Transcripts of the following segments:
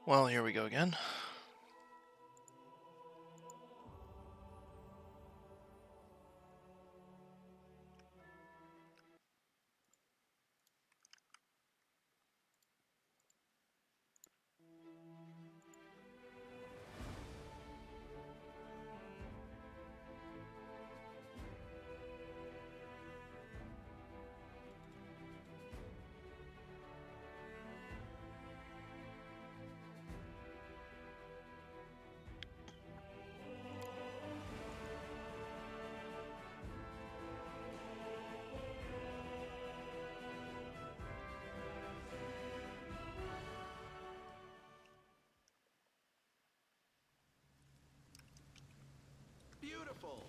Well, here we go again. Beautiful.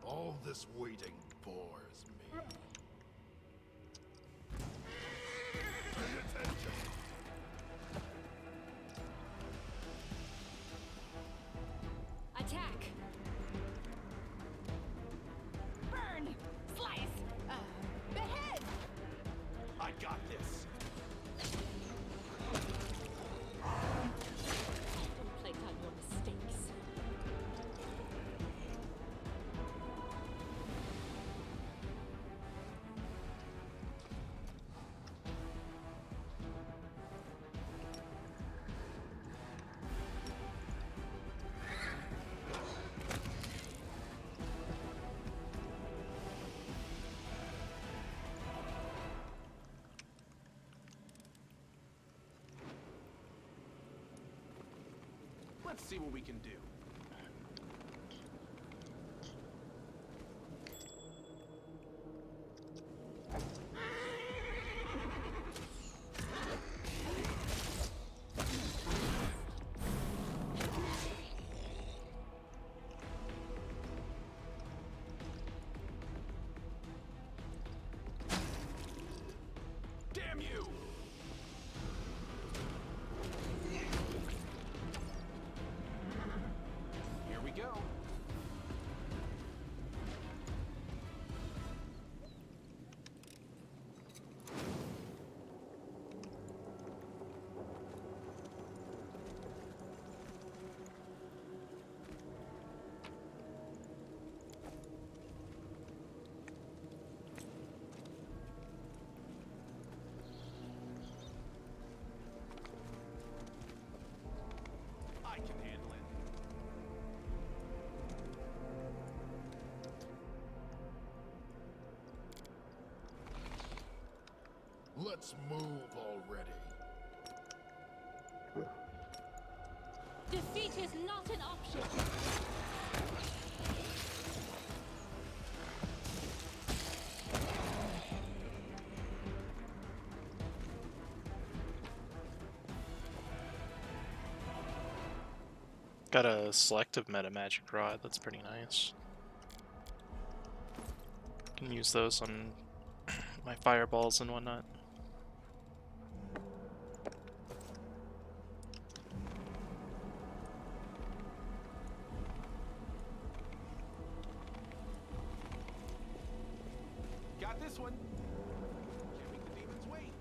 All this waiting bores me. Pay attention. Attack! Burn! Slice! Behead! I got this. Contemplate on your mistakes. Let's see what we can do. Damn you! Here we go. I can handle it. Let's move already. Defeat is not an option. Got a selective meta magic rod, that's pretty nice. Can use those on my fireballs and whatnot. Got this one. Can't make the demons wait.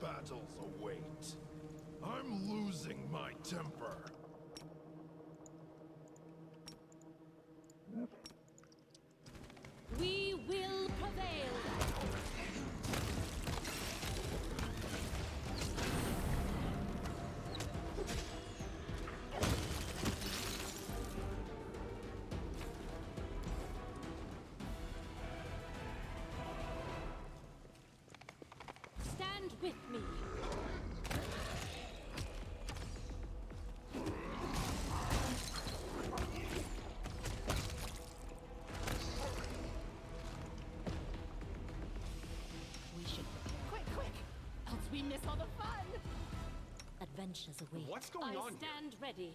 Battles await. I'm losing my temper. We will prevail. with me. We should prepare. Quick! Else we miss all the fun! Adventures await. What's going on I stand ready.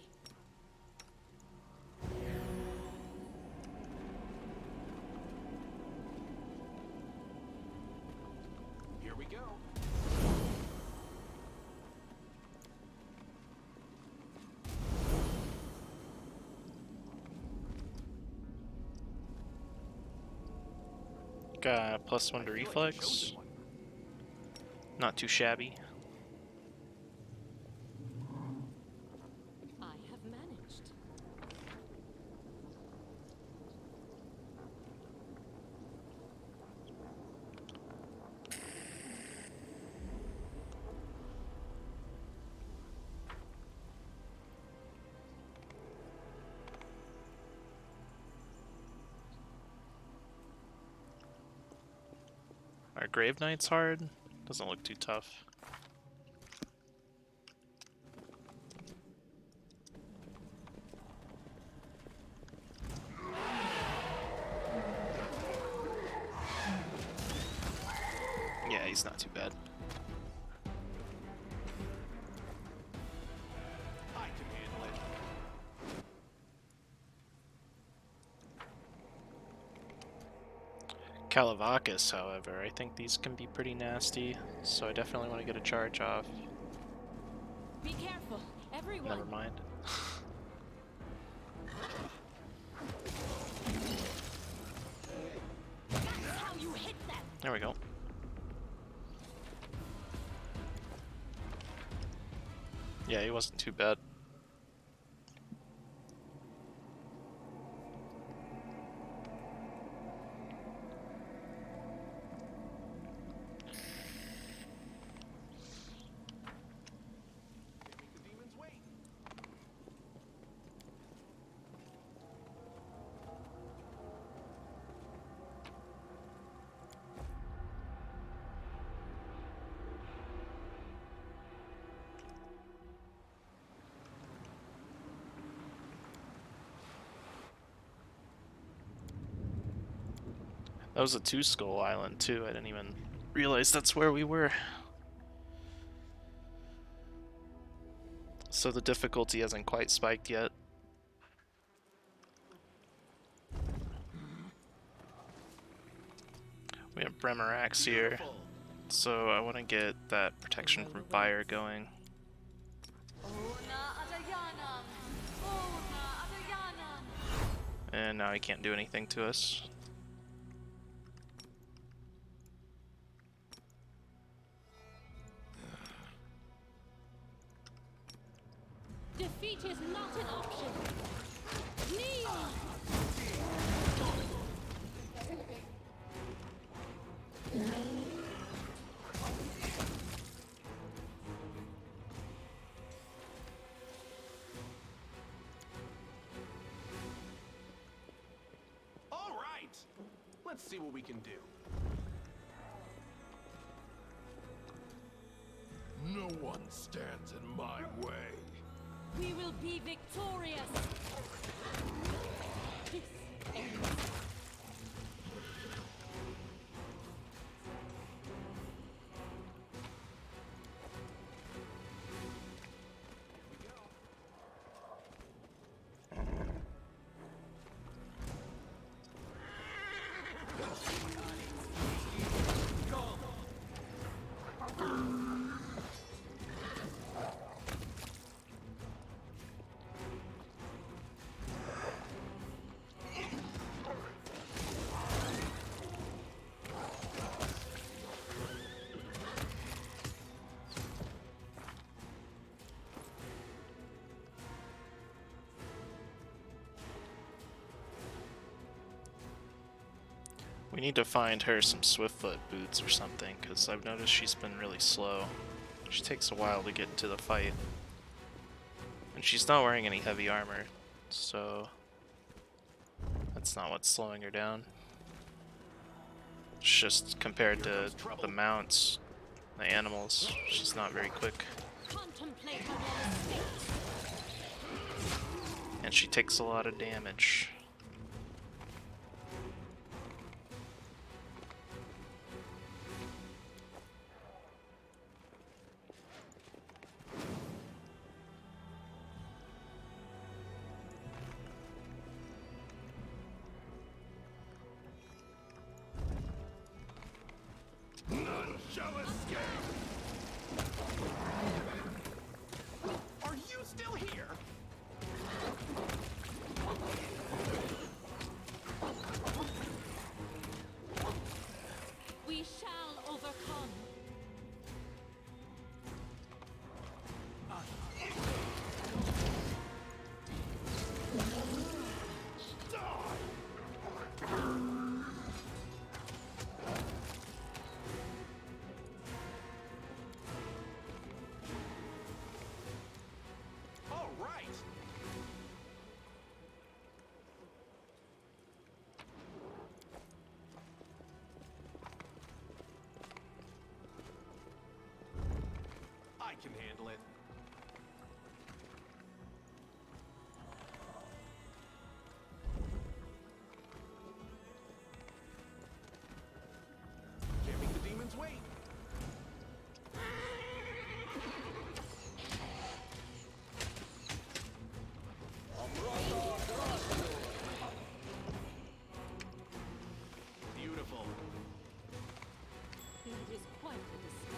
Here we go. Got +1 to I feel like the reflex. chosen one. Not too shabby. I have managed. Our Grave Knight's hard. Doesn't look too tough. Yeah, he's not too bad. I can handle it. Calavacus, however, I think these can be pretty nasty, so I definitely want to get a charge off. Be careful, everyone. Never mind. That's how you hit them. There we go. Yeah, he wasn't too bad. Make the demons wait. That was a 2-skull island too. I didn't even realize that's where we were. So the difficulty hasn't quite spiked yet. We have Bremerax here, Beautiful. so I want to get that protection from fire going. And now he can't do anything to us. Defeat is not an option. Kneel! All right. Let's see what we can do. No one stands in my way. We will be victorious. This ends. We need to find her some Swiftfoot boots or something, because I've noticed she's been really slow. She takes a while to get into the fight. And she's not wearing any heavy armor, so that's not what's slowing her down. It's just compared to the mounts, the animals. She's not very quick. Contemplate on your mistakes. And she takes a lot of damage. None shall escape. Are you still here? We shall overcome. All right. I can handle it. Can't make the demons wait. Beautiful. It is quite the display.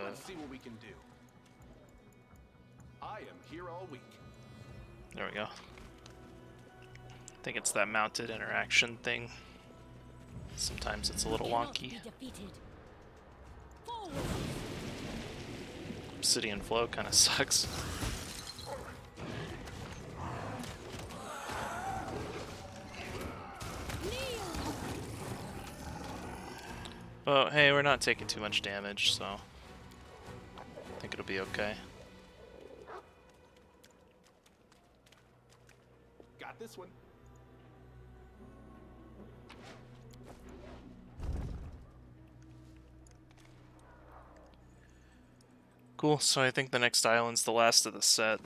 Let's see what we can do. I am here all week. There we go. I think it's that mounted interaction thing. Sometimes it's a little Cannot wonky. be defeated. Forward. Obsidian flow kind of sucks. Kneel. Well, hey, we're not taking too much damage, so I think it'll be okay. Got this one. Cool, so I think the next island's the last of the set.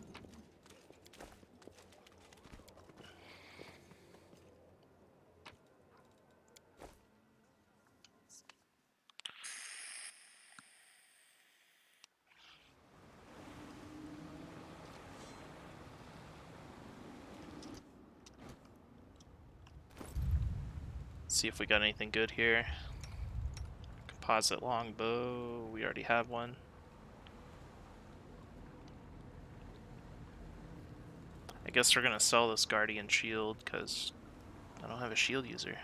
See if we got anything good here. Composite longbow, we already have one. I guess we're gonna sell this Guardian shield because I don't have a shield user.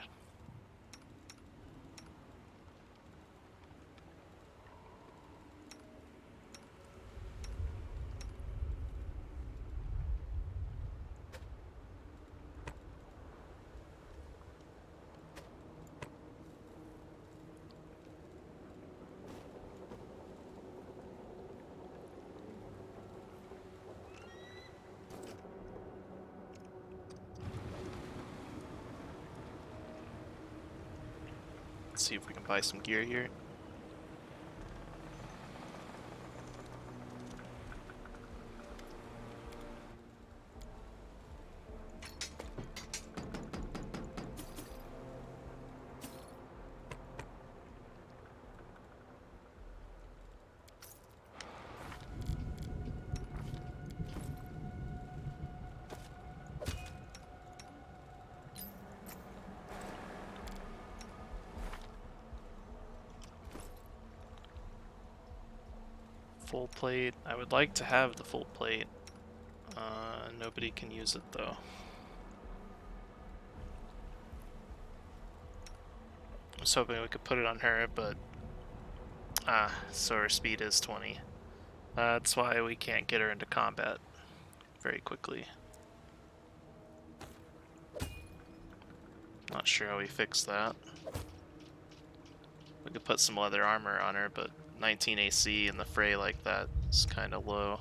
Let's see if we can buy some gear here. Full plate. I would like to have the full plate. Nobody can use it though. I was hoping we could put it on her, but so her speed is 20. That's why we can't get her into combat very quickly. Not sure how we fix that. We could put some leather armor on her, but 19 AC in the fray like that is kind of low.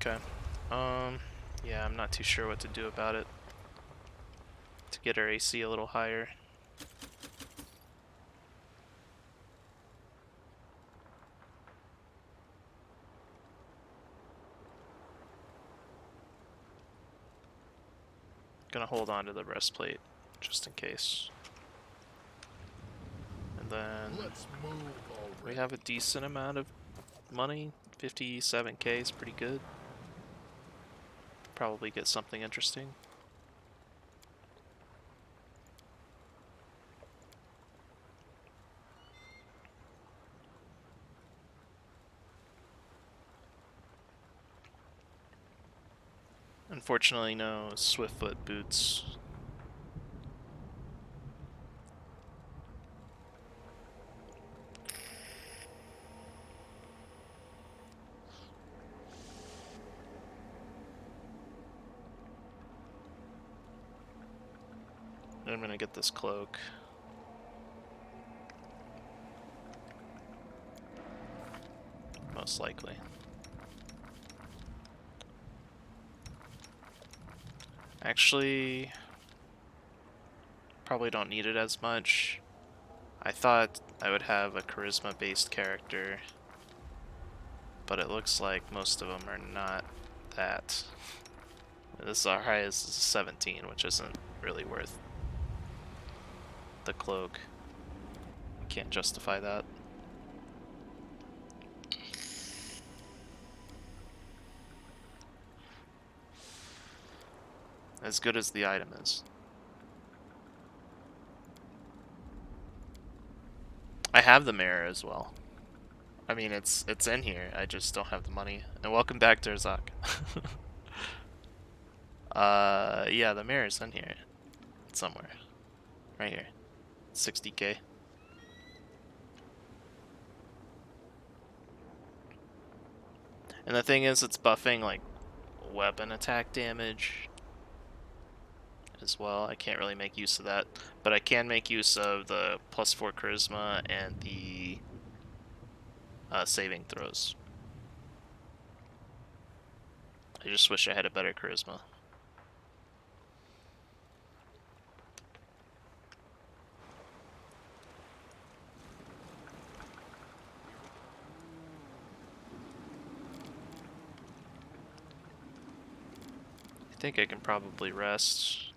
Okay. Yeah, I'm not too sure what to do about it. To get our AC a little higher. Gonna hold on to the breastplate, just in case. And then Let's move already. we have a decent amount of money. 57k is pretty good. Probably get something interesting. Unfortunately, no Swiftfoot boots. I'm gonna get this cloak. Most likely. Actually, probably don't need it as much. I thought I would have a charisma-based character, but it looks like most of them are not that. This our highest is 17, which isn't really worth the cloak. Can't justify that. As good as the item is. I have the mirror as well. I mean, it's in here. I just don't have the money. And welcome back, Derzak. Yeah, the mirror's in here somewhere. Right here. 60k. And the thing is, it's buffing like weapon attack damage as well. I can't really make use of that, but I can make use of the +4 charisma and the saving throws. I just wish I had a better charisma. I think I can probably rest.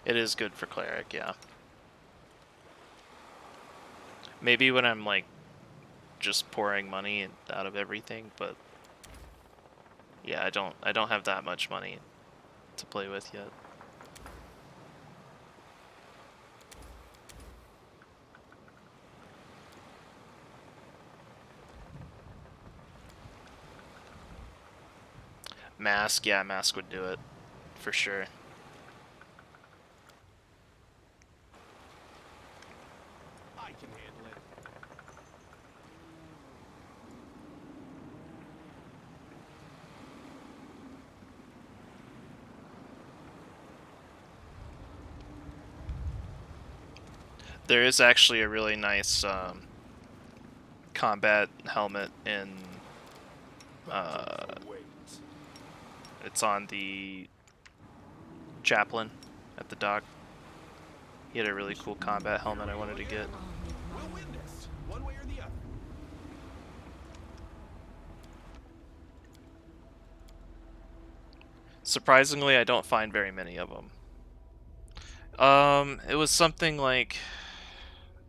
It is good for cleric, yeah. Maybe when I'm like just pouring money out of everything, but yeah, I don't have that much money to play with yet. Mask, yeah, mask would do it for sure. I can handle it. There is actually a really nice combat helmet in it's on the chaplain at the dock. He had a really cool combat helmet I wanted to get. We'll win this, one way or the other. Surprisingly, I don't find very many of them. It was something like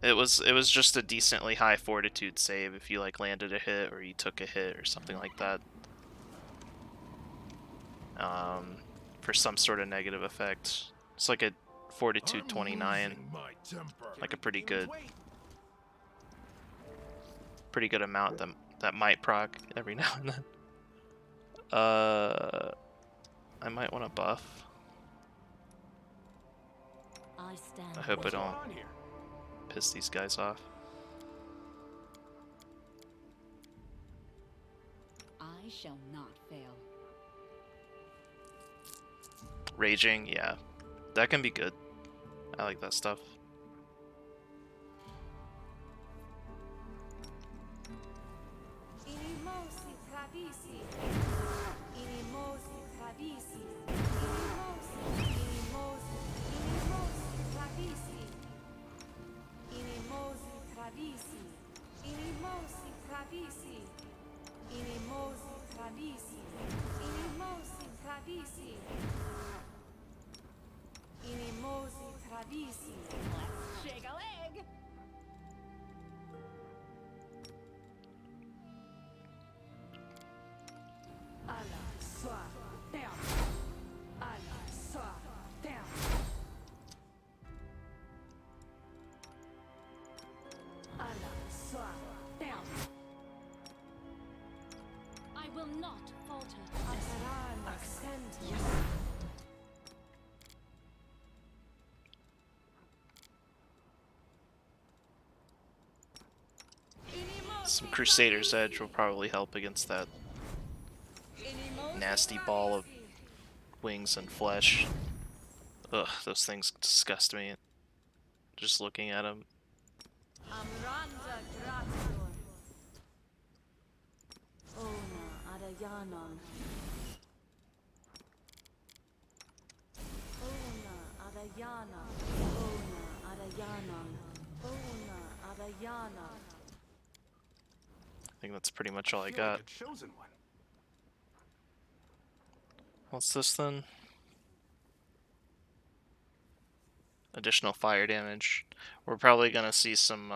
it was just a decently high fortitude save if you like landed a hit or you took a hit or something like that. For some sort of negative effect. It's like a fortitude 29, like a pretty good amount that might proc every now and then. I might want to buff. I hope I don't piss these guys off. I shall not fail. Raging, yeah. That can be good. I like that stuff. I will not falter. Some Crusader's Edge will probably help against that nasty ball of wings and flesh. Ugh, those things disgust me. Just looking at them. I think that's pretty much all I got. Like a chosen one. What's this then? Additional fire damage. We're probably gonna see some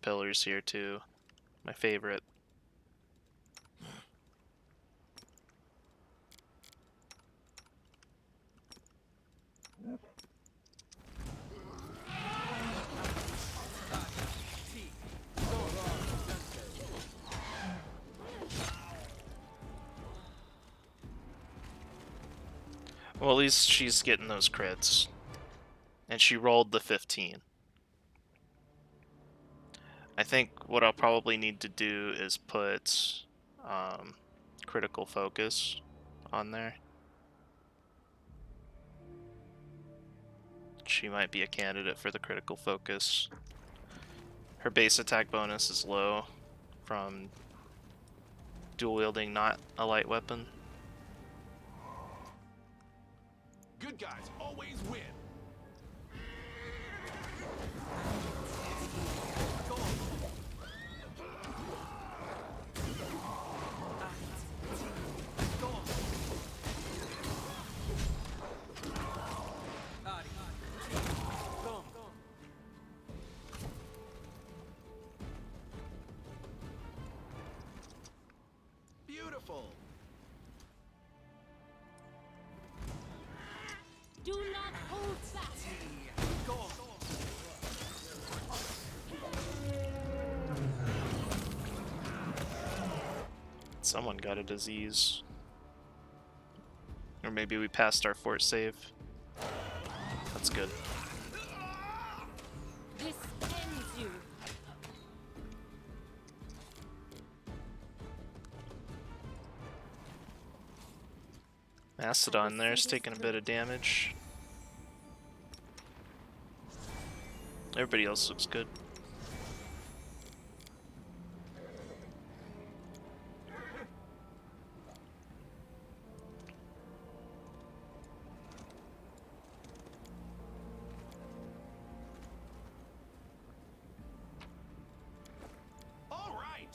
pillars here too. My favorite. Well, at least she's getting those crits. And she rolled the 15. I think what I'll probably need to do is put critical focus on there. She might be a candidate for the critical focus. Her base attack bonus is low from dual wielding not a light weapon. Good guys always win. Beautiful. Do not hold back. Someone got a disease. Or maybe we passed our fort save. That's good. This ends you. Mastodon there's taking a bit of damage. Everybody else looks good. All right.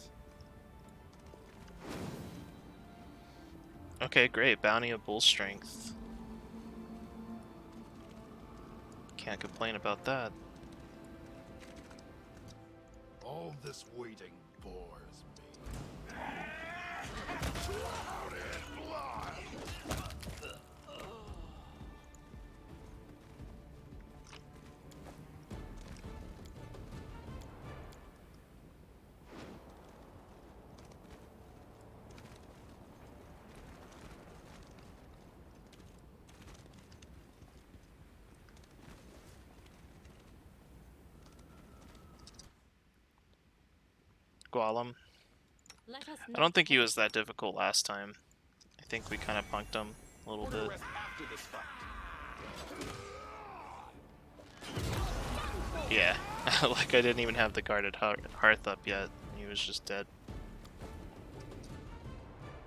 Okay, great. Bounty of Bull Strength. Can't complain about that. All this waiting bores me. Shrouded in blood! Gwalum. Let us I don't think he was that difficult last time. I think we kind of punked him a little Order bit. rest after this fight. Yeah, like I didn't even have the guarded hearth up yet. He was just dead.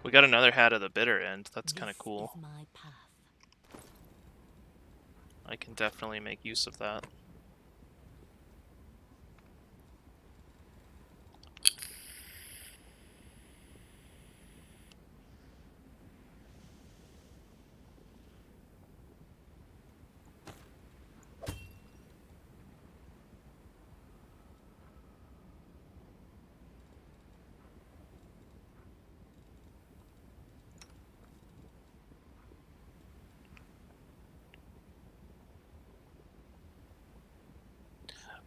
We got another hat of the bitter end. That's kind of cool. Is my path. I can definitely make use of that.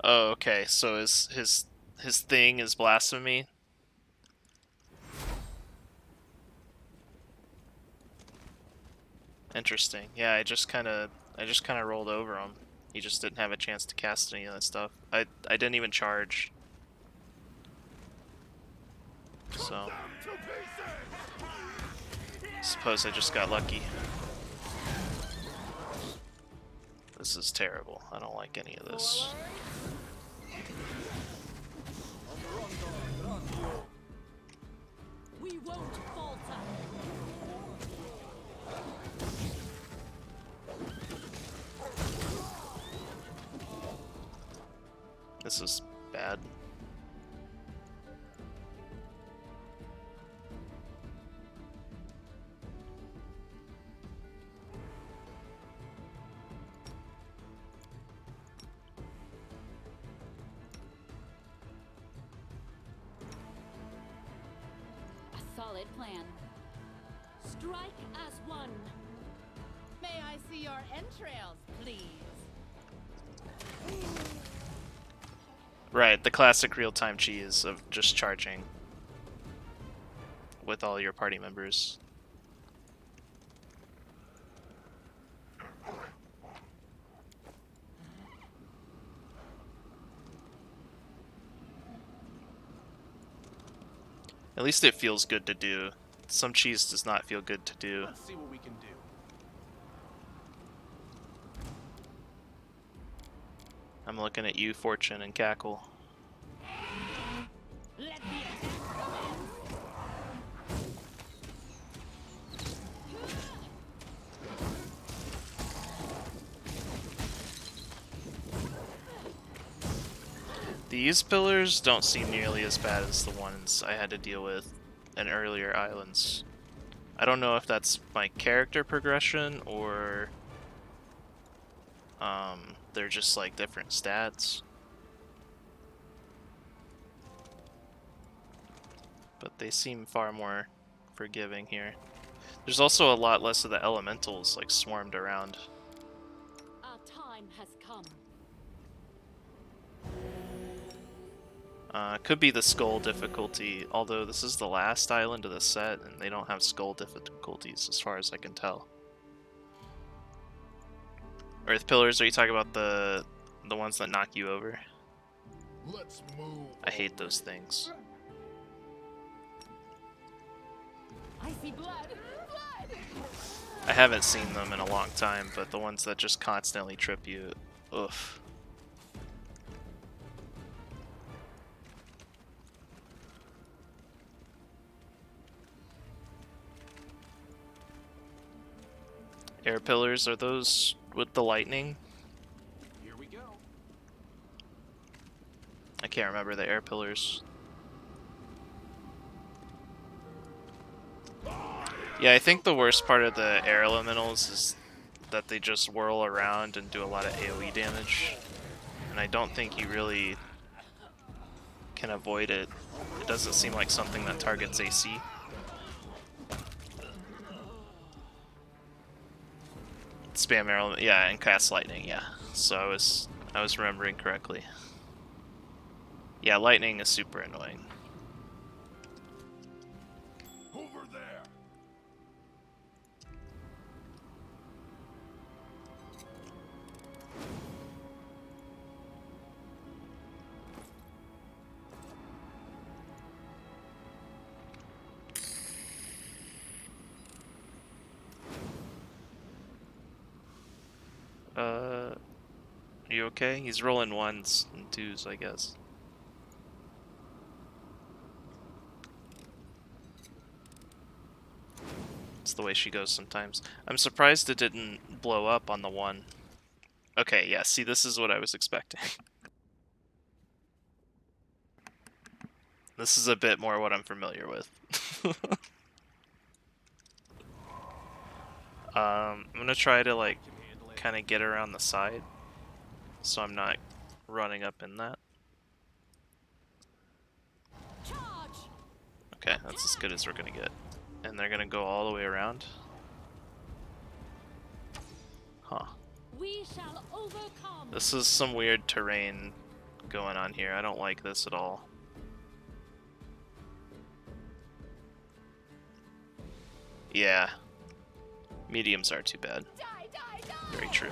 Oh, okay. So his thing is blasphemy. Interesting. Yeah, I just kind of rolled over him. He just didn't have a chance to cast any of that stuff. I didn't even charge. So suppose I just got lucky. This is terrible. I don't like any of this. We won't falter. This is bad. A solid plan. Strike as one. May I see your entrails, please? Right, the classic real-time cheese of just charging with all your party members. At least it feels good to do. Some cheese does not feel good to do. Let's see what we can do. I'm looking at you, Fortune, and Cackle. Let the attack commence. These pillars don't seem nearly as bad as the ones I had to deal with in earlier islands. I don't know if that's my character progression or they're just like different stats. But they seem far more forgiving here. There's also a lot less of the elementals like swarmed around. Our time has come. Could be the skull difficulty, although this is the last island of the set and they don't have skull difficulties as far as I can tell. Earth pillars, are you talking about the ones that knock you over? Let's move. I hate those things. I see blood. Blood. I haven't seen them in a long time, but the ones that just constantly trip you, oof. Air pillars, are those with the lightning? Here we go. I can't remember the air pillars. Yeah, I think the worst part of the air elementals is that they just whirl around and do a lot of AoE damage. And I don't think you really can avoid it. It doesn't seem like something that targets AC. Spam arrow, yeah, and cast lightning, yeah. So I was remembering correctly. Yeah, lightning is super annoying. Over there. Are you okay? He's rolling ones and twos, I guess. It's the way she goes sometimes. I'm surprised it didn't blow up on the one. Okay, yeah, see, this is what I was expecting. This is a bit more what I'm familiar with. I'm gonna try to, like, Can handle it. kind of get around the side, so I'm not running up in that. Charge. Okay, that's as good as we're gonna get. And they're gonna go all the way around. Huh. We shall overcome. This is some weird terrain going on here. I don't like this at all. Yeah. Mediums are too bad. Die, die, die! Very true.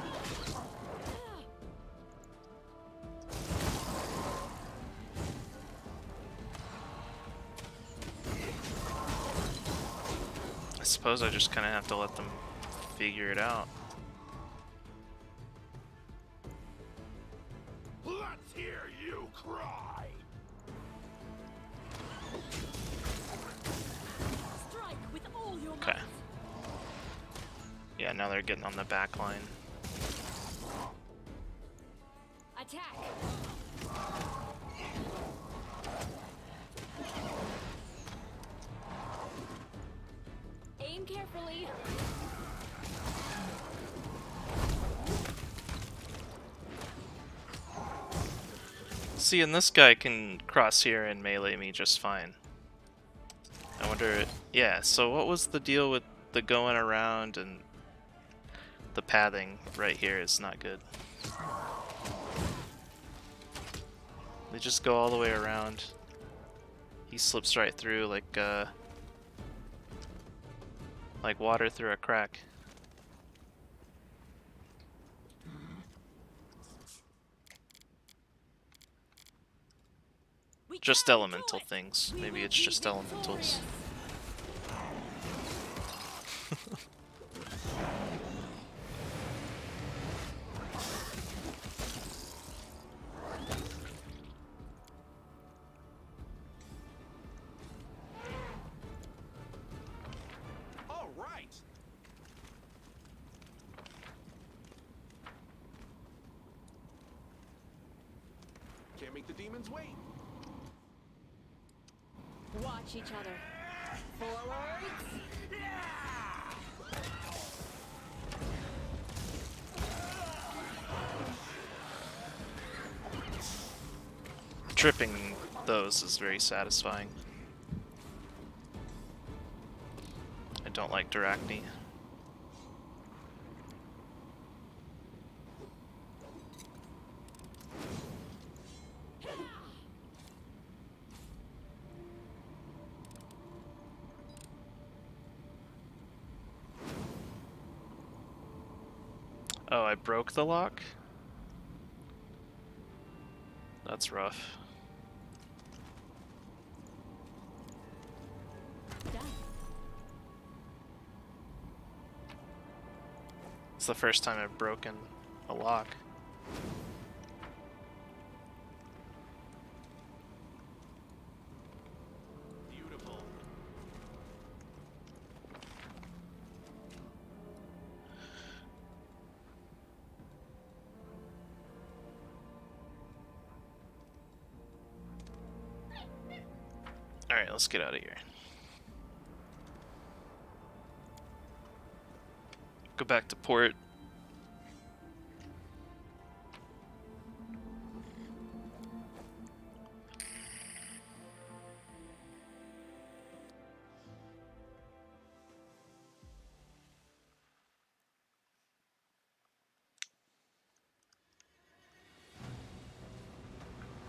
I suppose I just kind of have to let them figure it out. Let's hear you cry. Strike with all your Okay. might. Yeah, now they're getting on the back line. Attack! Aim carefully. See, and this guy can cross here and melee me just fine. I wonder... Yeah, so what was the deal with the going around and the pathing right here is not good. They just go all the way around. He slips right through like water through a crack. We Just can do elemental it. things. We Maybe will it's be just elementals. victorious. All right. Can't make the demons wait. Watch each other. Forwards. Tripping those is very satisfying. I don't like Diracni. Oh, I broke the lock? That's rough. Done. It's the first time I've broken a lock. Beautiful. Alright, let's get out of here. Go back to port.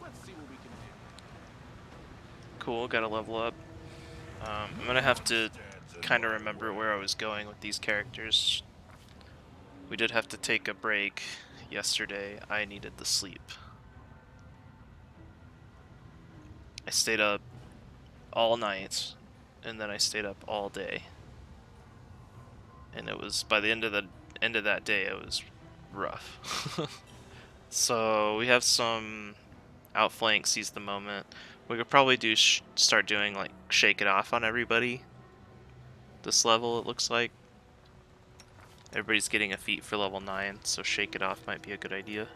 Let's see what we can do. Cool, gotta level up. I'm gonna have to kind of remember where I was going with these characters. We did have to take a break yesterday. I needed the sleep. I stayed up all night, and then I stayed up all day. And it was, by the end of that day, it was rough. So we have some outflank, seize the moment. We could probably do start doing like shake it off on everybody. This level, it looks like everybody's getting a feat for level 9, so shake it off might be a good idea.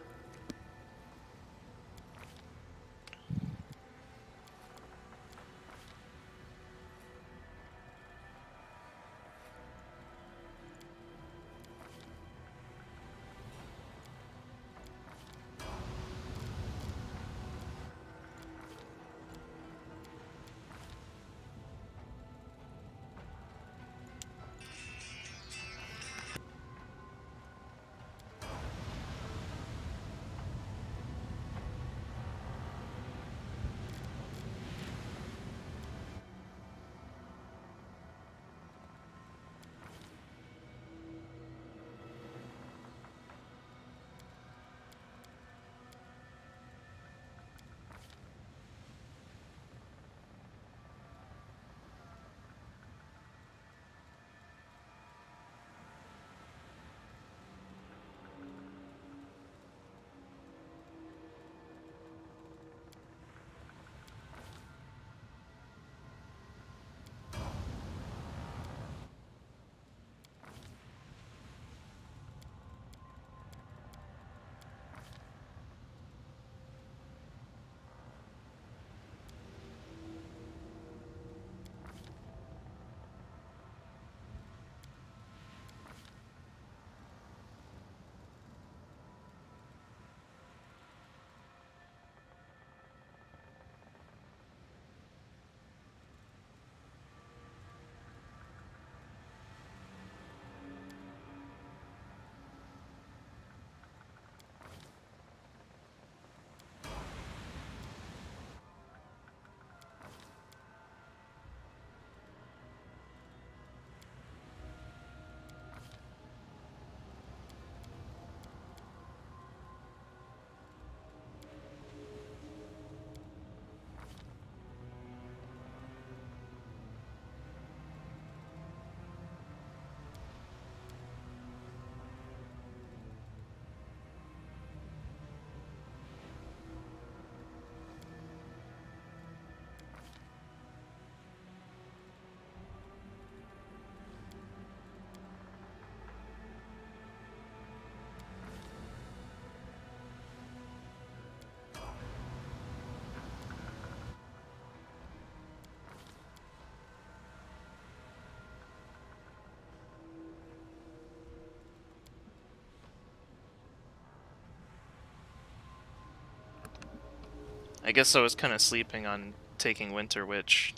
I guess I was kind of sleeping on taking Winter Witch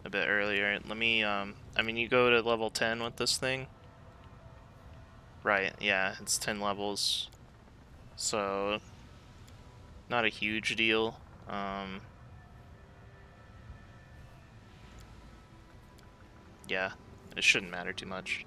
a bit earlier. Let me, I mean, you go to level 10 with this thing. Right, yeah, it's 10 levels. So, not a huge deal. Yeah, it shouldn't matter too much.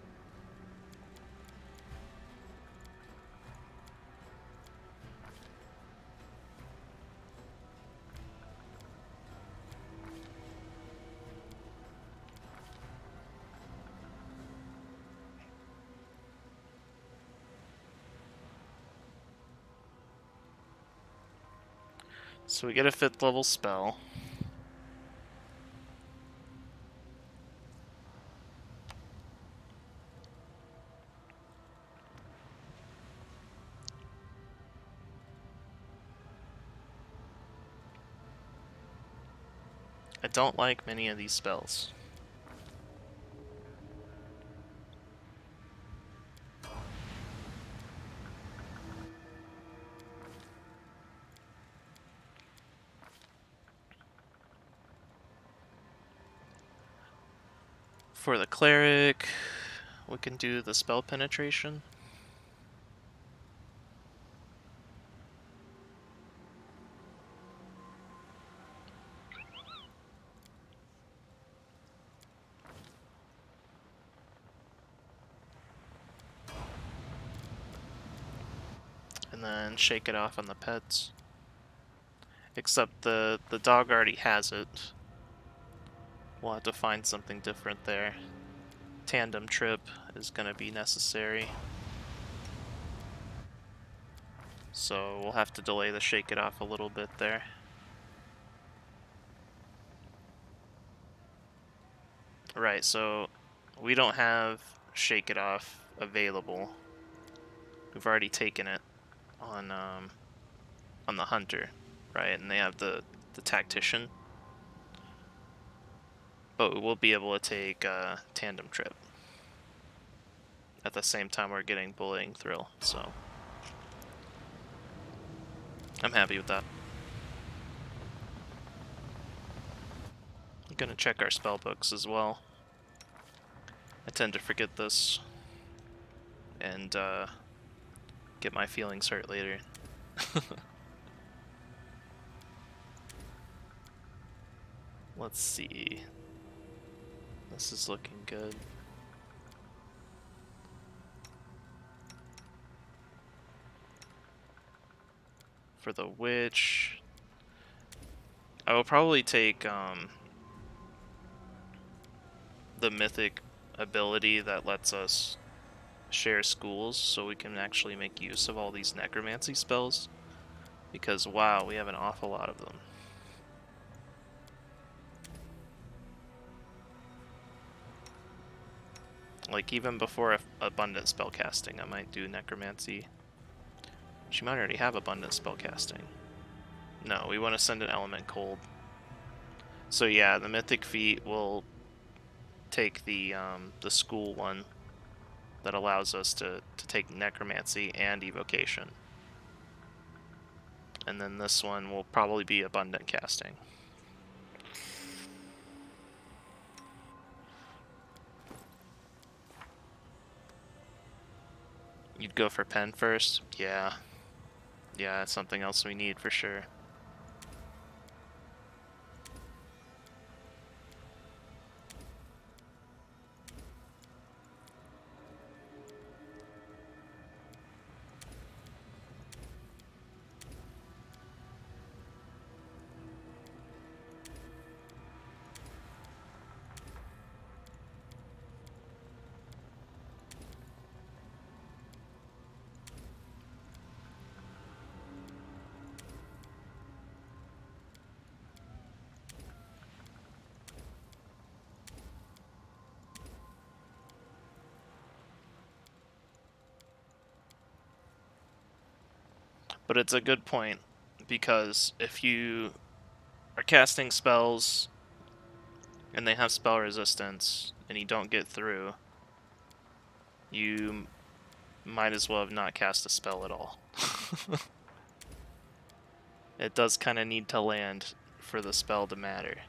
So we get a 5th level spell. I don't like many of these spells. For the cleric, we can do the spell penetration. And then shake it off on the pets. Except the dog already has it. We'll have to find something different there. Tandem trip is going to be necessary. So we'll have to delay the shake it off a little bit there. Right, so we don't have shake it off available. We've already taken it on the hunter, right? And they have the tactician. But we will be able to take tandem trip at the same time we're getting bullying thrill, so I'm happy with that. I'm gonna check our spell books as well. I tend to forget this and get my feelings hurt later. Let's see. This is looking good. For the witch, I will probably take the mythic ability that lets us share schools so we can actually make use of all these necromancy spells, because wow, we have an awful lot of them. Like even before abundant spellcasting, I might do necromancy. She might already have abundant spellcasting. No, we want to send an element cold. So yeah, the mythic feat will take the school one that allows us to take necromancy and evocation. And then this one will probably be abundant casting. You'd go for pen first? Yeah. Yeah, that's something else we need for sure. But it's a good point, because if you are casting spells and they have spell resistance and you don't get through, you might as well have not cast a spell at all. It does kind of need to land for the spell to matter.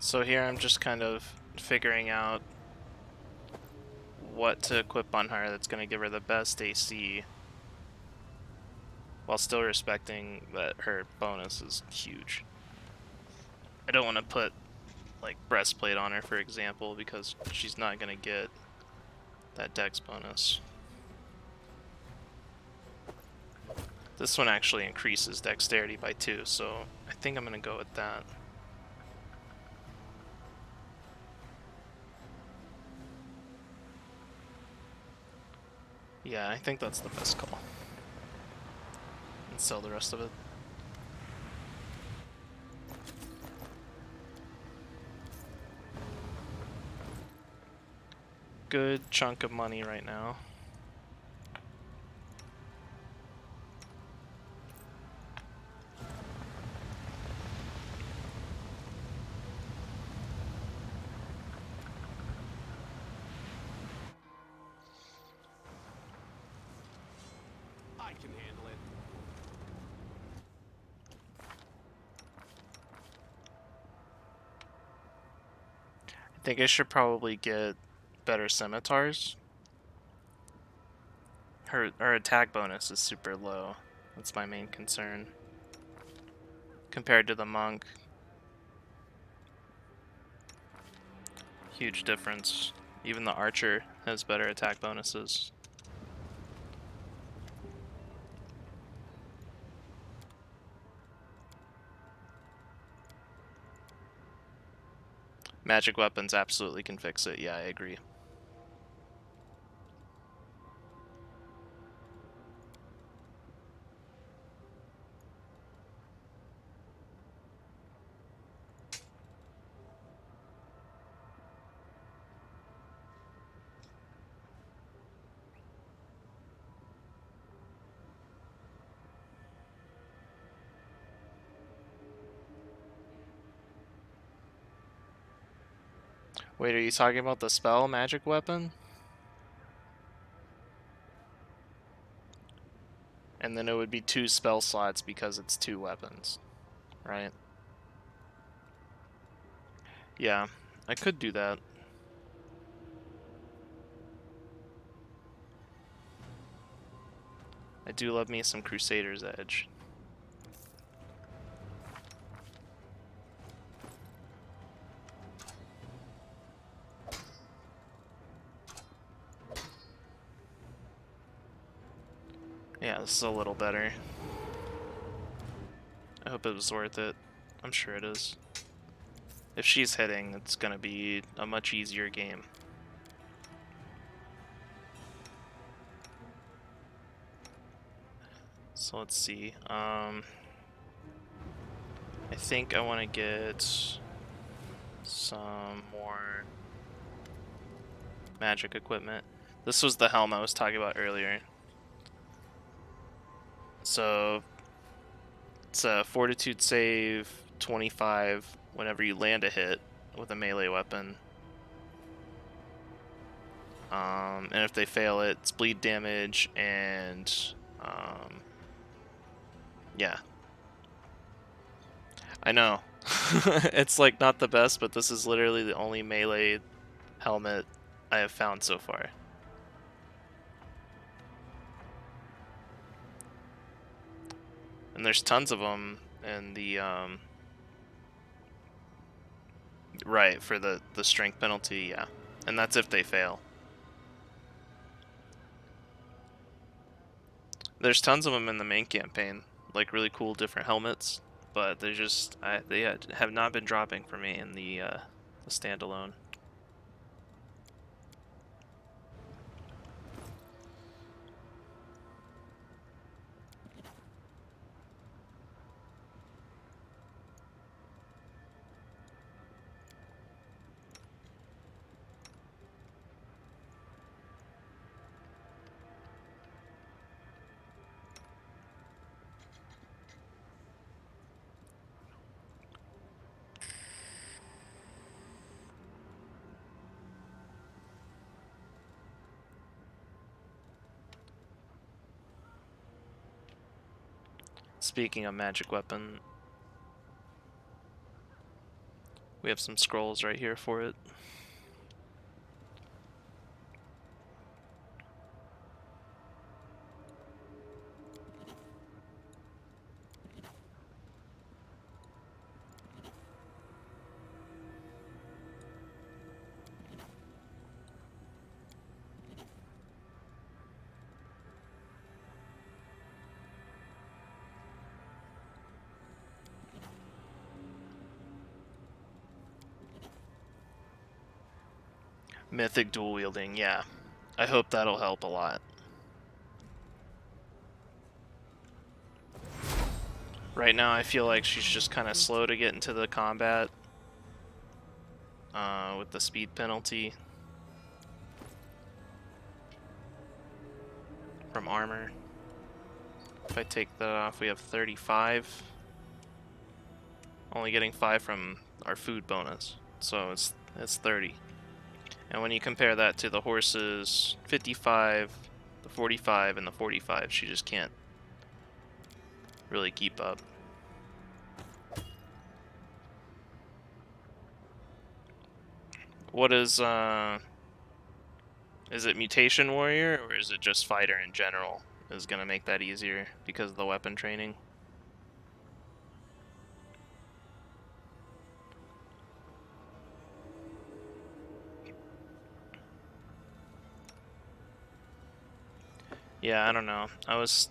So here I'm just kind of figuring out what to equip on her that's going to give her the best AC while still respecting that her bonus is huge. I don't want to put like breastplate on her, for example, because she's not going to get that dex bonus. This one actually increases dexterity by 2, so I think I'm going to go with that. Yeah, I think that's the best call. And sell the rest of it. Good chunk of money right now. I can handle it. I think I should probably get better scimitars. Her attack bonus is super low. That's my main concern. Compared to the monk. Huge difference. Even the archer has better attack bonuses. Magic weapons absolutely can fix it. Yeah, I agree. Wait, are you talking about the spell magic weapon? And then it would be 2 spell slots because it's 2 weapons, right? Yeah, I could do that. I do love me some Crusader's Edge. Yeah, this is a little better. I hope it was worth it. I'm sure it is. If she's hitting, it's gonna be a much easier game. So let's see. I think I want to get some more magic equipment. This was the helm I was talking about earlier. So it's a Fortitude save 25 whenever you land a hit with a melee weapon. And if they fail it, it's bleed damage and yeah. I know. It's like not the best, but this is literally the only melee helmet I have found so far. And there's tons of them in the right for the strength penalty, yeah. And that's if they fail. There's tons of them in the main campaign, like really cool different helmets, but they're just they have not been dropping for me in the standalone. Speaking of magic weapon, we have some scrolls right here for it. Mythic dual wielding, yeah. I hope that'll help a lot. Right now I feel like she's just kind of slow to get into the combat with the speed penalty from armor. If I take that off, we have 35. Only getting 5 from our food bonus, so it's 30. And when you compare that to the horses, 55, the 45, and the 45, she just can't really keep up. What is it Mutation Warrior, or is it just Fighter in general is gonna make that easier because of the weapon training? Yeah, I don't know. I was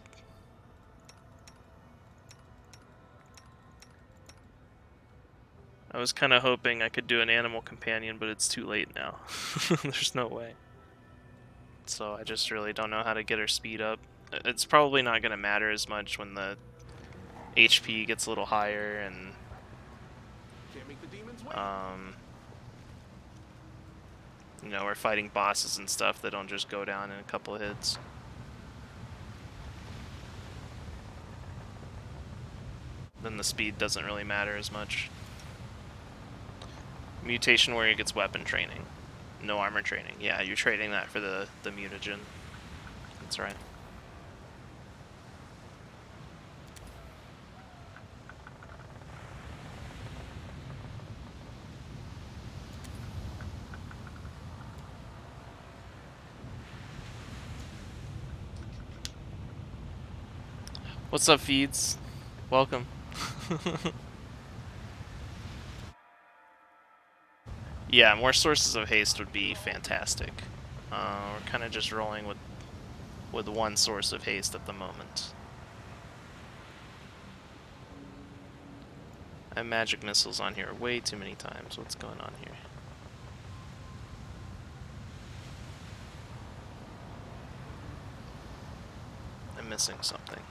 kind of hoping I could do an animal companion, but it's too late now. There's no way. So I just really don't know how to get her speed up. It's probably not going to matter as much when the HP gets a little higher and Can't make the demons wait. you know, we're fighting bosses and stuff that don't just go down in a couple of hits. Then the speed doesn't really matter as much. Mutation Warrior gets weapon training. No armor training. Yeah, you're trading that for the mutagen. That's right. What's up, Feeds? Welcome. Yeah, more sources of haste would be fantastic. We're kind of just rolling with one source of haste at the moment. I have magic missiles on here way too many times. What's going on here? I'm missing something.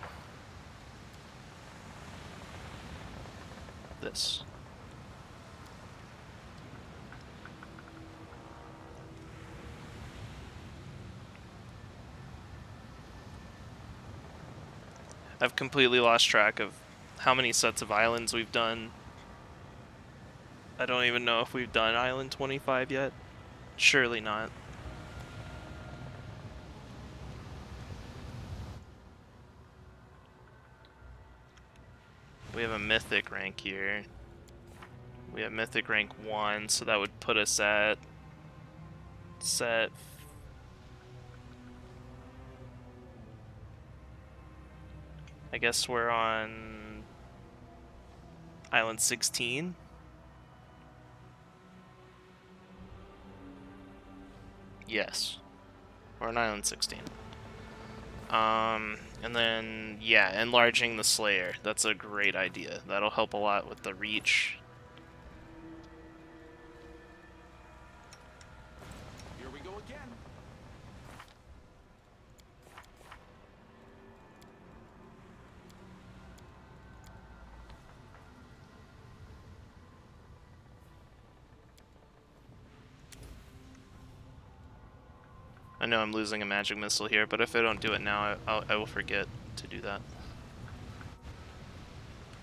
This. I've completely lost track of how many sets of islands we've done. I don't even know if we've done Island 25 yet. Surely not. We have a mythic rank here. We have mythic rank 1, so that would put us at set... I guess we're on Island 16. Yes. We're on Island 16. And then, yeah, enlarging the Slayer. That's a great idea. That'll help a lot with the reach. Here we go again. I know I'm losing a magic missile here, but if I don't do it now, I will forget to do that.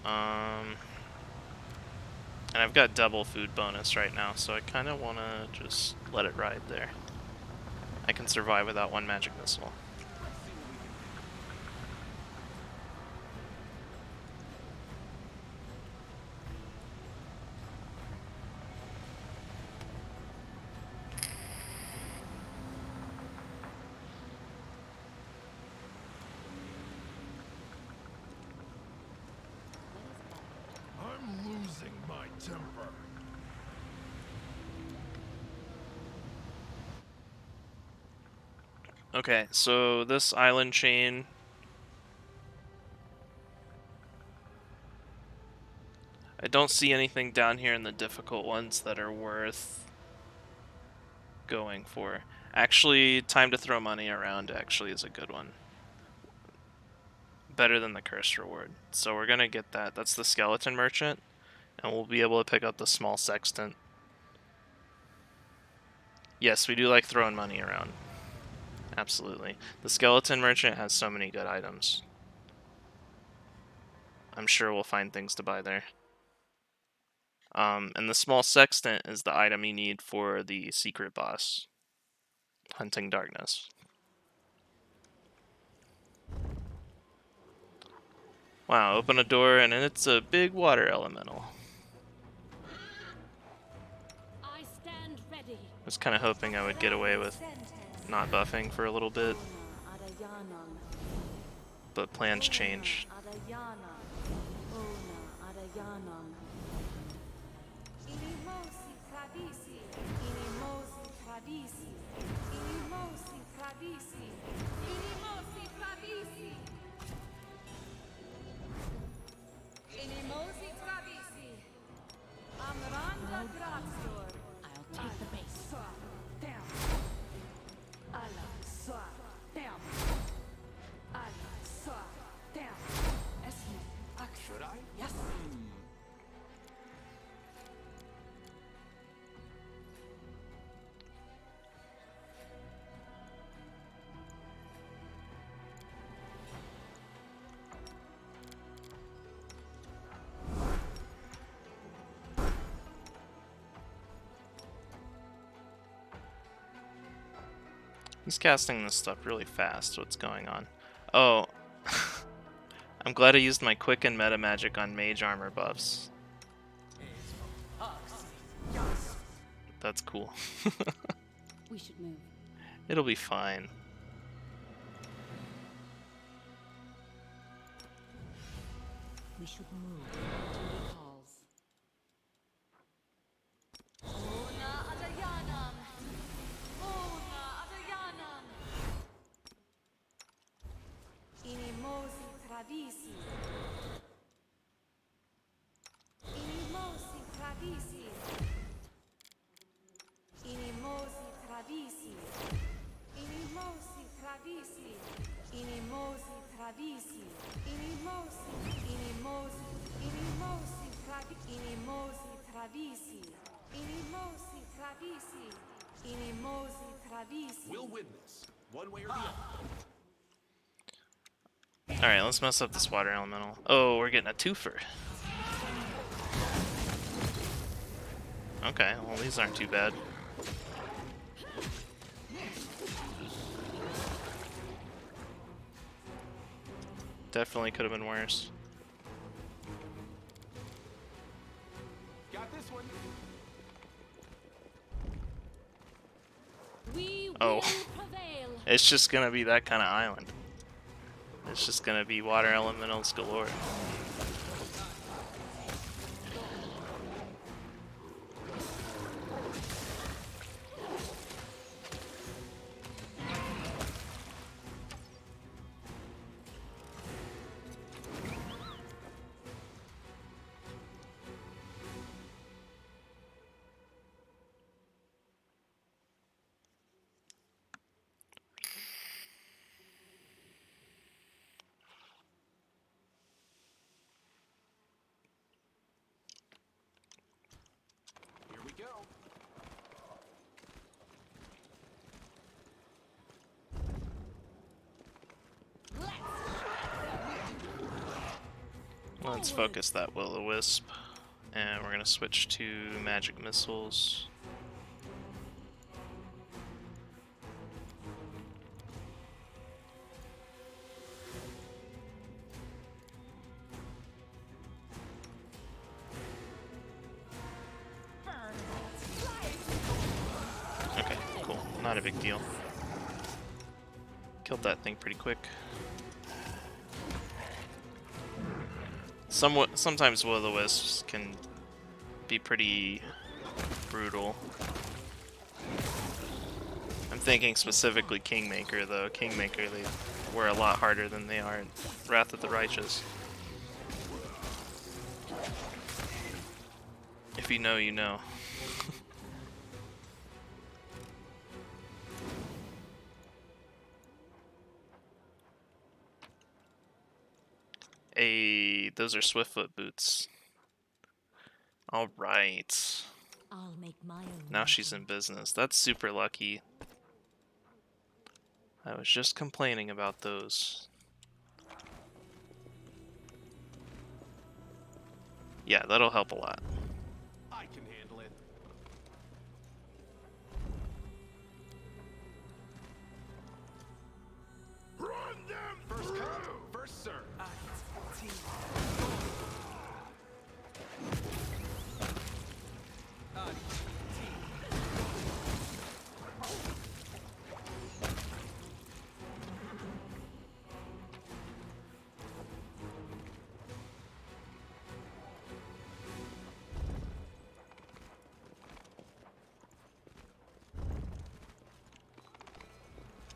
And I've got double food bonus right now, so I kind of want to just let it ride there. I can survive without one magic missile. I'm losing my temper. Okay, so this island chain... I don't see anything down here in the difficult ones that are worth going for. Actually, time to throw money around actually is a good one. Better than the cursed reward. So we're gonna get that. That's the skeleton merchant, and we'll be able to pick up the small sextant. Yes, we do like throwing money around. Absolutely. The skeleton merchant has so many good items. I'm sure we'll find things to buy there. And the small sextant is the item you need for the secret boss, Hunting Darkness. Wow, open a door and it's a big water elemental. I stand ready. I was kind of hoping I would get away with not buffing for a little bit, but plans change. I'll take the base. Should I? Yes. He's casting this stuff really fast. What's going on? Oh, I'm glad I used my quicken meta magic on mage armor buffs. That's cool. We should move. It'll be fine. We should move to the halls. We'll win this, one way or the other. Alright, let's mess up this water elemental. Oh, we're getting a twofer. Okay, well these aren't too bad. Definitely could have been worse. Got this one. We Oh. will prevail. It's just gonna be that kind of island. It's just gonna be water elementals galore. Here we go. Let's focus that Will-O-Wisp. And we're gonna switch to magic missiles. Okay, cool. Not a big deal. Killed that thing pretty quick. Sometimes Will-O-Wisps can be pretty brutal. I'm thinking specifically Kingmaker, though. Kingmaker, they were a lot harder than they are in Wrath of the Righteous. If you know, you know. Hey, those are Swiftfoot boots. Alright. I'll make my own. Now she's in business. That's super lucky. I was just complaining about those. Yeah, that'll help a lot. I can handle it. Run them First come, through! first serve.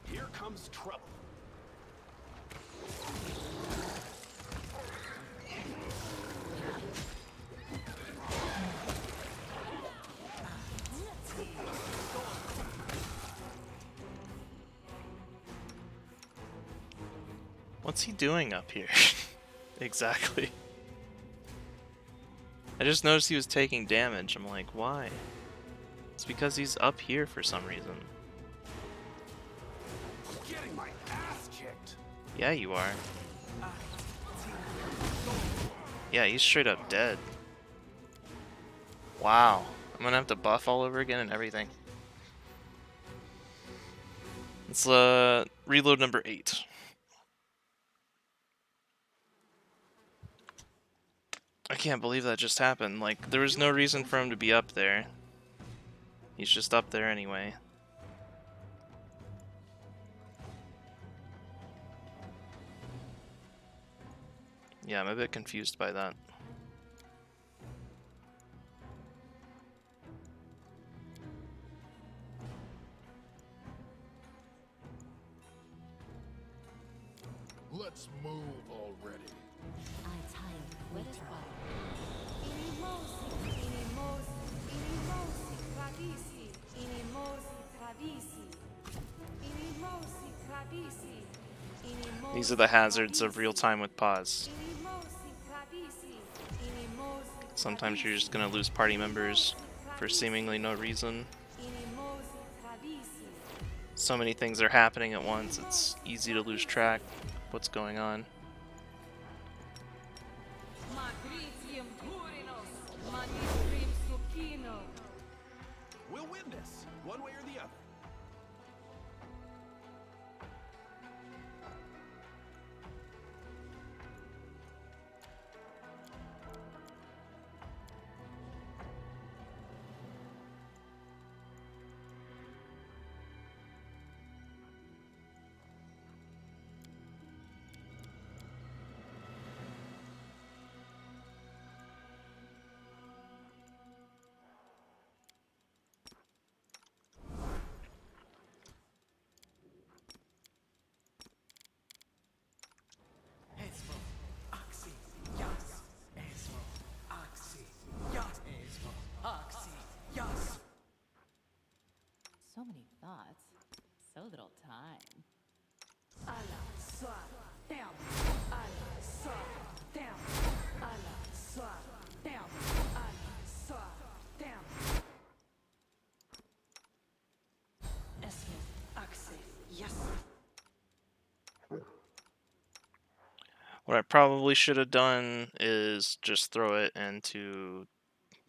Here comes trouble. What's he doing up here? Exactly. I just noticed he was taking damage. I'm like, why? It's because he's up here for some reason. Getting my ass kicked. Yeah, you are. Yeah, he's straight up dead. Wow. I'm gonna have to buff all over again and everything. Let's reload number 8. I can't believe that just happened. Like, there was no reason for him to be up there. He's just up there anyway. Yeah, I'm a bit confused by that. Let's move already. These are the hazards of real time with pause. Sometimes you're just gonna lose party members for seemingly no reason. So many things are happening at once, it's easy to lose track of what's going on. one way or the other. So many thoughts, so little time. What I probably should have done is just throw it into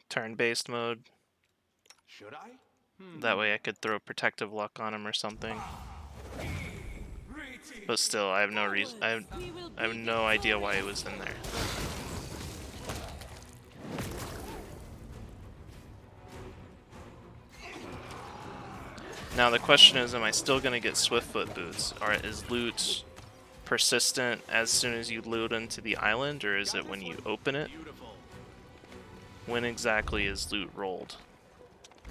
turn-based mode. Should I? That way I could throw Protective Luck on him or something. But still, I have no reason. I have no idea why it was in there. Now the question is, am I still gonna get Swiftfoot boots? Or is loot persistent as soon as you load into the island, or is it when you open it? Beautiful. When exactly is loot rolled?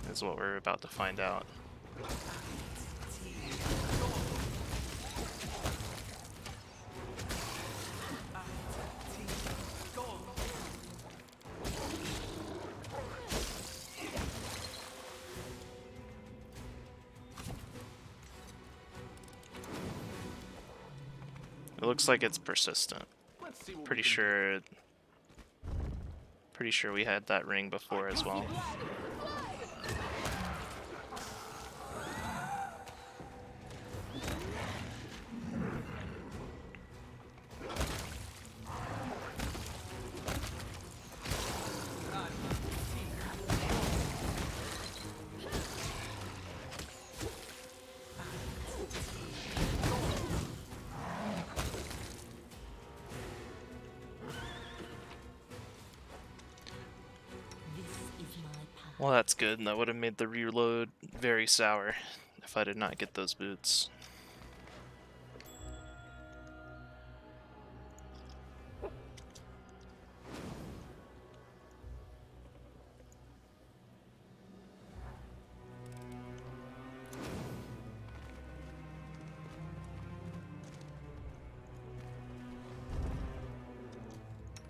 Is what we're about to find out. It looks like it's persistent. Let's see what Pretty we can sure we had that ring before as well. Well, that's good. That would have made the reload very sour if I did not get those boots.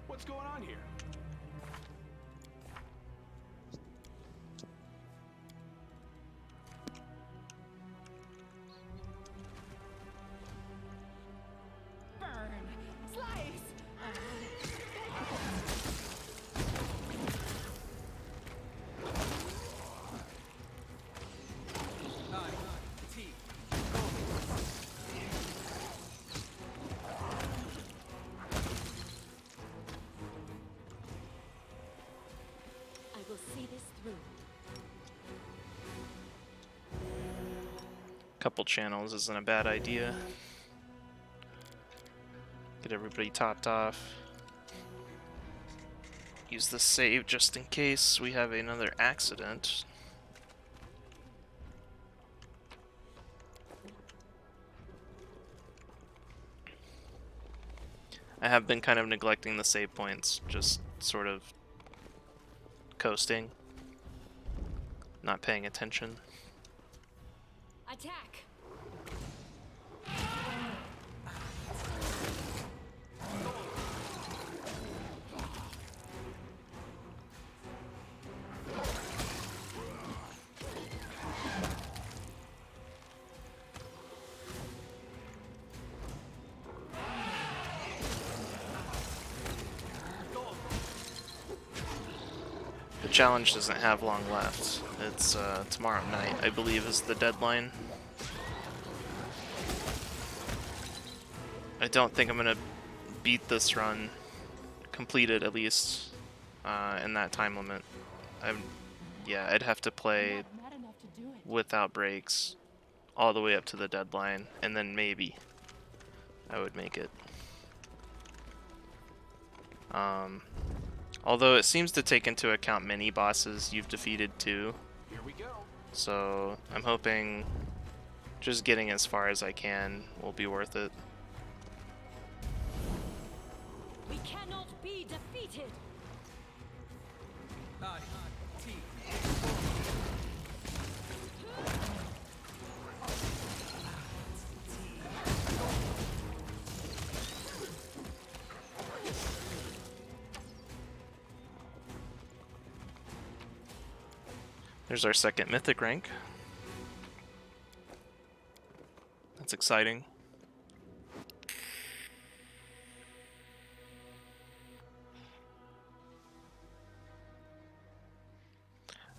What's going on here? Burn, slice. I will see this through. Couple channels isn't a bad idea. Get everybody topped off. Use the save just in case we have another accident. I have been kind of neglecting the save points, just sort of coasting, not paying attention. Attack. The challenge doesn't have long left. It's tomorrow night, I believe, is the deadline. I don't think I'm gonna beat this run, complete it at least, in that time limit. Yeah, I'd have to play enough to do it. without breaks all the way up to the deadline, and then maybe I would make it. Although it seems to take into account mini bosses you've defeated too, Here we go. so I'm hoping just getting as far as I can will be worth it. We cannot be defeated. There's our second mythic rank. That's exciting.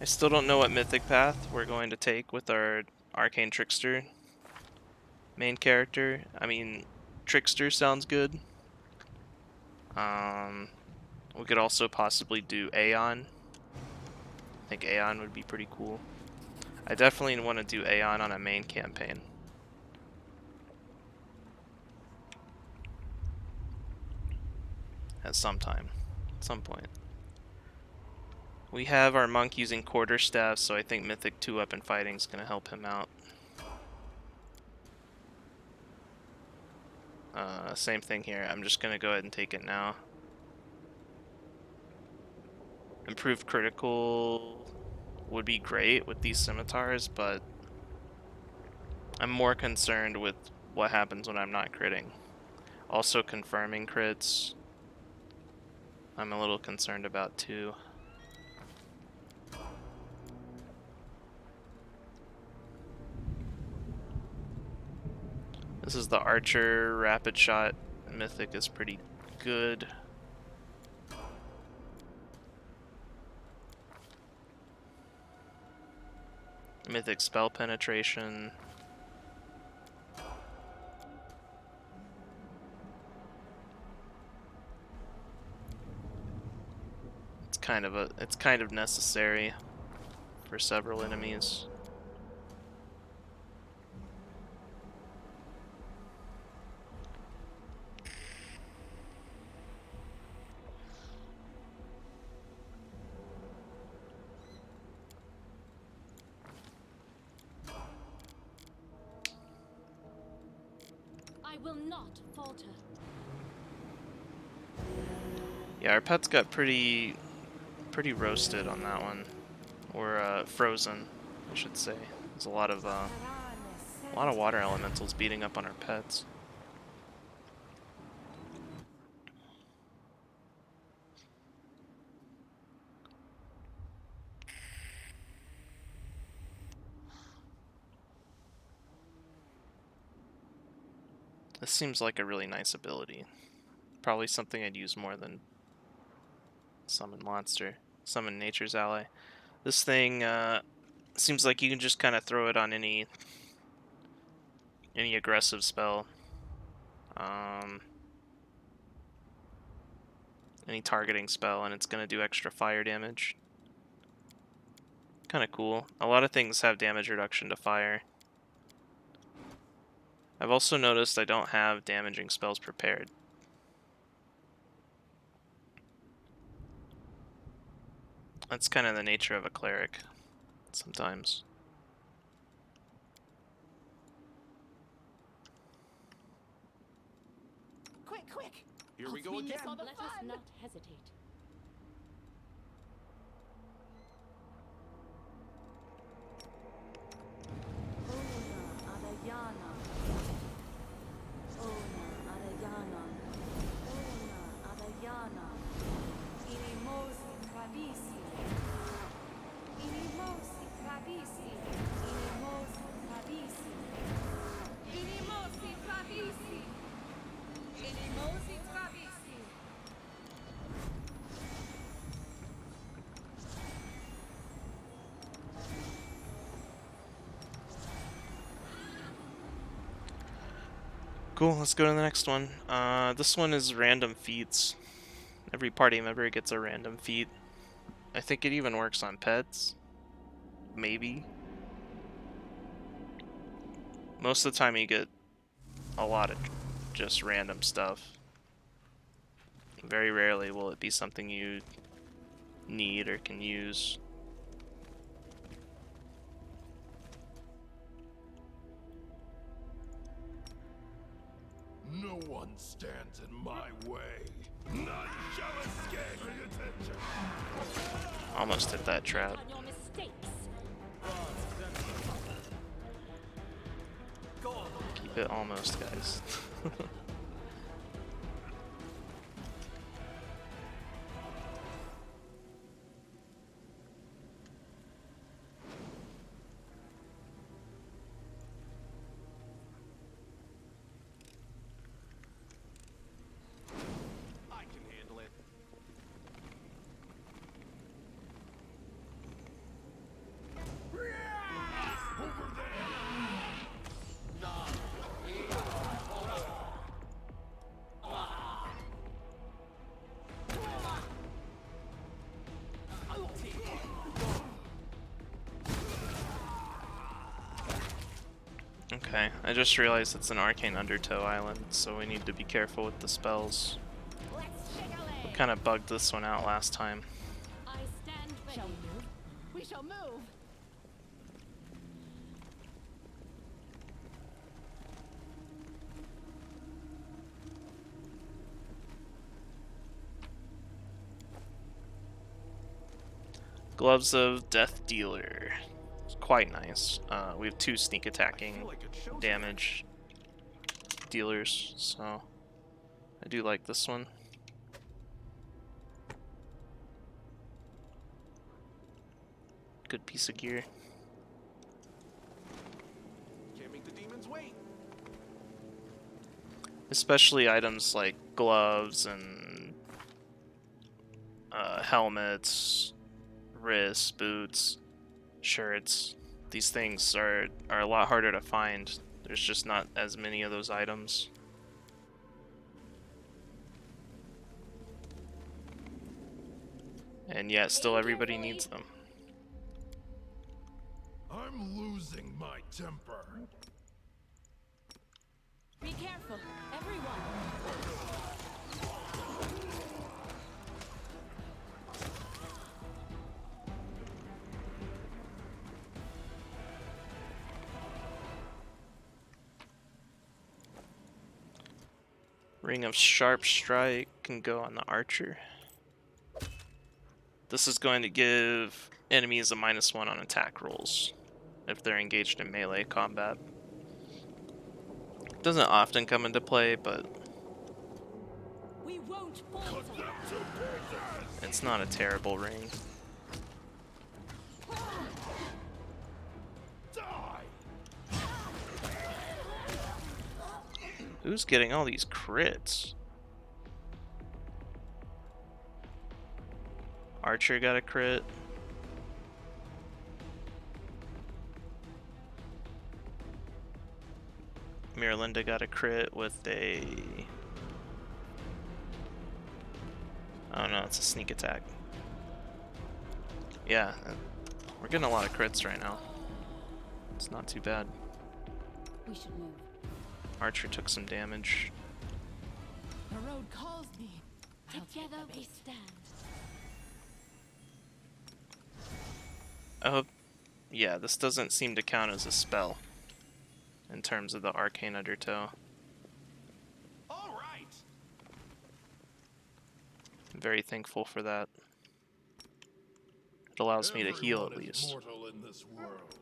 I still don't know what mythic path we're going to take with our Arcane Trickster main character. I mean, Trickster sounds good. We could also possibly do Aeon. I think Aeon would be pretty cool. I definitely want to do Aeon on a main campaign. At some time. At some point. We have our monk using quarterstaff, so I think Mythic 2-up in fighting is going to help him out. Same thing here. I'm just going to go ahead and take it now. Improved critical would be great with these scimitars, but I'm more concerned with what happens when I'm not critting. Also confirming crits, I'm a little concerned about too. This is the Archer Rapid Shot. Mythic is pretty good. Mythic Spell Penetration. It's kind of necessary for several enemies. I will not falter. Yeah, our pets got pretty roasted on that one, or frozen, I should say. There's a lot of water elementals beating up on our pets. This seems like a really nice ability. Probably something I'd use more than Summon Monster. Summon Nature's Ally. This thing seems like you can just kind of throw it on any aggressive spell. Any targeting spell, and it's going to do extra fire damage. Kind of cool. A lot of things have damage reduction to fire. I've also noticed I don't have damaging spells prepared. That's kind of the nature of a cleric, sometimes. Quick, quick! Here we I'll go free again. us all the Let us not hesitate. Cool, let's go to the next one. This one is random feats. Every party member gets a random feat. I think it even works on pets. Maybe. Most of the time you get a lot of just random stuff. Very rarely will it be something you need or can use. No one stands in my way. None shall escape. Pay attention. Almost hit that trap. On your mistakes. Go on. Keep it almost, guys. I can handle it. Over there. Okay, I just realized it's an arcane undertow island, so we need to be careful with the spells. Let's shake a leg. We kind of bugged this one out last time. I stand ready. Shall we move? We shall move. Gloves of Death Dealer. It's quite nice. We have 2 sneak I attacking feel like it shows damage dealers, so I do like this one. Good piece of gear. Can't make the demons wait. Especially items like gloves and helmets, wrists, boots, shirts. These things are a lot harder to find. There's just not as many of those items. And yet still everybody needs them. I'm losing my temper. Be careful, everyone. Ring of Sharp Strike can go on the archer. This is going to give enemies a -1 on attack rolls if they're engaged in melee combat. Doesn't often come into play, but We won't falter. it's not a terrible ring. Die! Who's getting all these crits? Archer got a crit. Miralinda got a crit with a... Oh no, it's a sneak attack. Yeah, we're getting a lot of crits right now. It's not too bad. We should move. Archer took some damage. The road calls me. Together we stand. I hope... Yeah, this doesn't seem to count as a spell in terms of the arcane undertow. All right. I'm very thankful for that. It allows me to heal at Everyone is least. mortal in this world,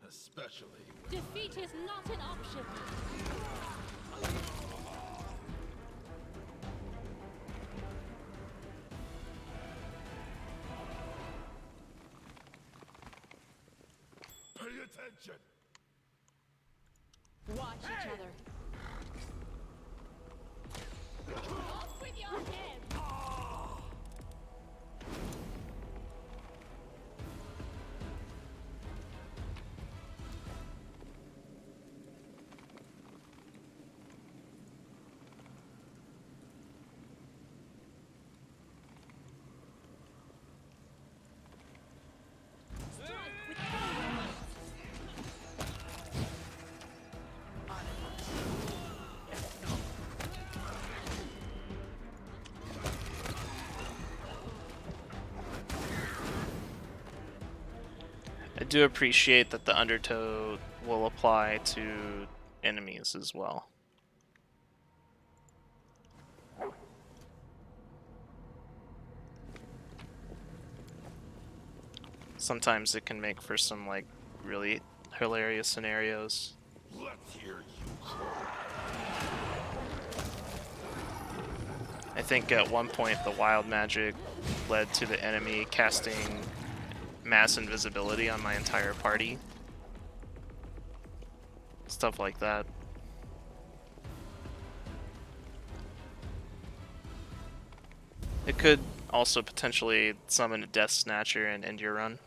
especially. Defeat is not an option. Pay attention. Watch each other. Off with your head. Strike with all your might. do appreciate that the undertow will apply to enemies as well. Sometimes it can make for some like really hilarious scenarios. Let's hear you cry. I think at one point the wild magic led to the enemy casting mass invisibility on my entire party. Stuff like that. It could also potentially summon a Death Snatcher and end your run.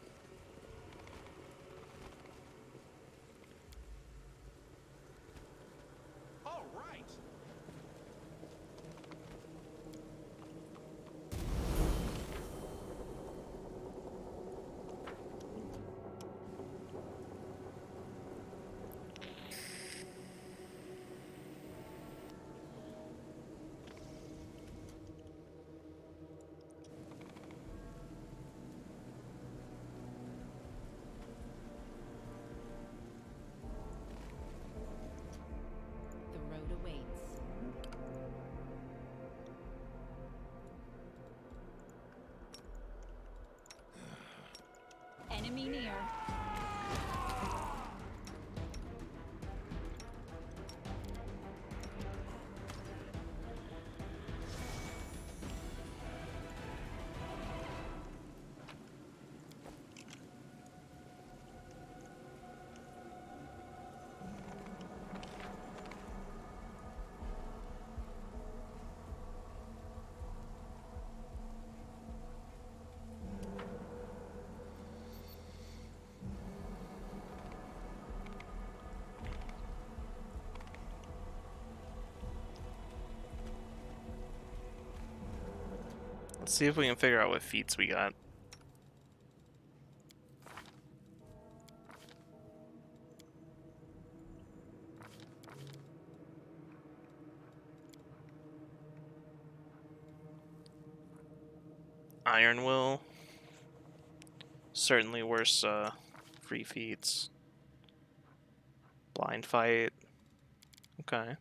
All right. The road awaits. Enemy near. Let's see if we can figure out what feats we got. Iron Will. Certainly worse free feats. Blind Fight. Okay.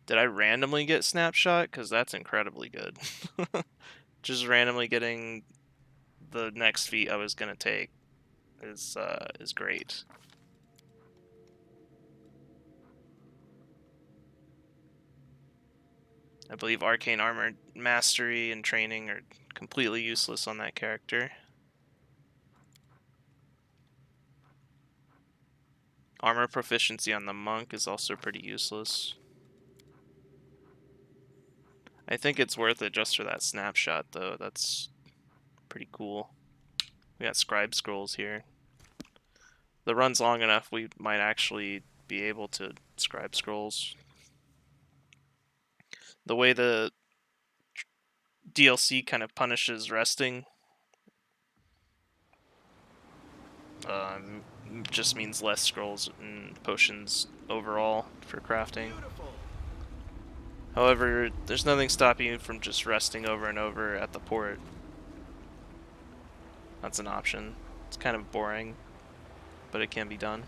Did I randomly get Snapshot? Because that's incredibly good. Just randomly getting the next feat I was going to take is great. I believe Arcane Armor Mastery and Training are completely useless on that character. Armor Proficiency on the Monk is also pretty useless. I think it's worth it just for that Snapshot, though. That's pretty cool. We got Scribe Scrolls here. The run's long enough, we might actually be able to Scribe Scrolls. The way the DLC kind of punishes resting just means less scrolls and potions overall for crafting. Beautiful. However, there's nothing stopping you from just resting over and over at the port. That's an option. It's kind of boring, but it can be done.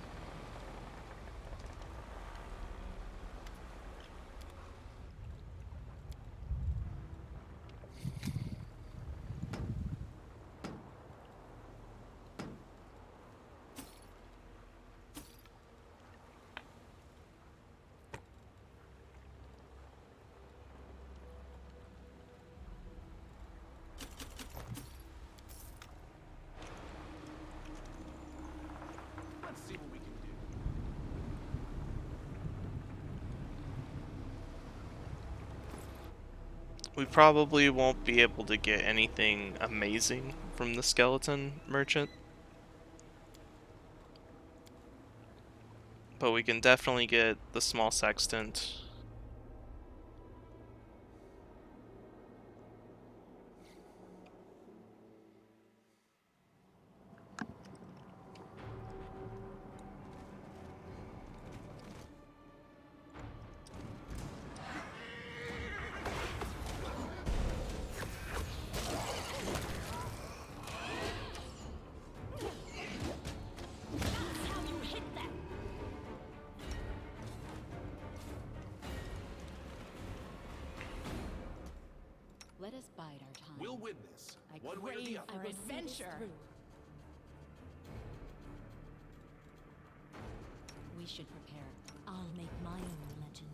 Let's see what we can do. We probably won't be able to get anything amazing from the skeleton merchant, but we can definitely get the small sextant. let us bide our time. We'll win this, I one way or the crave other. for adventure. We should prepare. I'll make my own legend.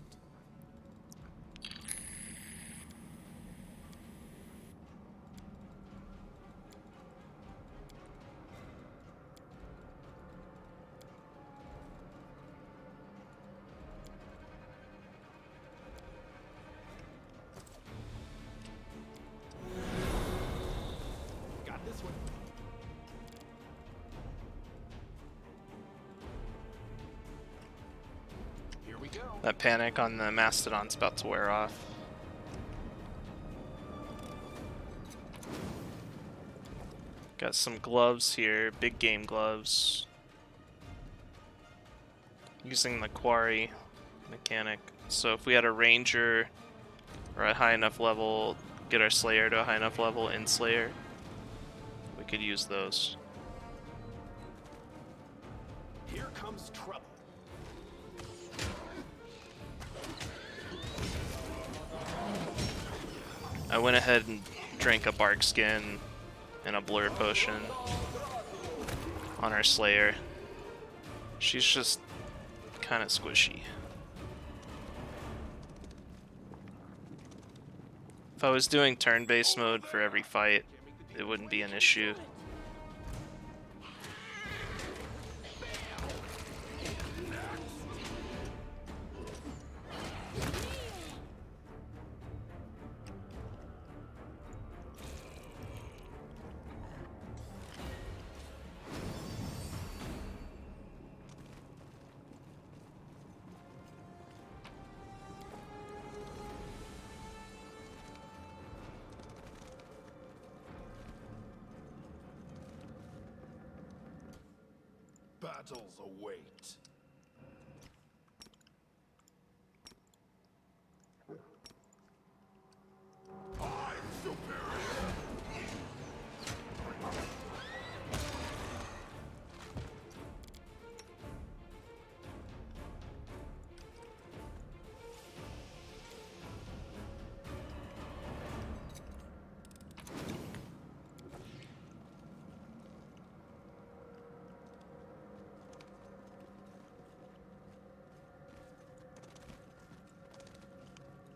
Got this one. Here we go. That panic on the Mastodon's about to wear off. Got some gloves here, big game gloves. Using the quarry mechanic. So if we had a ranger or a high enough level, get our slayer to a high enough level in slayer, we could use those. Here comes trouble. I went ahead and drank a bark skin and a blur potion on our slayer. She's just kind of squishy. If I was doing turn-based mode for every fight, it wouldn't be an issue. Battles await. I'm superior.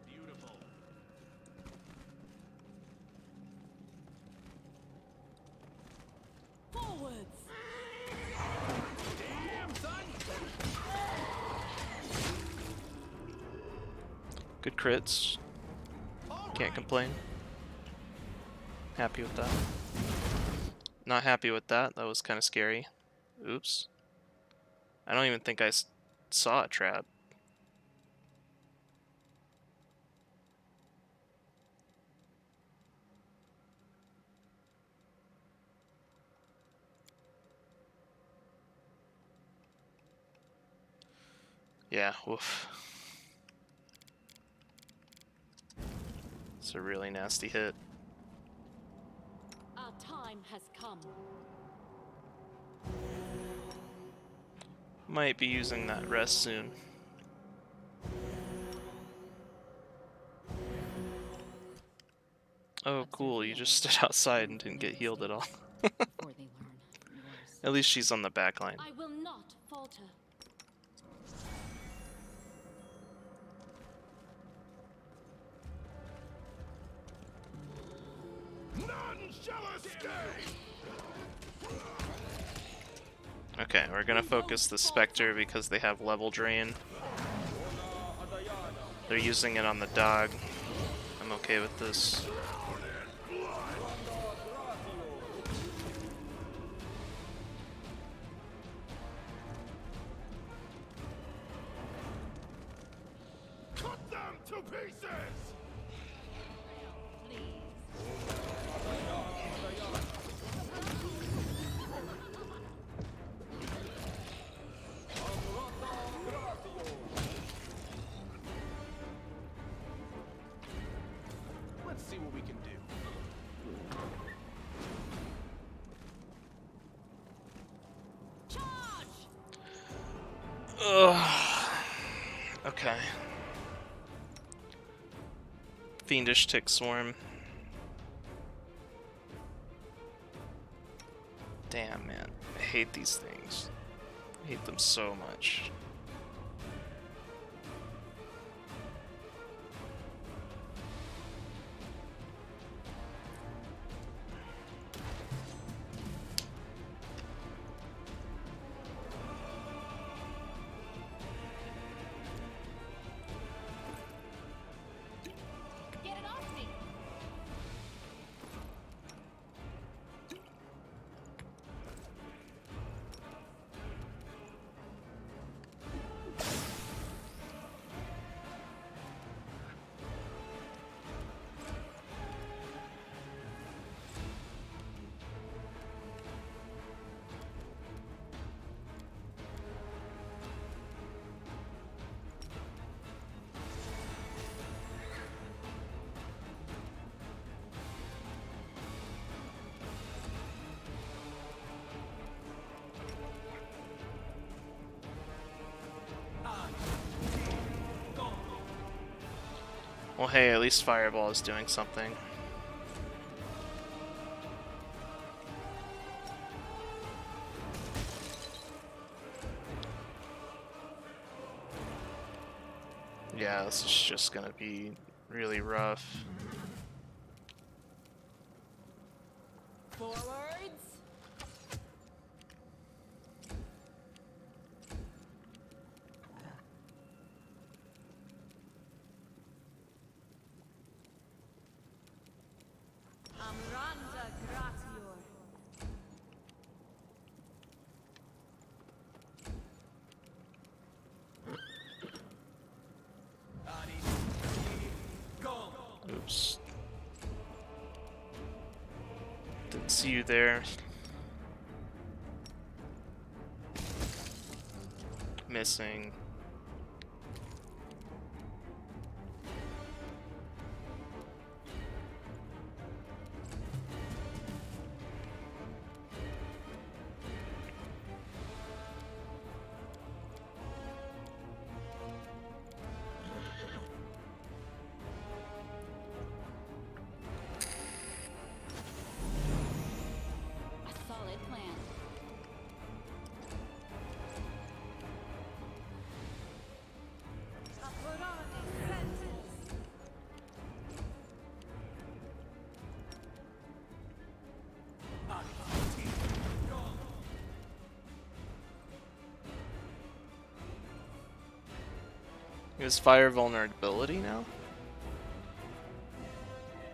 Beautiful. Forwards! Damn, son! Good crits. All Can't right. complain. Happy with that. Not happy with that. That was kind of scary. Oops. I don't even think I saw a trap. Yeah, woof. It's a really nasty hit. Our time has come. Might be using that rest soon. Oh, cool. You just stood outside and didn't get healed at all. Before they learn yours. At least she's on the back line. I will not falter. None shall escape. Okay, we're gonna focus the Spectre because they have level drain. They're using it on the dog. I'm okay with this. Cut them to pieces. Let's see what we can do. Ugh. Okay. Fiendish Tick Swarm. Damn, man. I hate these things. I hate them so much. Get it off me! Well, hey, at least Fireball is doing something. Yeah, this is just gonna be really rough. Forwards! Amranda gratior. Oops. Didn't see you there. Missing. A solid plan. It has fire vulnerability now?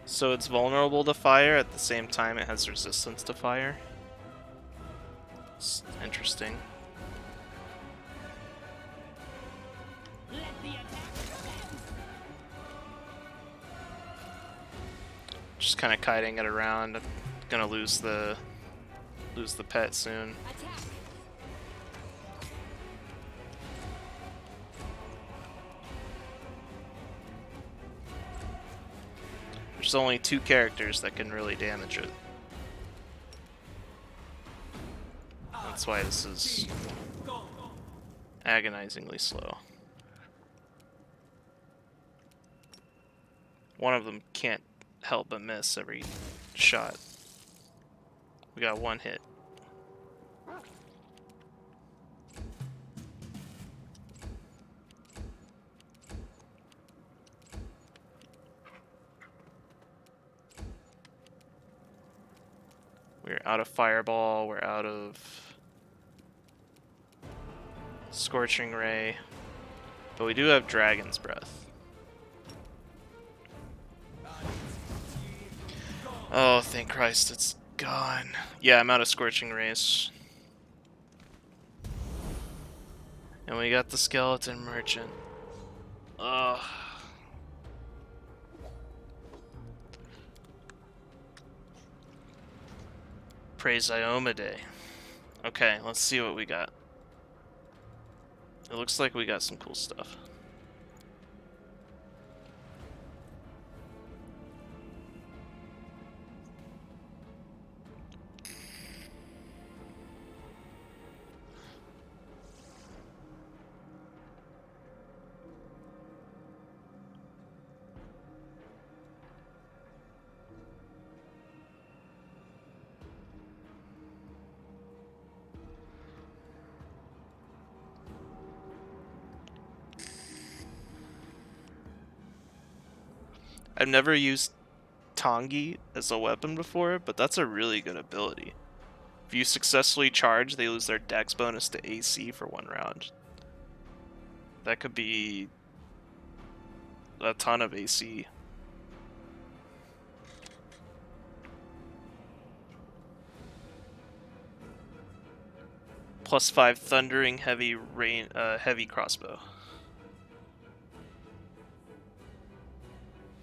So it's vulnerable to fire at the same time it has resistance to fire? It's interesting. Let the attack commence! Just kind of kiting it around. I'm gonna lose the pet soon. Attack! There's only 2 characters that can really damage it. That's why this is agonizingly slow. One of them can't help but miss every shot. We got 1 hit. We're out of Fireball, we're out of Scorching Ray, but we do have Dragon's Breath. Oh, thank Christ, it's gone. Yeah, I'm out of Scorching Rays. And we got the Skeleton Merchant. Ugh. Praise Iomade. Okay, let's see what we got. It looks like we got some cool stuff. I've never used Tongi as a weapon before, but that's a really good ability. If you successfully charge, they lose their dex bonus to AC for 1 round. That could be a ton of AC. +5 thundering heavy rain, heavy crossbow.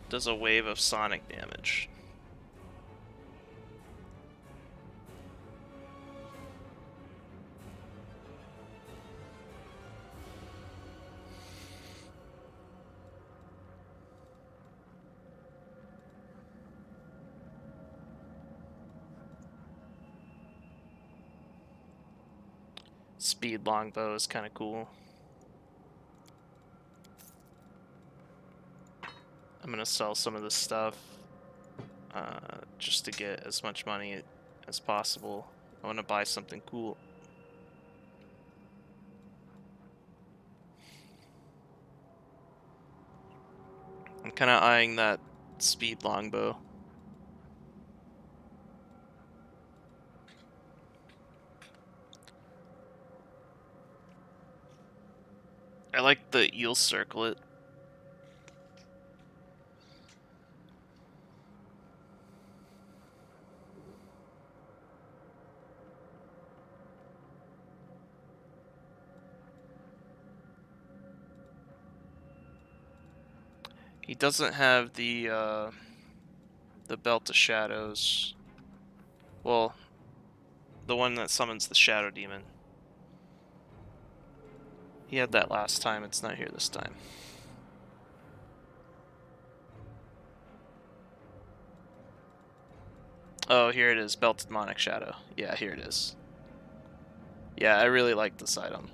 Does a wave of sonic damage. Speed longbow is kind of cool. I'm gonna sell some of this stuff just to get as much money as possible. I want to buy something cool. I'm kind of eyeing that speed longbow. I like the eel circlet. He doesn't have the belt of shadows. Well, the one that summons the shadow demon. He had that last time. It's not here this time. Oh, here it is. Belted Demonic Shadow. Yeah, here it is. Yeah, I really like this item.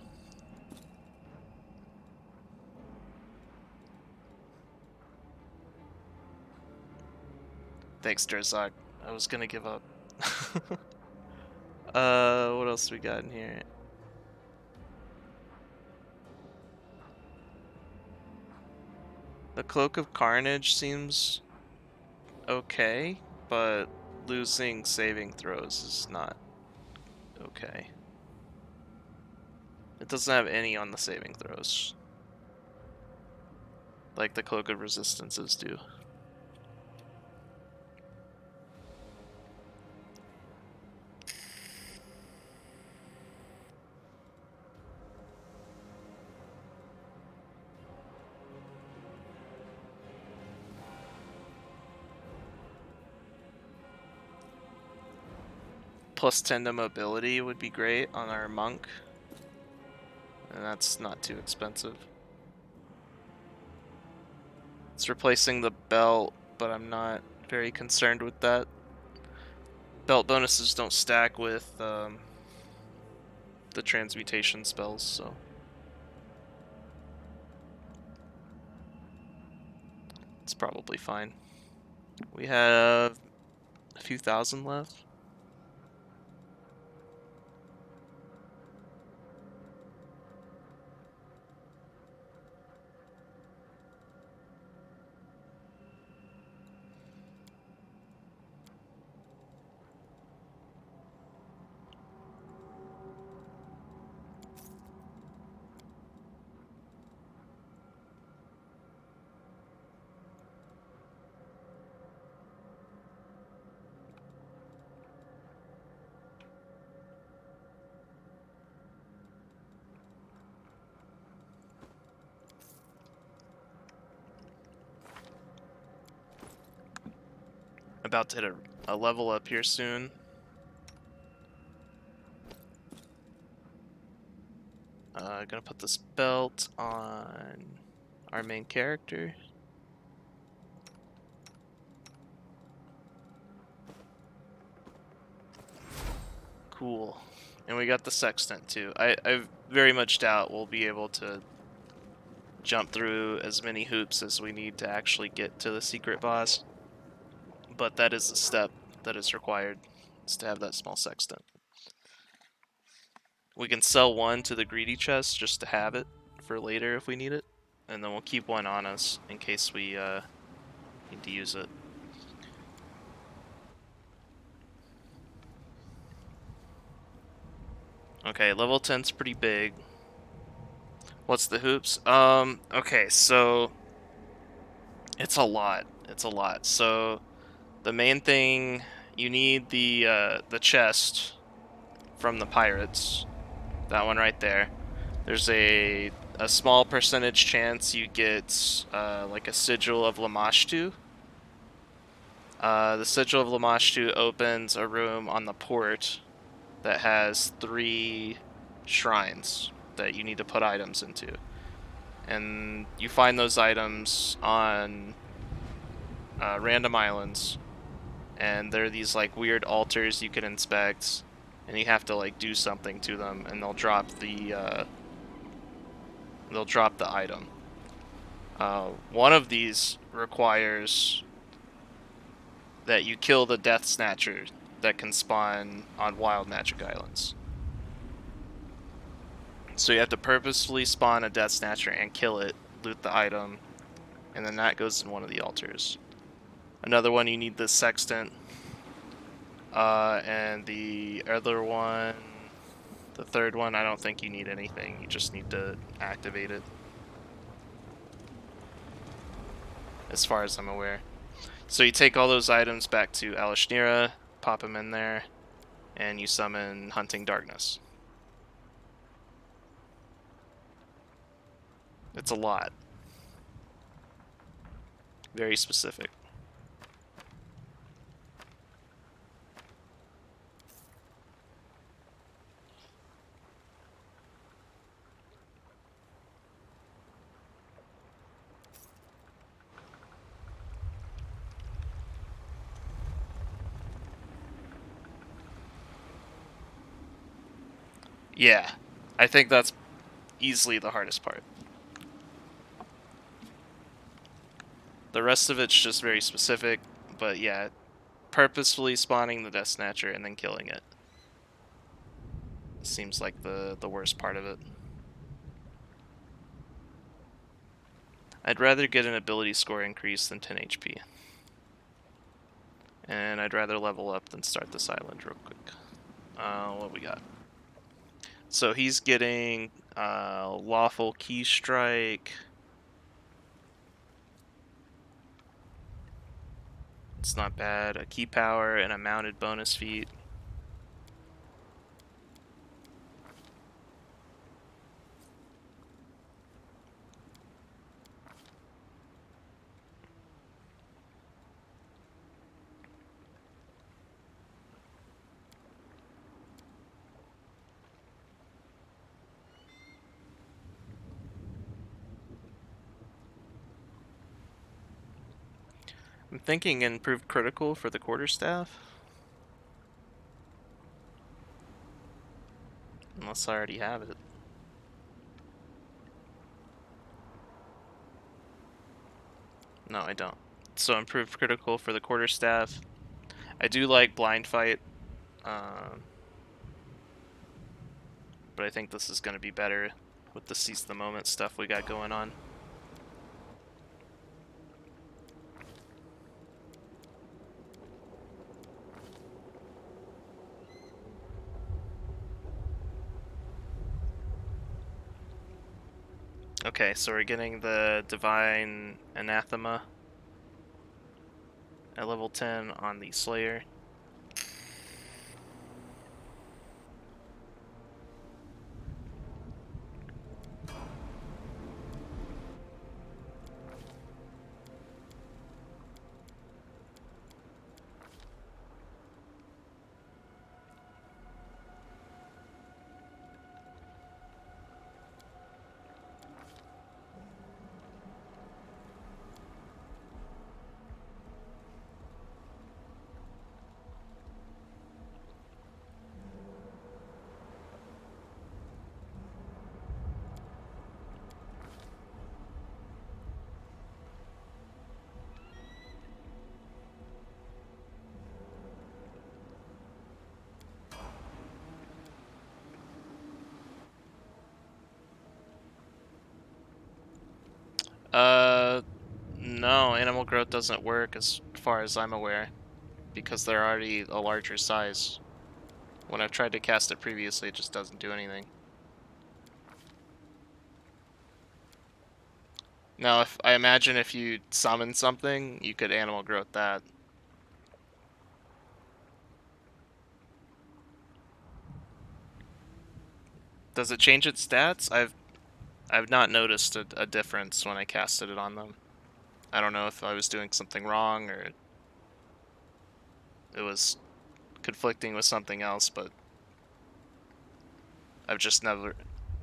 Thanks, Durzak. I was gonna give up. What else we got in here? The Cloak of Carnage seems okay, but losing saving throws is not okay. It doesn't have any on the saving throws, like the Cloak of Resistances do. +10 to mobility would be great on our monk, and that's not too expensive. It's replacing the belt, but I'm not very concerned with that. Belt bonuses don't stack with the transmutation spells, so it's probably fine. We have a few thousand left. About to hit a level up here soon. Gonna put this belt on our main character. Cool. And we got the sextant too. I very much doubt we'll be able to jump through as many hoops as we need to actually get to the secret boss. But that is a step that is required, is to have that small sextant. We can sell one to the greedy chest just to have it for later if we need it, and then we'll keep one on us in case we Need to use it. Okay, level 10's pretty big. What's the hoops? Okay, so it's a lot. It's a lot. So the main thing, you need the chest from the pirates. That one right there. There's a small percentage chance you get like a sigil of Lamashtu. The sigil of Lamashtu opens a room on the port that has 3 shrines that you need to put items into. And you find those items on random islands, and they're these like weird altars you can inspect, and you have to like do something to them, and they'll drop the item. One of these requires that you kill the Death Snatcher that can spawn on Wild Magic Islands. So you have to purposefully spawn a Death Snatcher and kill it, loot the item, and then that goes in one of the altars. Another one, you need the Sextant. And the other one, the third one, I don't think you need anything. You just need to activate it. As far as I'm aware. So you take all those items back to Alashnira, pop them in there, and you summon Hunting Darkness. It's a lot. Very specific. Yeah, I think that's easily the hardest part. The rest of it's just very specific, but yeah, purposefully spawning the Death Snatcher and then killing it seems like the worst part of it. I'd rather get an ability score increase than 10 HP. And I'd rather level up than start this island real quick. What we got? So he's getting Lawful Key Strike. It's not bad. A Key Power and a Mounted Bonus Feat. I'm thinking improved critical for the quarterstaff. Unless I already have it. No, I don't. So improved critical for the quarterstaff. I do like blind fight. But I think this is going to be better with the seize the moment stuff we got going on. Okay, so we're getting the Divine Anathema at level 10 on the Slayer. No, animal growth doesn't work as far as I'm aware, because they're already a larger size. When I've tried to cast it previously, it just doesn't do anything. Now, if I imagine if you summon something, you could animal growth that. Does it change its stats? I've not noticed a difference when I casted it on them. I don't know if I was doing something wrong or it was conflicting with something else, but I've just never...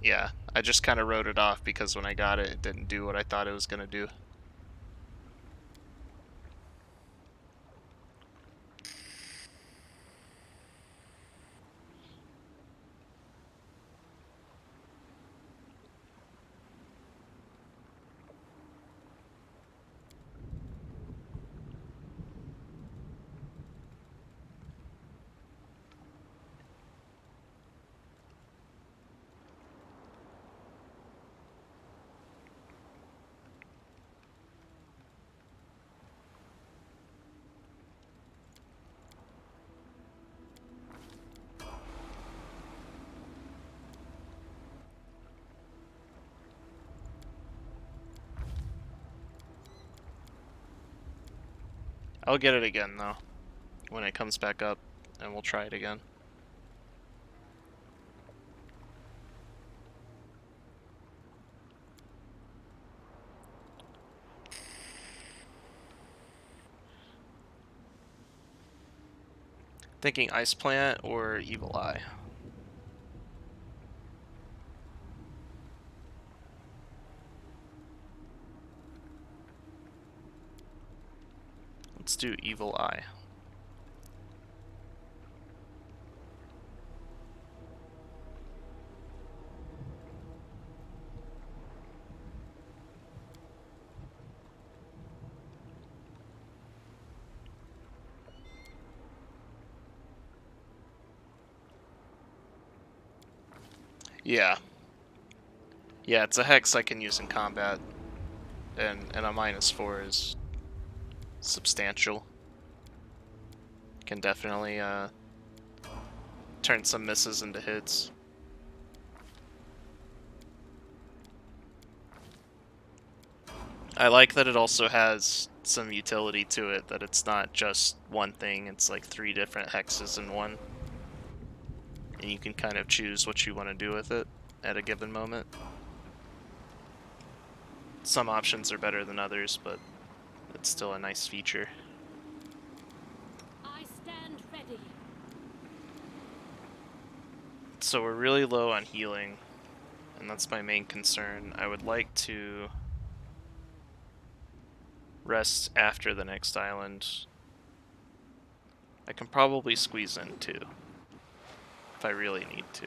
Yeah, I just kind of wrote it off because when I got it, it didn't do what I thought it was going to do. I'll get it again, though, when it comes back up, and we'll try it again. Thinking Ice Plant or Evil Eye. Let's do Evil Eye. Yeah. Yeah, it's a hex I can use in combat, and a -4 is substantial. Can definitely turn some misses into hits. I like that it also has some utility to it, that it's not just one thing, it's like 3 different hexes in one. And you can kind of choose what you want to do with it at a given moment. Some options are better than others, but it's still a nice feature. I stand ready. So we're really low on healing, and that's my main concern. I would like to rest after the next island. I can probably squeeze in 2, if I really need to.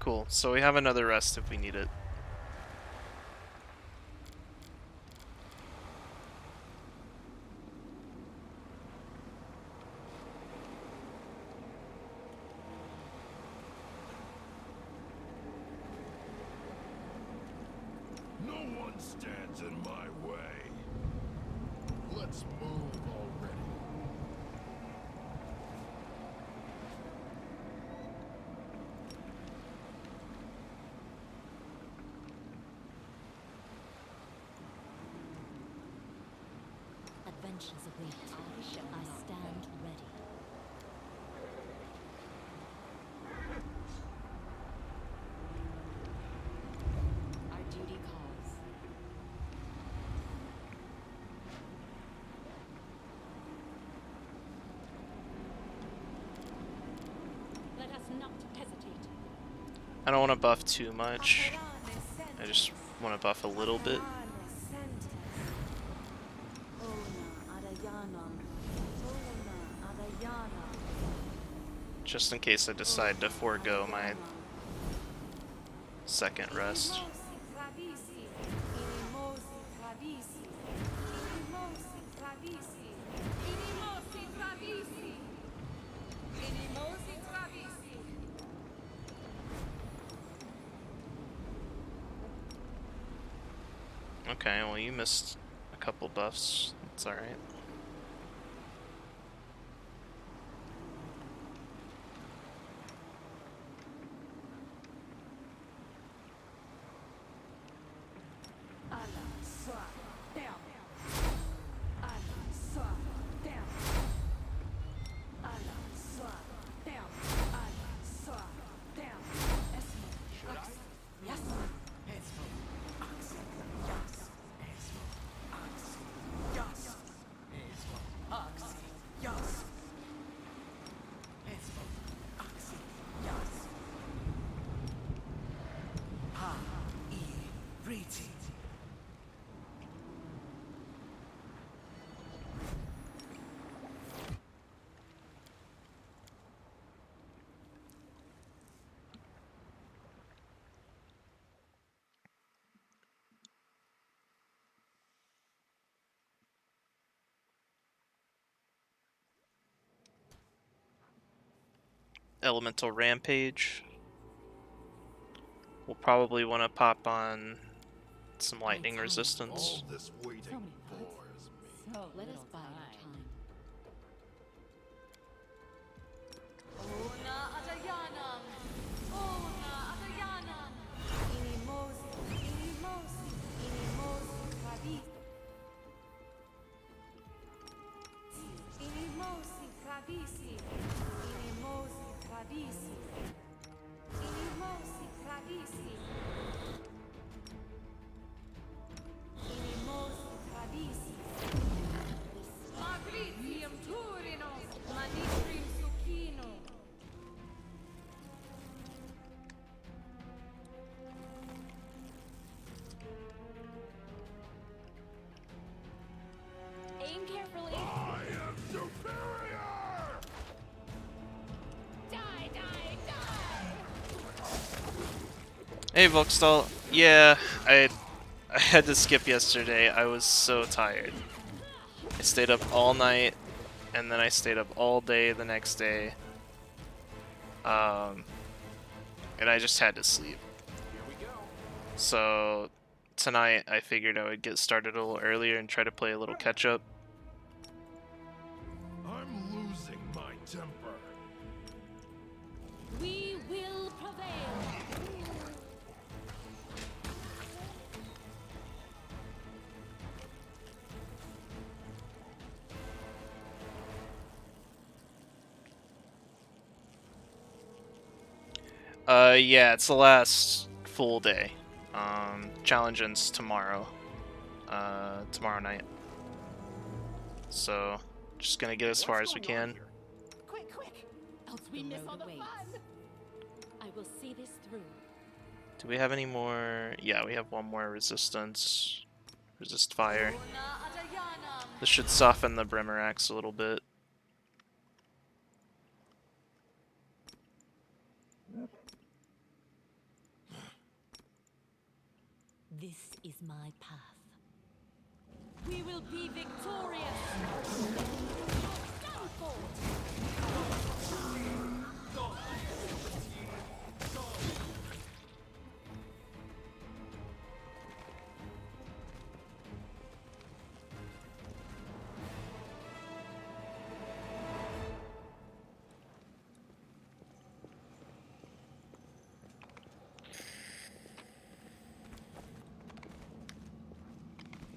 Cool, so we have another rest if we need it. No one stands in my way. Let's move already. Adventures await. I stand ready. I don't want to buff too much. I just want to buff a little bit. Just in case I decide to forego my second rest. Okay, well you missed a couple buffs. That's alright. Elemental Rampage. We'll probably want to pop on some lightning resistance. All this waiting bores me. So let us buy time. Aim carefully. I am superior! Die, die, die! Hey Volkstal. Yeah, I had to skip yesterday. I was so tired. I stayed up all night, and then I stayed up all day the next day. And I just had to sleep. Here we go. So tonight I figured I would get started a little earlier and try to play a little catch up. I'm losing my temper. We will prevail. Yeah, it's the last full day. Challenge ends tomorrow. Tomorrow night. So, just gonna get as far as we can. Quick, quick! Else we miss all the fun. I will see this through. Do we have any more? Yeah, we have one more resistance. Resist fire. This should soften the Brimmer Axe a little bit. This is my path. We will be victorious. Stand for it.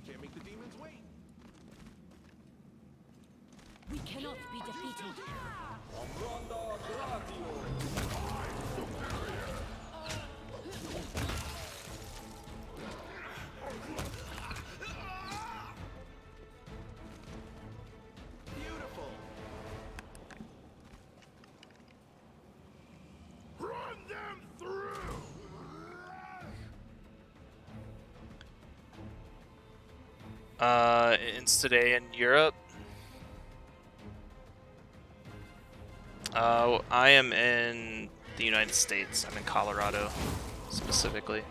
Can't make the demons wait. We cannot be defeated. Beautiful. Run them through! It's today in Europe. I am in the United States. I'm in Colorado, specifically.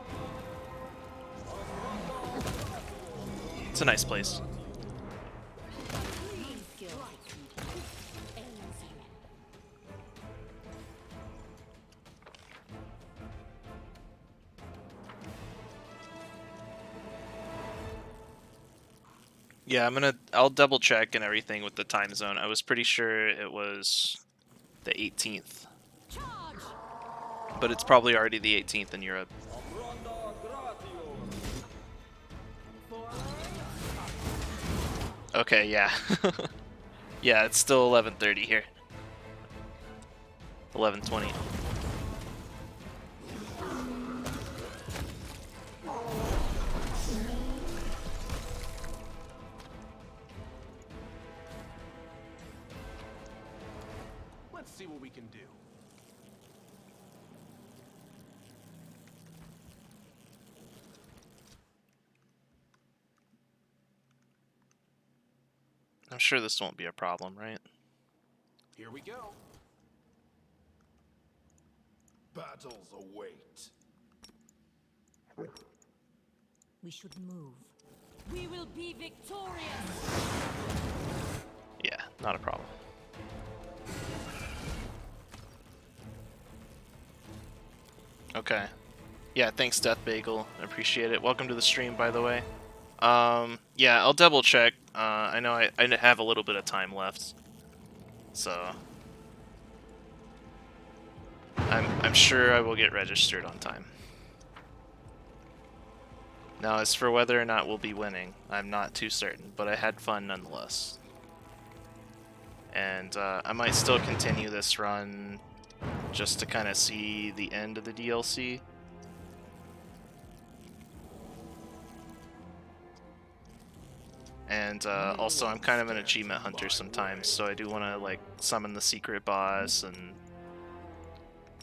It's a nice place. Yeah, I'll double check and everything with the time zone. I was pretty sure it was the 18th. But it's probably already the 18th in Europe. Okay, yeah. Yeah, it's still 11:30 here. 11:20. Let's see what we can do. I'm sure this won't be a problem, right? Here we go. Battles await. We should move. We will be victorious. Yeah, not a problem. Okay. Yeah, thanks Death Bagel. I appreciate it. Welcome to the stream, by the way. Yeah, I'll double check. I know I have a little bit of time left. So I'm sure I will get registered on time. Now, as for whether or not we'll be winning, I'm not too certain, but I had fun nonetheless. And I might still continue this run just to kind of see the end of the DLC. And also, I'm kind of an achievement hunter sometimes, so I do want to like summon the secret boss and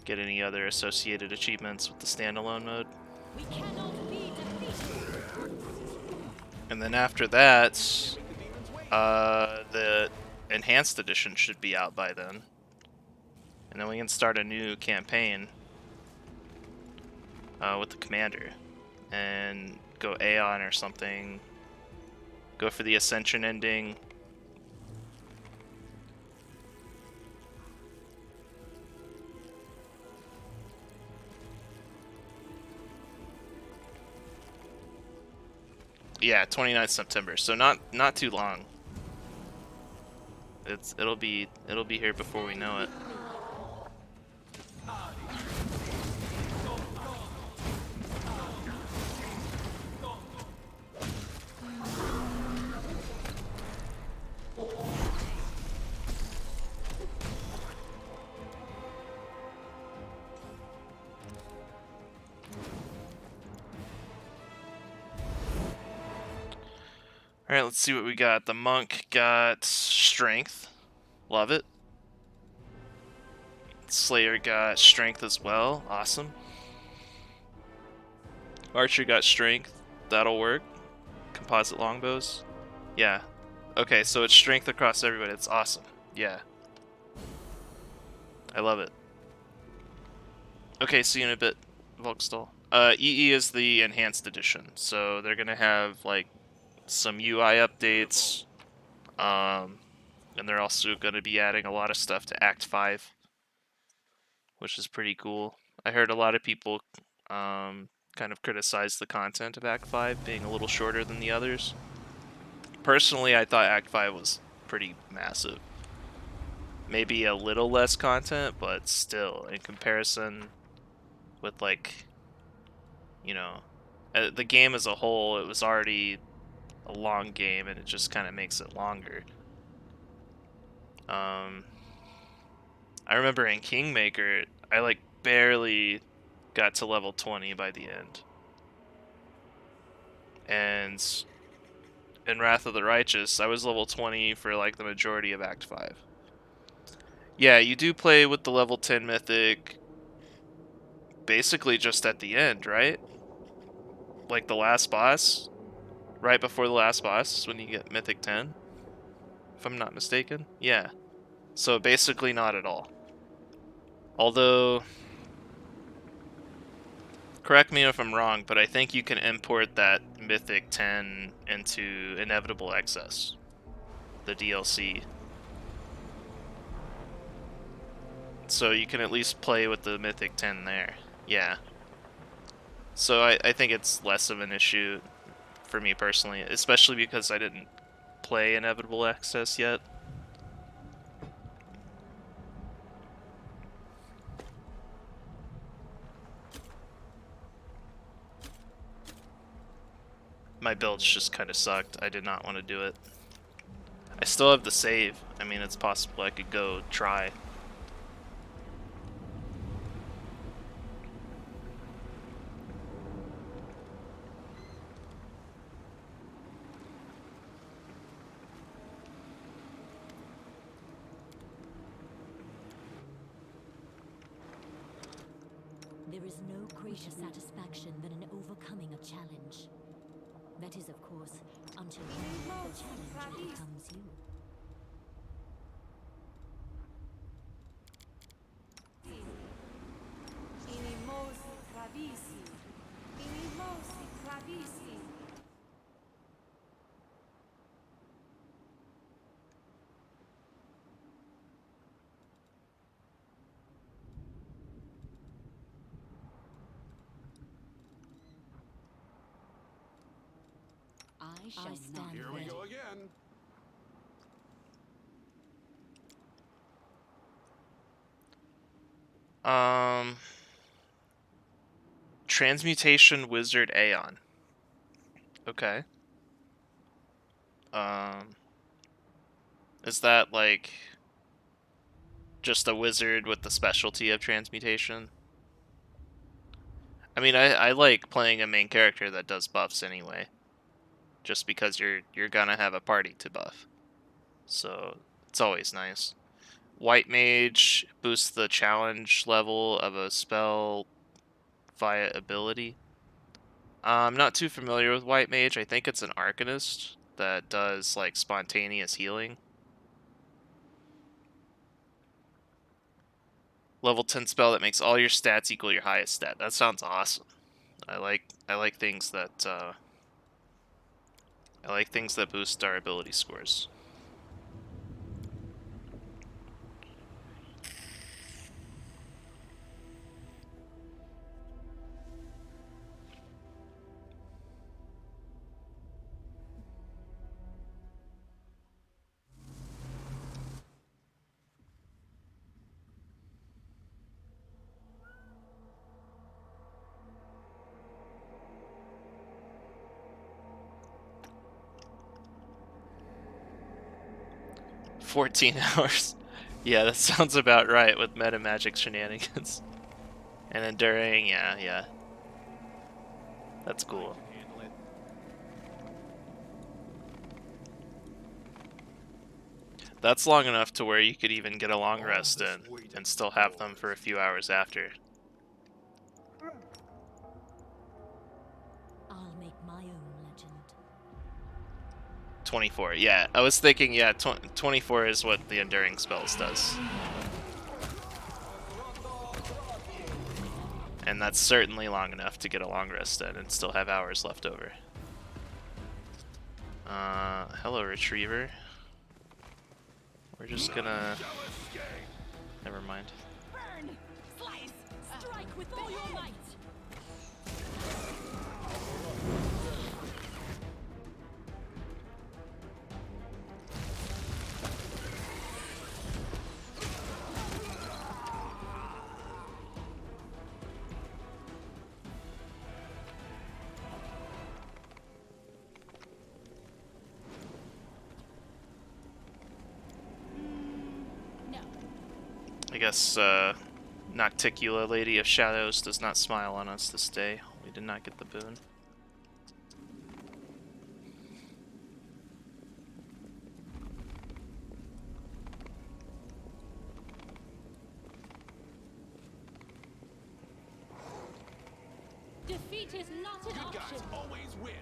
get any other associated achievements with the standalone mode. We cannot be defeated. And then after that, the enhanced edition should be out by then. And then we can start a new campaign with the commander and go Aeon or something. Go for the Ascension ending. Yeah, 29th September. So not too long. It'll be here before we know it. Alright, let's see what we got. The monk got strength. Love it. Slayer got strength as well. Awesome. Archer got strength. That'll work. Composite longbows. Yeah. Okay, so it's strength across everybody. It's awesome. Yeah. I love it. Okay, see you in a bit, Volkstall. EE is the enhanced edition, so they're gonna have like some UI updates, and they're also gonna be adding a lot of stuff to Act 5, which is pretty cool. I heard a lot of people kind of criticize the content of Act 5 being a little shorter than the others. Personally, I thought Act 5 was pretty massive. Maybe a little less content, but still, in comparison with, like, you know, the game as a whole, it was already a long game, and it just kind of makes it longer. I remember in Kingmaker, I, like, barely got to level 20 by the end. And in Wrath of the Righteous, I was level 20 for, like, the majority of Act 5. Yeah, you do play with the level 10 mythic basically just at the end, right? Like the last boss? right before the last boss is when you get Mythic 10, if I'm not mistaken. Yeah. So basically not at all. Although, correct me if I'm wrong, but I think you can import that Mythic 10 into Inevitable Excess, the DLC. So you can at least play with the Mythic 10 there. Yeah. So I think it's less of an issue for me personally, especially because I didn't play Inevitable Access yet. My builds just kind of sucked. I did not want to do it. I still have the save. I mean, it's possible I could go try. There is no greater satisfaction than in overcoming a challenge. That is, of course, until the challenge becomes you. I shall stand Here we ready. go again. Transmutation Wizard Aeon. Okay. Is that like just a wizard with the specialty of transmutation? I mean, I like playing a main character that does buffs anyway, just because you're gonna have a party to buff, so it's always nice. White Mage boosts the challenge level of a spell via ability. I'm not too familiar with White Mage. I think it's an Arcanist that does like spontaneous healing. Level 10 spell that makes all your stats equal your highest stat. That sounds awesome. I like things that boost our ability scores. "14 hours. Yeah, that sounds about right with meta magic shenanigans. And enduring, yeah. That's cool. Handle it. That's long enough to where you could even get a long rest in and still have them for a few hours after. I'll make my own legend. 24, yeah. I was thinking, yeah, 24 is what the enduring spells does. And that's certainly long enough to get a long rest in and still have hours left over. Hello, Retriever. We're just gonna... Never mind. Burn! Slice! Strike with all your might! No. I guess, Nocticula, Lady of Shadows, does not smile on us this day. We did not get the boon. Defeat is not an You guys option. always win.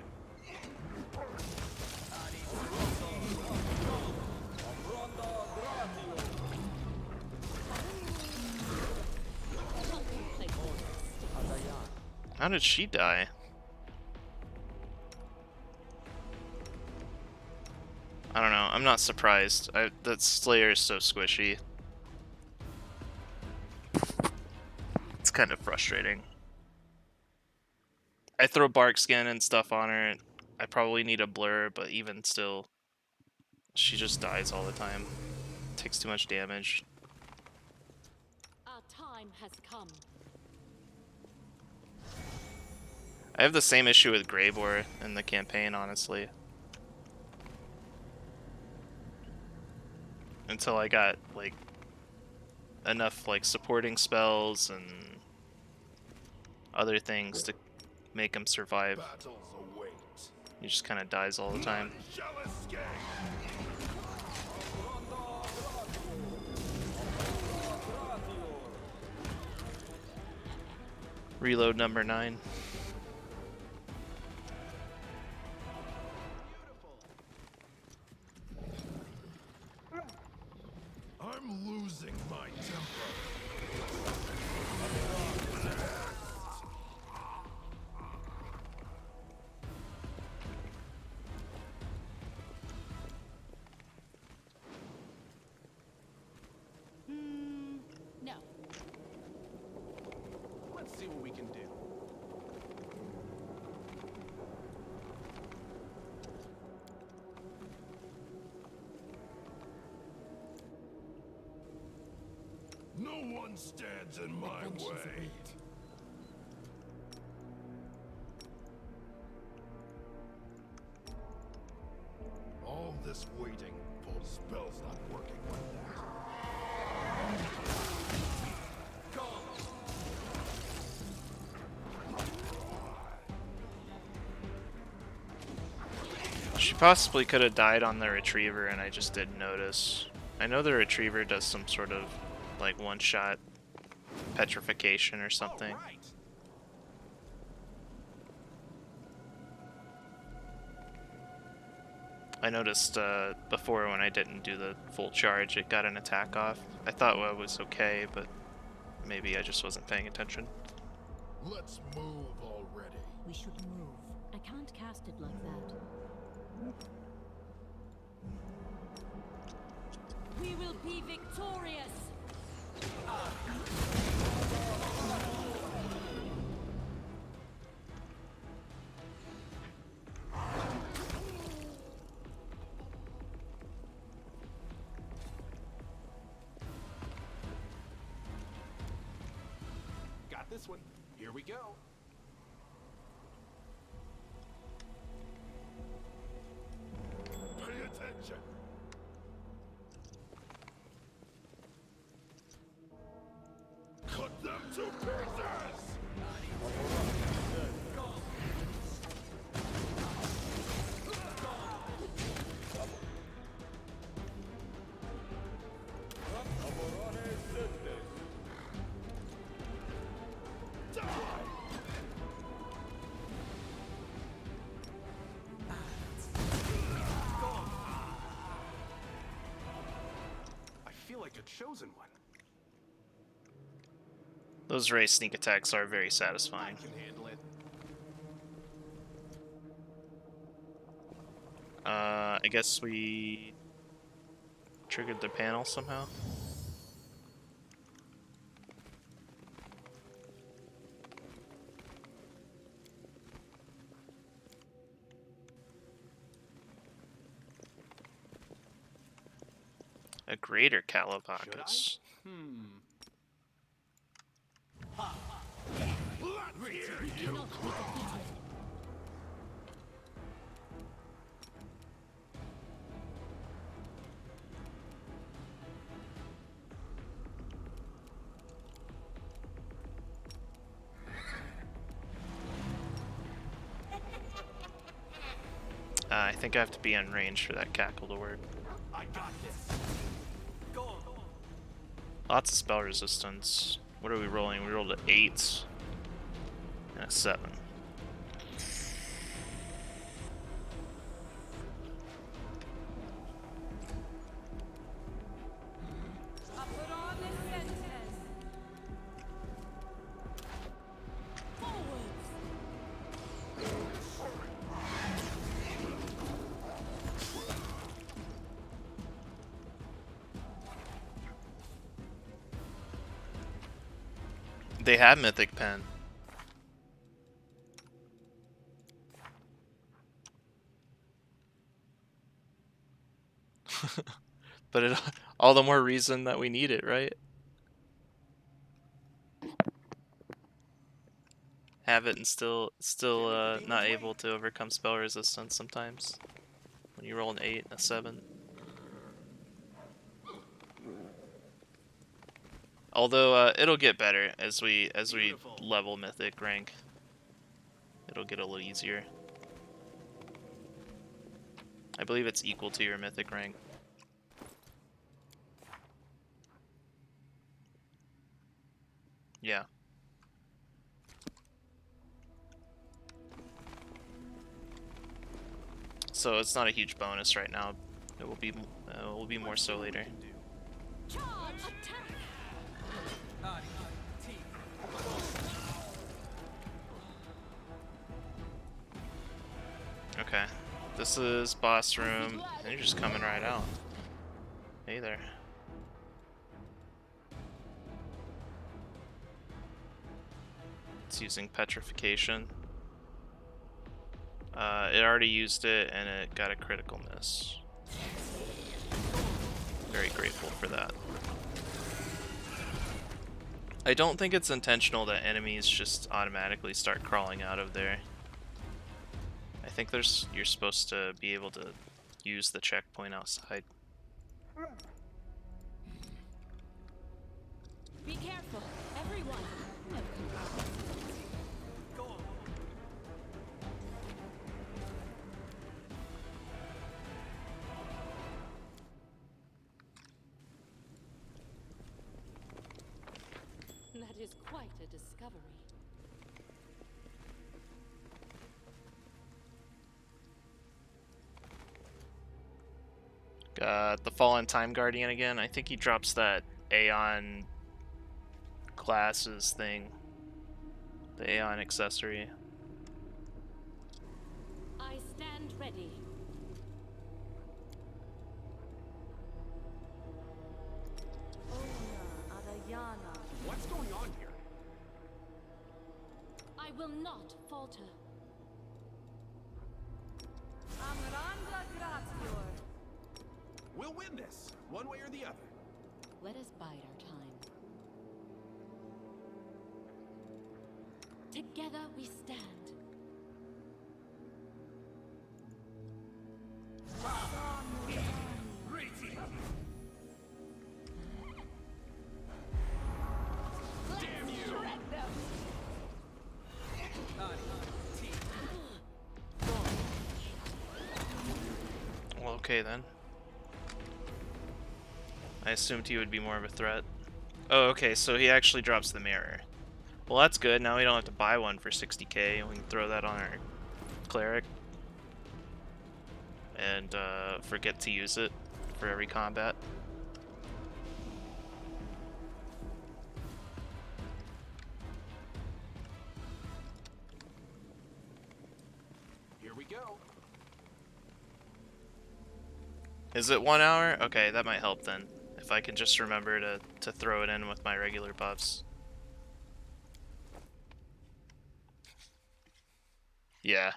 How did she die? I don't know. I'm not surprised. That Slayer is so squishy. It's kind of frustrating. I throw bark skin and stuff on her. I probably need a blur, but even still, she just dies all the time. Takes too much damage. Our time has come. I have the same issue with Greybor in the campaign, honestly. Until I got, like, enough, like, supporting spells and other things to make him survive. Battles await. He just kind of dies all the time. None shall escape. Reload number 9. I'm losing my temper. No. Let's see what we can do. No one stands in my Adventures way. await. All this waiting for spells not working like that. She possibly could have died on the Retriever and I just didn't notice. I know the Retriever does some sort of, like, one-shot petrification or something. All right. I noticed before when I didn't do the full charge, it got an attack off. I thought it was okay, but maybe I just wasn't paying attention. Let's move already. We should move. I can't cast it like that. We will be victorious. Got this one. Here we go. Pay attention. Cut them to pieces. I feel like a chosen one. Those ray sneak attacks are very I satisfying. can handle it. I guess we triggered the panel somehow. A greater Calabacus. Let's hear you. Cannot be defeated. I think I have to be on range for that cackle to work. I got this. Go on. Lots of spell resistance. What are we rolling? We rolled an 8 and a 7. They have Mythic Pen. But it, all the more reason that we need it, right? Have it and still not able to overcome spell resistance sometimes. When you roll an 8 and a 7. Although it'll get better as we level Mythic rank. It'll get a little easier. I believe it's equal to your Mythic rank. Yeah. So it's not a huge bonus right now. It will be more so later. Charge! Attack! Okay. This is boss room, and you're just coming right out. Hey there. It's using petrification. It already used it, and it got a critical miss. Very grateful for that. I don't think it's intentional that enemies just automatically start crawling out of there. I think you're supposed to be able to use the checkpoint outside. Be careful, everyone! That is quite a discovery. Got the Fallen Time Guardian again. I think he drops that Aeon glasses thing. The Aeon accessory. I stand ready. What's going on here? I will not falter. We'll win this, one way or the other. Let us bide our time. Together we stand. Damn you! Well, okay then. I assumed he would be more of a threat. Oh, okay, so he actually drops the mirror. Well, that's good. Now we don't have to buy one for 60k, and we can throw that on our cleric. And forget to use it for every combat. Here we go. Is it 1 hour? Okay, that might help then. If I can just remember to throw it in with my regular buffs. Yeah.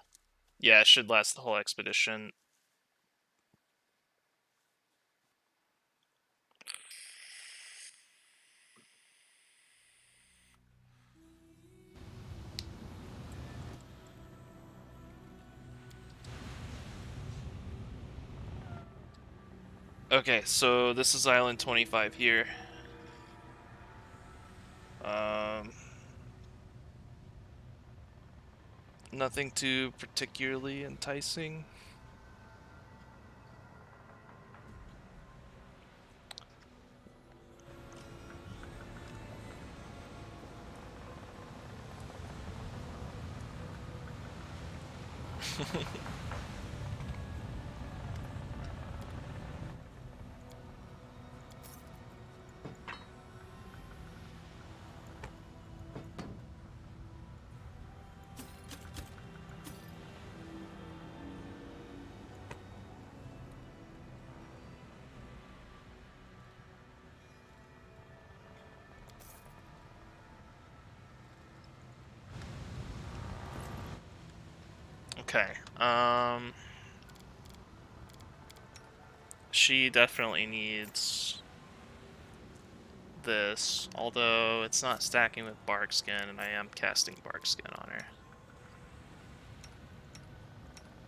Yeah, it should last the whole expedition. Okay, so this is Island 25 here. Nothing too particularly enticing. Okay. She definitely needs this, although it's not stacking with bark skin, and I am casting bark skin on her.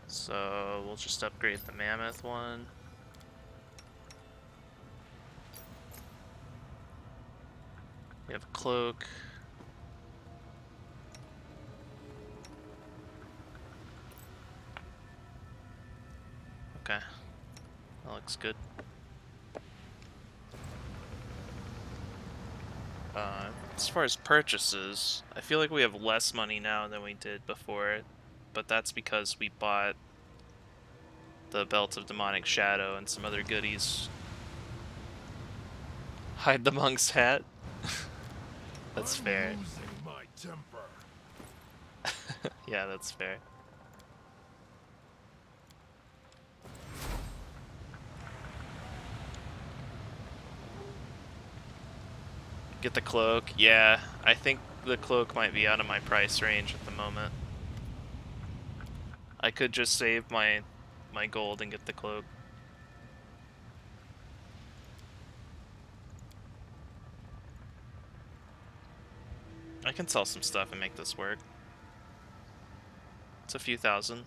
So we'll just upgrade the mammoth one. We have a cloak. Okay, that looks good. As far as purchases, I feel like we have less money now than we did before, but that's because we bought the Belt of Demonic Shadow and some other goodies. Hide the monk's hat. That's I'm fair. losing my temper. Yeah, that's fair. Get the cloak. Yeah, I think the cloak might be out of my price range at the moment. I could just save my gold and get the cloak. I can sell some stuff and make this work. It's a few thousand.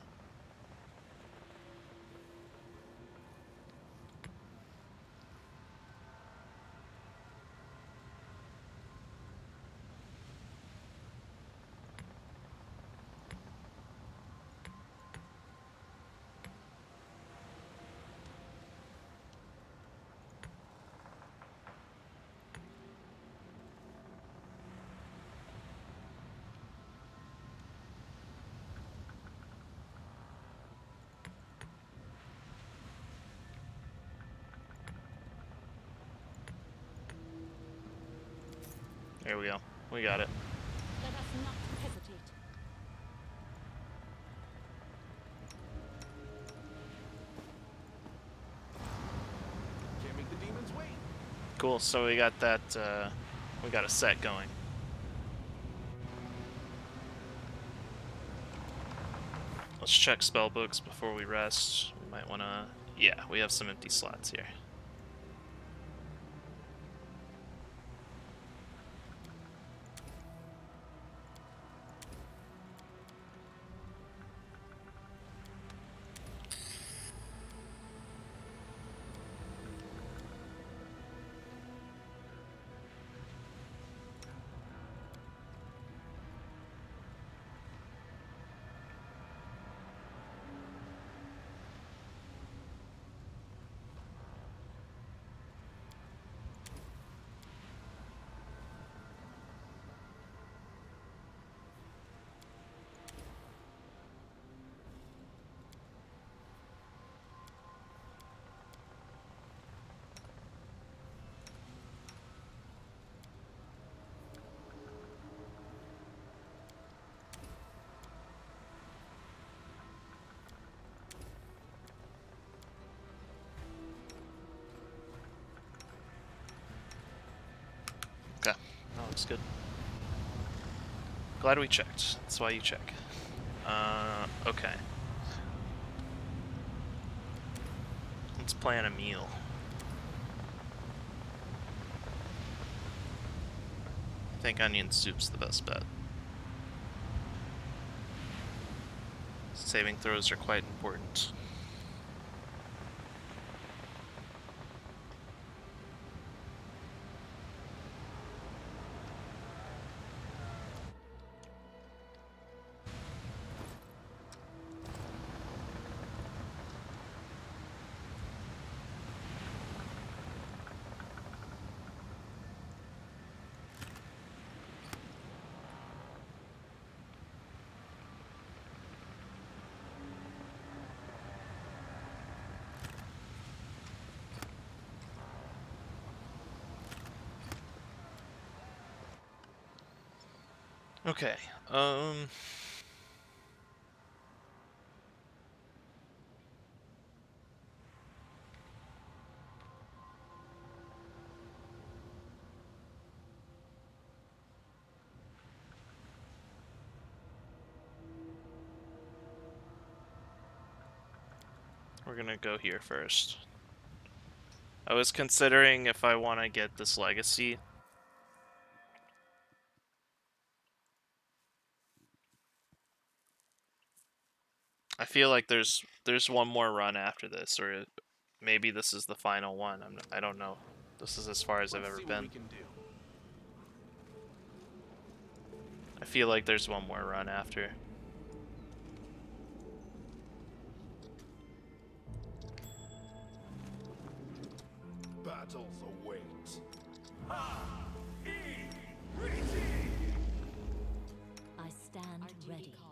There we go. We got it. Let us not hesitate. Can't make the demons wait. Cool. So we got that. We got a set going. Let's check spell books before we rest. We might want to. Yeah, we have some empty slots here. Okay, that looks good. Glad we checked. That's why you check. Okay. Let's plan a meal. I think onion soup's the best bet. Saving throws are quite important. Okay, We're gonna go here first. I was considering if I want to get this legacy. I feel like there's one more run after this, or maybe this is the final one. I don't know. This is as far as I've Let's ever see what been. we can do. I feel like there's one more run after. Battles await. I stand Our duty ready. calls.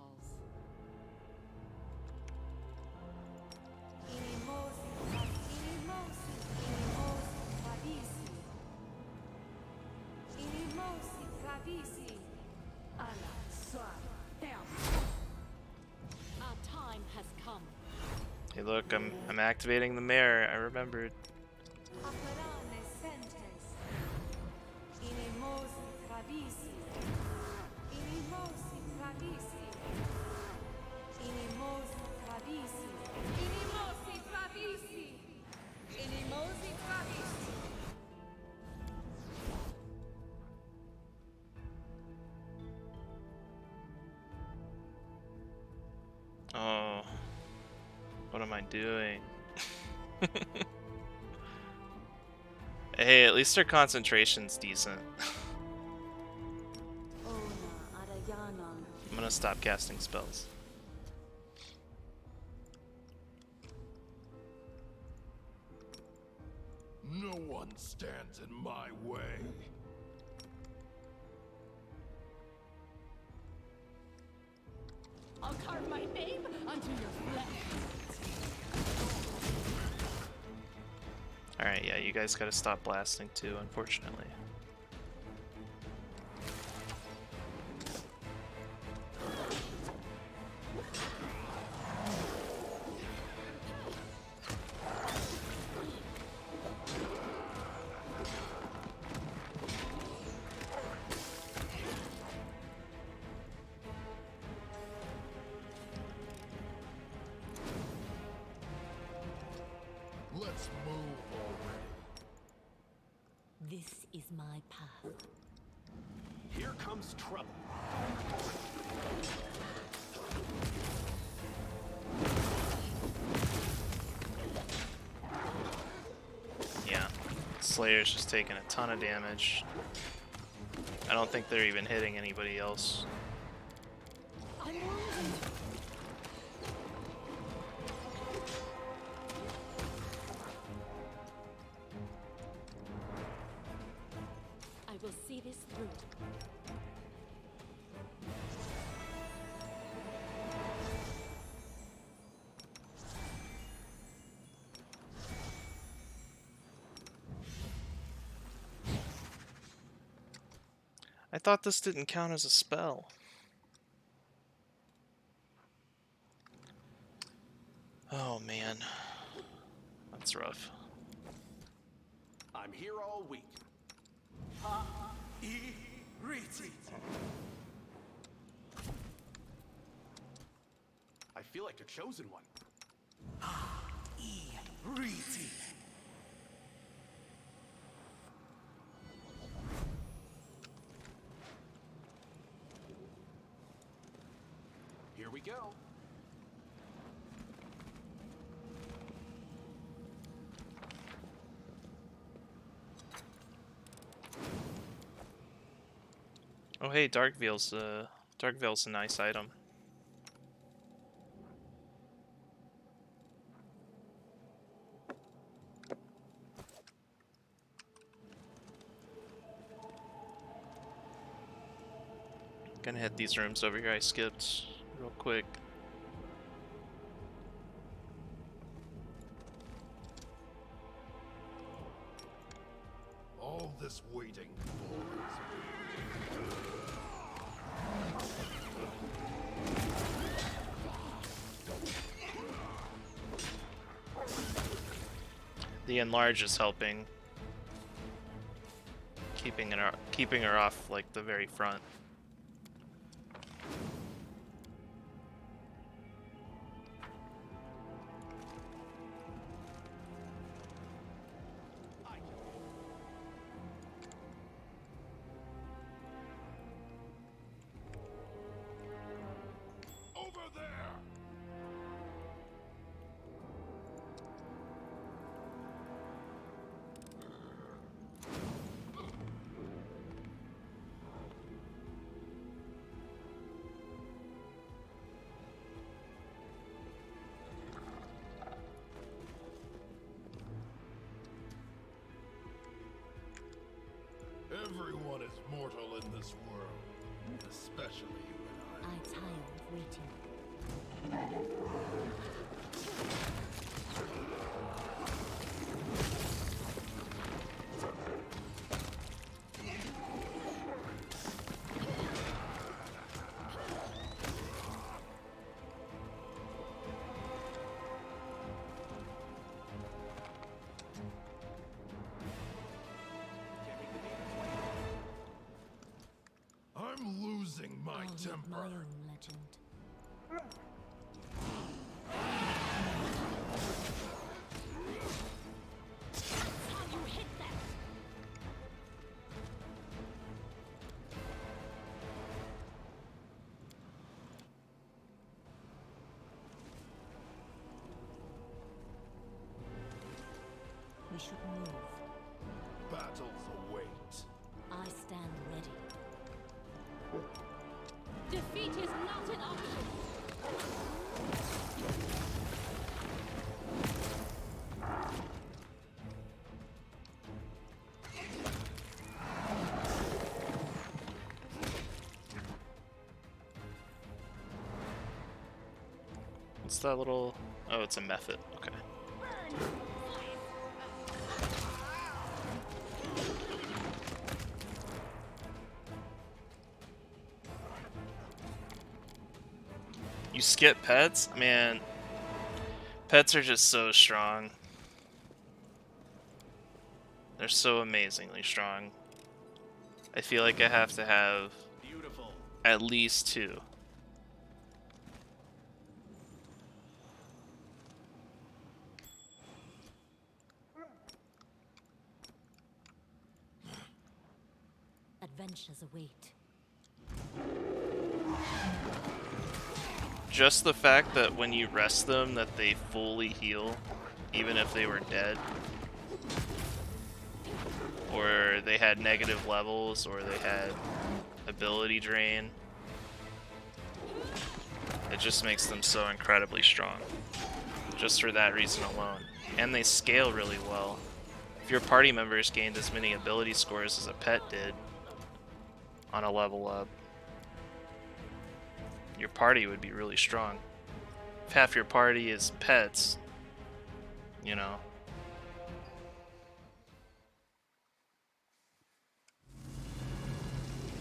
Our time has come. Hey, look, I'm activating the mirror. I remembered. Oh, what am I doing? Hey, at least their concentration's decent. I'm gonna stop casting spells. No one stands in my way. I'll carve my name onto your flesh. Alright, yeah, you guys gotta stop blasting too, unfortunately. Let's move already. This is my path. Here comes trouble. Yeah, Slayer's just taking a ton of damage. I don't think they're even hitting anybody else. I'm wounded. I will see this through. I thought this didn't count as a spell. Oh man, that's rough. I'm here all week. I feel like a chosen one. Here we go. Oh hey, Dark Veil's a nice item. Gonna hit these rooms over here I skipped real quick. All this waiting bores The enlarge is helping, keeping her off like the very front. Everyone is mortal in this world, especially you and I. I tire of waiting. I'm losing my I'll make temper. my own legend. How you hit that? We should move. Battles await. I stand ready. Defeat is not an option. What's that little... Oh, it's a method. Okay. You skip pets? Man, pets are just so strong. They're so amazingly strong. I feel like I have to have Beautiful. at least 2. Adventures await. Just the fact that when you rest them that they fully heal, even if they were dead. Or they had negative levels, or they had ability drain. It just makes them so incredibly strong. Just for that reason alone. And they scale really well. If your party members gained as many ability scores as a pet did on a level up, your party would be really strong. If half your party is pets, you know.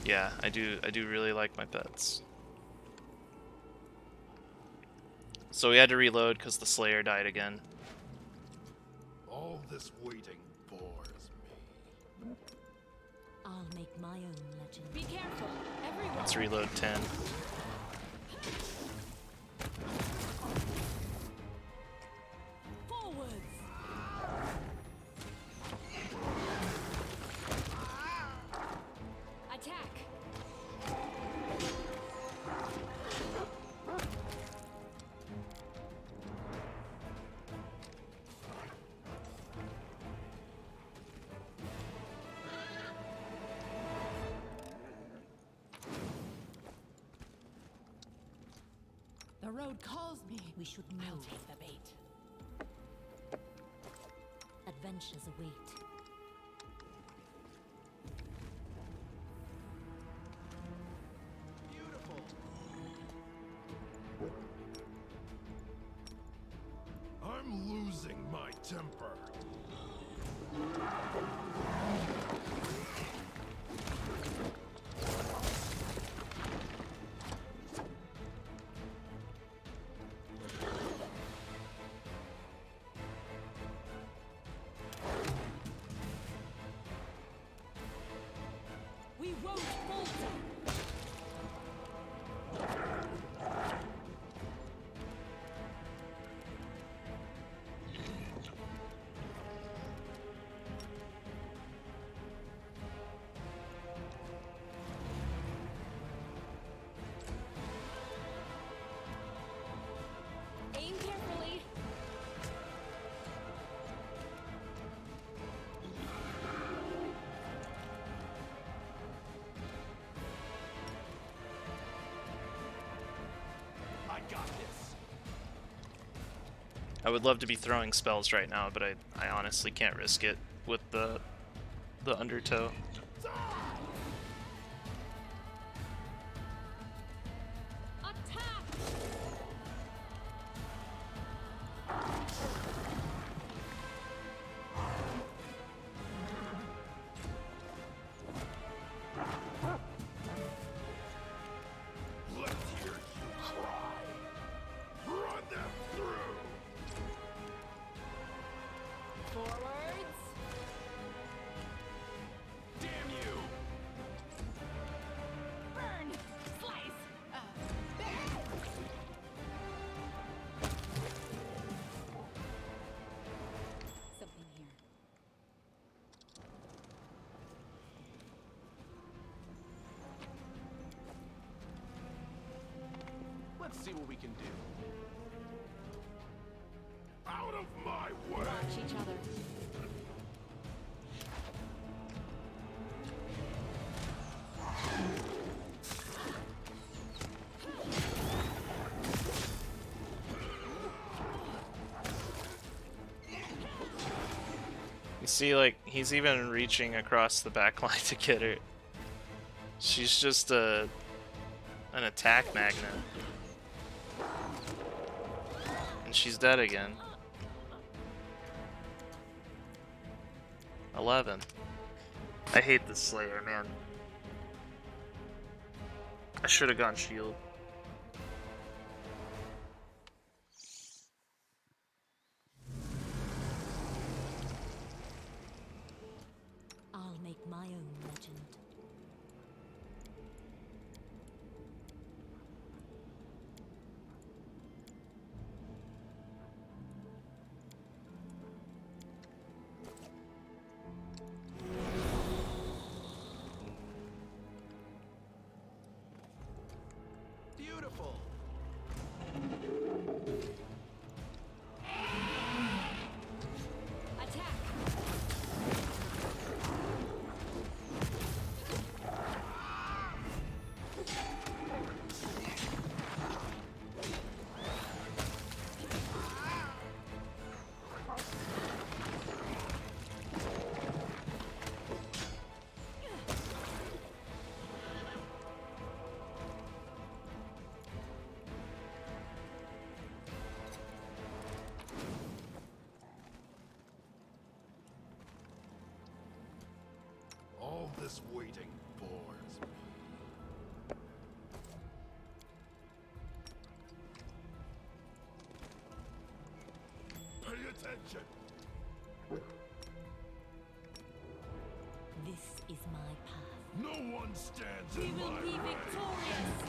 Yeah, I do really like my pets. So we had to reload because the Slayer died again. All this waiting bores me. I'll make my own legend. Be careful, everyone. Let's reload 10. Forwards. Attack. The road calls me. We should I'll move. take the bait. Adventures await. Beautiful. I'm losing my temper. We won't falter. Aim carefully. I got this. I would love to be throwing spells right now, but I honestly can't risk it with the undertow. see what we can do. Out of my way! Watch each other. You see, like, he's even reaching across the back line to get her. She's just an attack magnet. And she's dead again. 11. I hate this Slayer, man. I should have gone shield. I'll make my own legend. Beautiful. Attack. All this waiting bores me. Pay attention! This is my path. No one stands We in will my be way! victorious.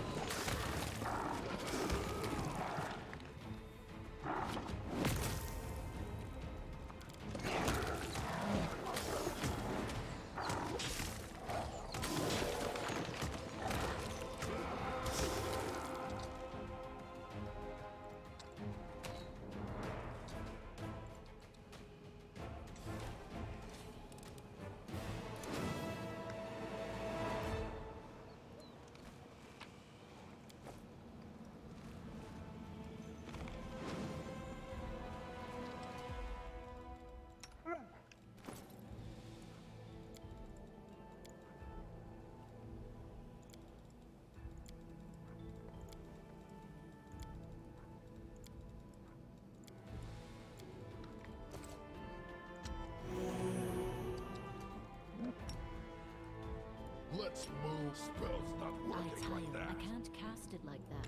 Let's move. Spell's not I working tire. like that. I can't cast it like that.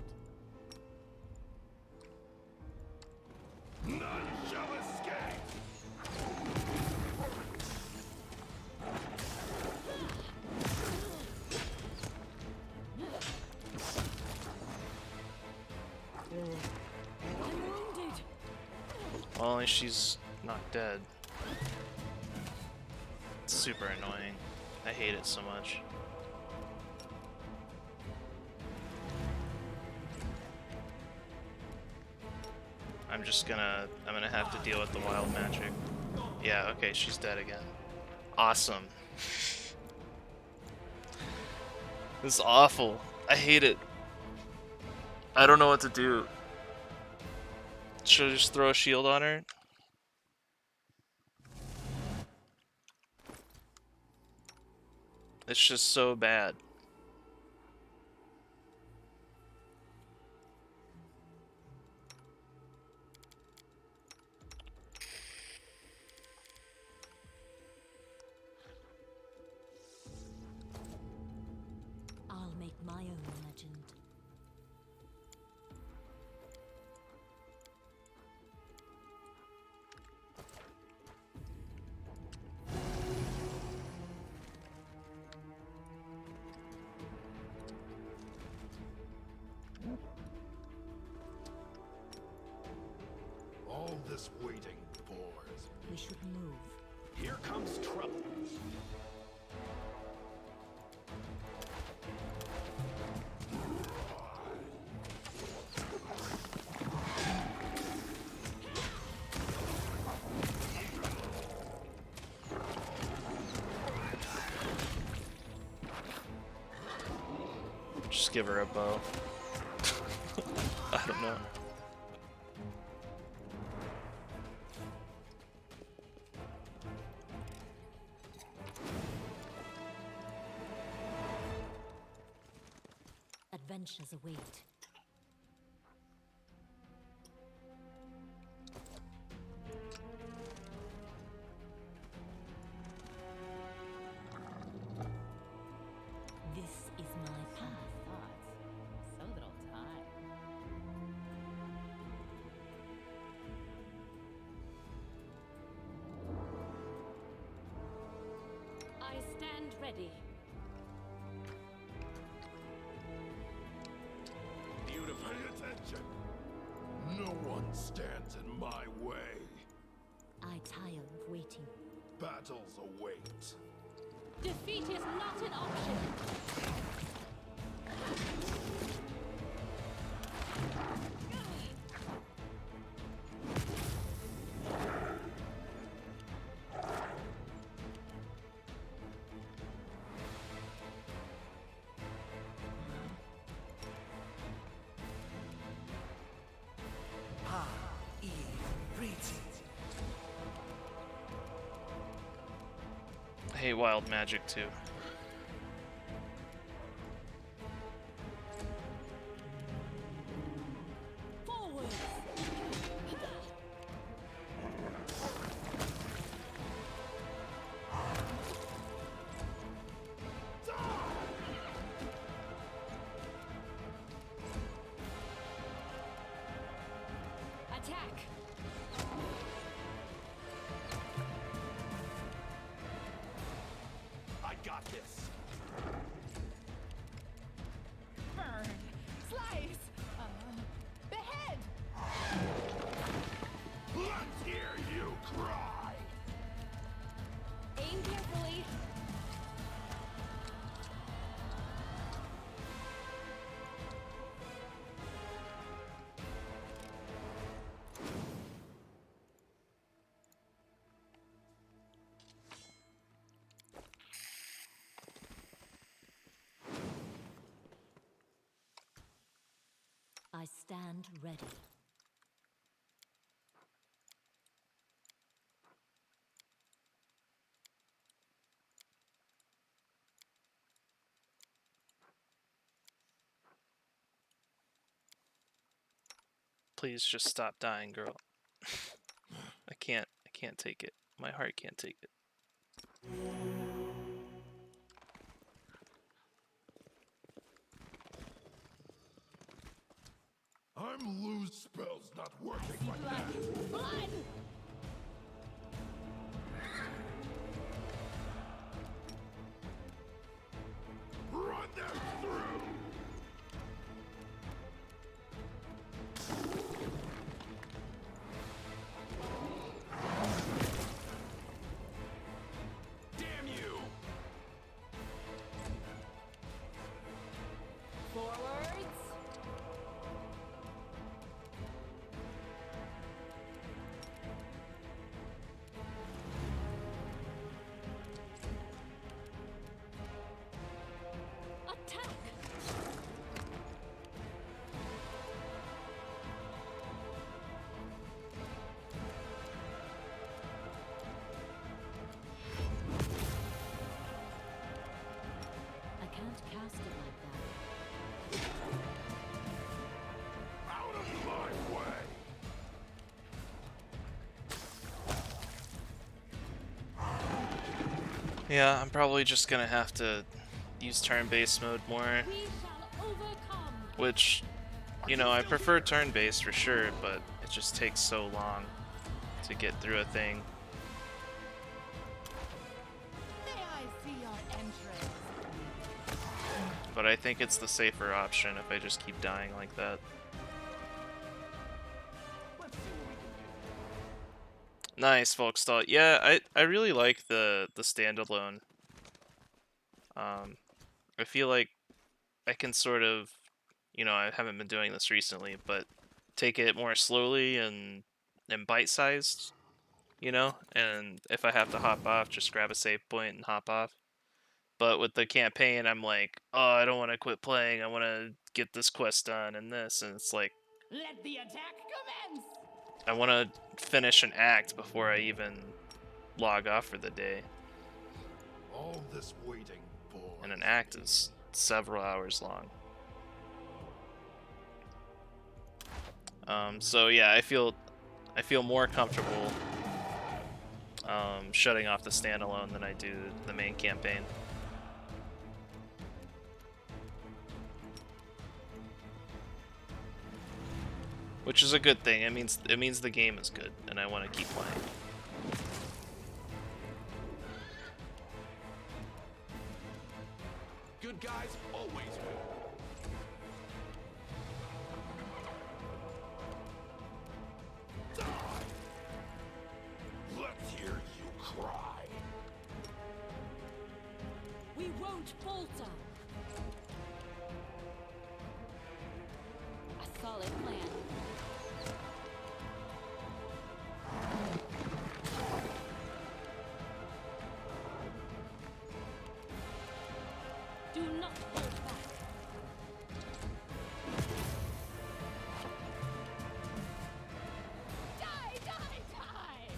None shall escape! I'm wounded. Well, only she's not dead. It's super annoying. I hate it so much. I'm gonna have to deal with the wild magic. Yeah, okay, she's dead again. Awesome. This is awful. I hate it. I don't know what to do. Should I just throw a shield on her? It's just so bad. I'll make my own legend. All this waiting bores me. We should move. Here comes trouble. Just give her a bow. I don't know. Adventures await. This is my path. Thoughts. So little time. I stand ready. Beautiful. Pay attention. No one stands in my way. I tire of waiting. Battles await. Defeat is not an option. I hate wild magic too. Forward. Attack. I got this. Burn. Slice. Behead. Let's hear you cry. Aim carefully. I stand ready. Please just stop dying, girl. I can't take it. My heart can't take it. I'm lose spells not working like that. Blood. Run them through. Damn you! Forwards. Attack. I can't cast it like that. Out of my way! Yeah, I'm probably just gonna have to use turn-based mode more, We shall overcome. which, you know, I prefer turn-based for sure, but it just takes so long to get through a thing. May I see your entrails? But I think it's the safer option if I just keep dying like that. Let's see what we can do. Nice, Volkstall. Yeah, I really like the standalone. I feel like I can sort of, you know, I haven't been doing this recently, but take it more slowly and bite-sized, you know? And if I have to hop off, just grab a save point and hop off. But with the campaign, I'm like, oh, I don't want to quit playing. I want to get this quest done and this, and it's like, Let the attack commence! I want to finish an act before I even log off for the day. All this waiting for. And an act is several hours long. So yeah, I feel more comfortable shutting off the standalone than I do the main campaign. Which is a good thing. It means the game is good, and I want to keep playing. Good guys always win. Die! Let's hear you cry. We won't falter. A solid plan. Do not hold back. Die, die, die!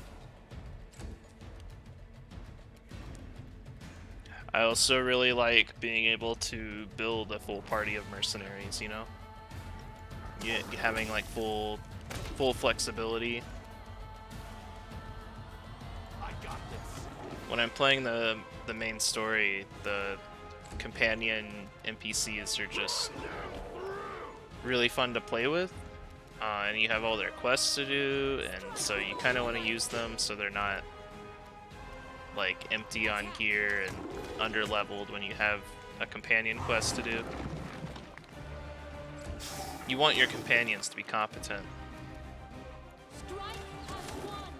I also really like being able to build a full party of mercenaries, you know? Having like full flexibility. I got this. When I'm playing the main story, the companion NPCs are just really fun to play with, and you have all their quests to do, and so you kind of want to use them so they're not like empty on gear and under-leveled when you have a companion quest to do. You want your companions to be competent. Strike has won.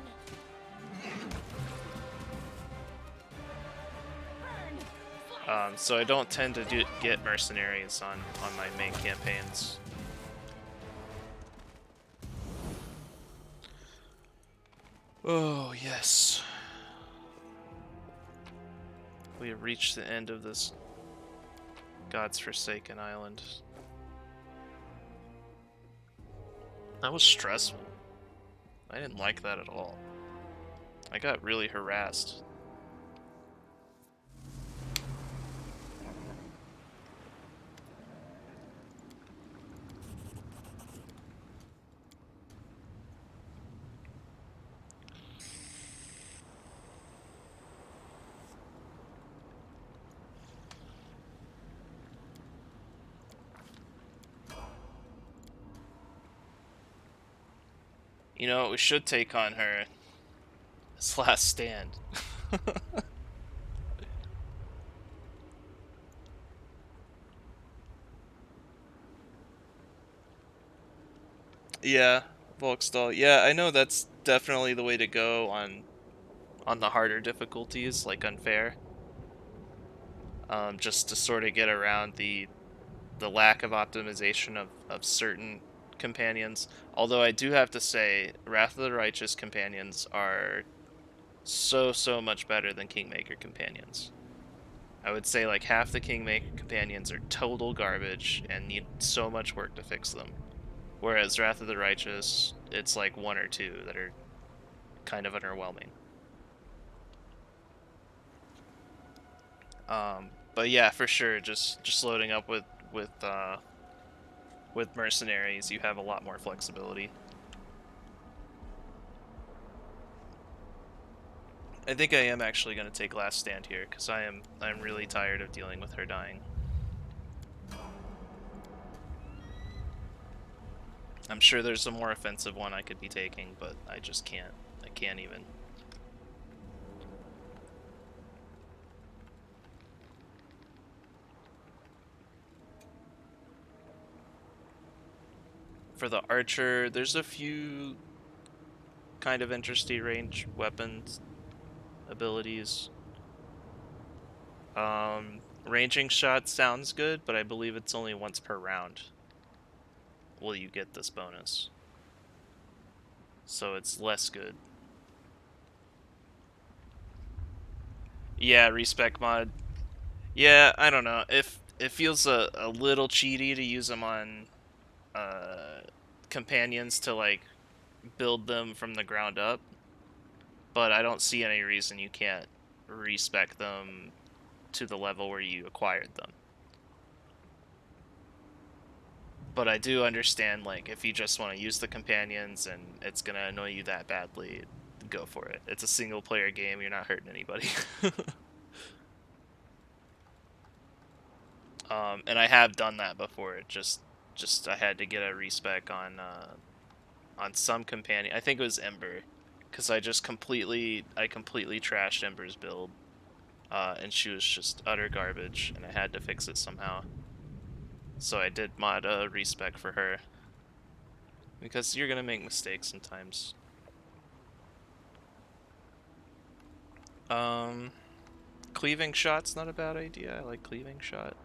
Burn! Slice! So I don't tend to get mercenaries on my main campaigns. Oh, yes. We have reached the end of this God's Forsaken Island. That was stressful. I didn't like that at all. I got really harassed. You know what we should take on her? This last stand. Yeah, Volkstall. Yeah, I know that's definitely the way to go on the harder difficulties, like unfair. Just to sort of get around the lack of optimization of certain companions. Although I do have to say, Wrath of the Righteous companions are so much better than Kingmaker companions. I would say like half the Kingmaker companions are total garbage and need so much work to fix them. Whereas Wrath of the Righteous, it's like one or two that are kind of underwhelming. But yeah, for sure, just loading up with mercenaries, you have a lot more flexibility. I think I am actually going to take Last Stand here because I'm really tired of dealing with her dying. I'm sure there's a more offensive one I could be taking, but I just can't. I can't even. For the archer, there's a few kind of interesting range weapons abilities. Ranging shot sounds good, but I believe it's only once per round will you get this bonus. So it's less good. Yeah, respec mod. Yeah, I don't know. If it feels a little cheaty to use them on companions to like build them from the ground up, but I don't see any reason you can't respec them to the level where you acquired them. But I do understand, like, if you just want to use the companions and it's gonna annoy you that badly, go for it. It's a single player game, you're not hurting anybody. And I have done that before. It just I had to get a respec on some companion. I think it was Ember, because I completely trashed Ember's build, and she was just utter garbage, and I had to fix it somehow. So I did mod a respec for her, because you're gonna make mistakes sometimes. Cleaving shot's not a bad idea. I like cleaving shot.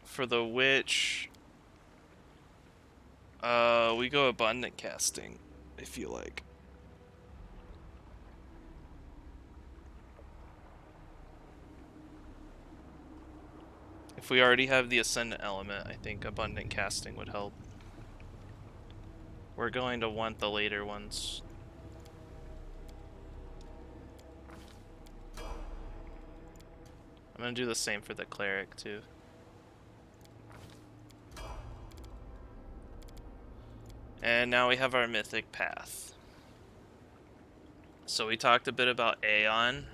For the witch, we go abundant casting, I feel like. If we already have the ascendant element, I think abundant casting would help. We're going to want the later ones. I'm gonna do the same for the cleric too. And now we have our mythic path. So we talked a bit about Aeon.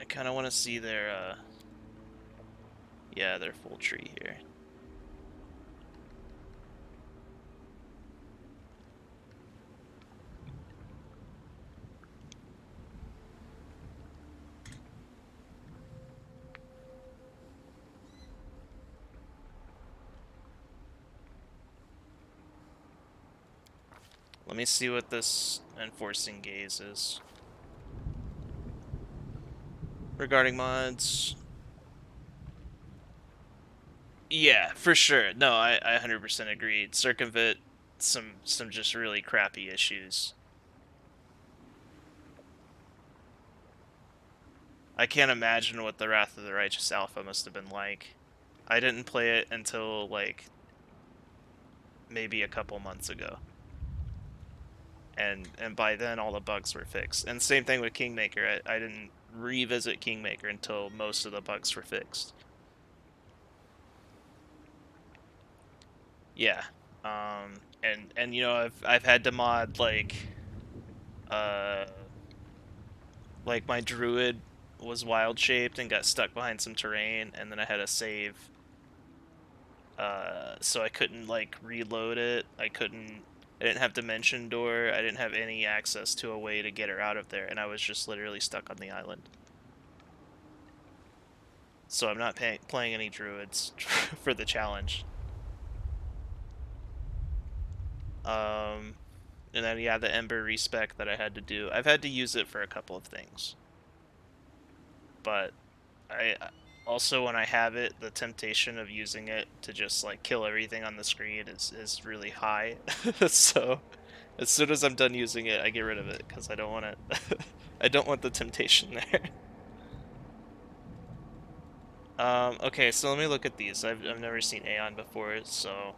I kind of want to see their, yeah, their full tree here. Let me see what this enforcing gaze is. Regarding mods. Yeah, for sure. No, I 100% agree. Circumvent some just really crappy issues. I can't imagine what the Wrath of the Righteous Alpha must have been like. I didn't play it until like maybe a couple months ago. And by then all the bugs were fixed. And same thing with Kingmaker. I didn't revisit Kingmaker until most of the bugs were fixed. Yeah. And you know, I've had to mod like my druid was wild shaped and got stuck behind some terrain, and then I had to save, so I couldn't like reload it. I didn't have Dimension Door. I didn't have any access to a way to get her out of there, and I was just literally stuck on the island. So I'm not playing any druids for the challenge. And then yeah, the Ember respec that I had to do. I've had to use it for a couple of things. But I also, when I have it, the temptation of using it to just like kill everything on the screen is really high. So as soon as I'm done using it, I get rid of it because I don't want it. I don't want the temptation there. Okay, so let me look at these. I've never seen Aeon before, so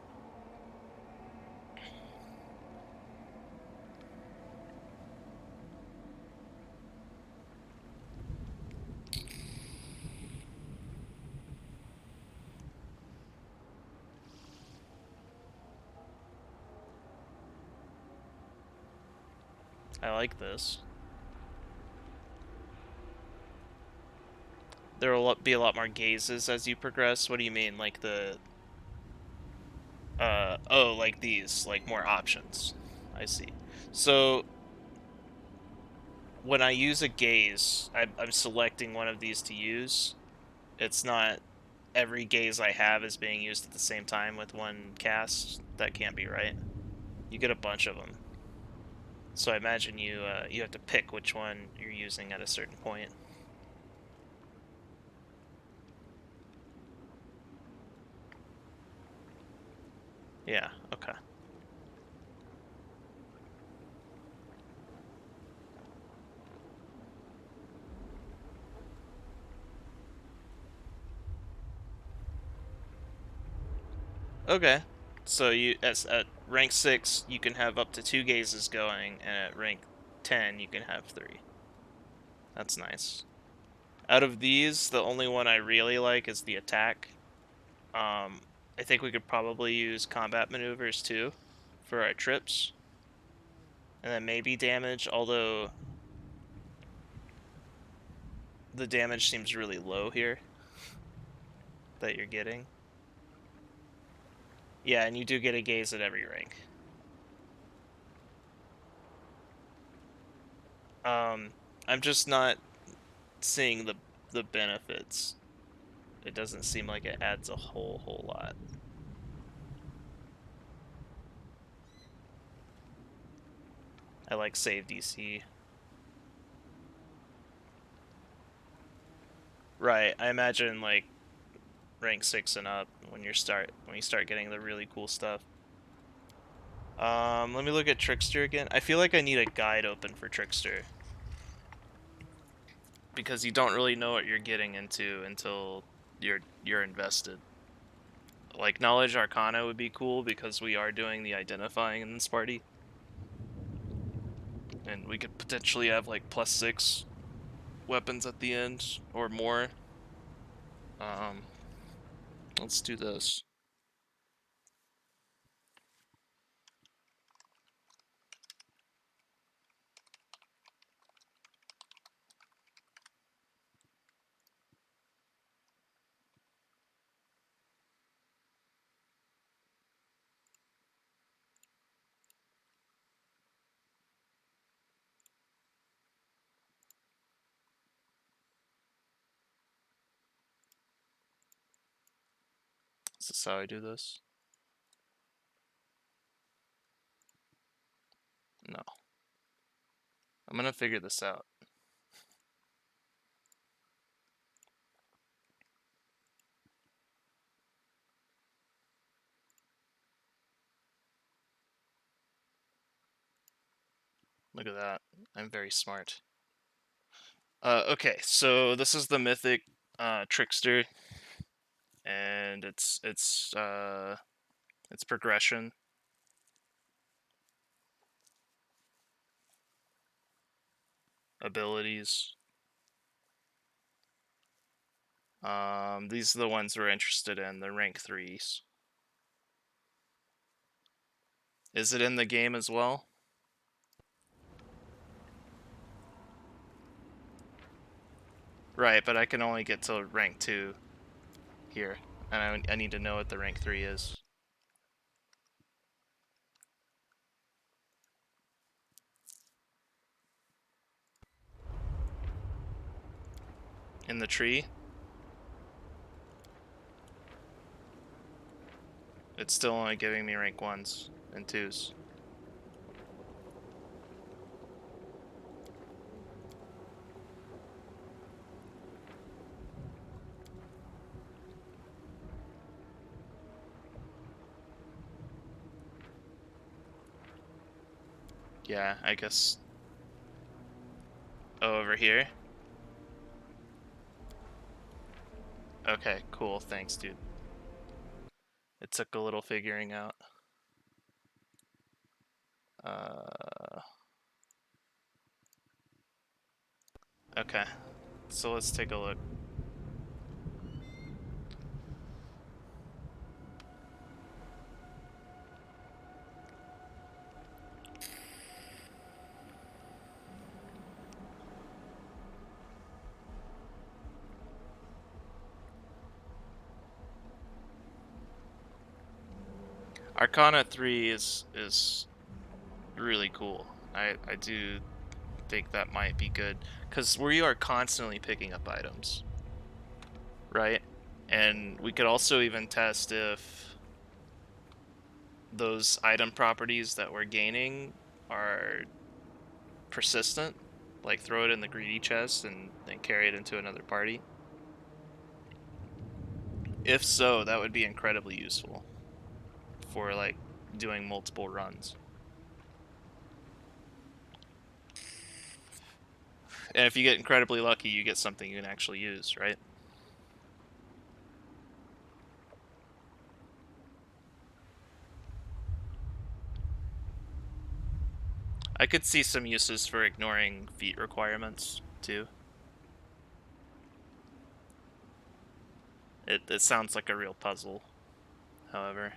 I like this. There will be a lot more gazes as you progress. What do you mean? Like the... oh, like these. Like more options. I see. So, when I use a gaze, I'm selecting one of these to use. It's not every gaze I have is being used at the same time with one cast. That can't be right. You get a bunch of them. So I imagine you you have to pick which one you're using at a certain point. Yeah, okay. Okay. So you at rank 6 you can have up to 2 gazes going, and at rank 10 you can have 3. That's nice. Out of these, the only one I really like is the attack. I think we could probably use combat maneuvers too for our trips. And then maybe damage, although the damage seems really low here that you're getting. Yeah, and you do get a gaze at every rank. I'm just not seeing the benefits. It doesn't seem like it adds a whole lot. I like save DC. Right, I imagine like rank 6 and up when you start getting the really cool stuff. Let me look at Trickster again. I feel like I need a guide open for Trickster, because you don't really know what you're getting into until you're invested. Like Knowledge Arcana would be cool because we are doing the identifying in this party. And we could potentially have like +6 weapons at the end or more. Let's do this. Is this how I do this? No. I'm gonna figure this out. Look at that. I'm very smart. Okay, so this is the mythic Trickster, and it's progression. Abilities. These are the ones we're interested in, the rank 3s. Is it in the game as well? Right, but I can only get to rank 2 here, and I need to know what the rank 3 is. In the tree? It's still only giving me rank 1s and 2s. Yeah, I guess. Oh, over here? Okay, cool, thanks, dude. It took a little figuring out. Okay, so let's take a look. Arcana 3 is really cool. I do think that might be good, because we are constantly picking up items, right? And we could also even test if those item properties that we're gaining are persistent. Like throw it in the greedy chest and then carry it into another party. If so, that would be incredibly useful for like doing multiple runs. And if you get incredibly lucky, you get something you can actually use, right? I could see some uses for ignoring feat requirements, too. It sounds like a real puzzle, however.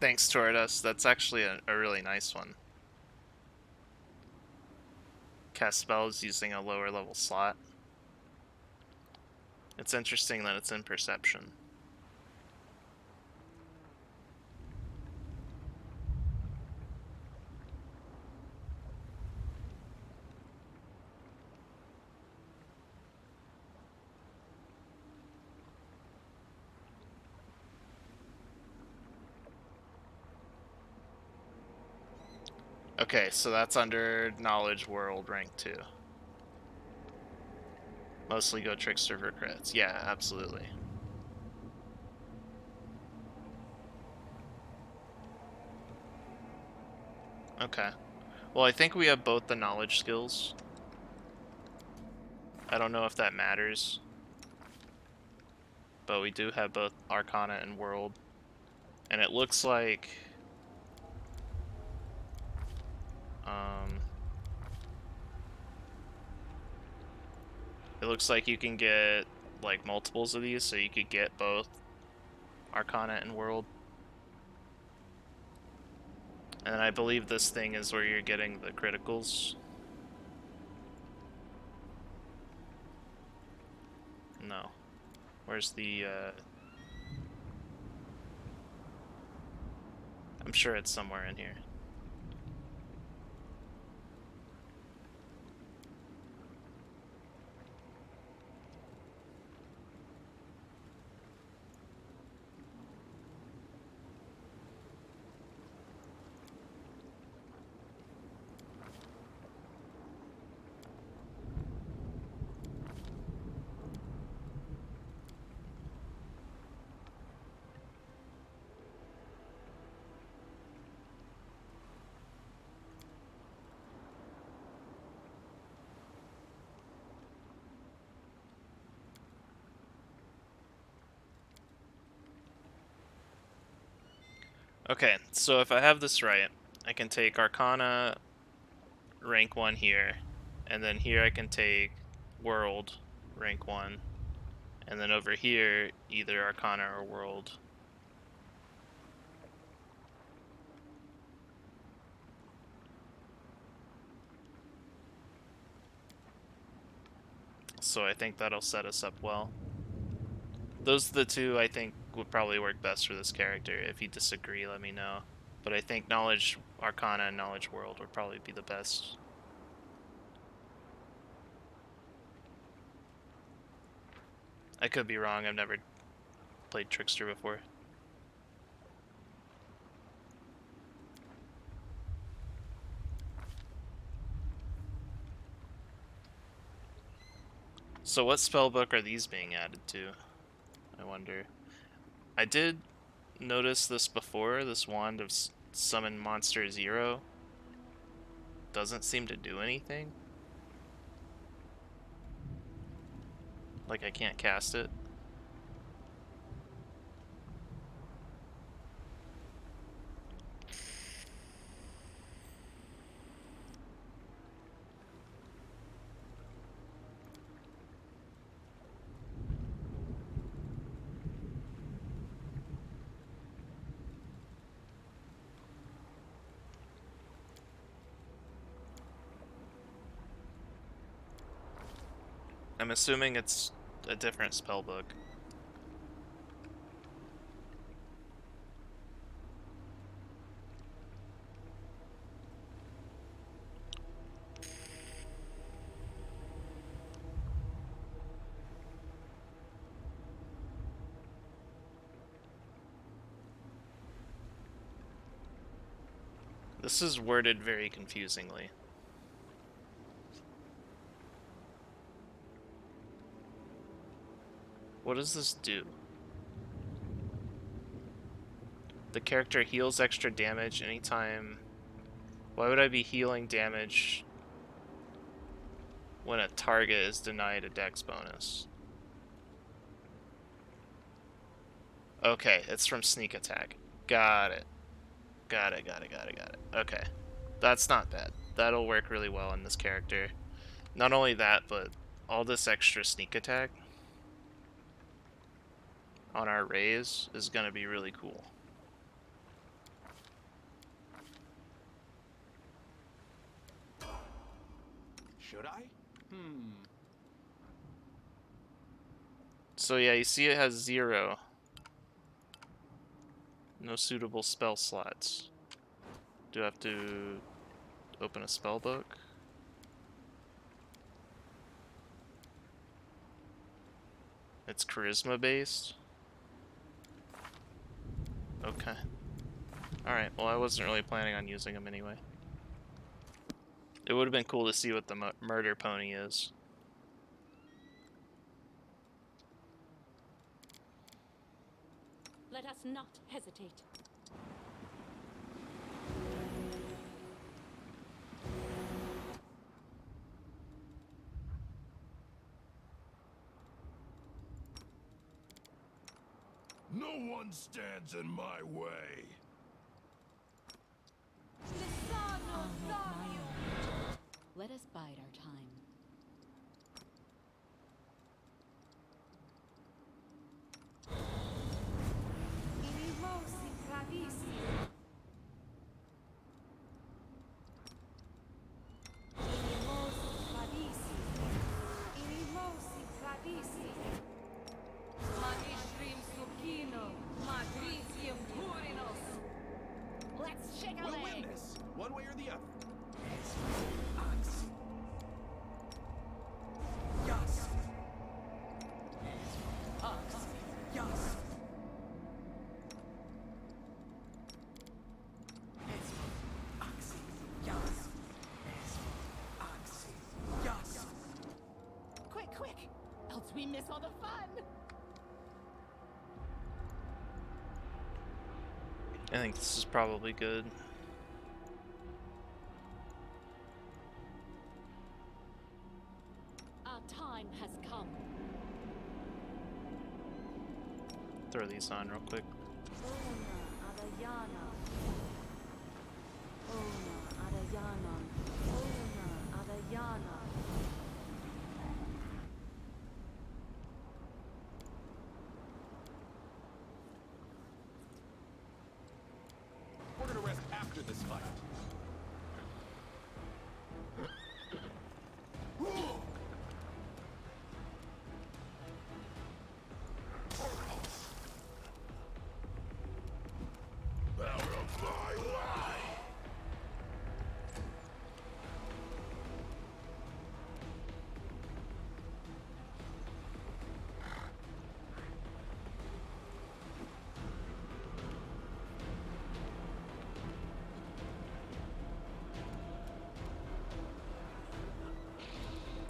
Thanks, Tortoise. That's actually a really nice one. Cast spells using a lower level slot. It's interesting that it's in perception. Okay, so that's under Knowledge World rank 2. Mostly go Trickster for crits. Yeah, absolutely. Okay. Well, I think we have both the knowledge skills. I don't know if that matters. But we do have both Arcana and World. And it looks like... it looks like you can get like multiples of these, so you could get both Arcana and World. And I believe this thing is where you're getting the criticals. No. Where's the, I'm sure it's somewhere in here. Okay, so if I have this right, I can take Arcana rank 1 here, and then here I can take World rank 1, and then over here, either Arcana or World. So I think that'll set us up well. Those are the two I think would probably work best for this character. If you disagree, let me know. But I think Knowledge Arcana and Knowledge World would probably be the best. I could be wrong, I've never played Trickster before. So what spellbook are these being added to? I wonder. I did notice this before, this wand of Summon Monster 0 doesn't seem to do anything. Like I can't cast it. I'm assuming it's a different spell book. This is worded very confusingly. What does this do? The character heals extra damage anytime. Why would I be healing damage when a target is denied a dex bonus? Okay, it's from sneak attack. Got it. Got it. Okay. That's not bad. That'll work really well in this character. Not only that, but all this extra sneak attack on our raise is gonna be really cool. Should I? So yeah, you see it has 0. No suitable spell slots. Do I have to open a spell book? It's charisma based? Okay. Alright, well I wasn't really planning on using them anyway. It would have been cool to see what the murder pony is. Let us not hesitate. No one stands in my way. Let us bide our time. Let's shake a We'll leg. win this, one way or the other. Quick, else we miss all the fun. I think this is probably good. Our time has come. Throw these on real quick. We're gonna rest after this fight. Out of my way!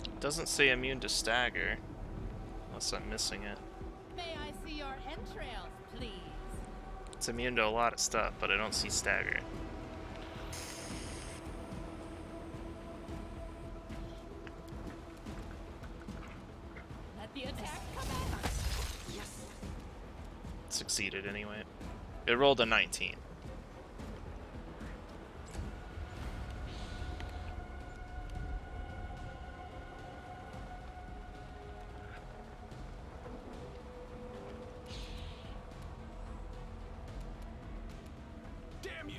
It doesn't say immune to stagger, unless I'm missing it. May I see your entrails, please? It's immune to a lot of stuff, but I don't see stagger. Let the attack commence. Succeeded anyway. It rolled a 19. Damn you!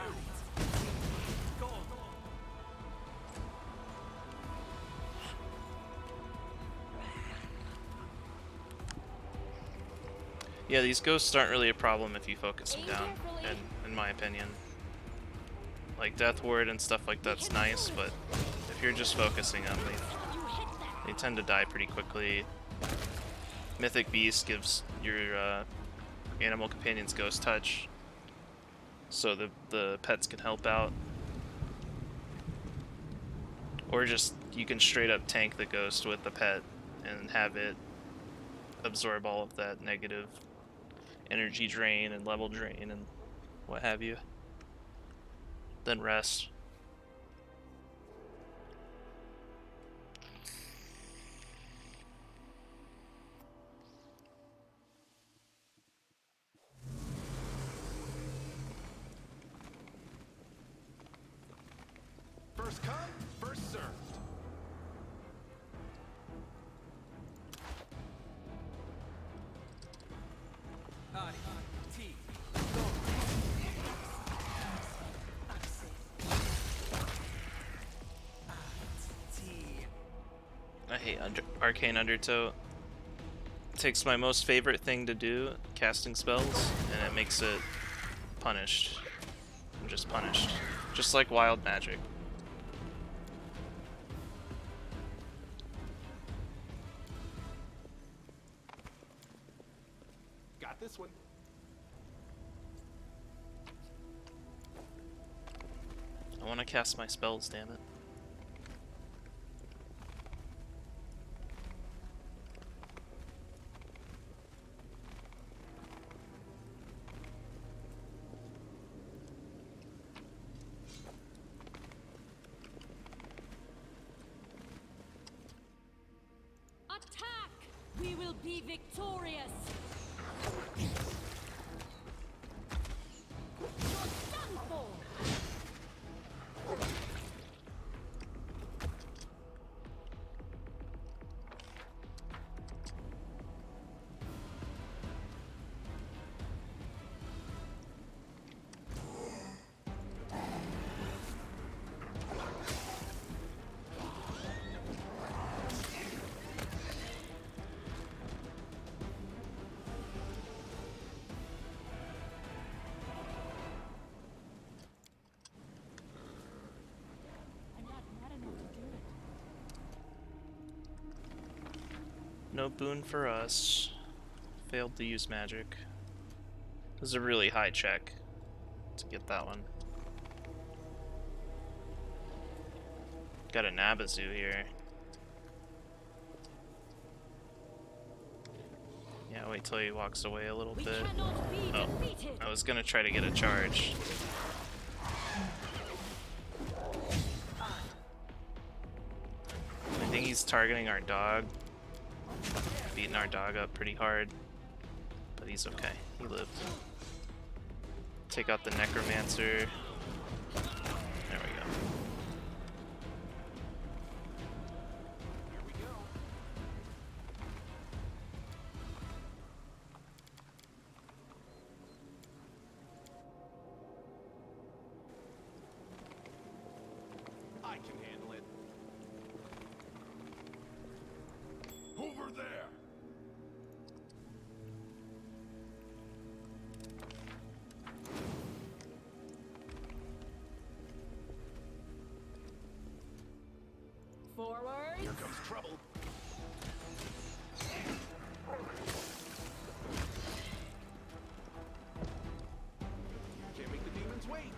Yeah, these ghosts aren't really a problem if you focus them Aim down, carefully. and in my opinion. Like Death Ward and stuff like that's nice, but if you're just focusing them, they tend to die pretty quickly. Mythic Beast gives your animal companions Ghost Touch, so the pets can help out. Or just, you can straight up tank the ghost with the pet and have it absorb all of that negative energy drain and level drain and what have you. Then rest. First come, first served. I hate Arcane Undertow. It takes my most favorite thing to do, casting spells, and it makes it punished. I'm just punished. Just like wild magic. Got this one. I want to cast my spells, damn it. Attack! We will be victorious! You're done for! No boon for us. Failed to use magic. This is a really high check to get that one. Got a Nabazoo here. Yeah, wait till he walks away a little We bit. cannot be Oh, defeated! I was gonna try to get a charge. I think he's targeting our dog. Beating our dog up pretty hard. But he's okay. He lived. Take out the Necromancer. There we go. Here we go. I can handle it. Over there! Forward! Here comes trouble. Can't make the demons wait.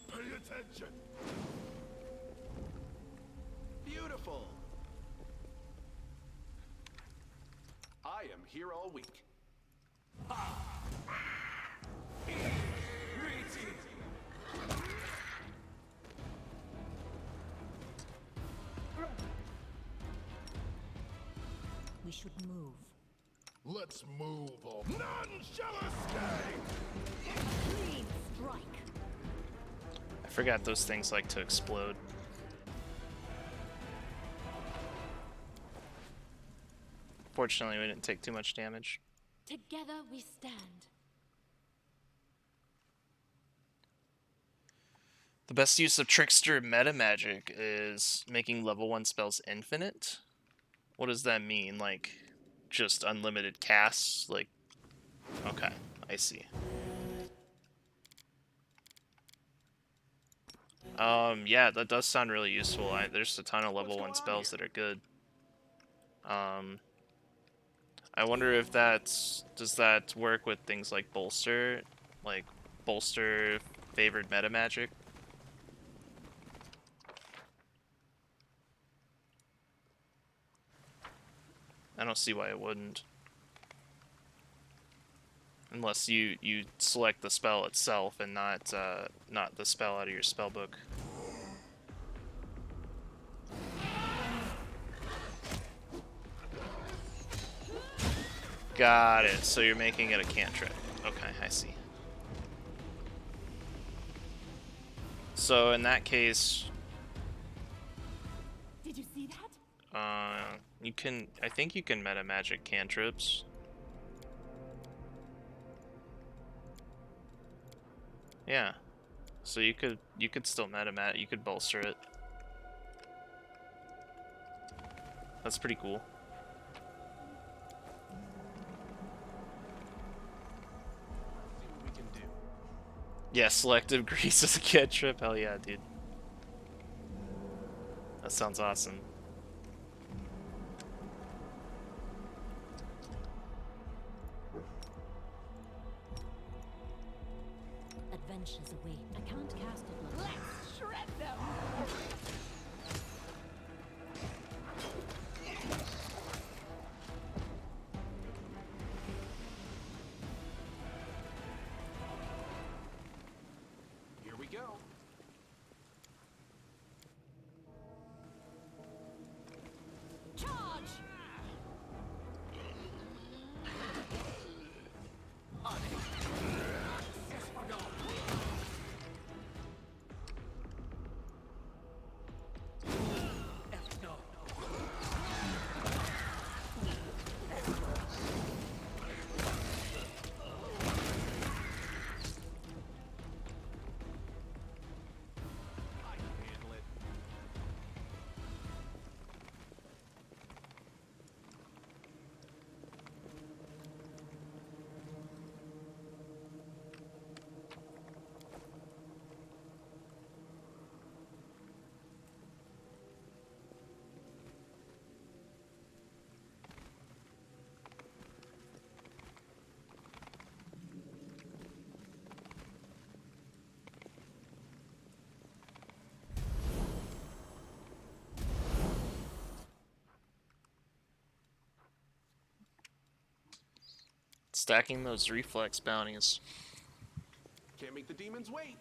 Pay attention! Beautiful. I am here all week. We should move. Let's move on. None shall escape! Clean strike. I forgot those things like to explode. Fortunately, we didn't take too much damage. Together we stand. The best use of Trickster meta magic is making level 1 spells infinite. What does that mean? Like, just unlimited casts? Like, okay, I see. Yeah, that does sound really useful. There's a ton of level 1 spells that are good. I wonder if does that work with things like bolster? Like, bolster favored meta magic? I don't see why it wouldn't. Unless you select the spell itself and not the spell out of your spell book. Got it. So you're making it a cantrip. Okay, I see. So in that case, Did you see that? you can. I think you can meta magic cantrips. Yeah. So you could still you could bolster it. That's pretty cool. See what we can do. Yeah, selective grease is a cantrip. Hell yeah, dude. That sounds awesome. Adventures await. I can't cast it. Let's shred them! Here we go. Charge! I can handle it. Stacking those reflex bounties. Can't make the demons wait.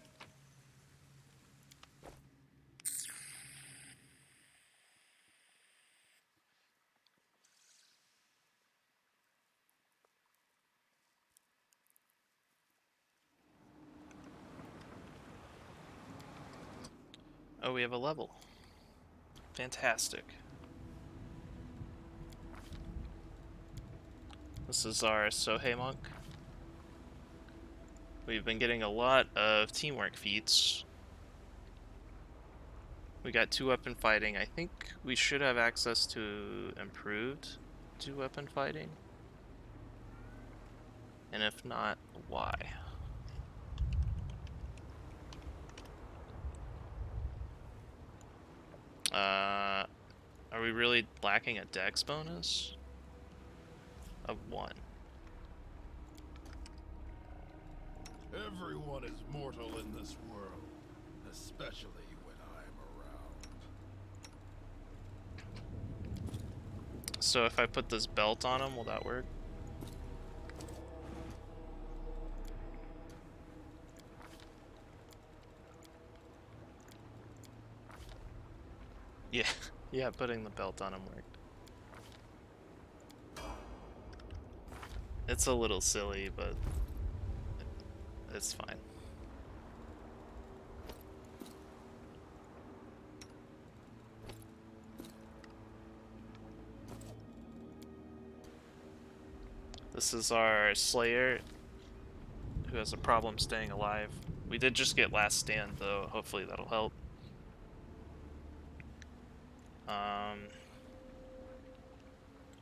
Oh, we have a level. Fantastic. This is our Sohei monk. We've been getting a lot of teamwork feats. We got 2-weapon fighting. I think we should have access to improved 2-weapon fighting. And if not, why? Are we really lacking a dex bonus? Of 1. Everyone is mortal in this world, especially when I'm around. So if I put this belt on him, will that work? Yeah, yeah, putting the belt on him worked. It's a little silly, but it's fine. This is our Slayer. who has a problem staying alive. We did just get Last Stand, though. Hopefully that'll help.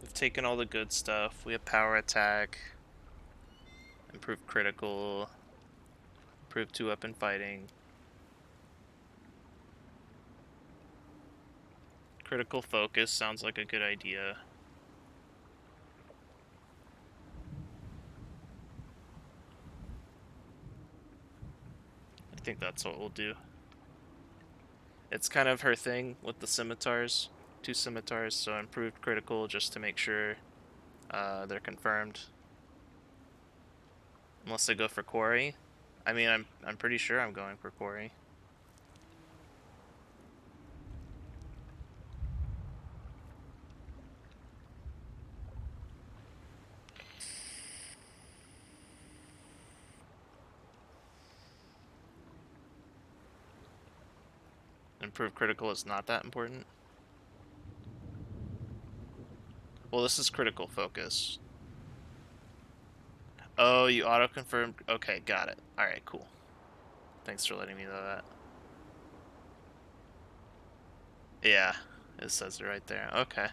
We've taken all the good stuff. We have Power Attack, Improved Critical, Improved 2-weapon Fighting. Critical Focus sounds like a good idea. I think that's what we'll do. It's kind of her thing with the scimitars. 2 scimitars, so improved critical just to make sure they're confirmed. Unless they go for quarry. I mean, I'm pretty sure I'm going for quarry. Improved critical is not that important. Well, this is critical focus. Oh, you auto-confirmed? Okay, got it. Alright, cool. Thanks for letting me know that. Yeah, it says it right there. Okay.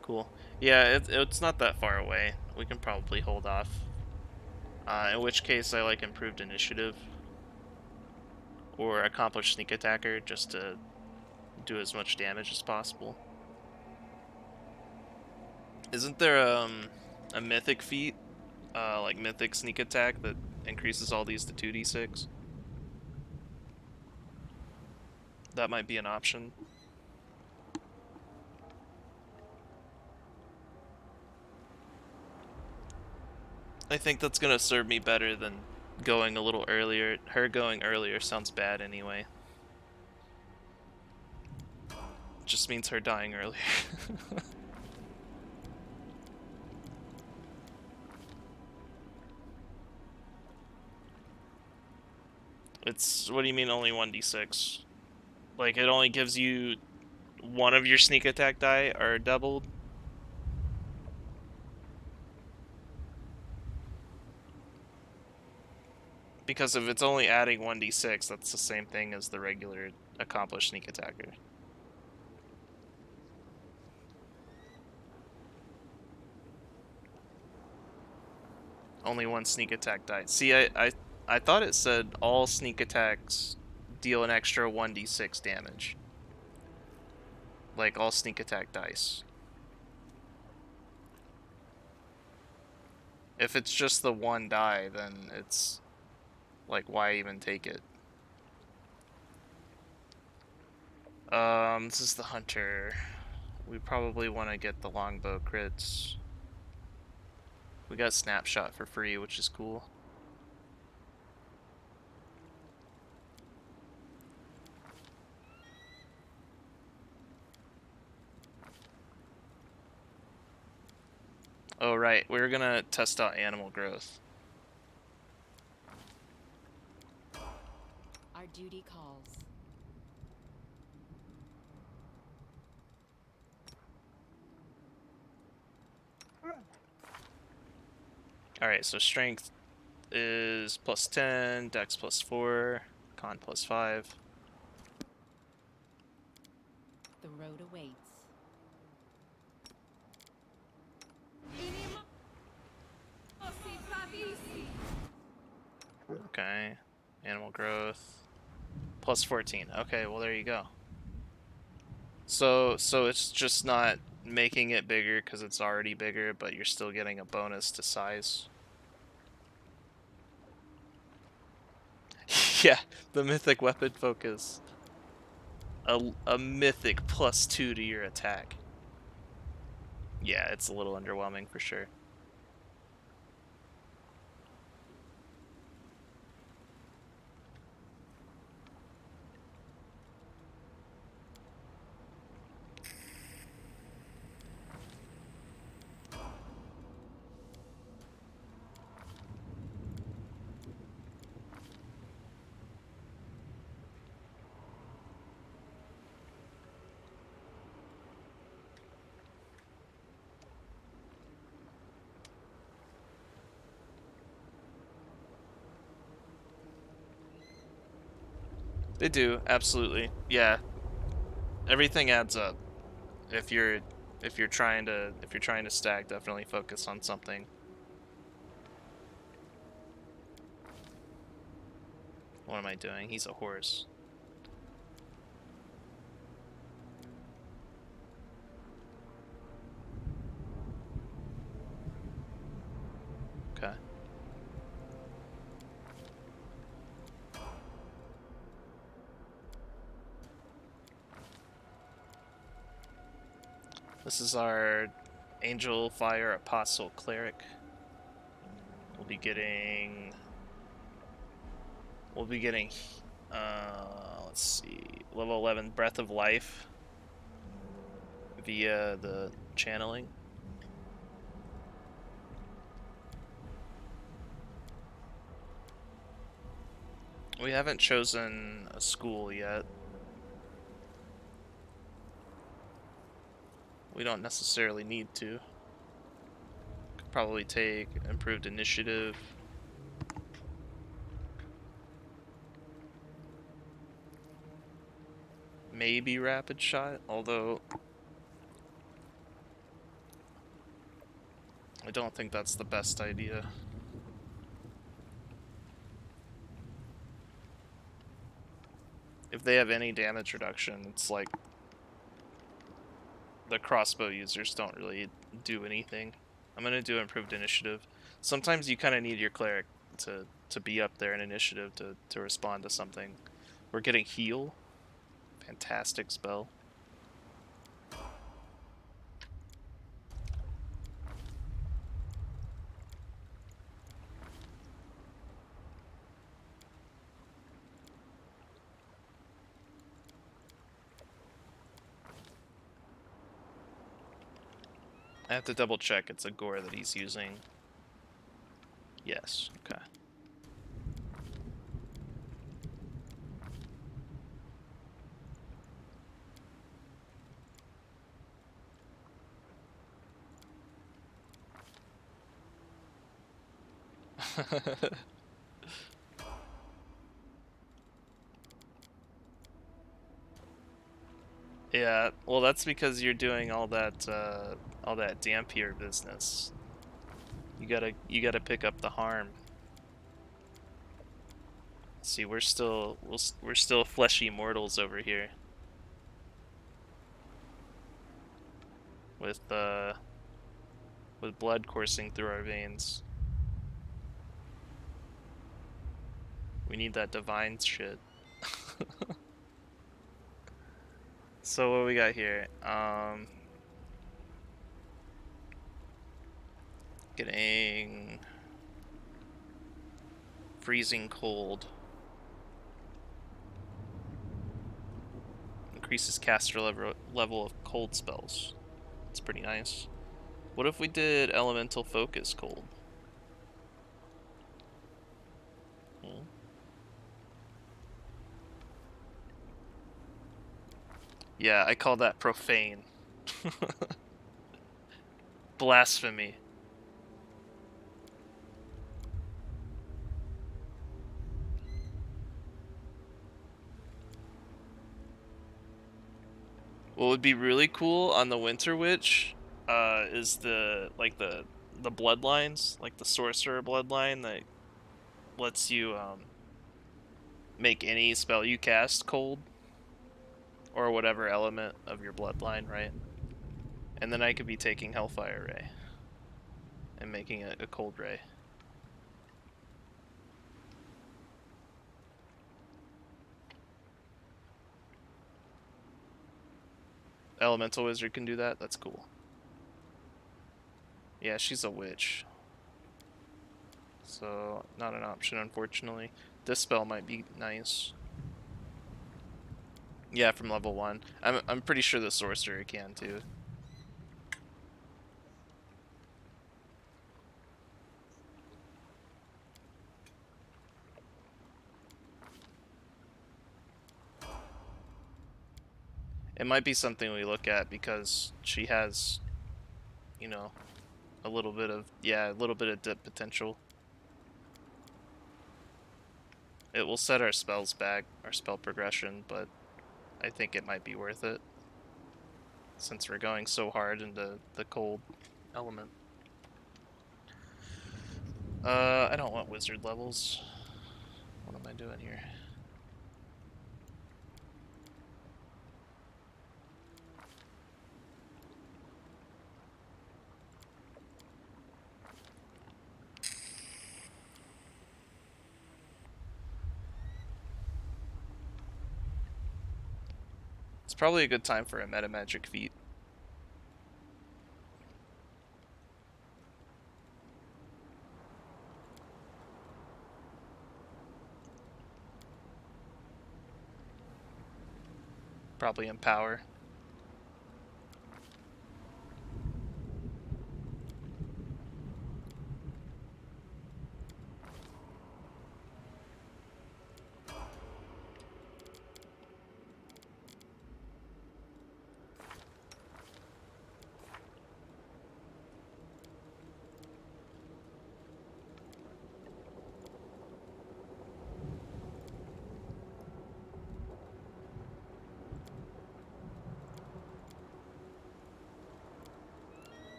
Cool. Yeah, it's not that far away. We can probably hold off. In which case, I like improved initiative. Or accomplished sneak attacker, just to do as much damage as possible. Isn't there a mythic feat, like mythic sneak attack that increases all these to 2d6? That might be an option. I think that's gonna serve me better than going a little earlier. Her going earlier sounds bad anyway. Just means her dying earlier. It's, what do you mean only 1d6? Like, it only gives you one of your sneak attack die are doubled? Because if it's only adding 1d6, that's the same thing as the regular accomplished sneak attacker. Only one sneak attack die. See, I thought it said all sneak attacks deal an extra 1d6 damage. Like all sneak attack dice. If it's just the one die, then it's like, why even take it? This is the hunter. We probably want to get the longbow crits. We got snapshot for free, which is cool. Oh right, we were gonna test out animal growth. Our duty calls. Alright, so strength is +10, dex +4, con +5. The road awaits. Okay, animal growth. +14. Okay, well there you go. So it's just not making it bigger because it's already bigger, but you're still getting a bonus to size. Yeah, the mythic weapon focus. A mythic +2 to your attack. Yeah, it's a little underwhelming for sure. They do, absolutely. Yeah. Everything adds up. If you're trying to stack, definitely focus on something. What am I doing? He's a horse. Okay. This is our Angel Fire Apostle Cleric. We'll be getting let's see, level 11 Breath of Life via the channeling. We haven't chosen a school yet. We don't necessarily need to. Could probably take improved initiative. Maybe rapid shot, although I don't think that's the best idea. If they have any damage reduction, it's like the crossbow users don't really do anything. I'm gonna do improved initiative. Sometimes you kind of need your cleric to be up there in initiative to respond to something. We're getting heal. Fantastic spell. I have to double check it's a gore that he's using. Yes, okay. Yeah, well that's because you're doing all that dampier business. You gotta pick up the harm. See, we're still fleshy mortals over here. With blood coursing through our veins. We need that divine shit. So what we got here? Getting freezing cold. Increases caster level of cold spells. It's pretty nice. What if we did elemental focus cold? Yeah, I call that profane. Blasphemy. What would be really cool on the Winter Witch is the bloodlines, like the sorcerer bloodline that lets you make any spell you cast cold, or whatever element of your bloodline, right? And then I could be taking Hellfire Ray and making it a cold ray. Elemental Wizard can do that? That's cool. Yeah, she's a witch. So, not an option, unfortunately. This spell might be nice. Yeah, from level 1. I'm pretty sure the sorcerer can too. It might be something we look at because she has, you know, a little bit of dip potential. It will set our spells back, our spell progression, but I think it might be worth it since we're going so hard into the cold element. I don't want wizard levels. What am I doing here? It's probably a good time for a meta magic feat. Probably empower.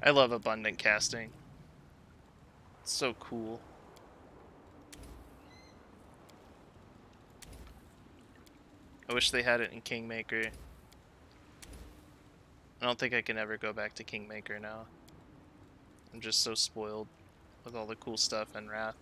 I love abundant casting. It's so cool. I wish they had it in Kingmaker. I don't think I can ever go back to Kingmaker now. I'm just so spoiled with all the cool stuff in Wrath.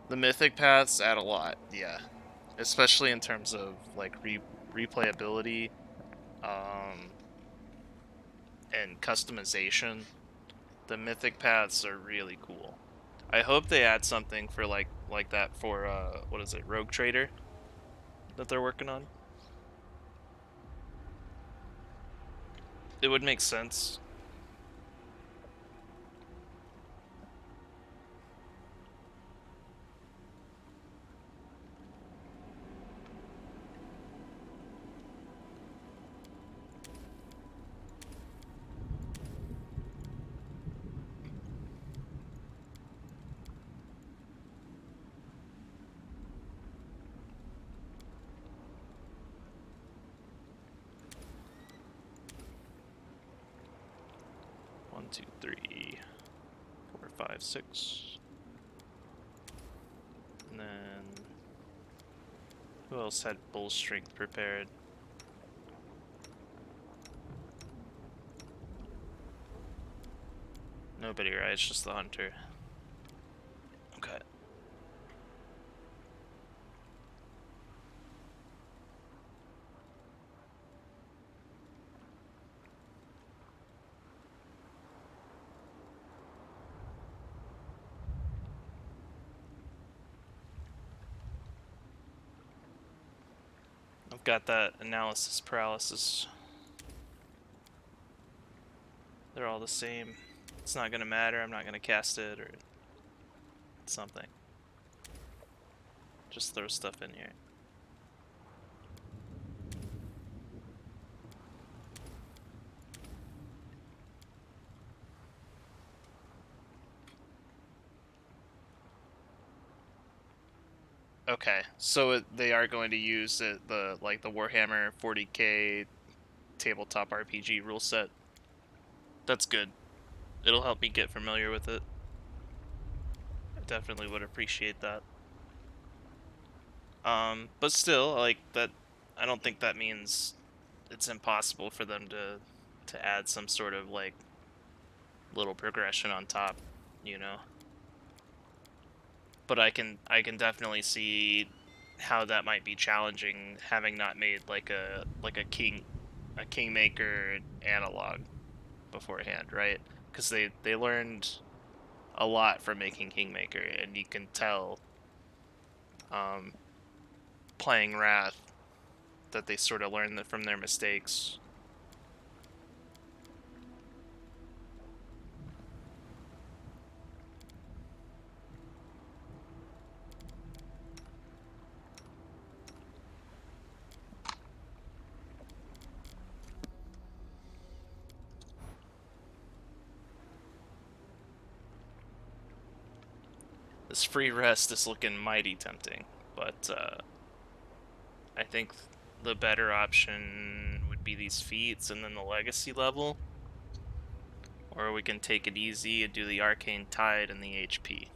The mythic paths add a lot, yeah. Especially in terms of like replayability, and customization. The mythic paths are really cool. I hope they add something for like that for what is it, Rogue Trader that they're working on. It would make sense. One, two, three, 4, 5, 6. And then Who else had bull strength prepared? Nobody, right? It's just the hunter. Okay. I've got that analysis paralysis. They're all the same. It's not gonna matter. I'm not gonna cast it or something. Just throw stuff in here. Okay, so they are going to use the Warhammer 40K tabletop RPG rule set. That's good. It'll help me get familiar with it. I definitely would appreciate that. But still, like that, I don't think that means it's impossible for them to add some sort of like little progression on top, you know. But I can definitely see how that might be challenging, having not made like a kingmaker analog beforehand, right? Because they learned a lot from making kingmaker, and you can tell playing Wrath that they sort of learned from their mistakes. This free rest is looking mighty tempting, but I think the better option would be these feats and then the legacy level. Or we can take it easy and do the Arcane Tide and the HP.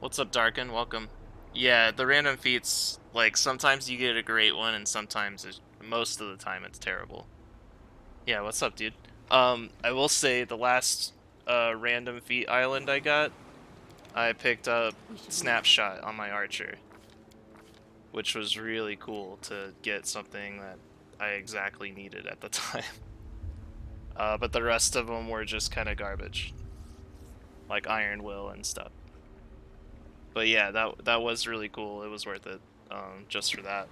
What's up, Darkin? Welcome. Yeah, the random feats, like, sometimes you get a great one, and sometimes, most of the time, it's terrible. Yeah, what's up, dude? I will say, the last random feat island I got, I picked up Snapshot on my archer, which was really cool to get something that I exactly needed at the time. But the rest of them were just kind of garbage, like Iron Will and stuff. But yeah, that was really cool. It was worth it, just for that.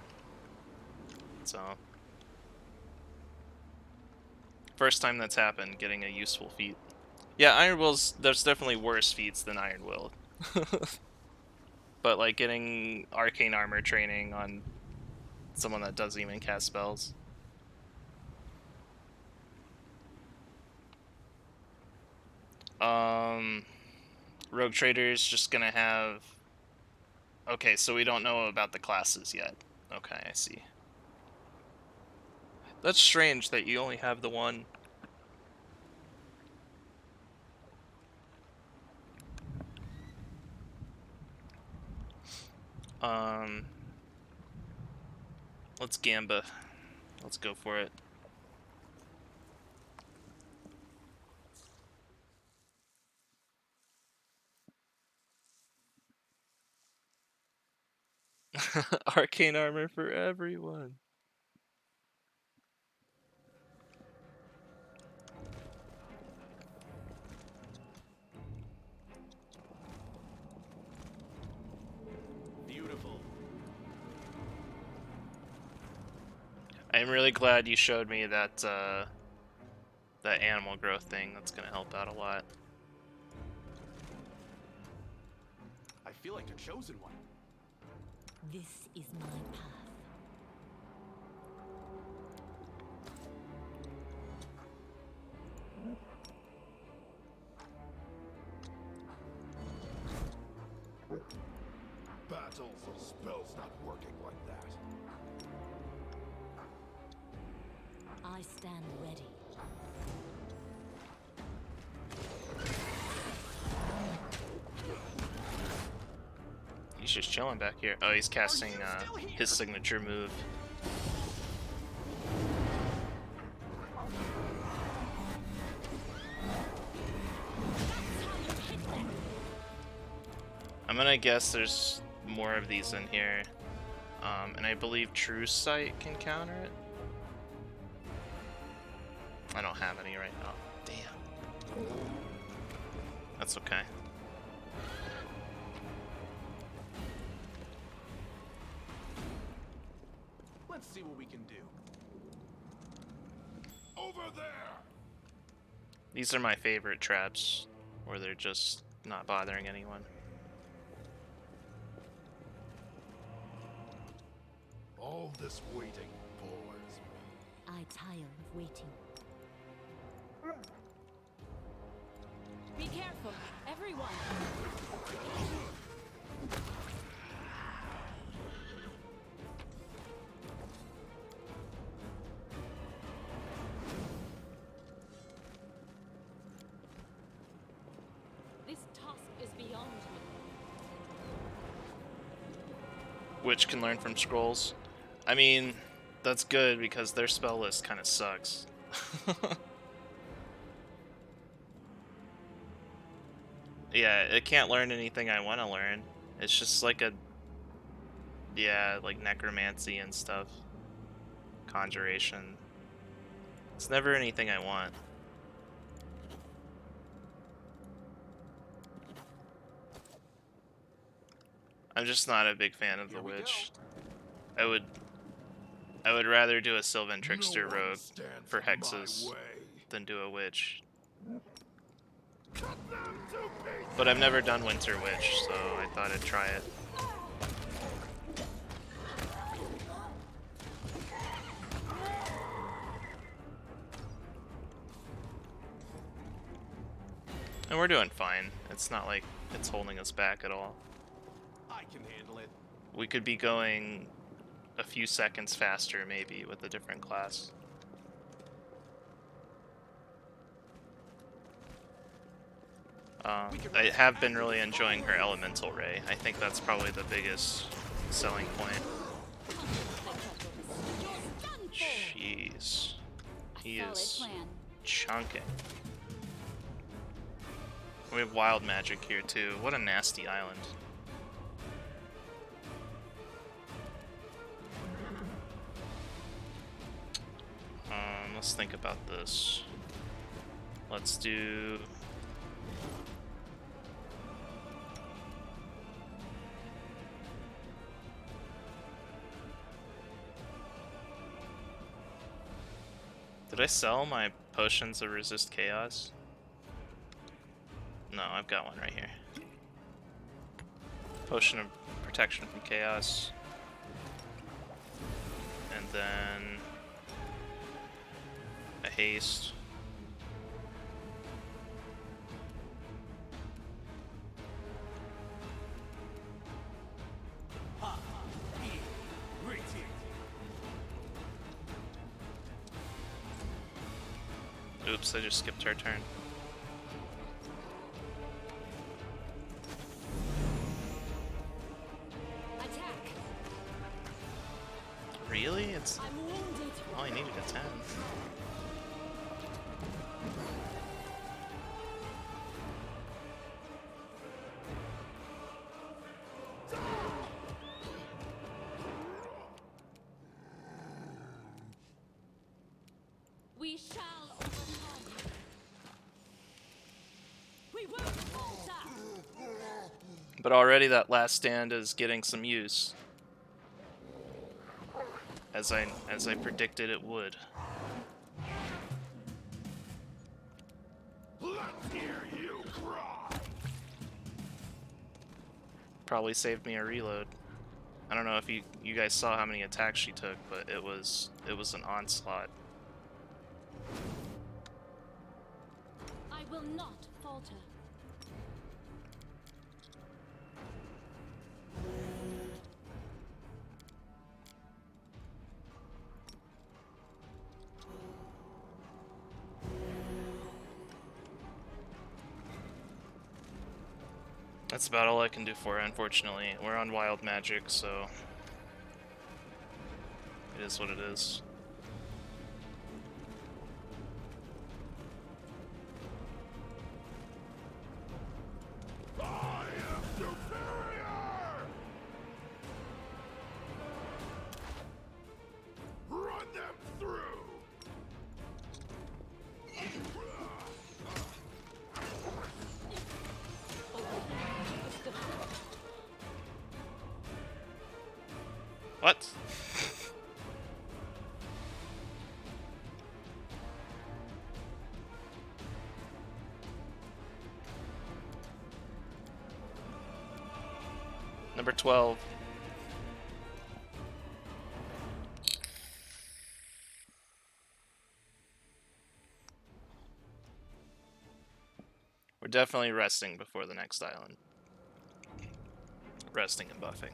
So, first time that's happened, getting a useful feat. Yeah, Iron Will's, there's definitely worse feats than Iron Will. But like getting arcane armor training on someone that doesn't even cast spells. Rogue Trader's just gonna have... Okay, so we don't know about the classes yet. Okay, I see. That's strange that you only have the one. Let's Gamba. Let's go for it. Arcane armor for everyone. Beautiful. I'm really glad you showed me that that animal growth thing. That's gonna help out a lot. I feel like the chosen one. This is my path. Battles or spells not working like that. I stand ready. He's just chilling back here. Oh, he's casting his signature move. I'm gonna guess there's more of these in here. And I believe True Sight can counter it. I don't have any right now. Damn. That's okay. Let's see what we can do. Over there! These are my favorite traps, where they're just not bothering anyone. All this waiting bores me. I tire of waiting. Be careful, everyone. This task is beyond me. Which can learn from scrolls. I mean, that's good because their spell list kind of sucks. Yeah, it can't learn anything I want to learn. It's just like a... Yeah, like necromancy and stuff. Conjuration. It's never anything I want. I'm just not a big fan of the witch. I would rather do a Sylvan Trickster rogue for hexes than do a witch. But I've never done Winter Witch, so I thought I'd try it. And we're doing fine. It's not like it's holding us back at all. I can handle it. We could be going a few seconds faster, maybe, with a different class. I have been really enjoying her Elemental Ray. I think that's probably the biggest selling point. Jeez. He is chunking. We have wild magic here too. What a nasty island. Let's think about this. Let's do... Did I sell my potions of resist chaos? No, I've got one right here. Potion of protection from chaos. And then a haste. Oops, I just skipped her turn. Attack. Really? It's I'm wounded. all I needed a 10. We shall overcome. We will falter. But already that last stand is getting some use. As I predicted it would. Let's hear you cry. Probably saved me a reload. I don't know if you guys saw how many attacks she took, but it was an onslaught. I will not falter. That's about all I can do for her, unfortunately. We're on wild magic, so it is what it is. I am superior! Run them through! What? Number 12. We're definitely resting before the next island. Resting and buffing.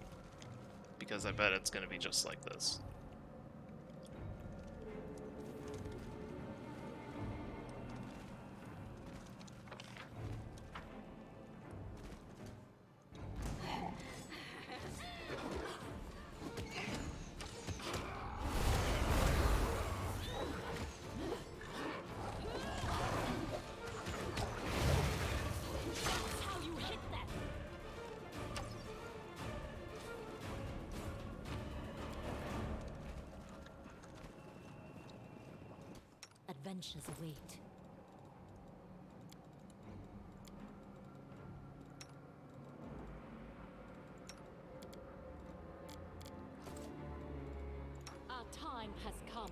Because I bet it's going to be just like this. How you hit that? Adventures await. Our time has come.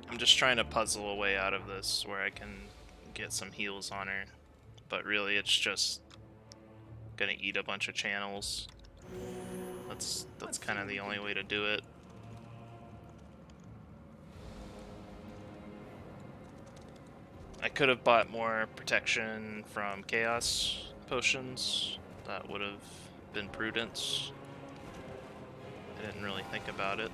I'm just trying to puzzle a way out of this where I can get some heals on her. But really, it's just gonna eat a bunch of channels. That's kind of the only way to do it. I could have bought more protection from chaos potions. That would have been prudence. I didn't really think about it.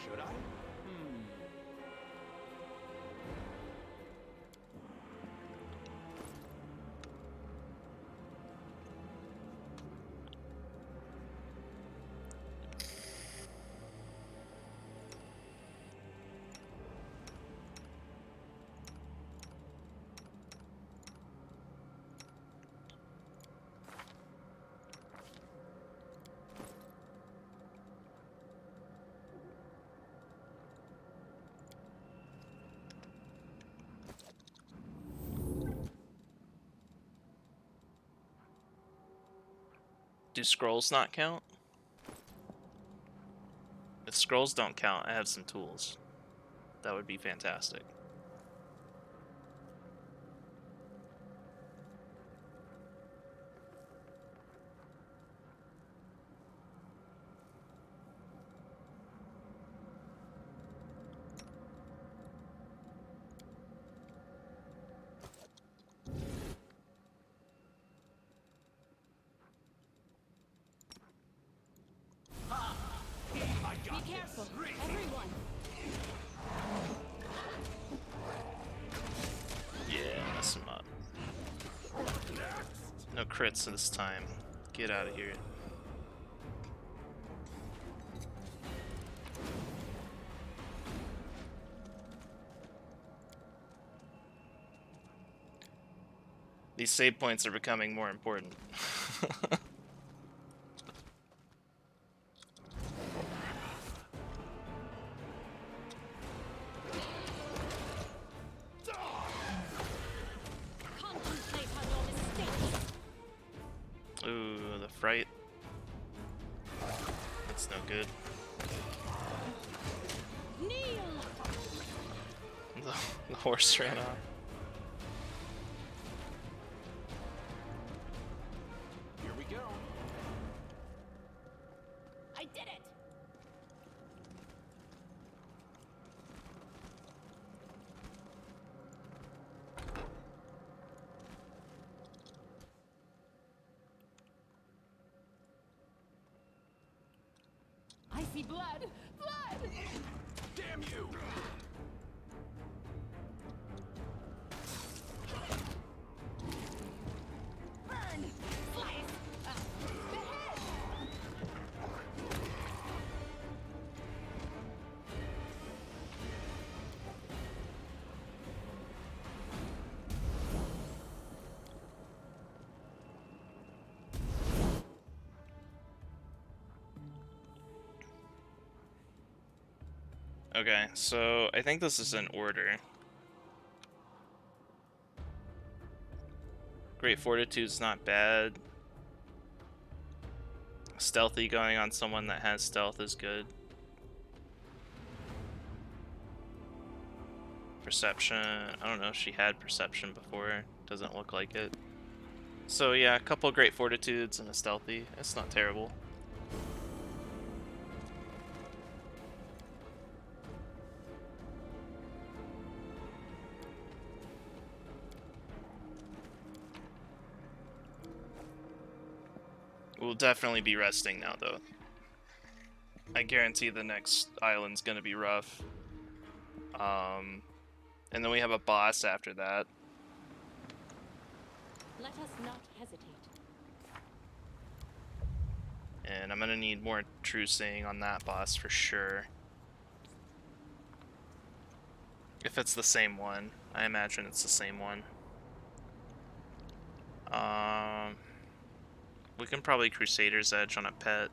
Should I? Do scrolls not count? If scrolls don't count, I have some tools. That would be fantastic. Be careful, everyone. Yeah, mess him up. No crits this time. Get out of here. These save points are becoming more important. Contemplate on your mistakes. Ooh, the fright. That's no good. Kneel. The horse ran off. Here we go. I did it. see blood! Blood! Damn you! Burn! Slice! Behead! Okay, so I think this is in order. Great Fortitude's not bad. Stealthy going on someone that has stealth is good. Perception, I don't know if she had perception before. Doesn't look like it. So yeah, a couple Great Fortitudes and a Stealthy. It's not terrible. We'll definitely be resting now, though. I guarantee the next island's gonna be rough. And then we have a boss after that. Let us not hesitate. And I'm gonna need more trucing on that boss for sure. If it's the same one. I imagine it's the same one. We can probably Crusader's Edge on a pet.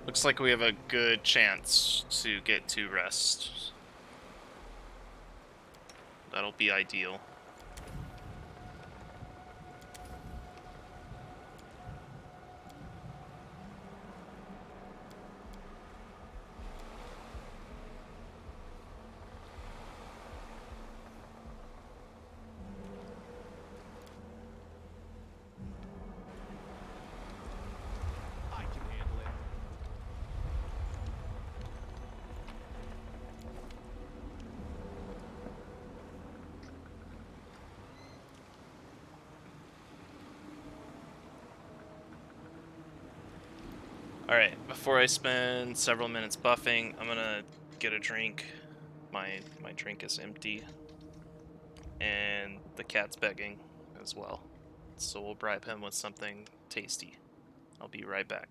Looks like we have a good chance to get to rest. That'll be ideal. I can handle it. Alright, before I spend several minutes buffing, I'm gonna get a drink. My drink is empty. And the cat's begging as well. So we'll bribe him with something tasty. I'll be right back.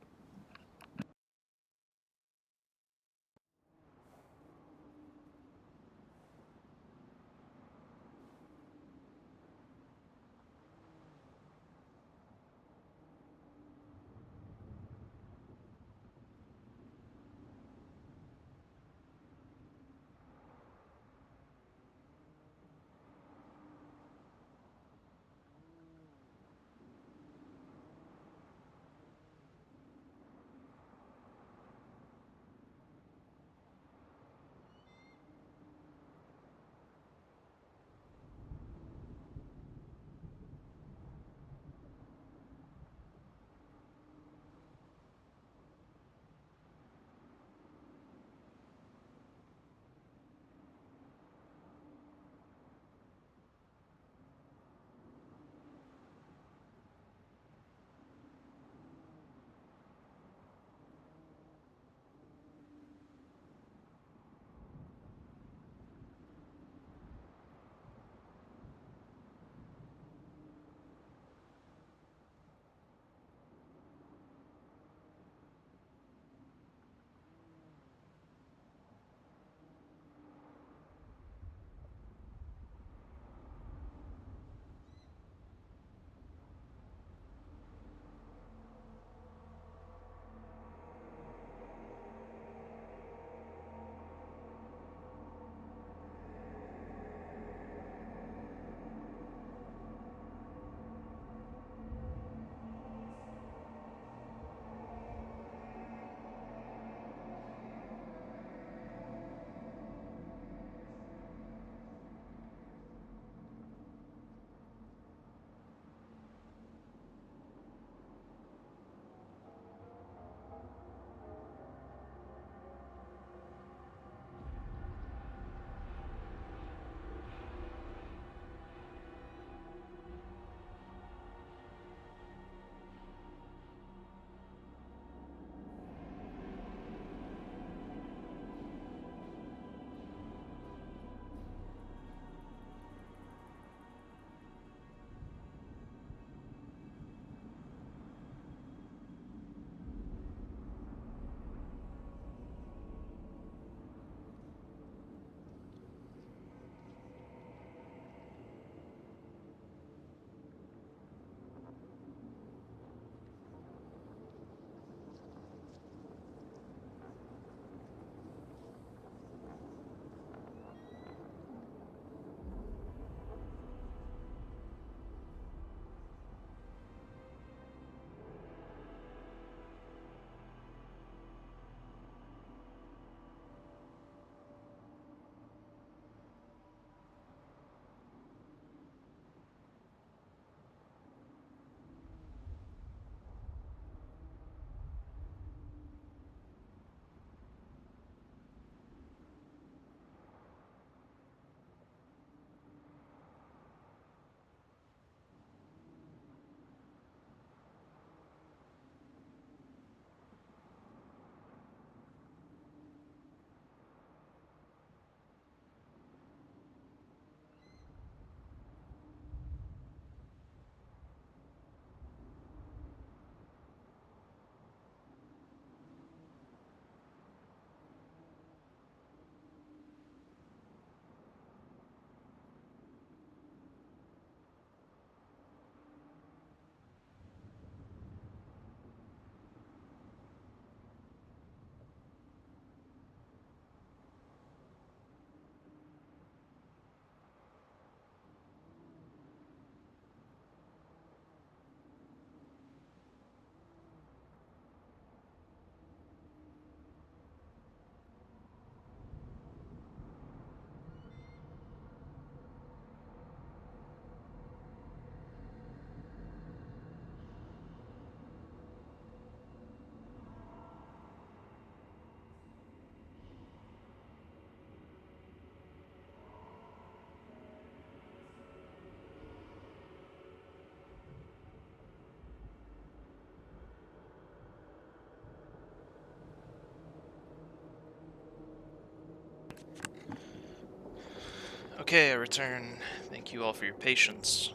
Okay, I return. Thank you all for your patience.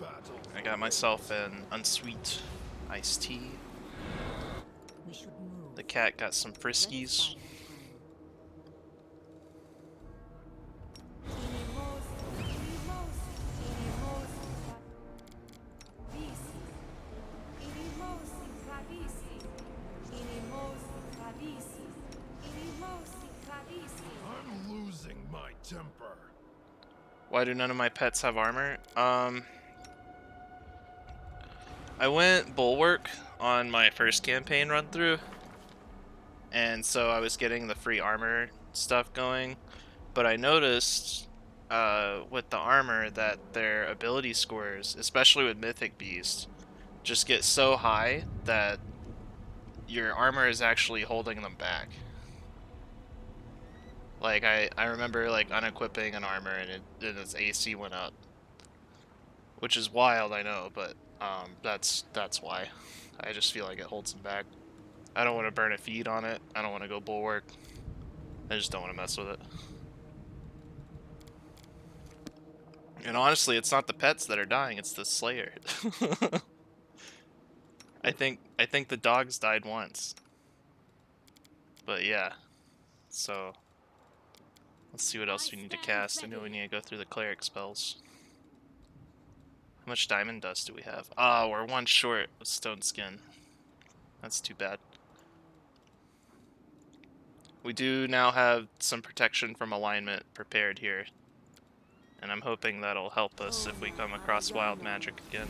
Battle. I got myself an unsweet iced tea. We should move. The cat got some Let us friskies. bide our time. I'm losing my temper. Why do none of my pets have armor? I went Bulwark on my first campaign run through, and so I was getting the free armor stuff going, but I noticed with the armor that their ability scores, especially with Mythic Beast, just get so high that your armor is actually holding them back. Like, I remember, like, unequipping an armor and its AC went up. Which is wild, I know, but that's why. I just feel like it holds them back. I don't want to burn a feed on it. I don't want to go Bulwark. I just don't want to mess with it. And honestly, it's not the pets that are dying, it's the Slayer. I think the dogs died once. But yeah. So let's see what else we need to cast. I know we need to go through the cleric spells. How much diamond dust do we have? Ah, we're one short of stone skin. That's too bad. We do now have some protection from alignment prepared here. And I'm hoping that'll help us if we come across wild magic again.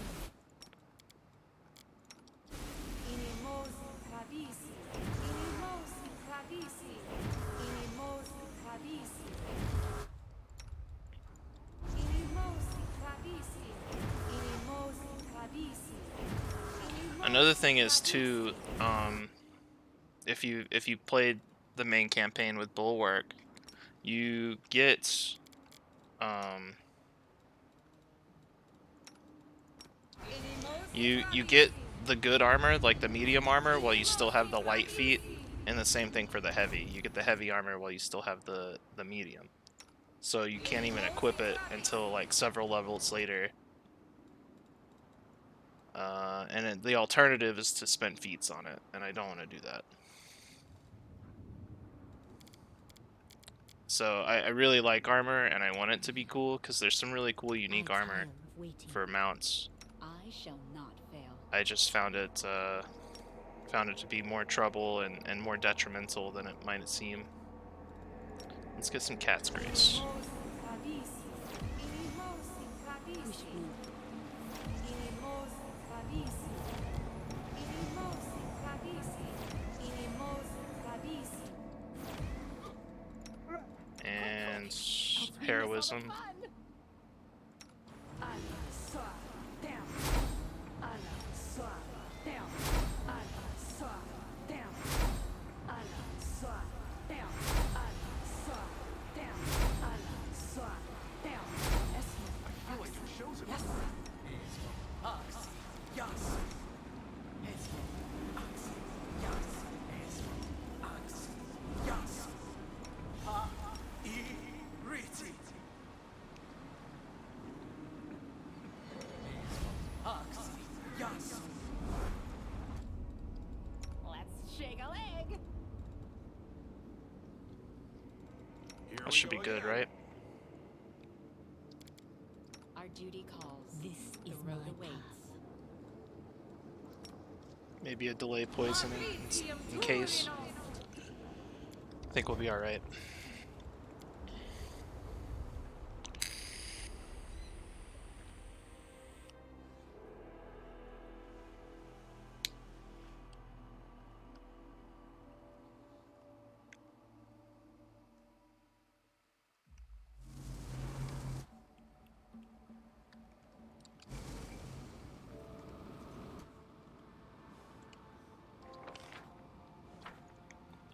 Another thing is too, if you played the main campaign with Bulwark, you get you get the good armor, like the medium armor, while you still have the light feat, and the same thing for the heavy. You get the heavy armor while you still have the medium. So you can't even equip it until like several levels later. And the alternative is to spend feats on it, and I don't want to do that. So I really like armor, and I want it to be cool, because there's some really cool unique I'll armor tire of waiting. for mounts. I shall not fail. I just found it to be more trouble and more detrimental than it might seem. Let's get some Cat's Grace. We should move. And heroism. Let's shake a leg. That should be good, right? Our duty calls. This The is road my awaits. Maybe a delay poison in case. I think we'll be alright.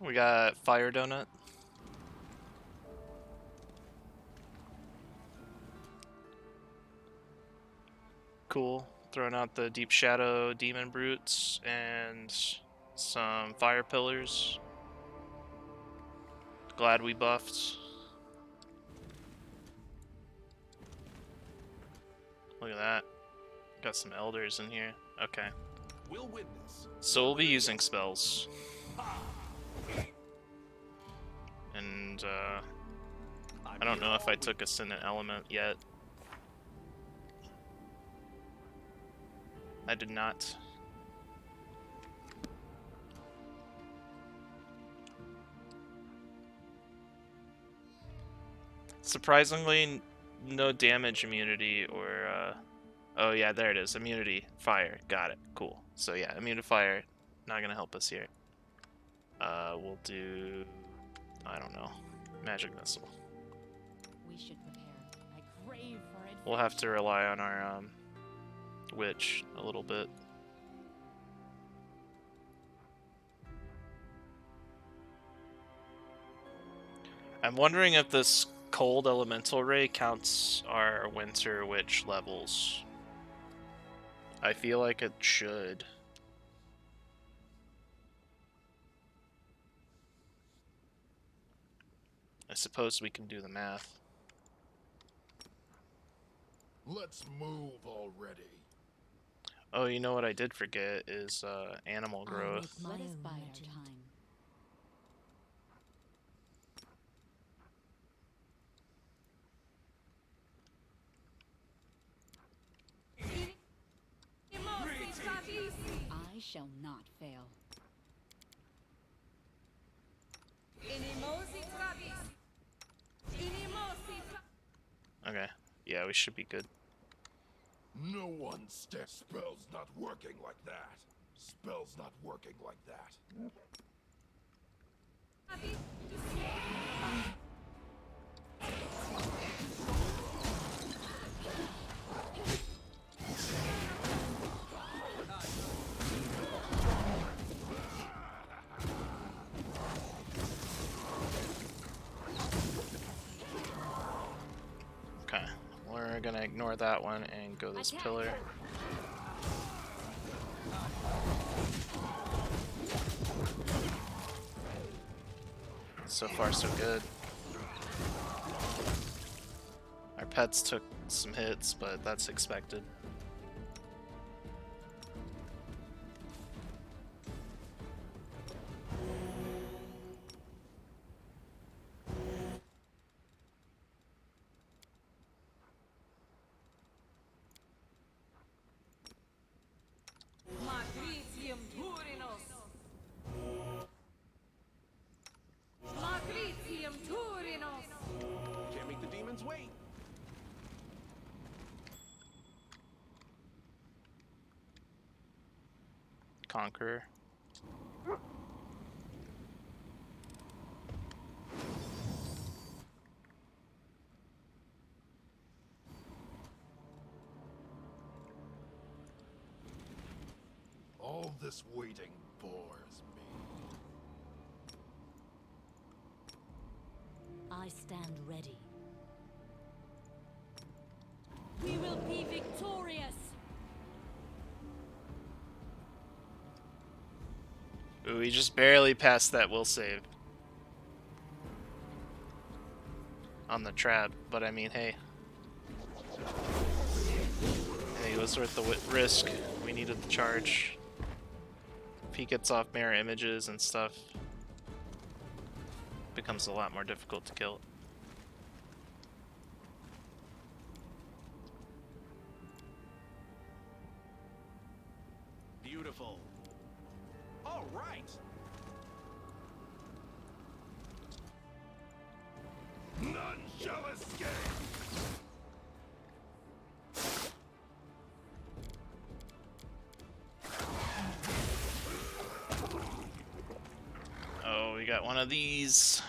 We got Fire Donut. Cool. Throwing out the Deep Shadow Demon Brutes and some Fire Pillars. Glad we buffed. Look at that. Got some elders in here. Okay. We'll witness. So we'll be using spells. And, I don't know if I took Ascendant Element yet. I did not. Surprisingly, no damage immunity or, oh yeah, there it is. Immunity. Fire. Got it. Cool. So yeah, immune to fire. Not gonna help us here. We'll do... I don't know. Magic Missile. We should prepare. I crave for it. We'll have to rely on our, witch a little bit. I'm wondering if this cold elemental ray counts our winter witch levels. I feel like it should. I suppose we can do the math. Let's move already. Oh, you know what I did forget is animal I'll growth. make my Let us own bide our legend. time. I shall not fail. Okay, yeah, we should be good. No one Spell's not working like that. Spell's not working like that. Okay, we're gonna ignore that one and go this pillar. So far, so good. Our pets took some hits, but that's expected. Can't make the demons wait. Conqueror. All this waiting bores me. I stand ready. We will be victorious. Ooh, we just barely passed that will save on the trap, but I mean, hey. Hey, it was worth the risk. We needed the charge. If he gets off mirror images and stuff, it becomes a lot more difficult to kill. Beautiful. All right. None shall escape! Oh, we got one of these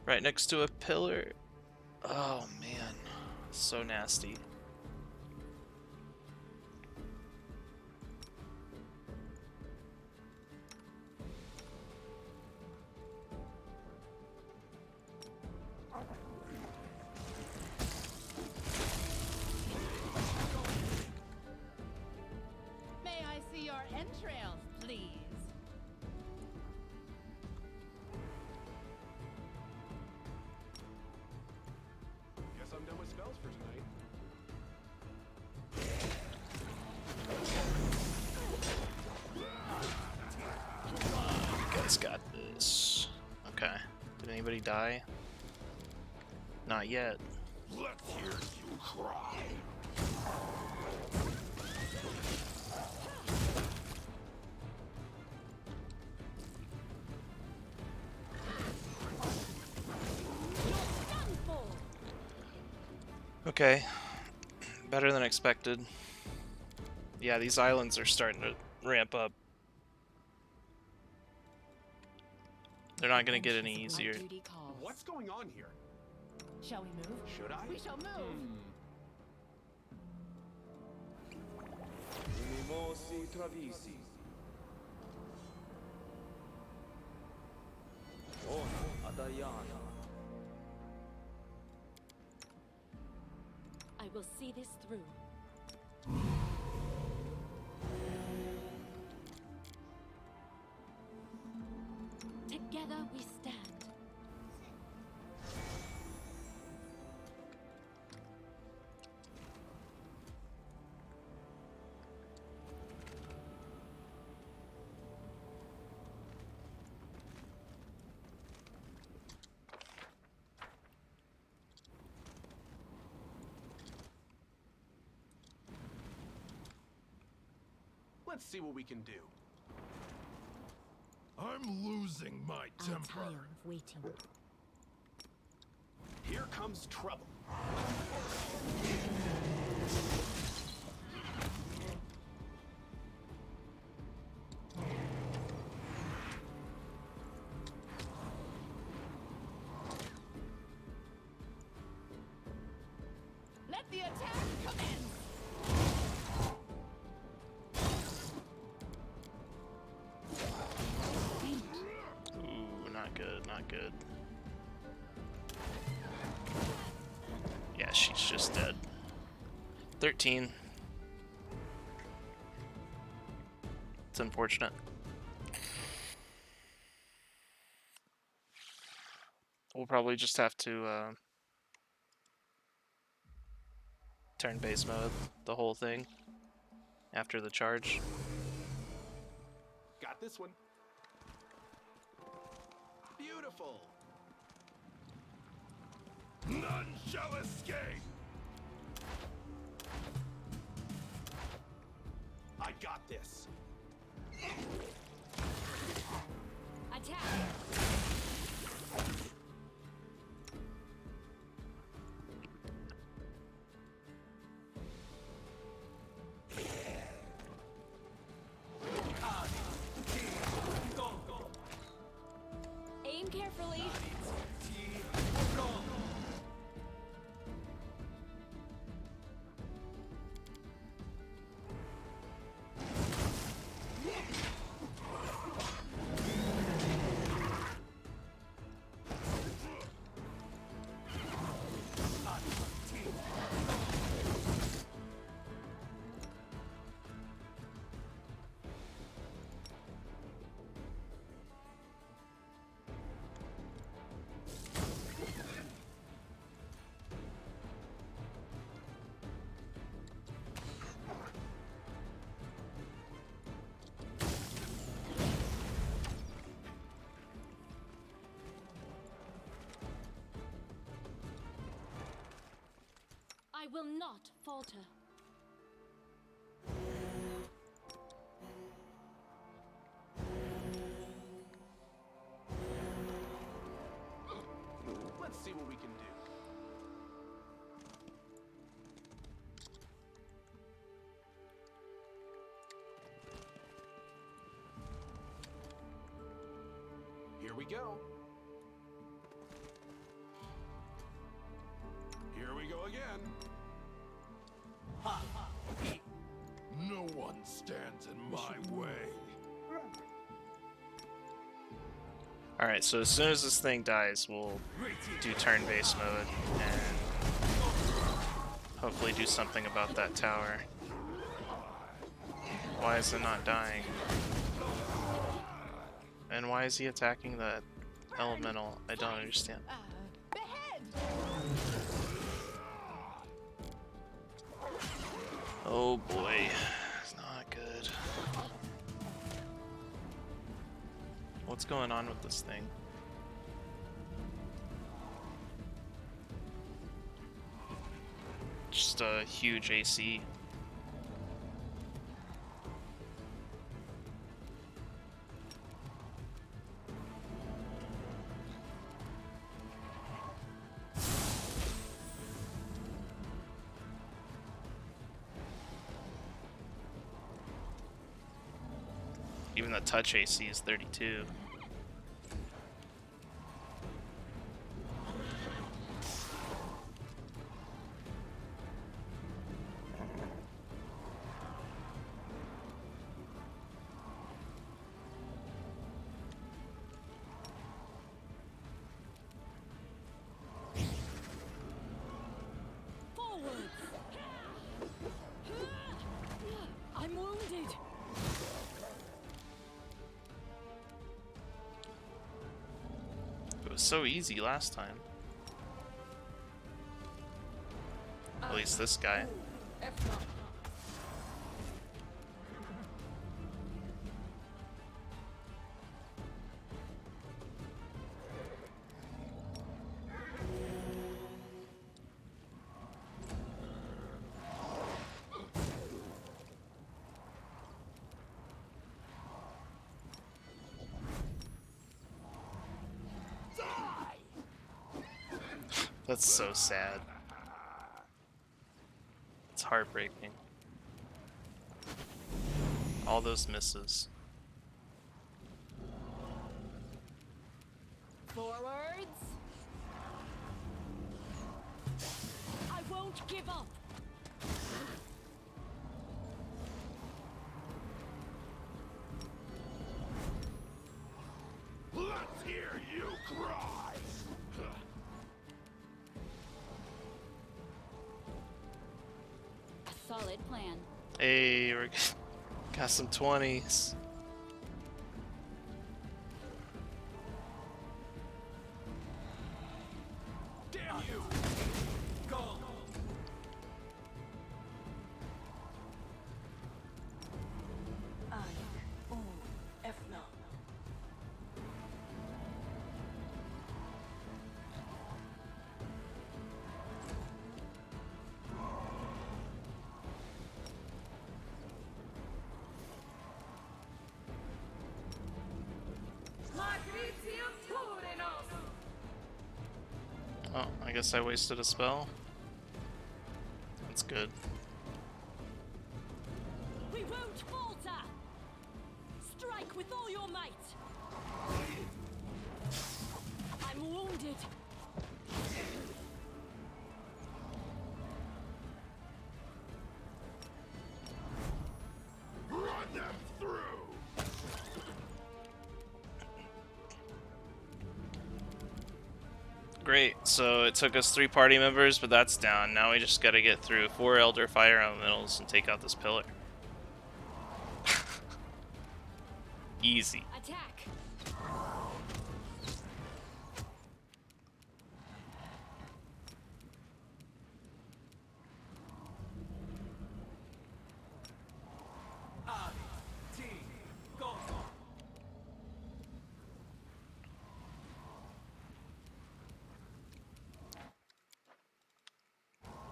right next to a pillar. Oh man, so nasty. May I see your entrails, please? Guess I'm done with spells for tonight. He's got this. Okay. Did anybody die? Not yet. Let's hear you cry. Okay. Better than expected. Yeah, these islands are starting to ramp up. They're not gonna get any easier. Duty calls. What's going on here? Shall we move? Should I? We shall move. Mimosi Travisi. Ona Adayana. I will see this through. Together we stand. Let's see what we can do. I'm losing my I'll temper. tire of waiting. Here comes trouble. Let the attack commence. Ooh, not good, not good. Yeah, she's just dead. 13. It's unfortunate. We'll probably just have to turn base mode the whole thing after the charge. Got this one. Beautiful. None shall escape. I got this. Attack. Aim carefully. I will not falter. Let's see what we can do. Here we go. Here we go again. No one stands in my way. Alright, so as soon as this thing dies, we'll do turn-based mode and hopefully do something about that tower. Why is it not dying? And why is he attacking the elemental? I don't understand. Behead. Oh boy, it's not good. What's What's going on with this thing? Just a huge AC. Even the touch AC is 32. I'm wounded. It was so easy last time. At least this guy. That's so sad. It's heartbreaking. All those misses. Forwards. I won't give up. Let's hear you cry! A solid plan. Hey, we got some 20s. Damn you! Go! Oh, I guess I wasted a spell. That's good. We won't falter. Strike with all your might. I'm wounded. Run them through! Great, so it took us 3 party members, but that's down. Now we just gotta get through 4 Elder Fire Elementals and take out this pillar. Easy. Attack. Go!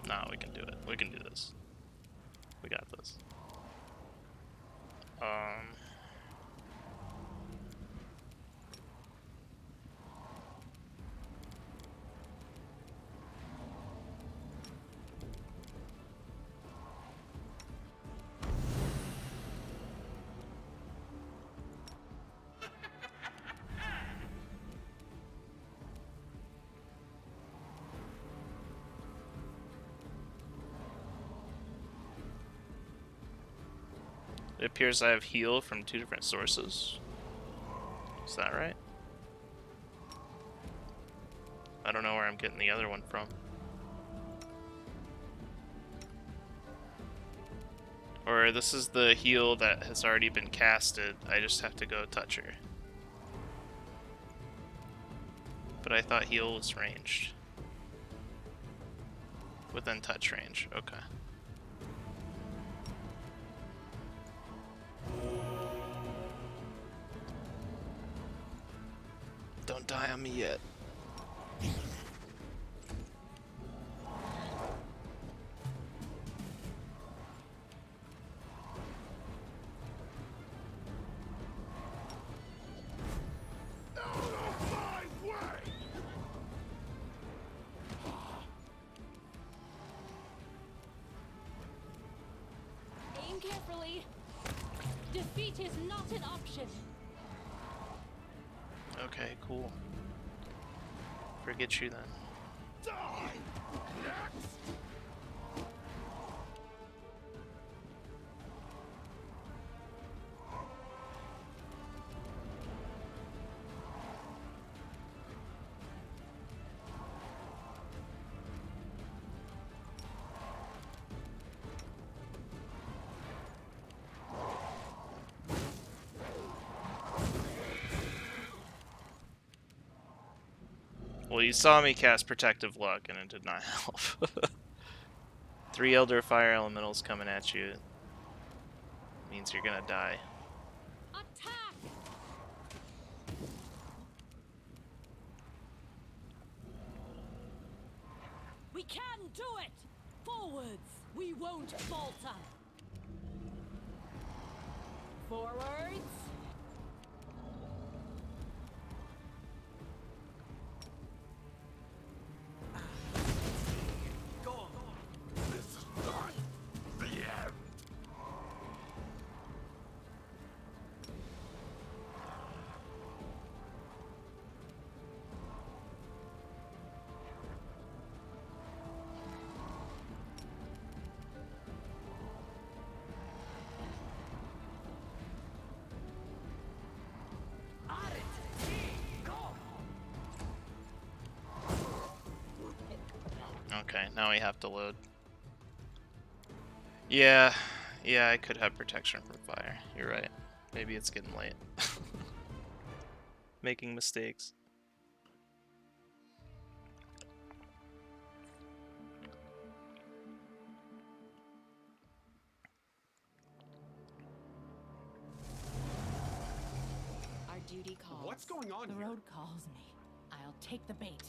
Nah, we can do it. We can do this. We got this. It appears I have heal from 2 different sources. Is that right? I don't know where I'm getting the other one from. Or this is the heal that has already been casted. I just have to go touch her. But I thought heal was ranged. Within touch range. Okay. Don't die on me yet. Out of my way! Aim carefully. Defeat is not an option. Okay, cool. Forget you then. Die! Next! Well, you saw me cast Protective Luck, and it did not help. 3 Elder Fire Elementals coming at you means you're gonna die. Attack! We can do it! Forwards! We won't falter! Forwards! This is not the end. Okay, now we have to load. Yeah, I could have protection from fire. You're right. Maybe it's getting late. Making mistakes. Our duty calls. What's going on The here? road calls me. I'll take the bait.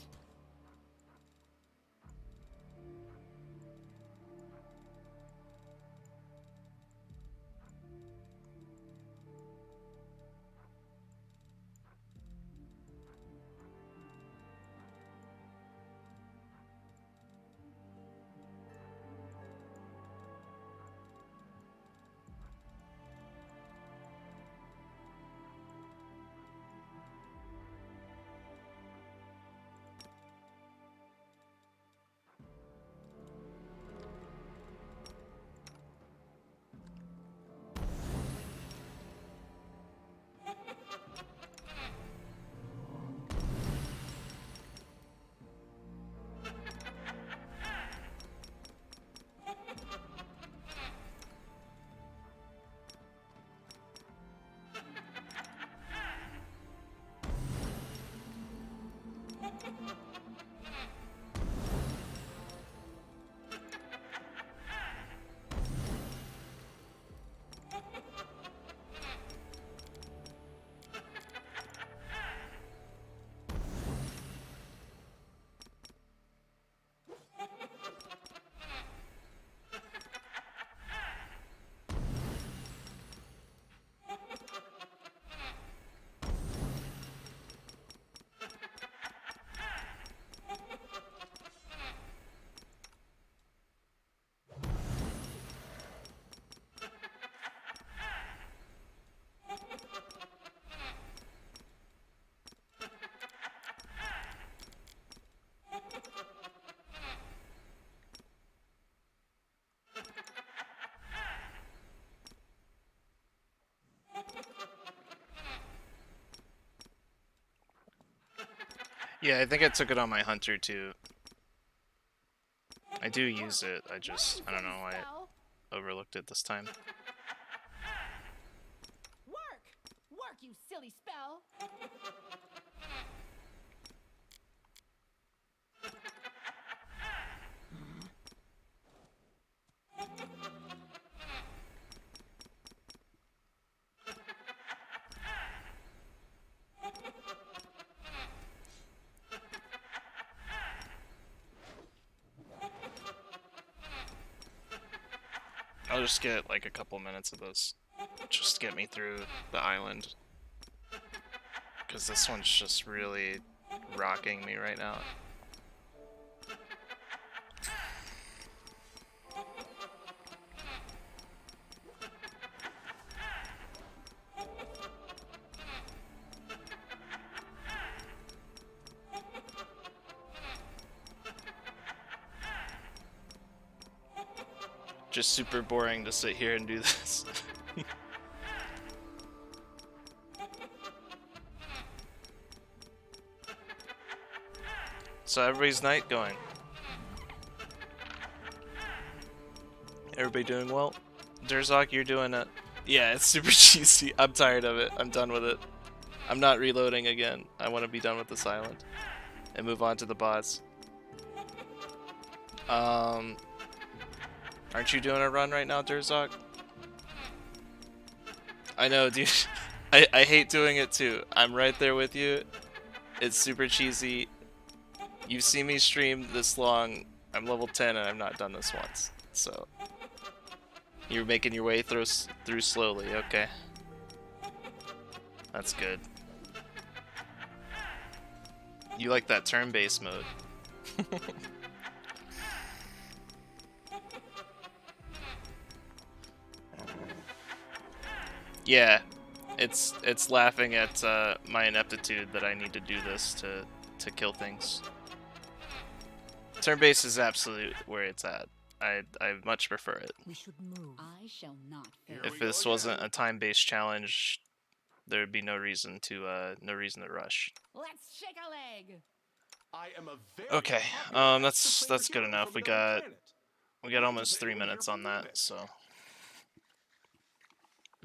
Yeah, I think I took it on my hunter too. I do use it, I don't know why I overlooked it this time. Work! Work, you silly spell! I'll just get like a couple minutes of this. Just get me through the island. Because this one's just really rocking me right now. Just super boring to sit here and do this. So everybody's night going. Everybody doing well? Durzok, you're doing it. Yeah, it's super cheesy. I'm tired of it. I'm done with it. I'm not reloading again. I want to be done with this island and move on to the boss. Aren't you doing a run right now, Durzok? I know, dude. I hate doing it too. I'm right there with you. It's super cheesy. You've seen me stream this long. I'm level 10 and I've not done this once. So you're making your way through slowly. Okay. That's good. You like that turn-based mode. Yeah, it's laughing at my ineptitude that I need to do this to kill things. Turn-based is absolute where it's at. I much prefer it. We should move. I shall not fail. If this wasn't a time-based challenge, there would be no reason to rush. Let's shake a leg. I am a very Okay, popular that's player good hero enough. from We another got planet. almost 3 minutes on that, so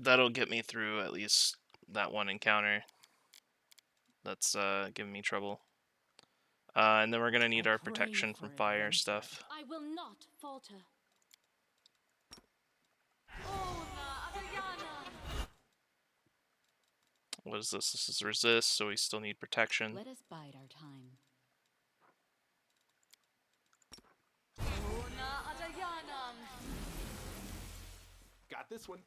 that'll get me through at least that one encounter that's giving me trouble. And then we're gonna need our protection from fire stuff. I will not falter. What is this? This is resist, so we still need protection. Let us bide our time. Got this one.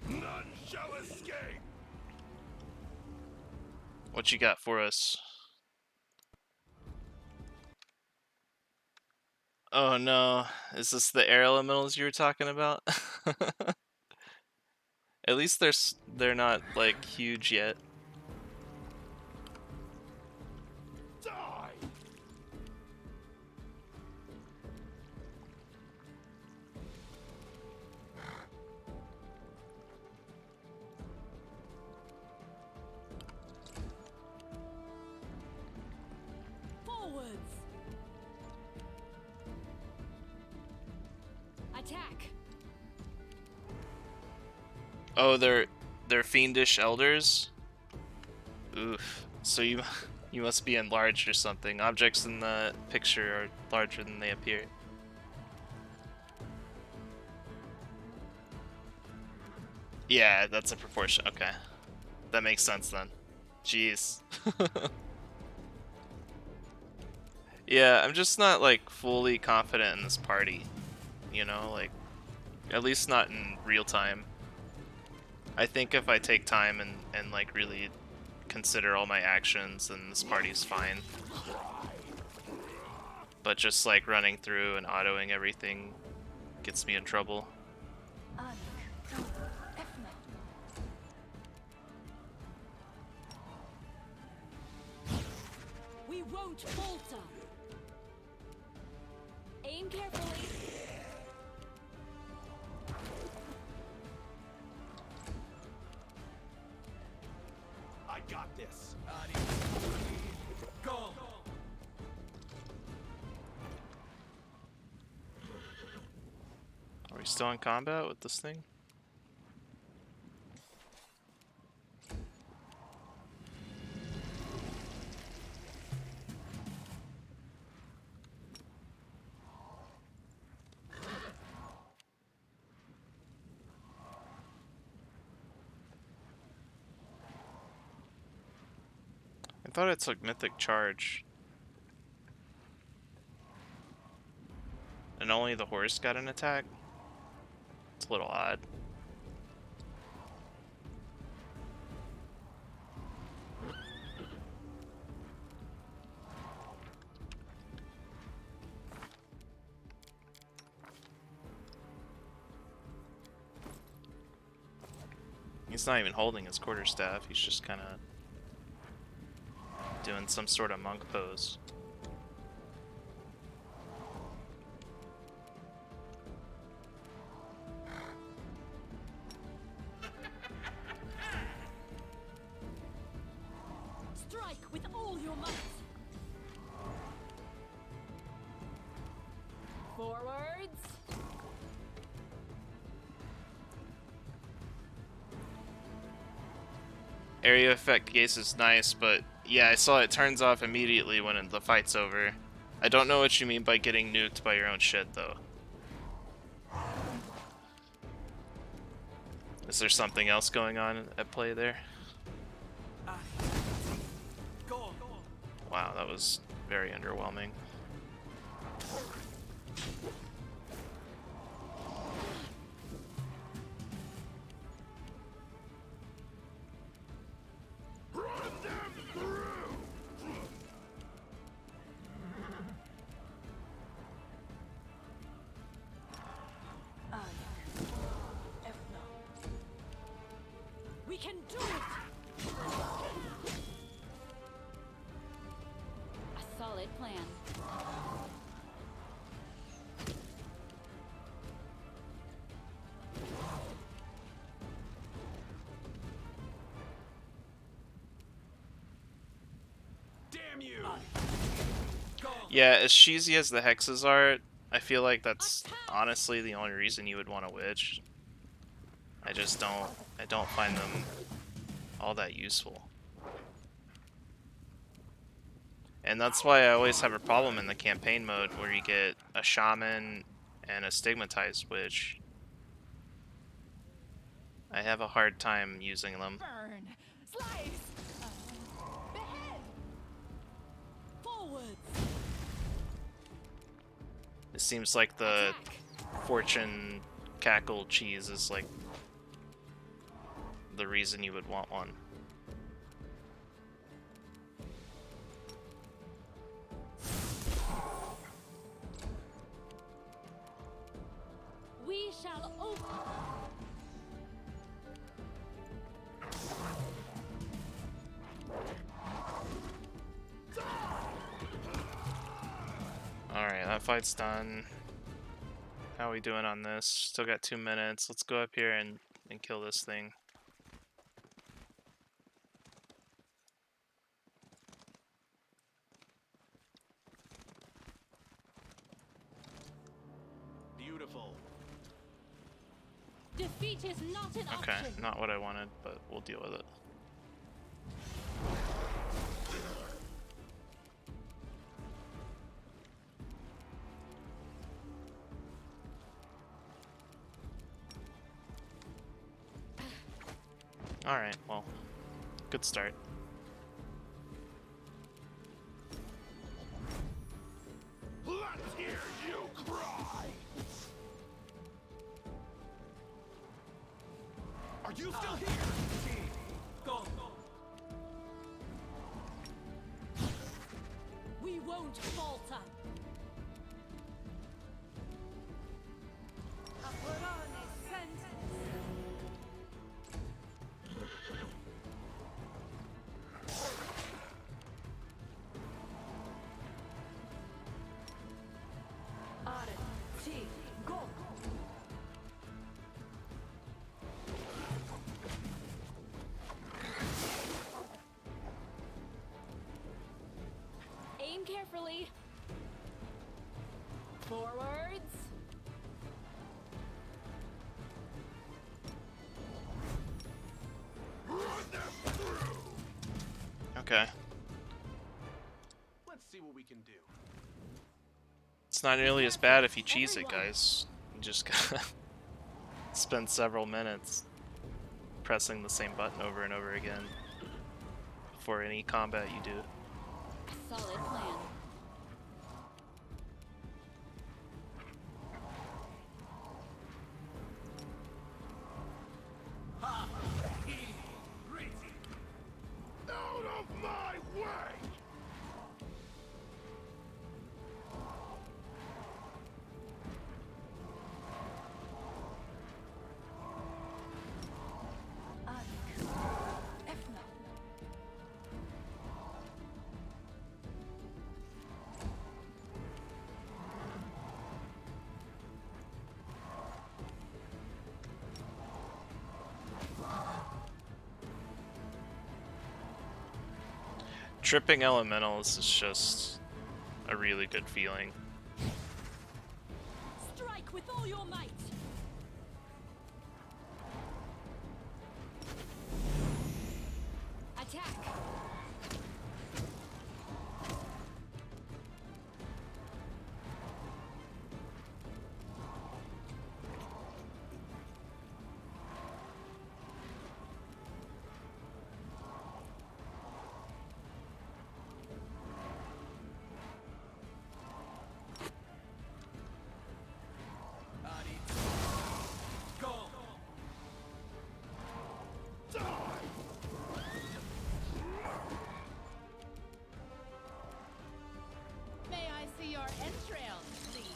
None shall escape! What you got for us? Oh no, is this the air elementals you were talking about? At least they're not like huge yet. Die! Forwards. Attack. Oh, they're fiendish elders? Oof. So you must be enlarged or something. Objects in the picture are larger than they appear. Yeah, that's a proportion. Okay. That makes sense then. Jeez. Yeah, I'm just not like fully confident in this party. You know, like at least not in real time. I think if I take time and like really consider all my actions, then this party's fine. But just like running through and autoing everything gets me in trouble. We won't falter. Aim carefully. I got this. Go. Are we still in combat with this thing? I thought it took Mythic Charge. And only the horse got an attack? It's a little odd. He's not even holding his quarterstaff, he's just kind of doing some sort of monk pose. Strike with all your might. Forwards. Area effect case is nice, but yeah, I saw it turns off immediately when the fight's over. I don't know what you mean by getting nuked by your own shit, though. Is there something else going on at play there? Go. Wow, that was very underwhelming. Run them through! We can do it. A solid plan. Damn you! Yeah, as cheesy as the hexes are, I feel like that's honestly the only reason you would want a witch. I don't find them all that useful. And that's why I always have a problem in the campaign mode where you get a shaman and a stigmatized witch. I have a hard time using them. Burn. Slice. Behead. Forwards. It seems like the fortune cackle cheese is like the reason you would want one. We shall open. Alright, that fight's done. How are we doing on this? Still got 2 minutes. Let's go up here and kill this thing. Beautiful. Defeat is not an Okay, option. not what I wanted, but we'll deal with it. Alright, well, good start. Let's hear you cry! Are you still here? Go. We won't falter. Aim carefully. Forwards. Run them through! Okay. Let's see what we can do. It's not nearly as bad if you cheese it, guys. You just gotta spend several minutes pressing the same button over and over again for any combat you do. A solid plan. Tripping elementals is just a really good feeling. Strike with all your might. Attack. May I see your entrails, please?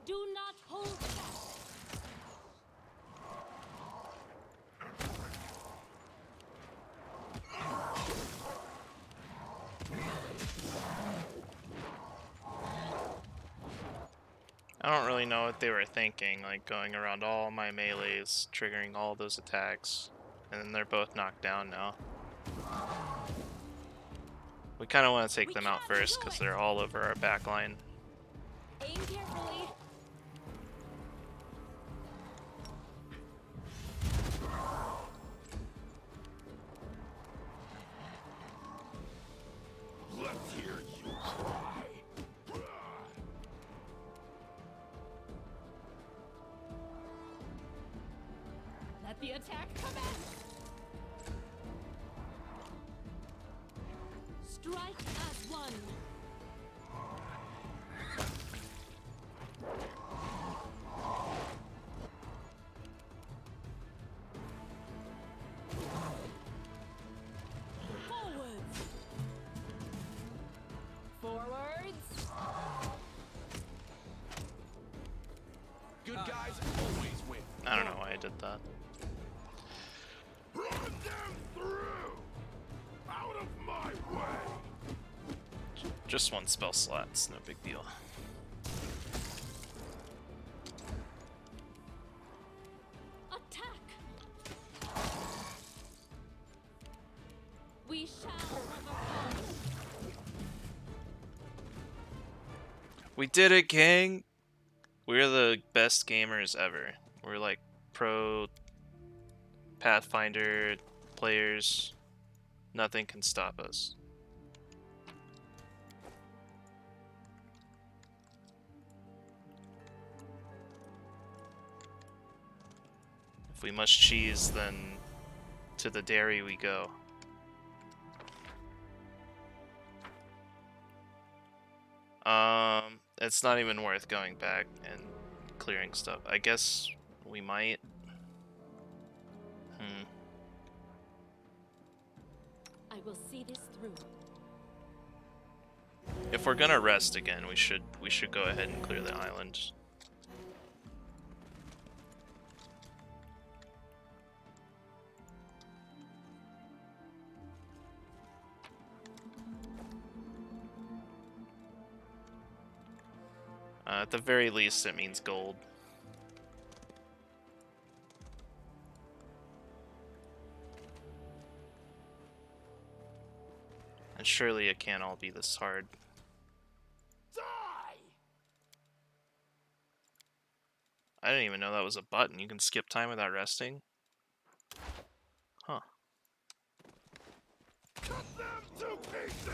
Do not hold back. I don't really know what they were thinking, like going around all my melees, triggering all those attacks, and then they're both knocked down now. We kind of want to take them out first because they're all over our backline. Aim carefully. Let's hear you cry. Let the attack commence. Strike as one. Forwards. Forwards. Good guys always win. I don't know why I did that. Run them through! Out of my way! Just one spell slot, it's no big deal. Attack. We shall overcome. We did it, gang! We're the best gamers ever. We're like pro Pathfinder players. Nothing can stop us. If we must cheese, then to the dairy we go. It's not even worth going back and clearing stuff. I guess we might. I will see this through. If we're gonna rest again, we should go ahead and clear the island. At the very least, it means gold. And surely it can't all be this hard. Die! I didn't even know that was a button. You can skip time without resting? Huh. Cut them to pieces!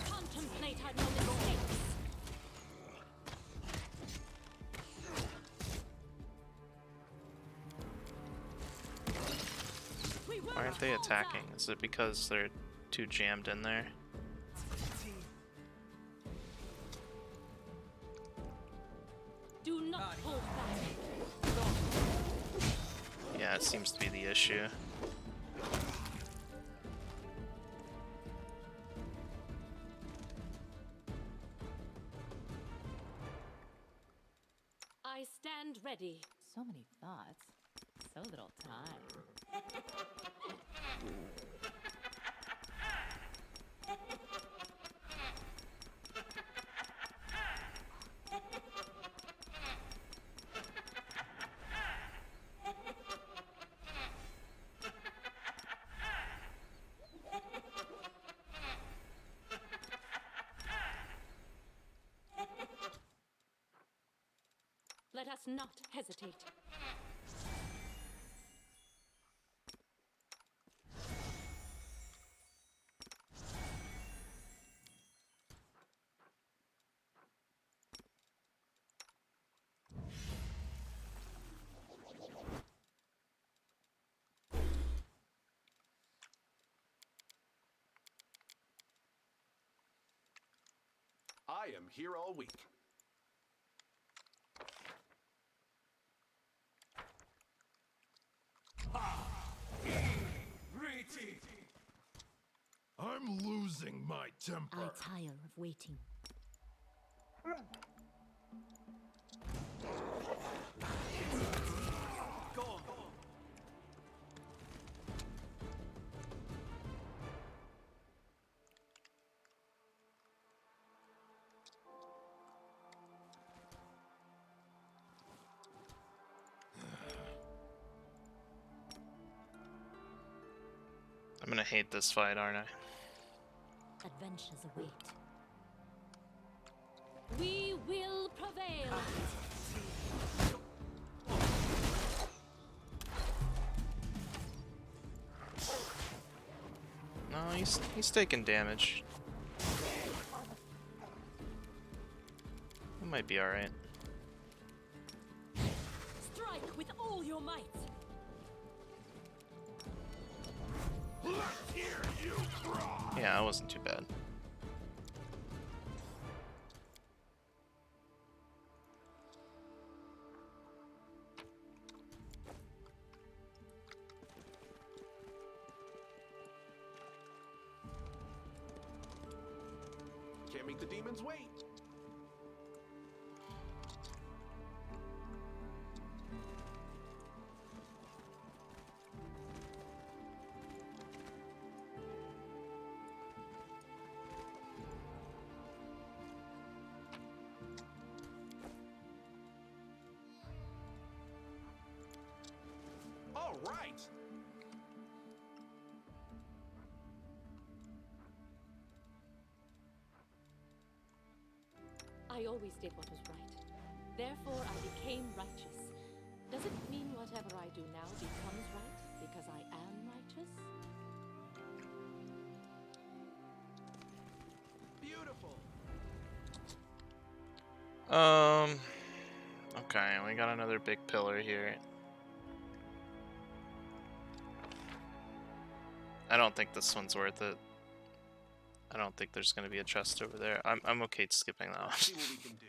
Contemplate our mistakes. Why aren't they attacking? Is it because they're too jammed in there? Do not hold back. Yeah, it seems to be the issue. I stand ready. So many thoughts, so little time. Let us not hesitate. I am here all week. I'm losing my temper. I tire of waiting. I'm gonna hate this fight, aren't I? Adventures await. We will prevail. No, he's taking damage. It might be alright. Strike with all your might. Let's hear you cry. Yeah, that wasn't too bad. Can't make the demons wait. All right. I always did what was right. Therefore, I became righteous. Does it mean whatever I do now becomes right because I am righteous? Beautiful. Okay, we got another big pillar here. I don't think this one's worth it. I don't think there's gonna be a chest over there. I'm okay skipping that one. See what we can do.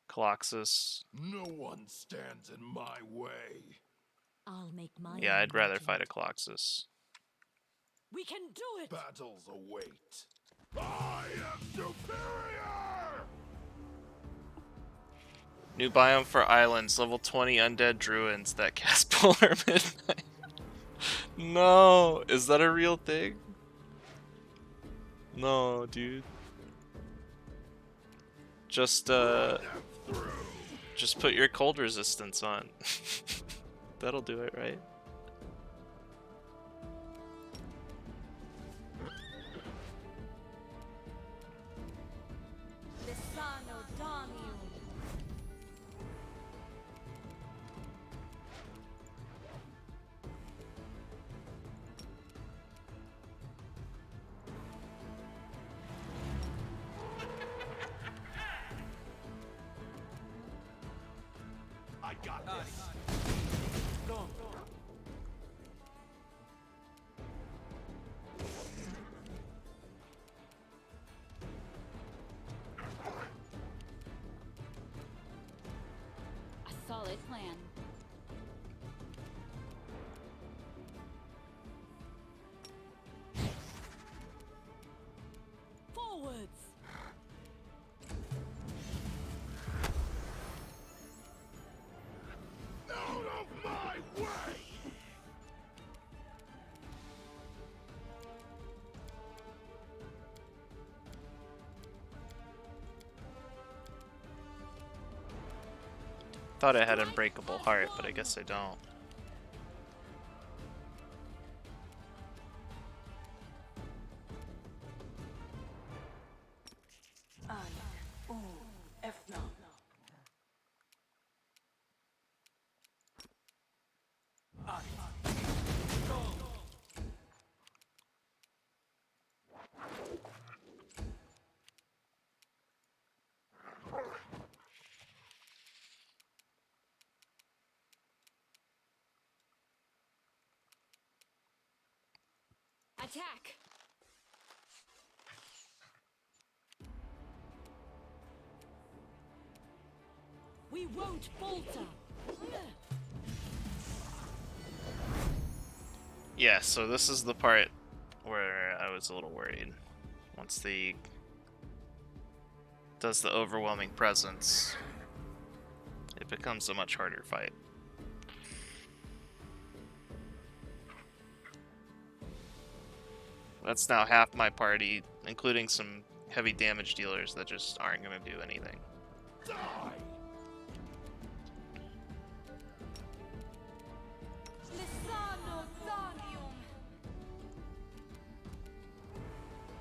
Colossus. No one stands in my way. I'll make my Yeah, own I'd rather legend. fight a Colossus. We can do it! Battles await. I am superior! New biome for islands, level 20 undead druids that cast Polar Midnight. No, is that a real thing? No, dude. Just put your cold resistance on. That'll do it, right? Lisano Damium. I got this. A solid plan. Forwards! Out of my way! Thought I had Unbreakable Heart, but I guess I don't. Attack! We won't falter! Yeah, so this is the part where I was a little worried. Once the does the overwhelming presence, it becomes a much harder fight. That's now half my party, including some heavy damage dealers that just aren't going to do anything. Die!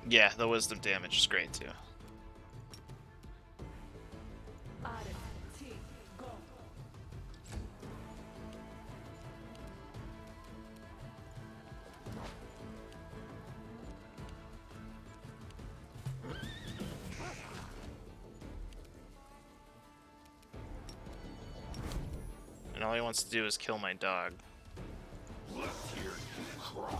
Yeah, the wisdom damage is great too. And all he wants to do is kill my dog. Let's hear you cry.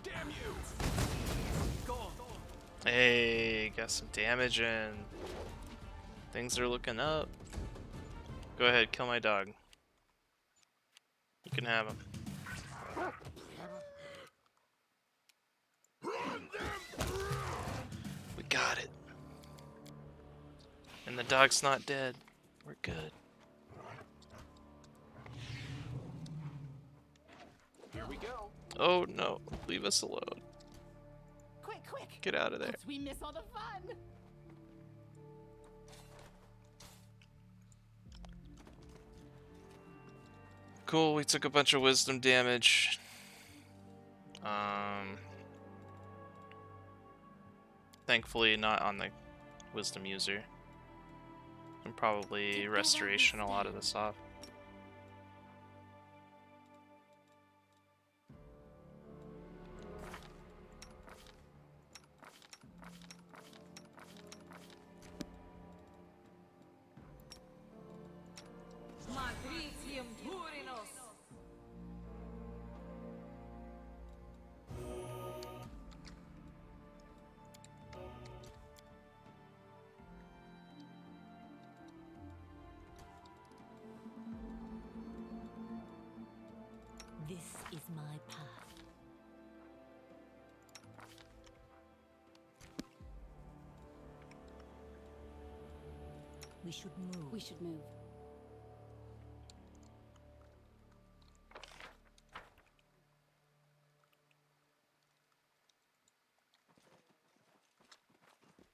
Damn you! Go on. Hey, got some damage in. Things are looking up. Go ahead, kill my dog. You can have him. We got it. And the dog's not dead. We're good. Here we go. Oh no, leave us alone. Quick, quick! Get out of there. Else we miss all the fun! Cool, we took a bunch of wisdom damage. Thankfully not on the wisdom user. And probably restoration a lot of this off. This is my path. We should move. We should move.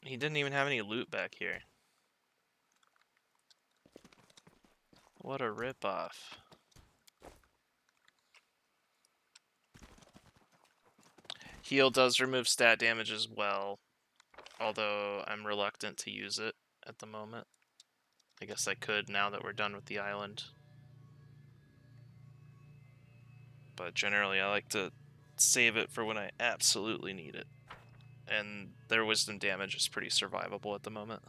He didn't even have any loot back here. What a ripoff. Heal does remove stat damage as well, although I'm reluctant to use it at the moment. I guess I could now that we're done with the island. But generally I like to save it for when I absolutely need it. And their wisdom damage is pretty survivable at the moment.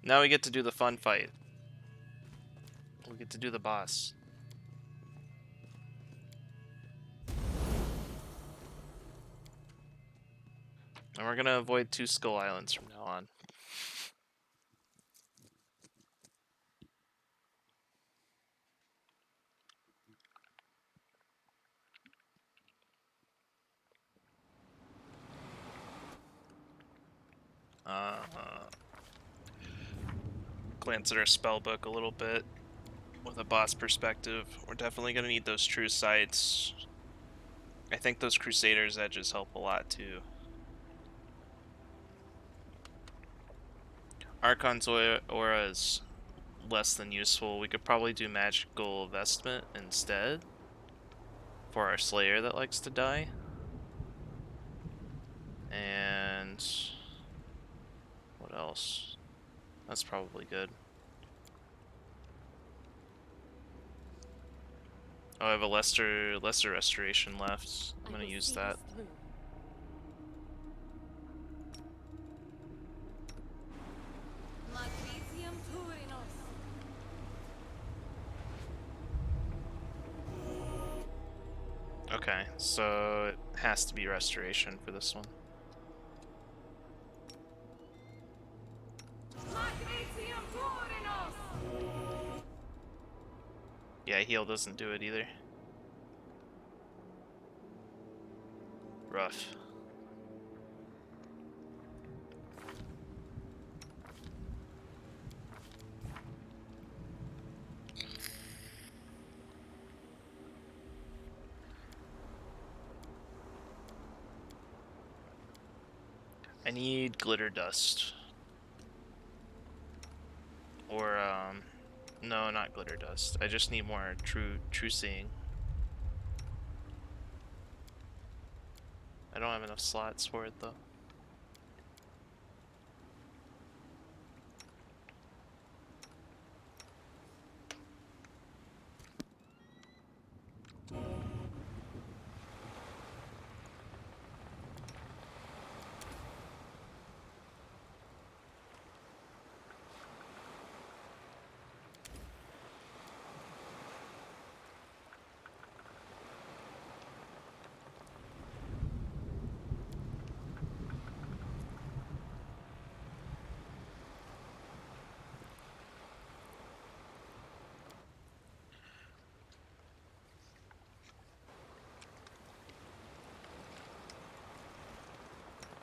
Now we get to do the fun fight. We get to do the boss. And we're gonna avoid 2 Skull Islands from now on. Glance at our spell book a little bit with a boss perspective. We're definitely going to need those true sights. I think those Crusaders' edges help a lot too. Archon's aura is less than useful. We could probably do magical vestment instead for our Slayer that likes to die. And what else? That's probably good. Oh, I have a lesser restoration left. I'm gonna use that. Okay, so it has to be restoration for this one. Yeah, heal doesn't do it either. Rough. I need glitter dust. Or, no, not glitter dust. I just need more true seeing. I don't have enough slots for it though.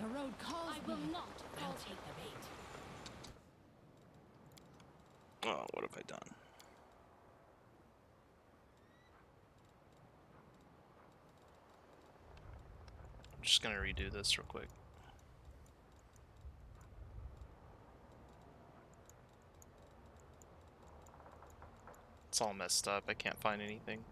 The road calls I will me. not I'll falter. take the bait. Oh, what have I done? I'm just gonna redo this real quick. It's all messed up. I can't find anything.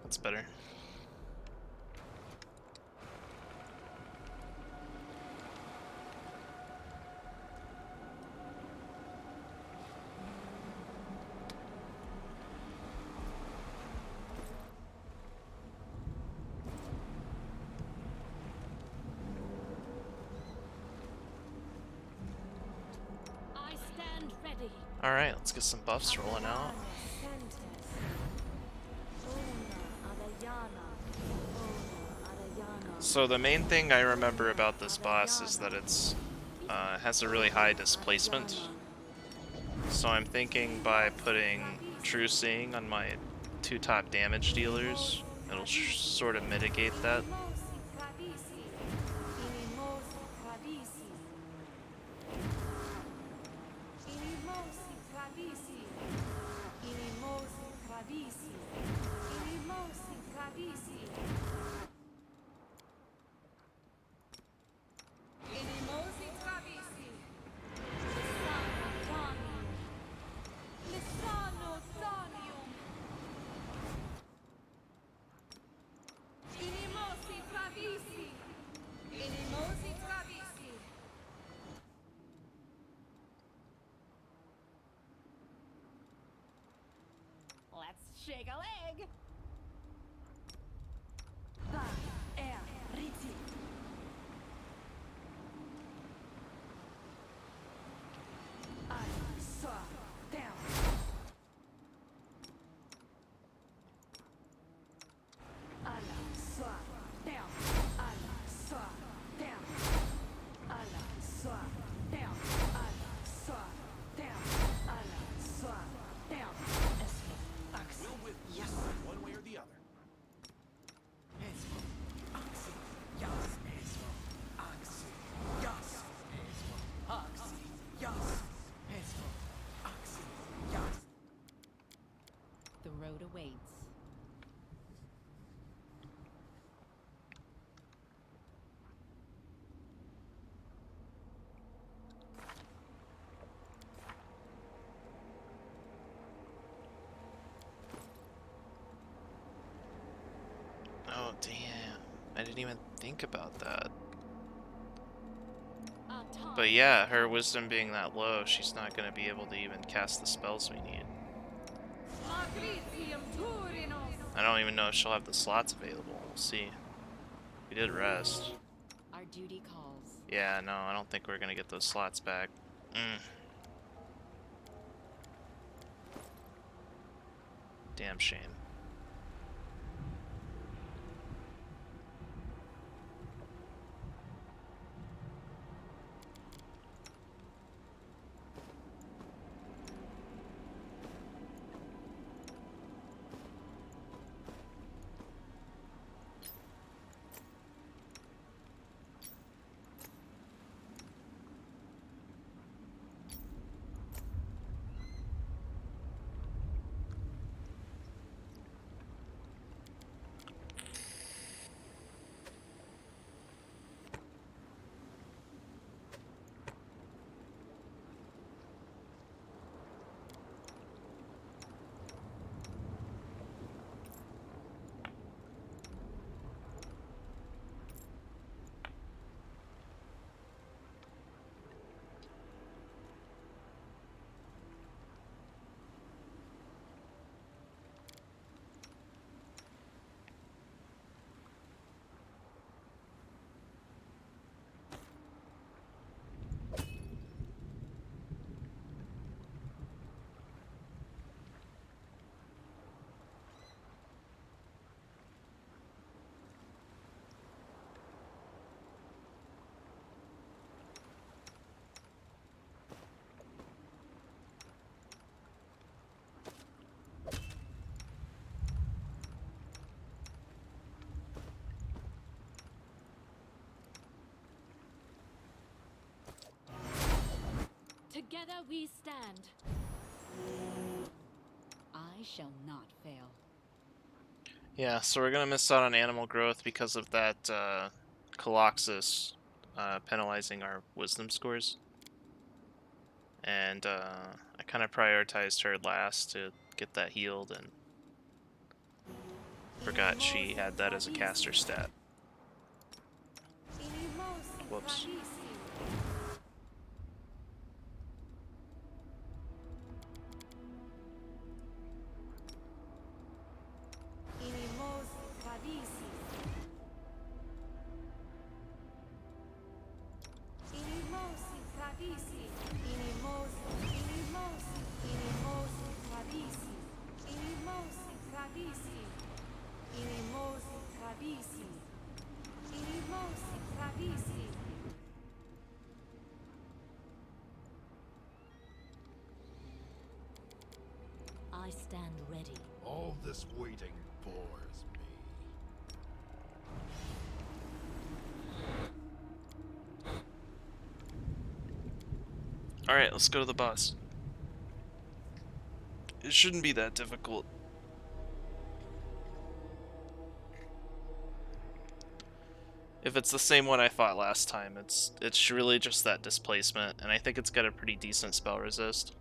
That's better. I stand ready. Alright, let's get some buffs rolling out. So the main thing I remember about this boss is that it's has a really high displacement. So I'm thinking by putting True Seeing on my two top damage dealers, it'll sort of mitigate that. Shake a leg! We'll whip yes, one way or the other. The road awaits. Oh, damn. I didn't even think about that. Our time But yeah, her wisdom being that low, she's not going to be able to even cast the spells we need. Magritium Turinos. I don't even know if she'll have the slots available. We'll see. We did rest. Our duty calls. Yeah, no, I don't think we're going to get those slots back. Damn shame. Together we stand. I shall not fail. Yeah, so we're going to miss out on animal growth because of that Coloxus penalizing our wisdom scores. And I kind of prioritized her last to get that healed and forgot she had that as a caster stat. Whoops. I stand ready. All this waiting bores me. Alright, let's go to the boss. It shouldn't be that difficult. If it's the same one I fought last time, it's really just that displacement, and I think it's got a pretty decent spell resist.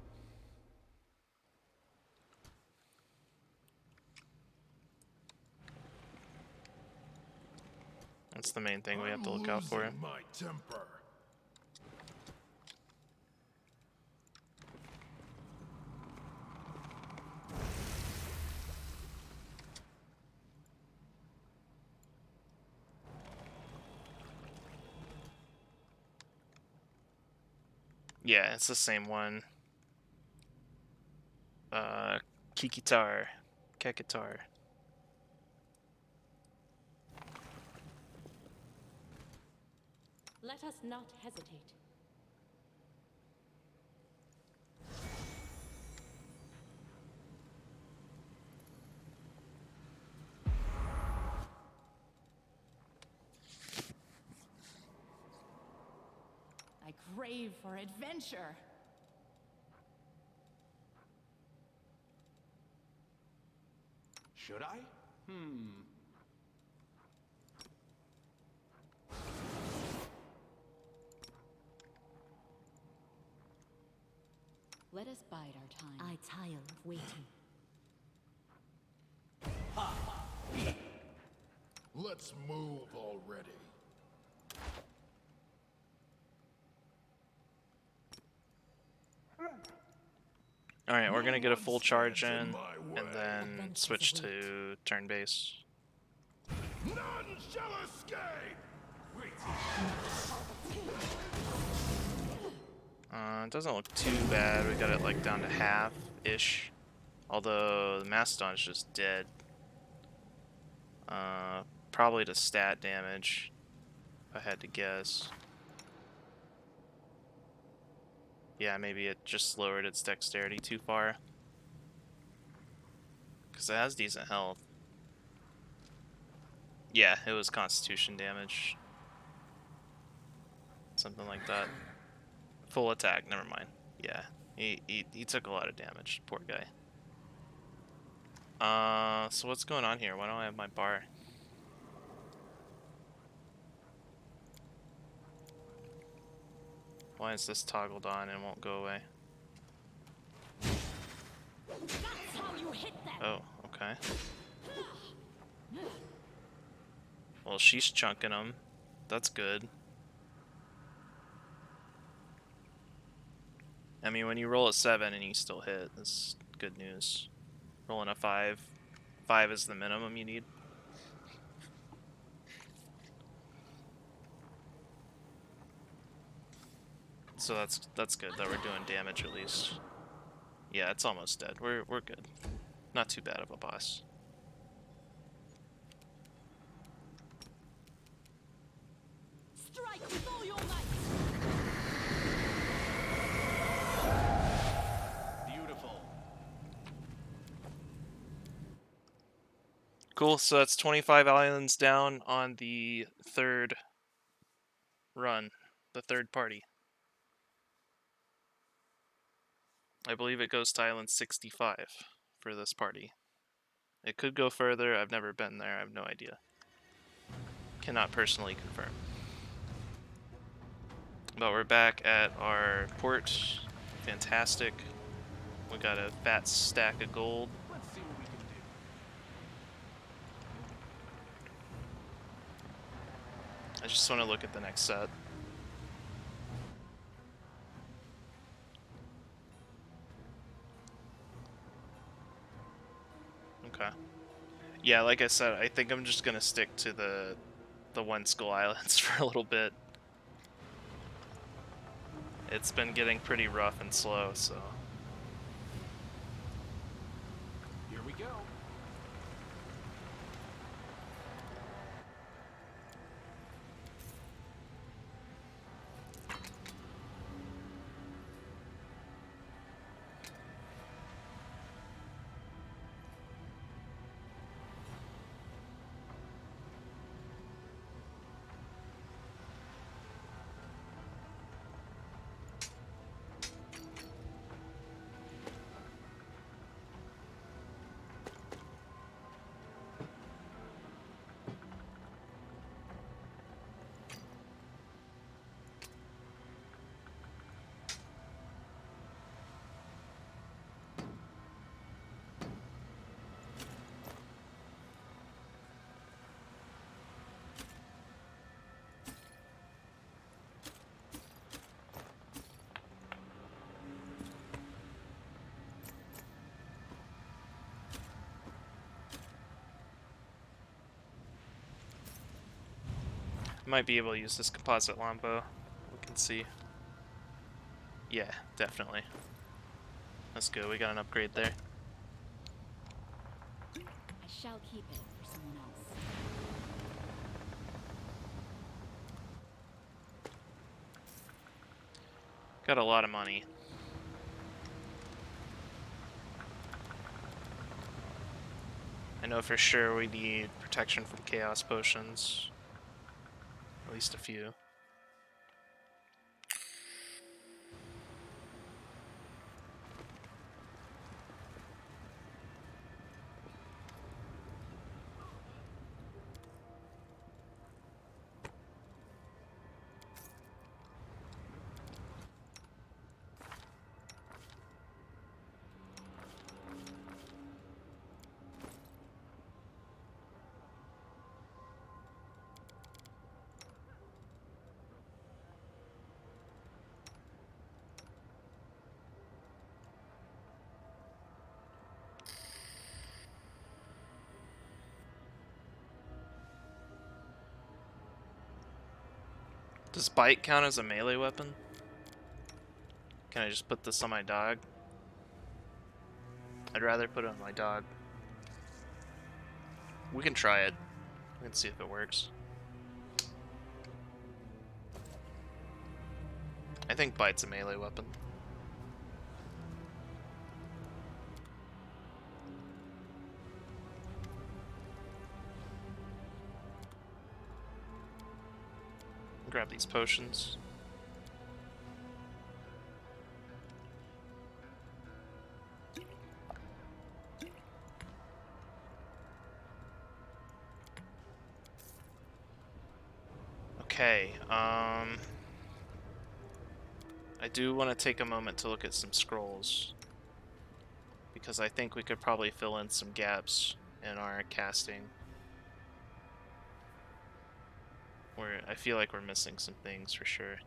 That's the main thing we have to look out for. Losing my temper. Yeah, it's the same one. Kikitar. Kekitar. Let us not hesitate. I crave for adventure. Should I? Let us bide our time. I tire of waiting. Let's move already. Alright, we're gonna get a full charge in, in my and way. then Adventures switch await. to turn base. None shall escape! It doesn't look too bad. We got it like down to half-ish. Although the Mastodon's just dead. Probably to stat damage, if I had to guess. Yeah, maybe it just lowered its dexterity too far. Because it has decent health. Yeah, it was constitution damage. Something like that. Full attack, never mind. Yeah, he took a lot of damage, poor guy. So what's going on here? Why don't I have my bar? Why is this toggled on and won't go away? That's how you hit them! Oh, okay. Well, she's chunking them. That's good. I mean, when you roll a 7 and you still hit, that's good news. Rolling a 5. 5 is the minimum you need. So that's good that we're doing damage at least. Yeah, it's almost dead. We're good. Not too bad of a boss. Strike with all your might! Beautiful. Cool, so that's 25 islands down on the third run, the third party. I believe it goes to island 65 for this party. It could go further, I've never been there, I have no idea. Cannot personally confirm. But we're back at our port. Fantastic. We got a fat stack of gold. Let's see what we can do. I just want to look at the next set. Okay. Yeah, like I said, I think I'm just gonna stick to the One Skull Islands for a little bit. It's been getting pretty rough and slow, so. Here we go. Might be able to use this composite longbow. We can see. Yeah, definitely. That's good. We got an upgrade there. I shall keep it for someone else. Got a lot of money. I know for sure we need protection from chaos potions. At least a few. Does bite count as a melee weapon? Can I just put this on my dog? I'd rather put it on my dog. We can try it. We can see if it works. I think bite's a melee weapon. Grab these potions. Okay, I do want to take a moment to look at some scrolls, because I think we could probably fill in some gaps in our casting. I feel like we're missing some things for sure.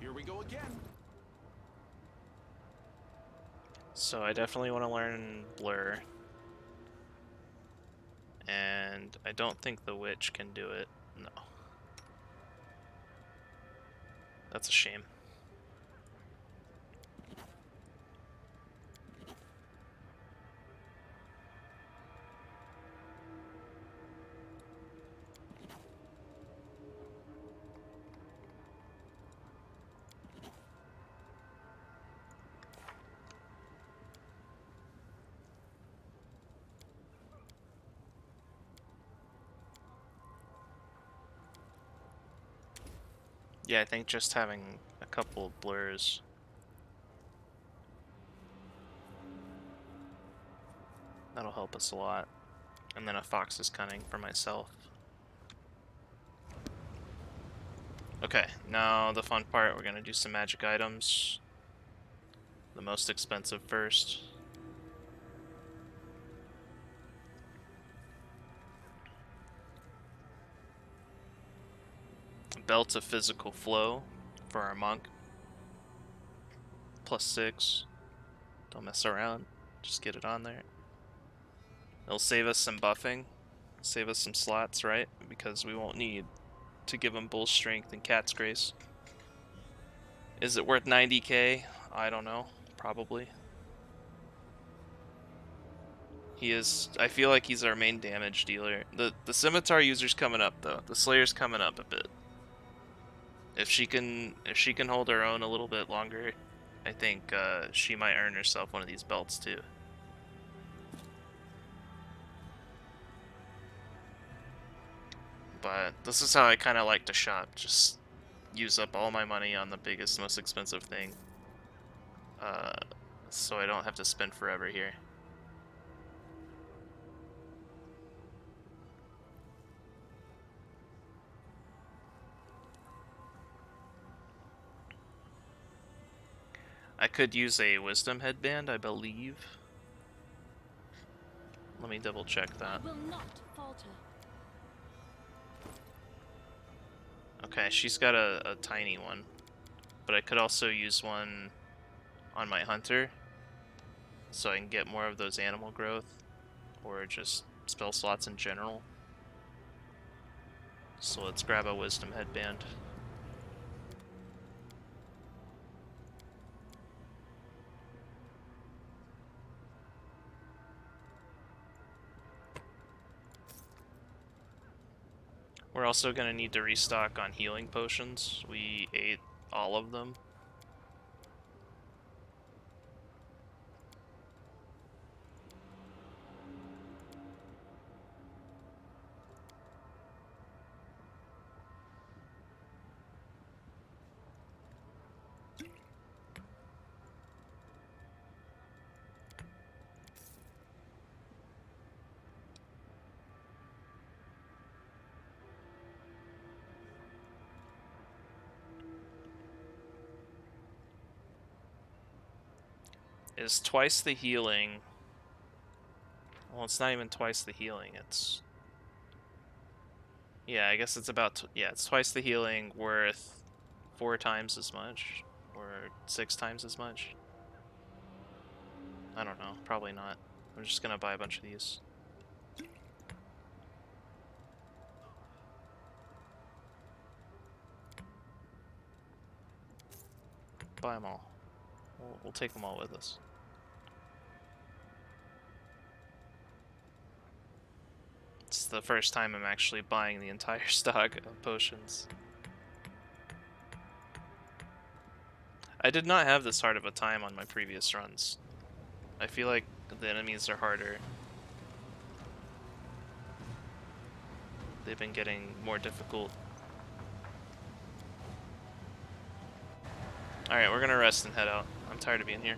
Here we go again. So I definitely want to learn Blur. And I don't think the witch can do it. No. That's a shame. Yeah, I think just having a couple of blurs. That'll help us a lot. And then a Fox's Cunning for myself. Okay, now the fun part, we're gonna do some magic items. The most expensive first. Belt of Physical Flow for our monk. +6. Don't mess around. Just get it on there. It'll save us some buffing. Save us some slots, right? Because we won't need to give him Bull Strength and Cat's Grace. Is it worth 90k? I don't know. Probably. He is. I feel like he's our main damage dealer. The Scimitar user's coming up though. The Slayer's coming up a bit. If she can hold her own a little bit longer, I think she might earn herself one of these belts too. But this is how I kind of like to shop. Just use up all my money on the biggest, most expensive thing. So I don't have to spend forever here. I could use a wisdom headband, I believe. Let me double check that. Will not falter. Okay, she's got a tiny one. But I could also use one on my hunter, so I can get more of those animal growth, or just spell slots in general. So let's grab a wisdom headband. We're also going to need to restock on healing potions. We ate all of them. Is twice the healing... Well, it's not even twice the healing, it's... Yeah, I guess it's about... Yeah, it's twice the healing worth 4 times as much? Or 6 times as much? I don't know, probably not. I'm just gonna buy a bunch of these. Buy them all. We'll take them all with us. It's the first time I'm actually buying the entire stock of potions. I did not have this hard of a time on my previous runs. I feel like the enemies are harder. They've been getting more difficult. Alright, we're gonna rest and head out. I'm tired of being here.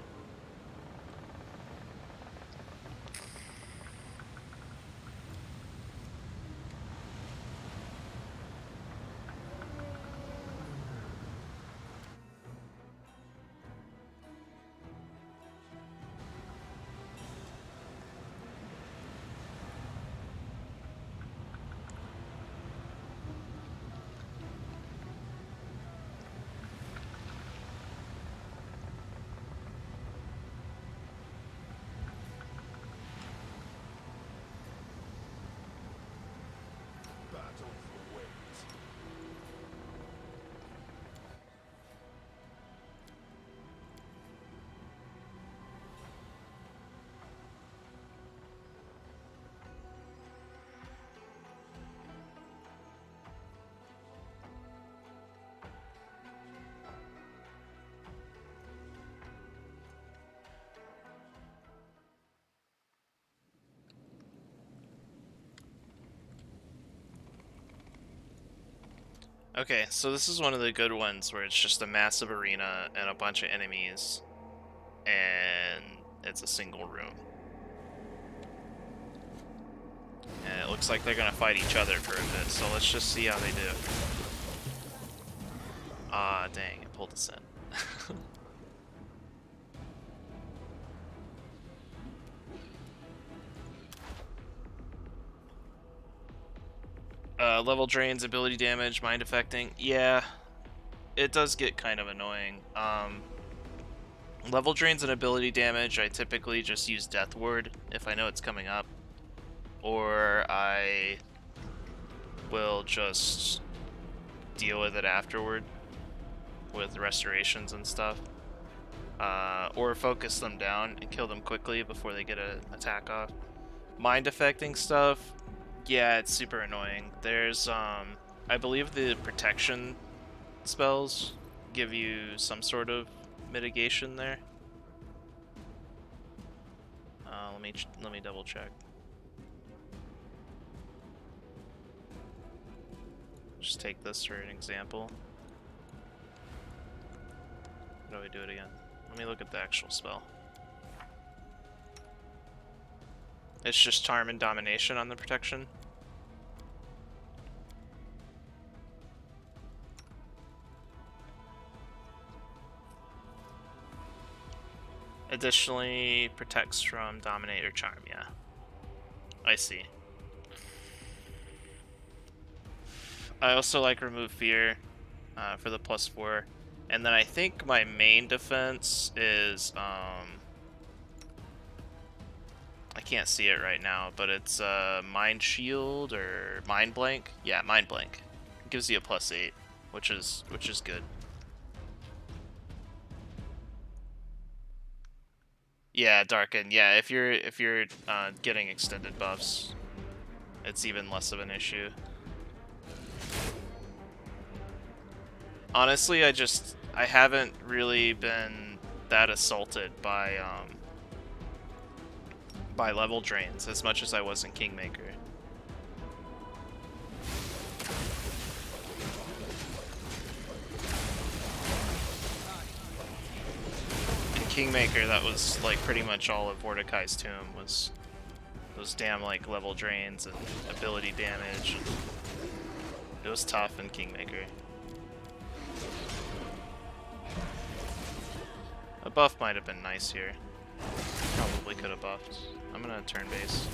Battle for wings. Okay, so this is one of the good ones where it's just a massive arena and a bunch of enemies, and it's a single room. And it looks like they're gonna fight each other for a bit, so let's just see how they do. Ah, dang, it pulled us in. Level drains, ability damage, mind affecting. Yeah, it does get kind of annoying. Level drains and ability damage, I typically just use Death Ward if I know it's coming up. Or I will just deal with it afterward with restorations and stuff. Or focus them down and kill them quickly before they get an attack off. Mind affecting stuff, yeah, it's super annoying. There's I believe the protection spells give you some sort of mitigation there. Let me double check. Just take this for an example. How do we do it again? Let me look at the actual spell. It's just charm and domination on the protection. Additionally, protects from dominate or charm, yeah. I see. I also like remove fear for the +4. And then I think my main defense is, I can't see it right now, but it's Mind Shield or Mind Blank. Yeah, Mind Blank. It gives you a +8, which is good. Yeah, Darken. Yeah, if you're getting extended buffs, it's even less of an issue. Honestly, I haven't really been that assaulted by level drains as much as I was in Kingmaker. In Kingmaker, that was like pretty much all of Mordecai's Tomb was those damn like level drains and ability damage. It was tough in Kingmaker. A buff might have been nice here. Probably could have buffed. I'm gonna turn base.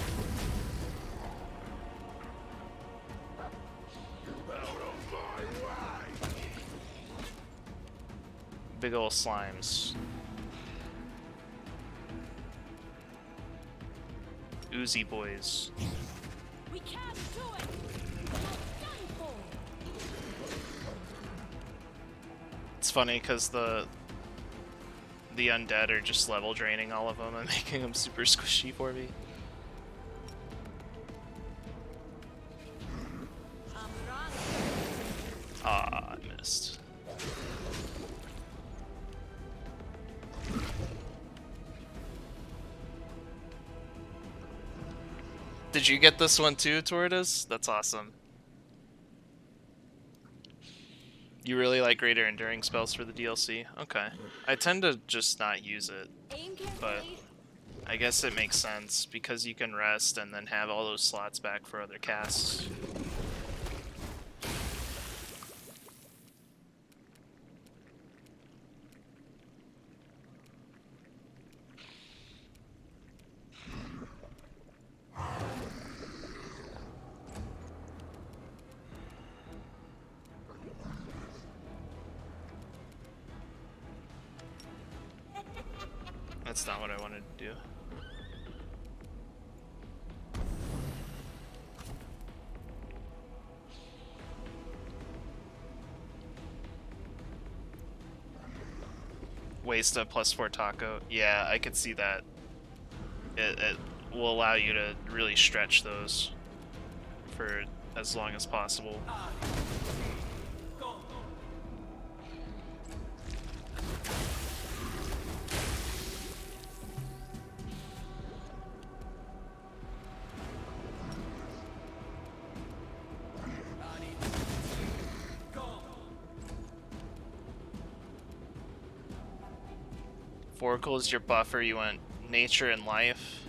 Big ol' slimes. Oozy boys. We can't do it. We're done for. It's funny because the undead are just level draining all of them and making them super squishy for me. Ah, I missed. Did you get this one too, Tortoise? That's awesome. You really like greater enduring spells for the DLC? Okay. I tend to just not use it, but I guess it makes sense because you can rest and then have all those slots back for other casts. That's not what I wanted to do. Waste a +4 taco. Yeah, I could see that. It will allow you to really stretch those for as long as possible. Oracle is your buffer. You want nature and life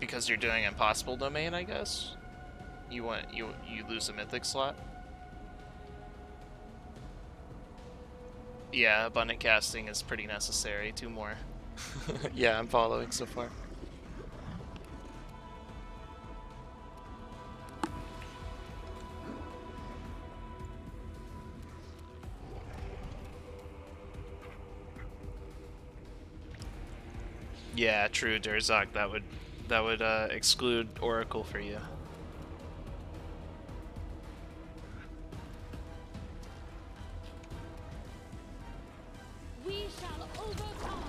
because you're doing impossible domain, I guess. You lose a mythic slot. Yeah, abundant casting is pretty necessary. 2 more. Yeah, I'm following so far. Yeah, true, Durzak. That would exclude Oracle for you. We shall overcome.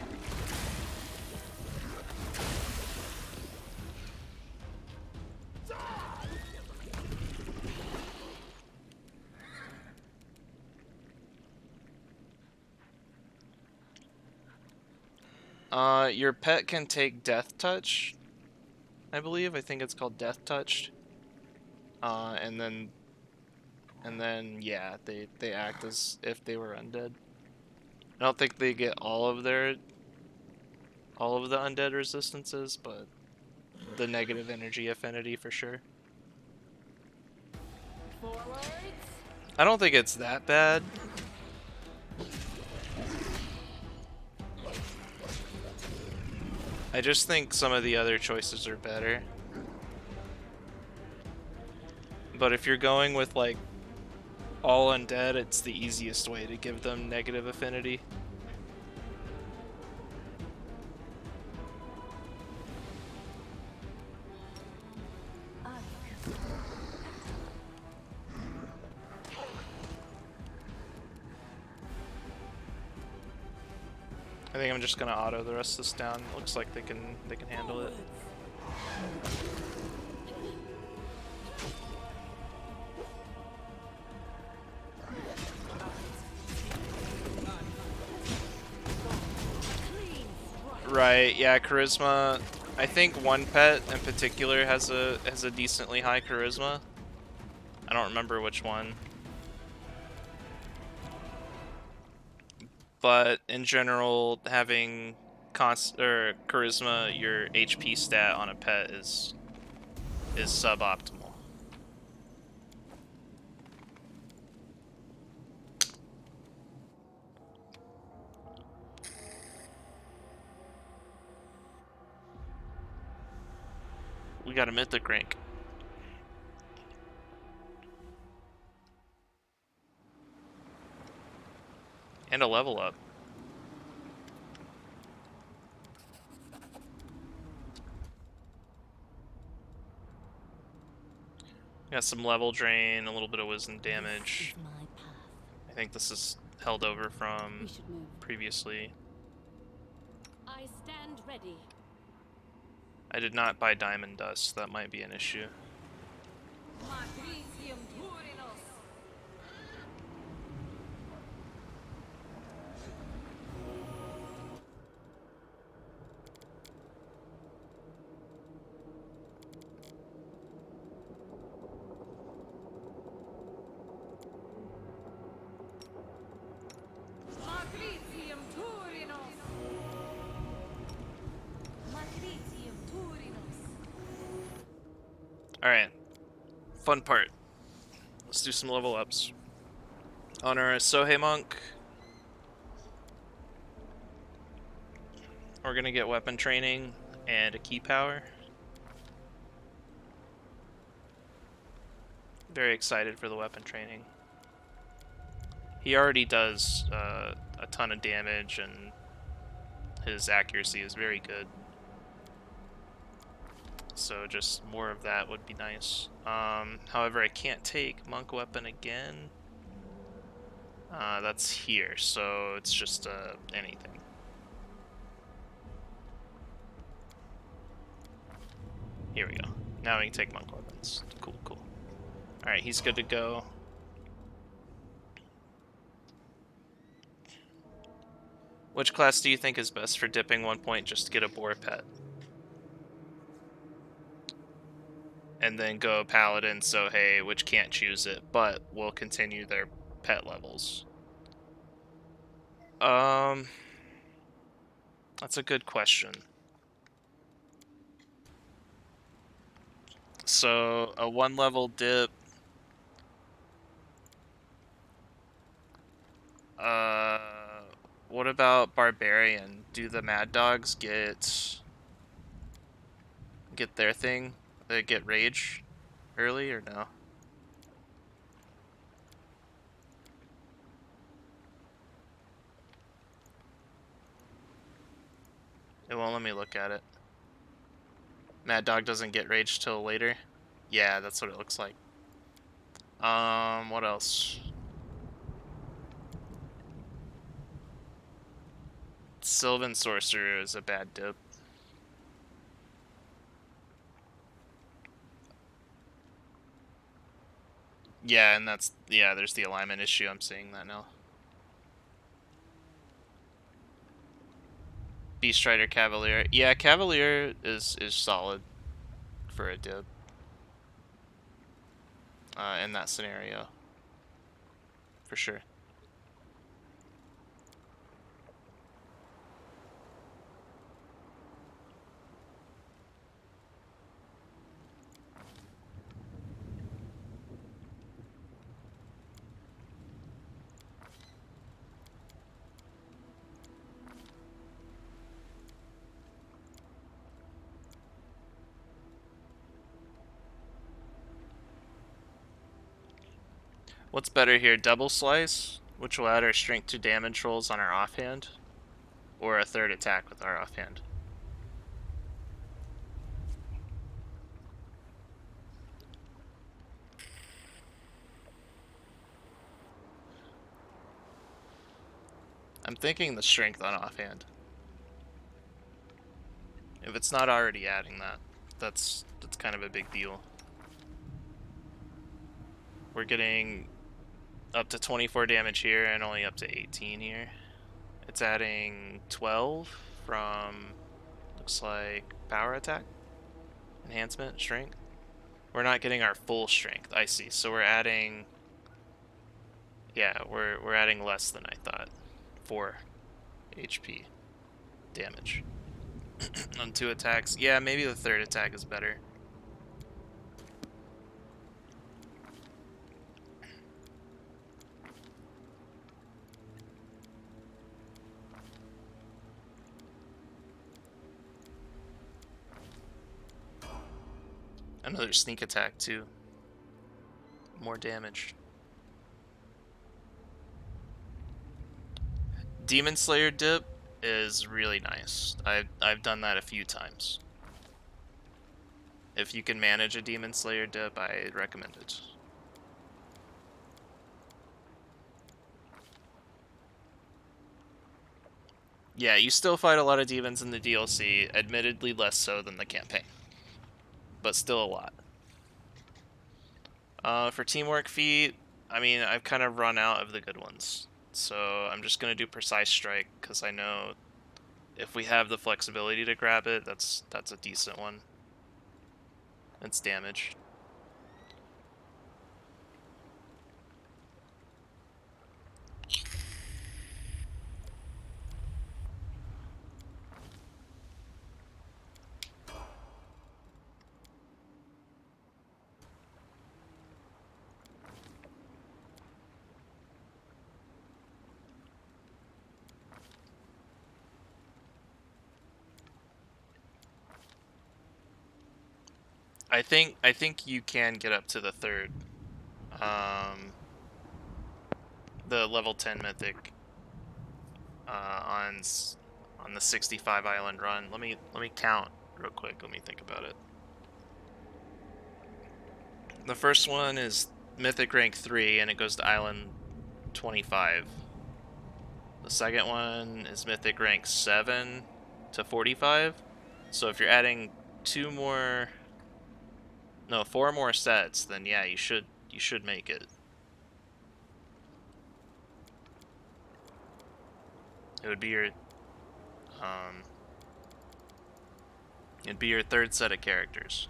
Your pet can take Death Touch, I believe. I think it's called Death Touched. And then yeah, they act as if they were undead. I don't think they get all of the undead resistances, but the negative energy affinity for sure. Forwards. I don't think it's that bad. I just think some of the other choices are better. But if you're going with like all undead, it's the easiest way to give them negative affinity. I think I'm just gonna auto the rest of this down. Looks like they can handle it. Right, yeah, charisma. I think one pet in particular has a decently high charisma. I don't remember which one. But in general, having charisma, your HP stat on a pet is suboptimal. We got a mythic rank. And a level up. Got some level drain, a little bit of wisdom damage. I think this is held over from previously. I stand ready. I did not buy diamond dust, that might be an issue. Alright. Fun part. Let's do some level ups. On our Sohei Monk, we're gonna get weapon training and a key power. Very excited for the weapon training. He already does a ton of damage and his accuracy is very good. So just more of that would be nice. However, I can't take monk weapon again. That's here, so it's just anything. Here we go. Now we can take monk weapons. Cool, cool. Alright, he's good to go. Which class do you think is best for dipping 1 point just to get a boar pet? And then go Paladin, Sohei, which can't choose it, but will continue their pet levels. That's a good question. So, a 1-level dip. What about Barbarian? Do the Mad Dogs get their thing? They get Rage early or no? It won't let me look at it. Mad Dog doesn't get Rage till later? Yeah, that's what it looks like. What else? Sylvan Sorcerer is a bad dip. Yeah, and there's the alignment issue. I'm seeing that now. Beast Rider Cavalier. Yeah, Cavalier is solid for a dip in that scenario, for sure. What's better here, double slice, which will add our strength to damage rolls on our offhand, or a third attack with our offhand? I'm thinking the strength on offhand. If it's not already adding that, that's kind of a big deal. We're getting up to 24 damage here and only up to 18 here. It's adding 12 from, looks like, power attack, enhancement, strength. We're not getting our full strength, I see. So we're adding, yeah, we're adding less than I thought. 4 HP damage on 2 attacks. Yeah, maybe the third attack is better. Another sneak attack too. More damage. Demon Slayer dip is really nice. I've done that a few times. If you can manage a Demon Slayer dip, I recommend it. Yeah, you still fight a lot of demons in the DLC, admittedly less so than the campaign, but still a lot. For teamwork feat, I mean, I've kind of run out of the good ones. So I'm just going to do Precise Strike, because I know if we have the flexibility to grab it, that's a decent one. It's damage. I think you can get up to the third. The level 10 mythic on the 65 island run. Let me count real quick. Let me think about it. The first one is mythic rank 3 and it goes to island 25. The second one is mythic rank 7 to 45. So if you're adding 4 more sets, then yeah, you should make it. It would be your it'd be your third set of characters.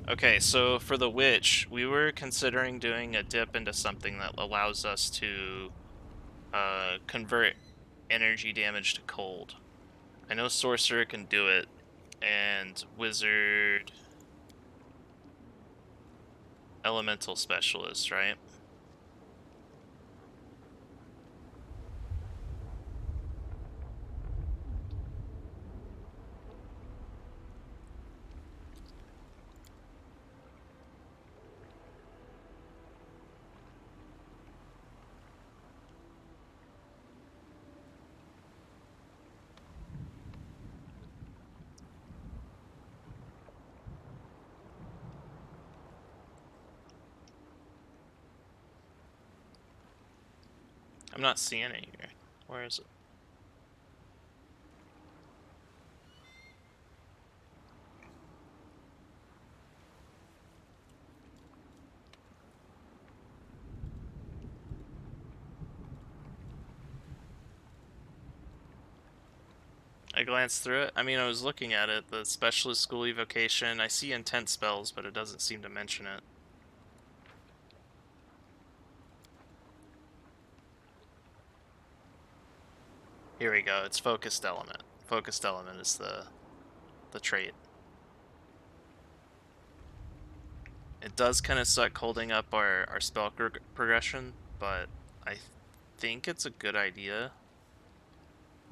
Okay, so for the witch, we were considering doing a dip into something that allows us to convert energy damage to cold. I know sorcerer can do it, and wizard, elemental specialist, right? I'm not seeing it here. Where is it? I glanced through it. I mean, I was looking at it. The specialist school evocation. I see intent spells, but it doesn't seem to mention it. Here we go. It's focused element. Focused element is the trait. It does kind of suck holding up our spell progression, but I think it's a good idea.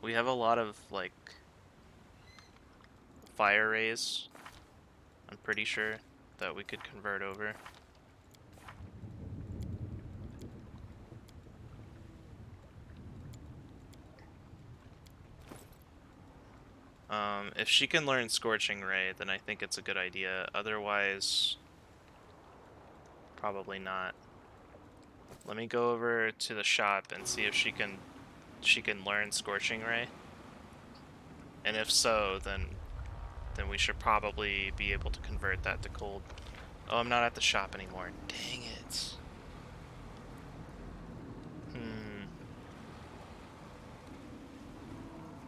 We have a lot of, like, fire rays, I'm pretty sure, that we could convert over. If she can learn Scorching Ray, then I think it's a good idea. Otherwise, probably not. Let me go over to the shop and see if she can learn Scorching Ray. And if so, then we should probably be able to convert that to cold. Oh, I'm not at the shop anymore. Dang it.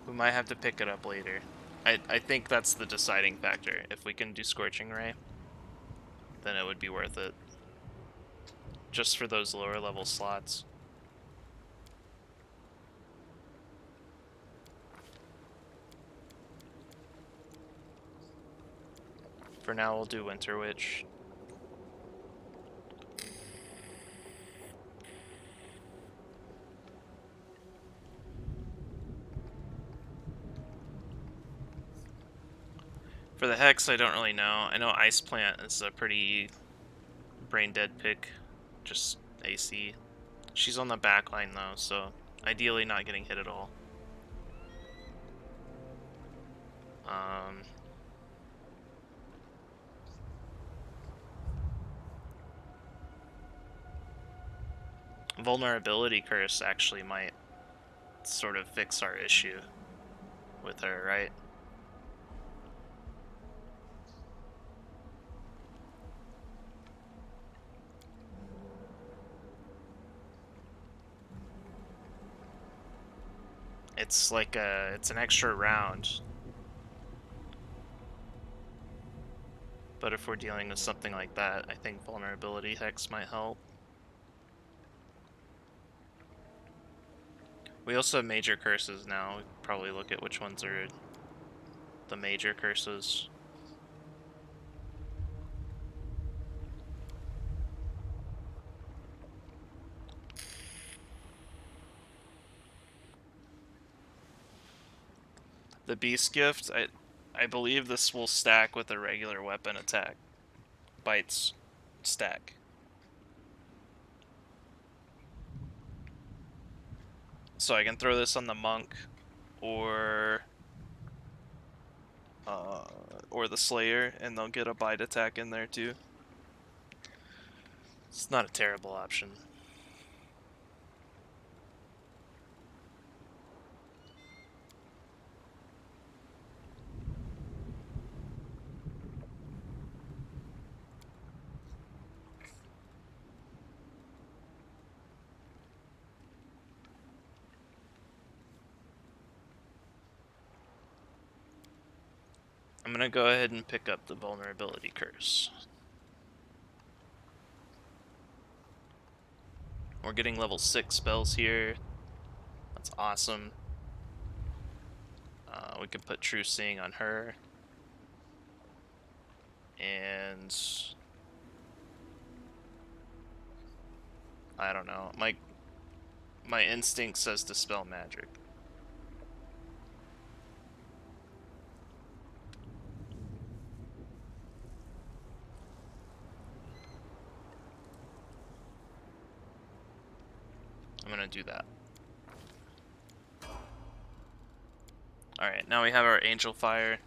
We might have to pick it up later. I think that's the deciding factor. If we can do Scorching Ray, then it would be worth it. Just for those lower level slots. For now, we'll do Winter Witch. For the Hex, I don't really know. I know Ice Plant is a pretty brain dead pick. Just AC. She's on the back line though, so ideally not getting hit at all. Vulnerability Curse actually might sort of fix our issue with her, right? It's like it's an extra round. But if we're dealing with something like that, I think Vulnerability Hex might help. We also have major curses now. We could probably look at which ones are the major curses. The Beast Gift, I believe this will stack with a regular weapon attack. Bites stack. So I can throw this on the Monk or the Slayer, and they'll get a bite attack in there too. It's not a terrible option. I'm gonna go ahead and pick up the Vulnerability Curse. We're getting level 6 spells here. That's awesome. We can put True Seeing on her. And I don't know. My instinct says Dispel Magic. I'm gonna do that. Alright, now we have our Angel Fire.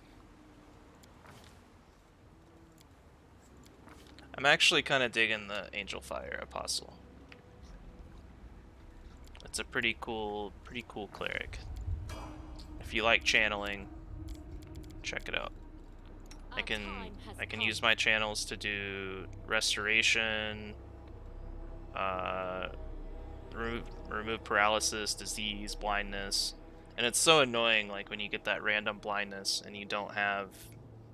I'm actually kind of digging the Angel Fire Apostle. It's a pretty cool cleric. If you like channeling, check it out. I can use my channels to do restoration, remove paralysis, disease, blindness, and it's so annoying. Like when you get that random blindness and you don't have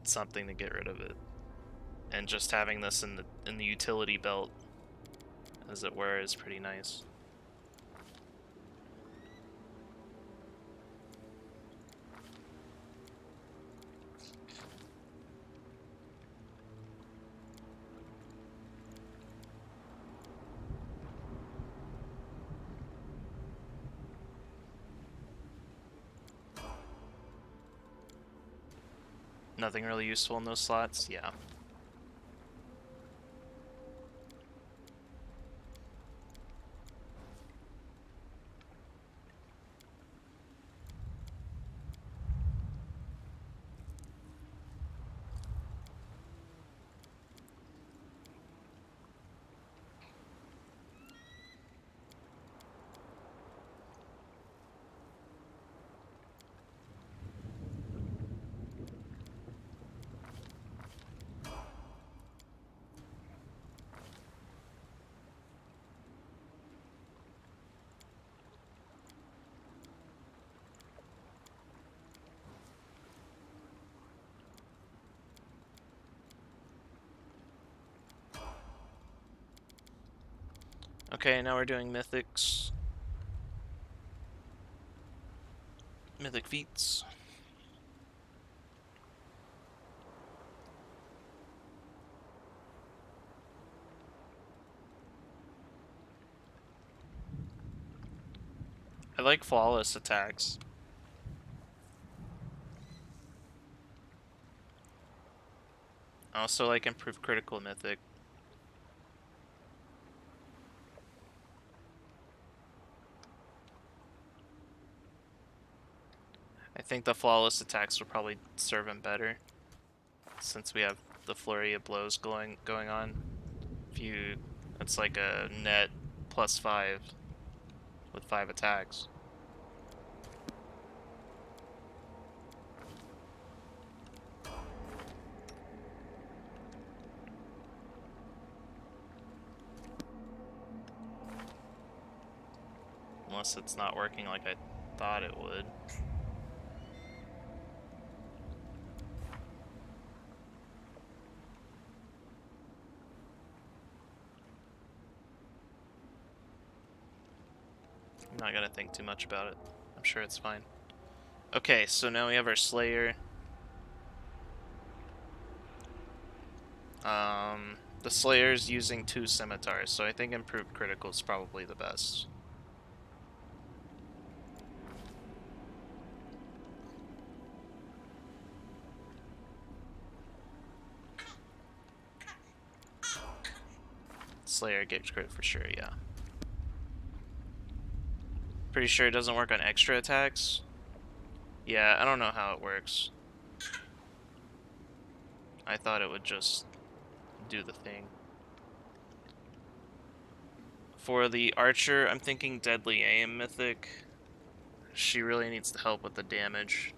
something to get rid of it, and just having this in the utility belt, as it were, is pretty nice. Nothing really useful in those slots? Yeah. Okay, now we're doing mythics. Mythic feats. I like flawless attacks. I also like improved critical mythic. I think the flawless attacks will probably serve him better, since we have the flurry of blows going on. If you, it's like a net +5 with 5 attacks. Unless it's not working like I thought it would. I'm not gonna think too much about it. I'm sure it's fine. Okay, so now we have our Slayer. The Slayer's using 2 scimitars, so I think improved critical is probably the best. Slayer gets crit for sure, yeah. Pretty sure it doesn't work on extra attacks. Yeah, I don't know how it works. I thought it would just do the thing. For the Archer, I'm thinking Deadly Aim Mythic. She really needs to help with the damage.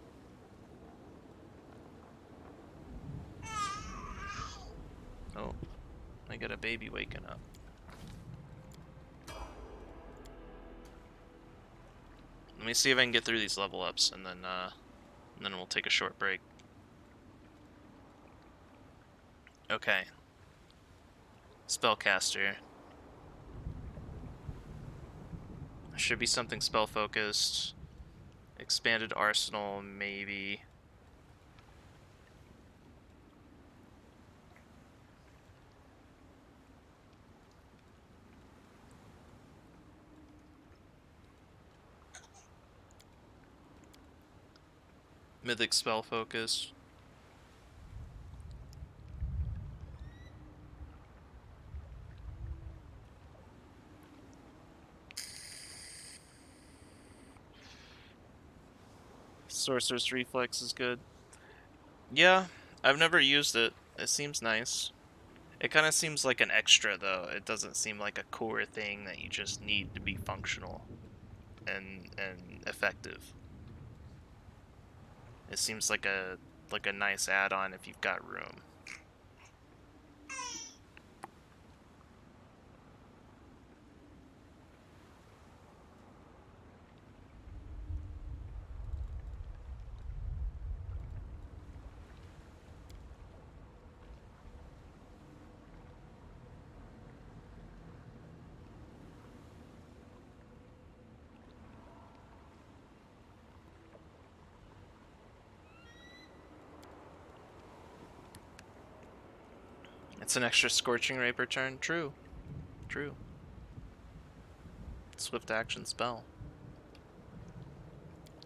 Oh, I got a baby waking up. Let me see if I can get through these level ups, and then we'll take a short break. Okay. Spellcaster. Should be something spell focused. Expanded arsenal, maybe. Mythic spell focus. Sorcerer's Reflex is good. Yeah, I've never used it. It seems nice. It kind of seems like an extra, though. It doesn't seem like a core thing that you just need to be functional. and effective. It seems like a nice add-on if you've got room. It's an extra Scorching Ray per turn. True. True. Swift action spell.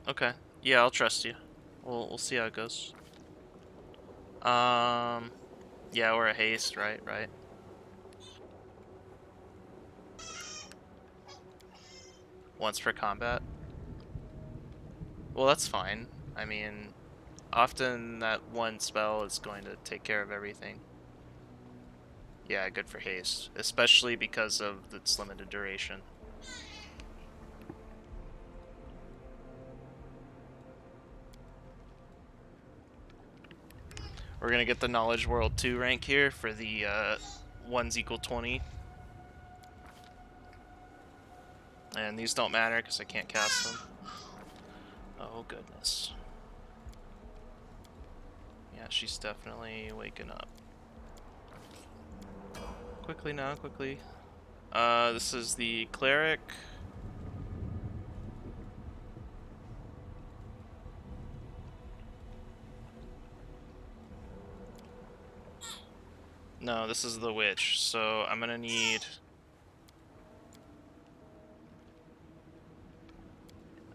Okay. Yeah, I'll trust you. We'll see how it goes. Yeah, or a haste, right? Right. Once per combat. Well, that's fine. I mean, often that one spell is going to take care of everything. Yeah, good for haste, especially because of its limited duration. We're gonna get the Knowledge World 2 rank here for the 1's equal 20. And these don't matter because I can't cast them. Oh goodness. Yeah, she's definitely waking up. Quickly now, quickly. This is the Cleric. No, this is the Witch, so I'm gonna need...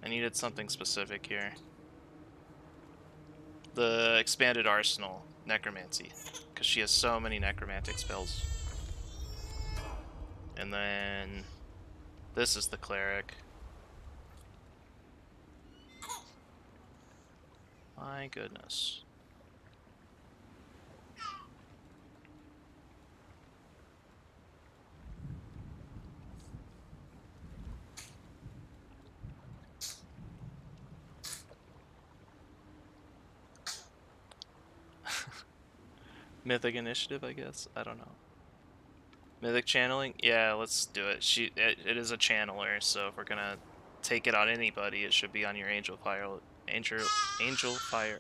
I needed something specific here. The Expanded Arsenal, Necromancy, because she has so many necromantic spells. And then this is the Cleric. My goodness. Mythic Initiative, I guess? I don't know. Mythic Channeling? Yeah, let's do it. It is a channeler, so if we're gonna take it on anybody, it should be on your Angel Fire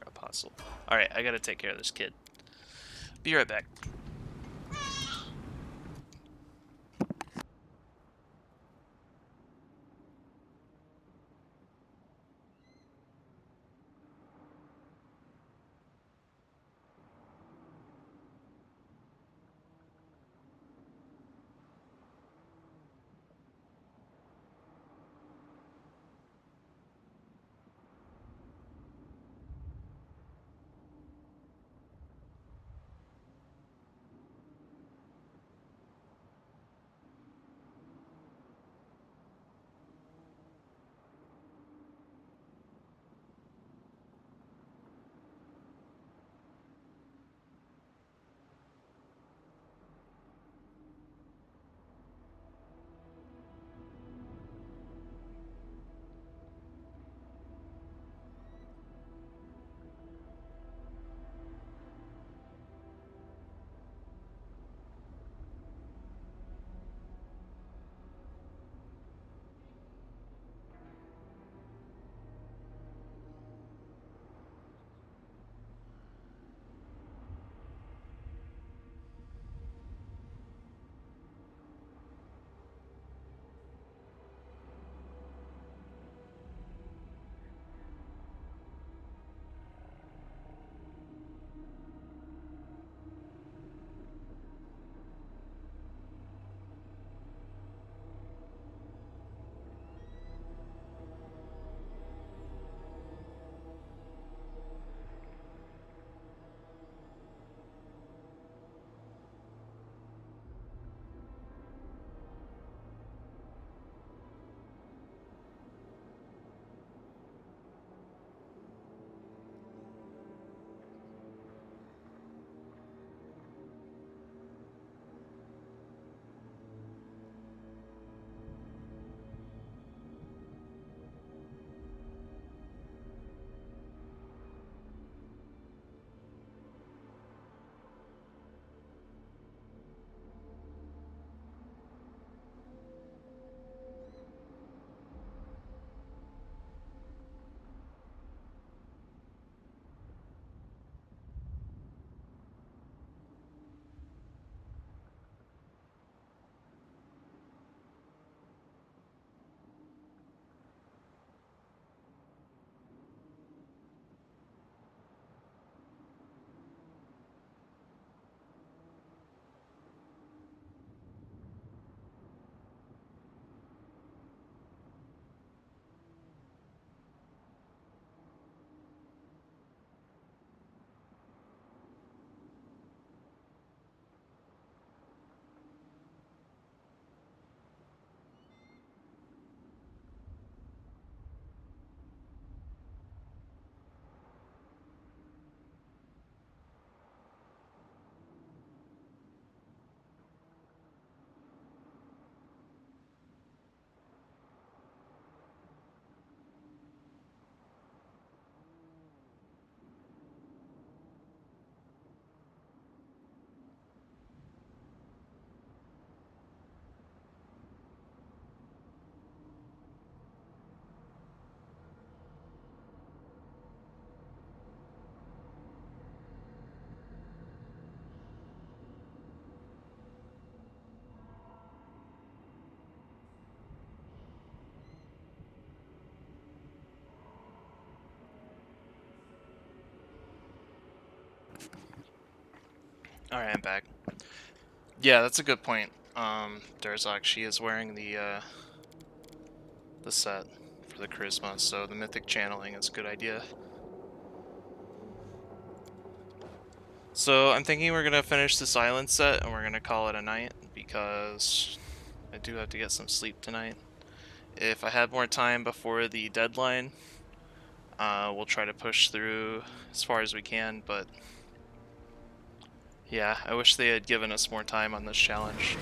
Apostle. Alright, I gotta take care of this kid. Be right back. Alright, I'm back. Yeah, that's a good point. Durzak, she is wearing the set for the charisma, so the mythic channeling is a good idea. So I'm thinking we're gonna finish this island set and we're gonna call it a night because I do have to get some sleep tonight. If I had more time before the deadline, we'll try to push through as far as we can, but yeah, I wish they had given us more time on this challenge.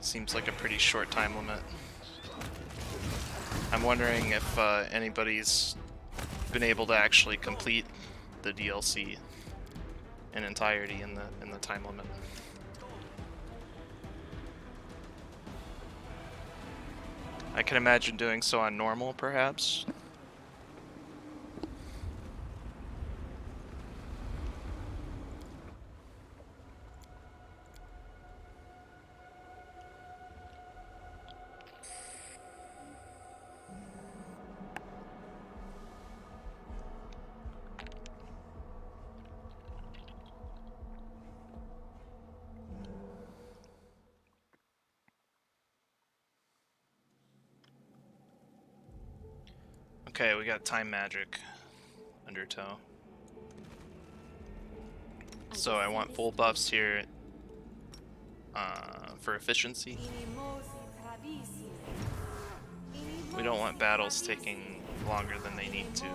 Seems like a pretty short time limit. I'm wondering if anybody's been able to actually complete the DLC in entirety in the time limit. I can imagine doing so on normal, perhaps. Okay, we got time magic, Undertow. So I want full buffs here for efficiency. We don't want battles taking longer than they need to.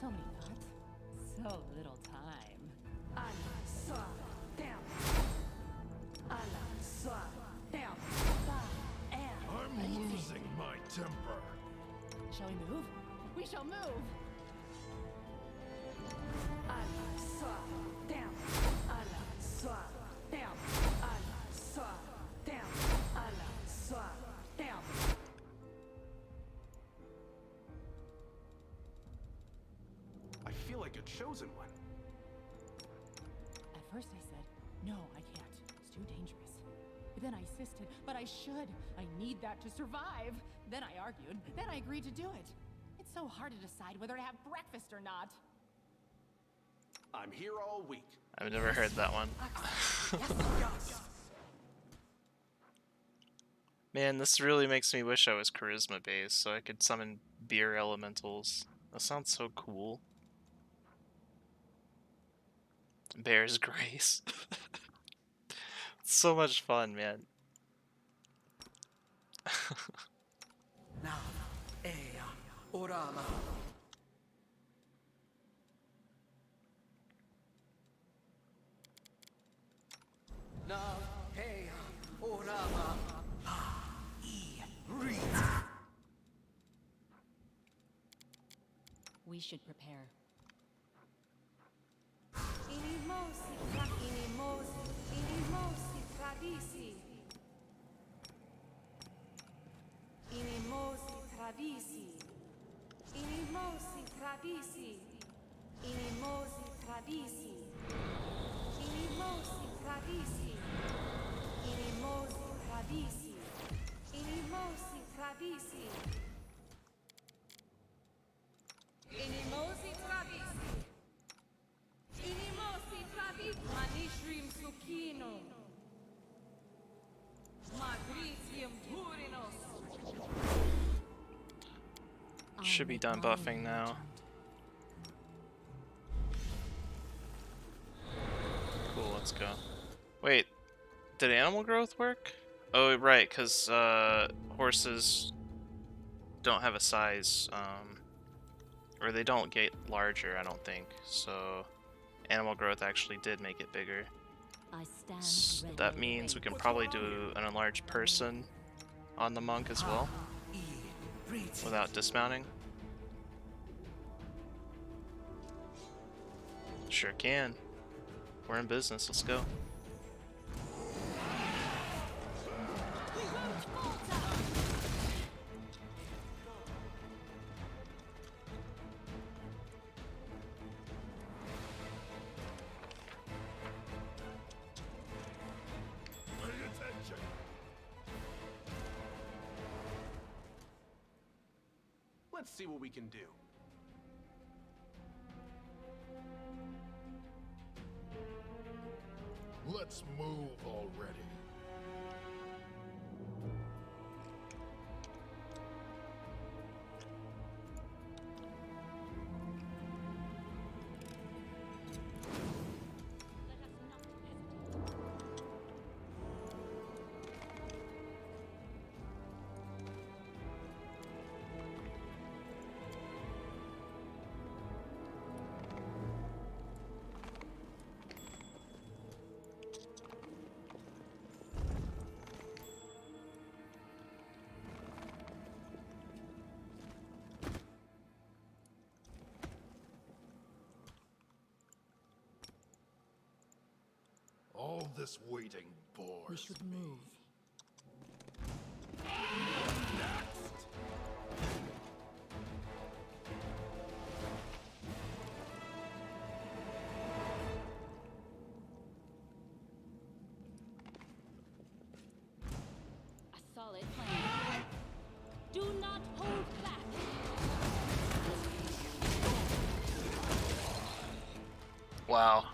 So many thoughts, so little time. I'm losing my temper. Shall we move? We shall move! I feel like a chosen one. At first I said, no, I can't. It's too dangerous. But then I insisted, but I should. I need that to survive. Then I argued. Then I agreed to do it. It's so hard to decide whether to have breakfast or not. I'm here all week. I've never heard that one. Man, this really makes me wish I was charisma based so I could summon beer elementals. That sounds so cool. Bear's Grace. So much fun, man. We should prepare. Should be done buffing now. Cool, let's go. Wait, did animal growth work? Oh, right, because horses don't have a size, or they don't get larger, I don't think. So animal growth actually did make it bigger. I stand ready. That means we can probably do an enlarged person on the monk as well, without dismounting. Sure can. We're in business, let's go. Pay attention. Let's see what we can do. Let's move already. All this waiting bores We should me. move. Next! A solid plan. Do not hold back. Wow.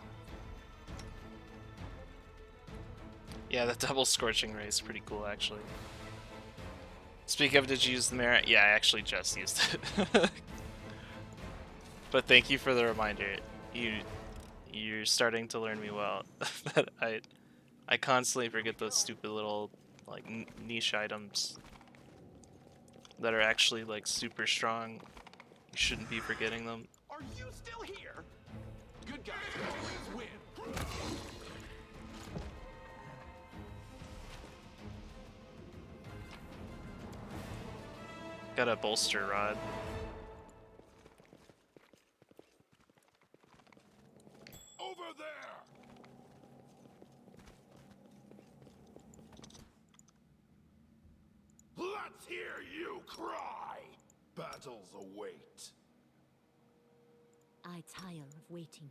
Yeah, the double scorching ray is pretty cool, actually. Speak of, did you use the mirror? Yeah, I actually just used it. But thank you for the reminder. You're starting to learn me well. That I constantly forget those stupid little like niche items that are actually like super strong. You shouldn't be forgetting them. Are you still here? Good guys always win. Got a bolster rod. Over there! Let's hear you cry! Battles await. I tire of waiting.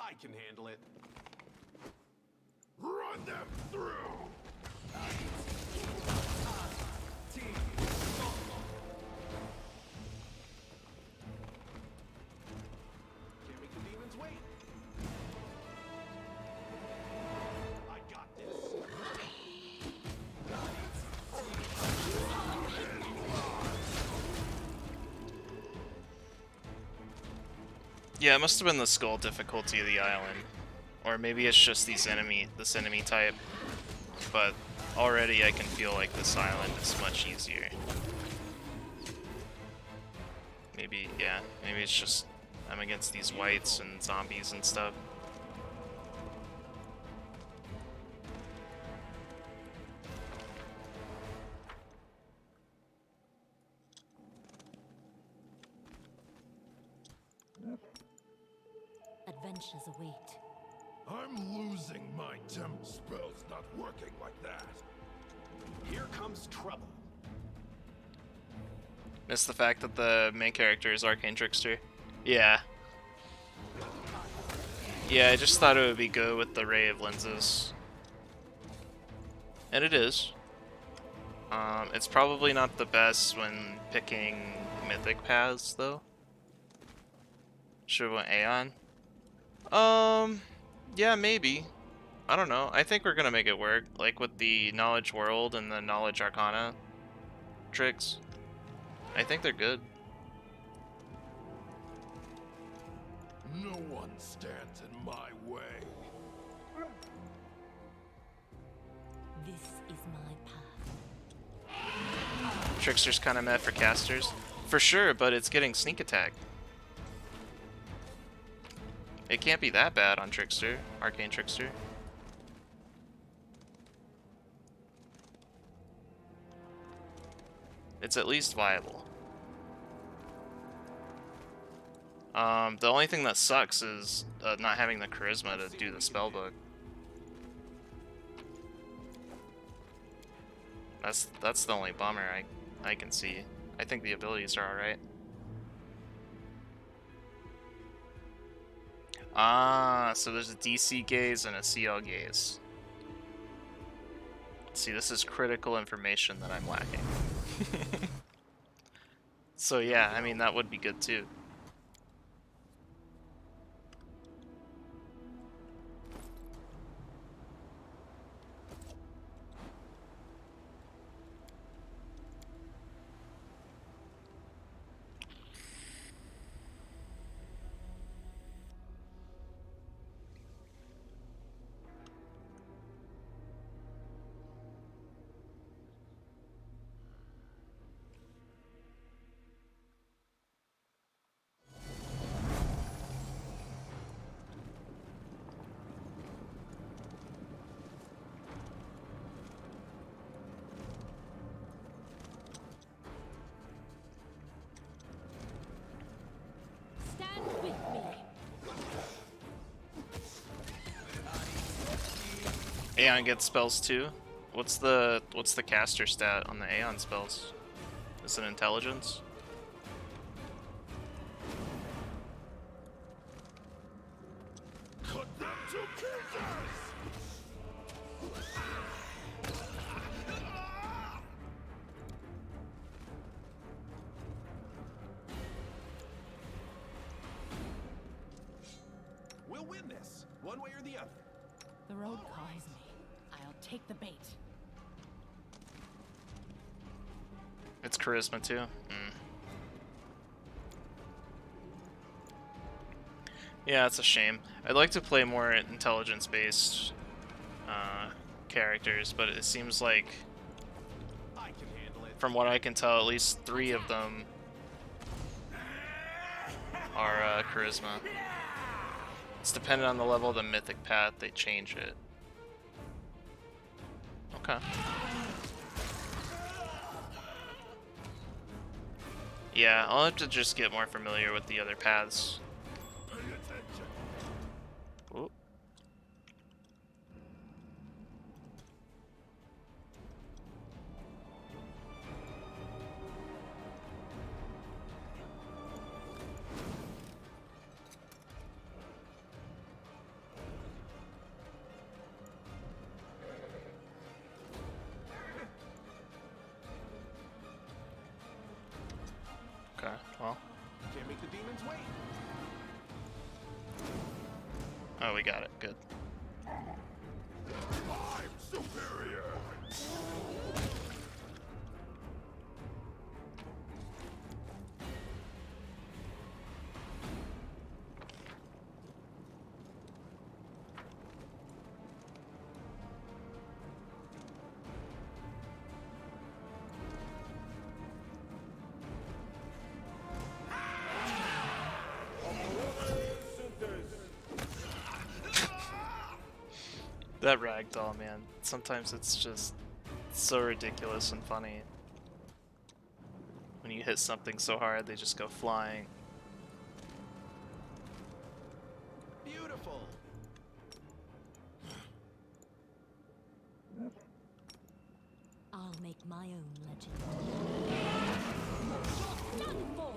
I can handle it. Run them through! Can't make the demons wait. I got this. Yeah, it must have been the skull difficulty of the island. Or maybe it's just this enemy type. But already I can feel like this island is much easier. Maybe, yeah, maybe it's just I'm against these whites and zombies and stuff. Adventures await. I'm losing my temp. Spell's not working like that. Here comes trouble. Miss the fact that the main character is Arcane Trickster. Yeah. Yeah, I just thought it would be good with the Ray of Lenses. And it is. It's probably not the best when picking mythic paths, though. Should have went Aeon. Yeah, maybe. I don't know. I think we're gonna make it work, like with the Knowledge World and the Knowledge Arcana tricks. I think they're good. No one stands in my way. This is my path. Trickster's kind of meant for casters. For sure, but it's getting sneak attack. It can't be that bad on Trickster, Arcane Trickster. It's at least viable. The only thing that sucks is not having the charisma to do the spellbook. That's the only bummer I can see. I think the abilities are alright. Ah, so there's a DC gaze and a CL gaze. See, this is critical information that I'm lacking. So yeah, I mean, that would be good too. Stand with me. Aeon gets spells too. What's the caster stat on the Aeon spells? Is it intelligence? Cut them to pieces! We'll win this, one way or the other. The road calls me. I'll take the bait. It's charisma too. Yeah, it's a shame. I'd like to play more intelligence-based characters, but it seems like, I can handle it. from what I can tell, at least 3 of them are charisma. It's dependent on the level of the mythic path, they change it. Okay. Yeah, I'll have to just get more familiar with the other paths. Pay attention! Ooh. Okay, well. Can't make the demons wait. Oh, we got it. Good. I'm superior! That ragdoll, man. Sometimes it's just so ridiculous and funny. When you hit something so hard, they just go flying. Beautiful. I'll make my own legend. Done for!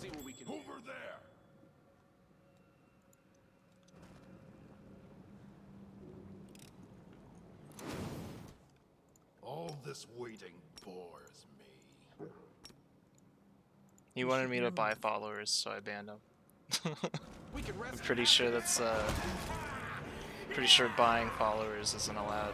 see what we can do. Over there! All this waiting bores me. He wanted me to buy followers, so I banned him. We can rest. I'm pretty sure that's pretty sure buying followers isn't allowed.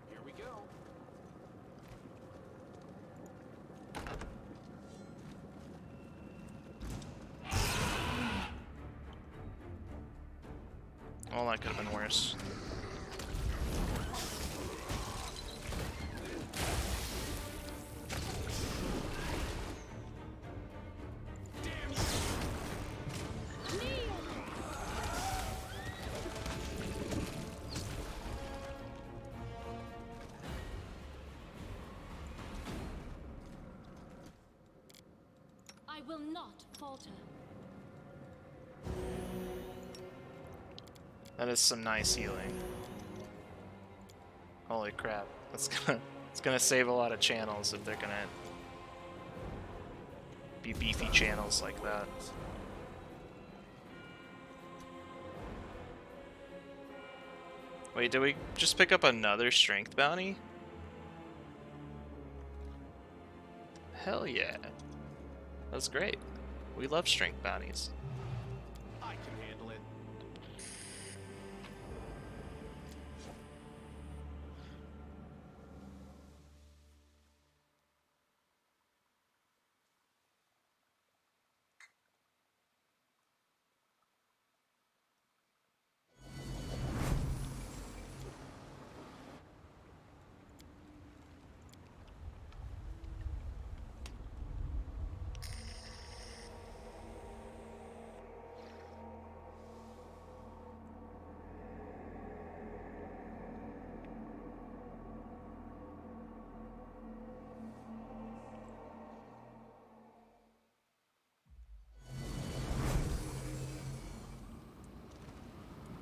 Here we go. Well, that could have been worse. I will not falter. That is some nice healing. Holy crap. It's gonna save a lot of channels if they're gonna be beefy channels like that. Wait, did we just pick up another strength bounty? Hell yeah. That's great. We love strength bounties. I can handle it.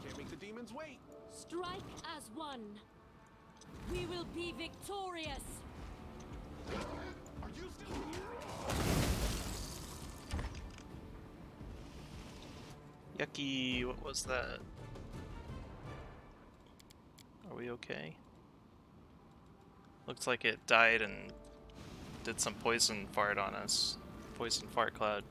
Can't make the demons wait. Strike as one. We will be victorious. Are you still here? Yucky, what was that? Are we okay? Looks like it died and did some poison fart on us. Poison fart cloud.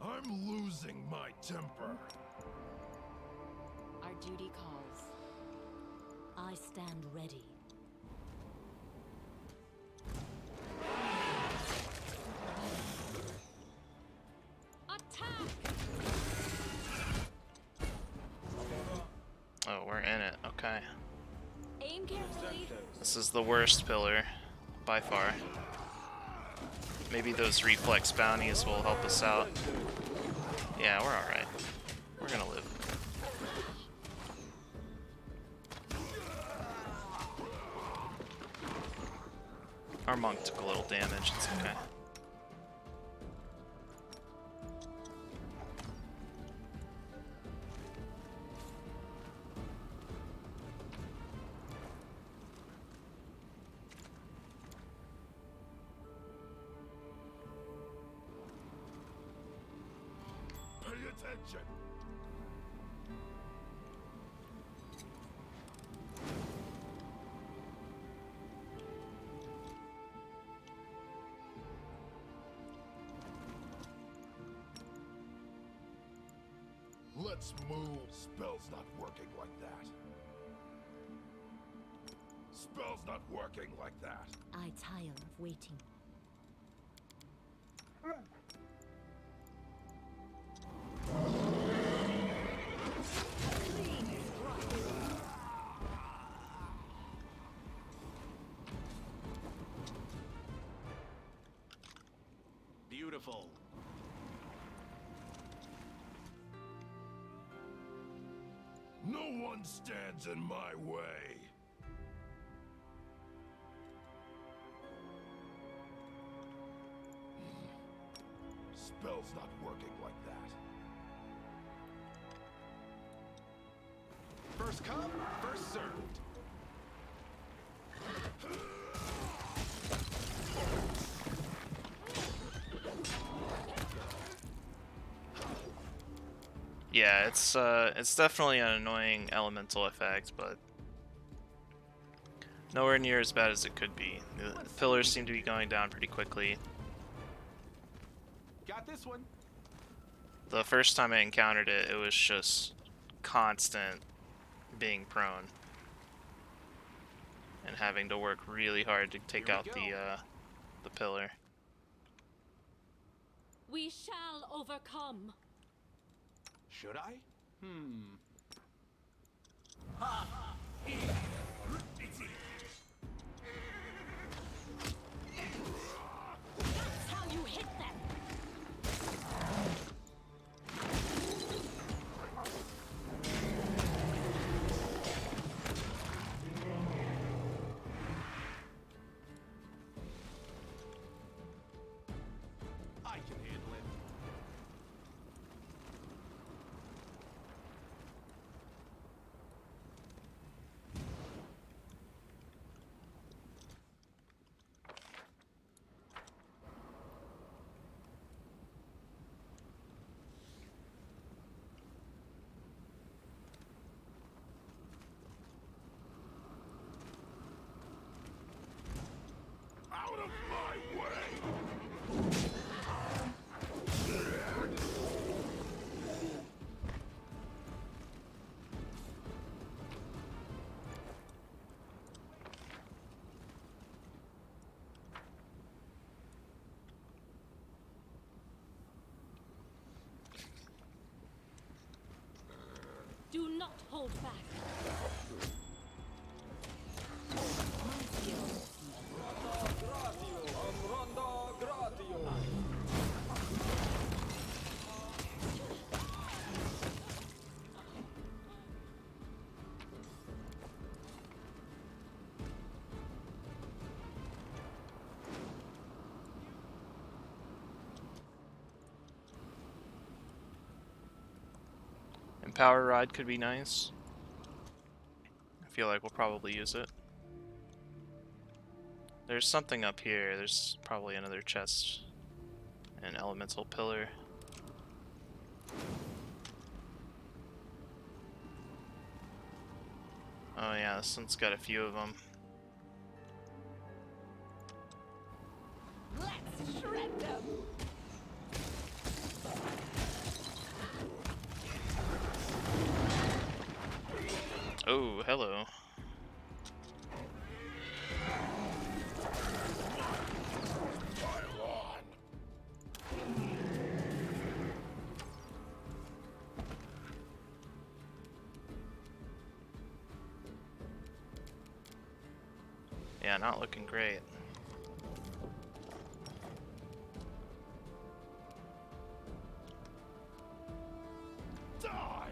I'm losing my temper. Our duty calls. I stand ready. Attack! Oh, we're in it. Okay. Aim carefully. This is the worst pillar, by far. Maybe those reflex bounties will help us out. Yeah, we're alright. We're gonna live. Our monk took a little damage, it's okay. Pay attention. Let's move. Spell's not working like that. Spell's not working like that. I tire of waiting. Beautiful. No one stands in my way. Spells not working like that. First come, first served. Yeah, it's definitely an annoying elemental effect, but nowhere near as bad as it could be. The pillars seem to be going down pretty quickly. Got this one. The first time I encountered it, it was just constant being prone and having to work really hard to take Here we out go. the pillar. We shall overcome. Should I? That's how you hit them. I can handle it. Out of my way! Do not hold back. Amranda gratio. Empower Rod could be nice. I feel like we'll probably use it. There's something up here. There's probably another chest. An elemental pillar. Oh yeah, this one's got a few of them. Let's shred them. Oh, hello. Pile on! Yeah, not looking great. Die!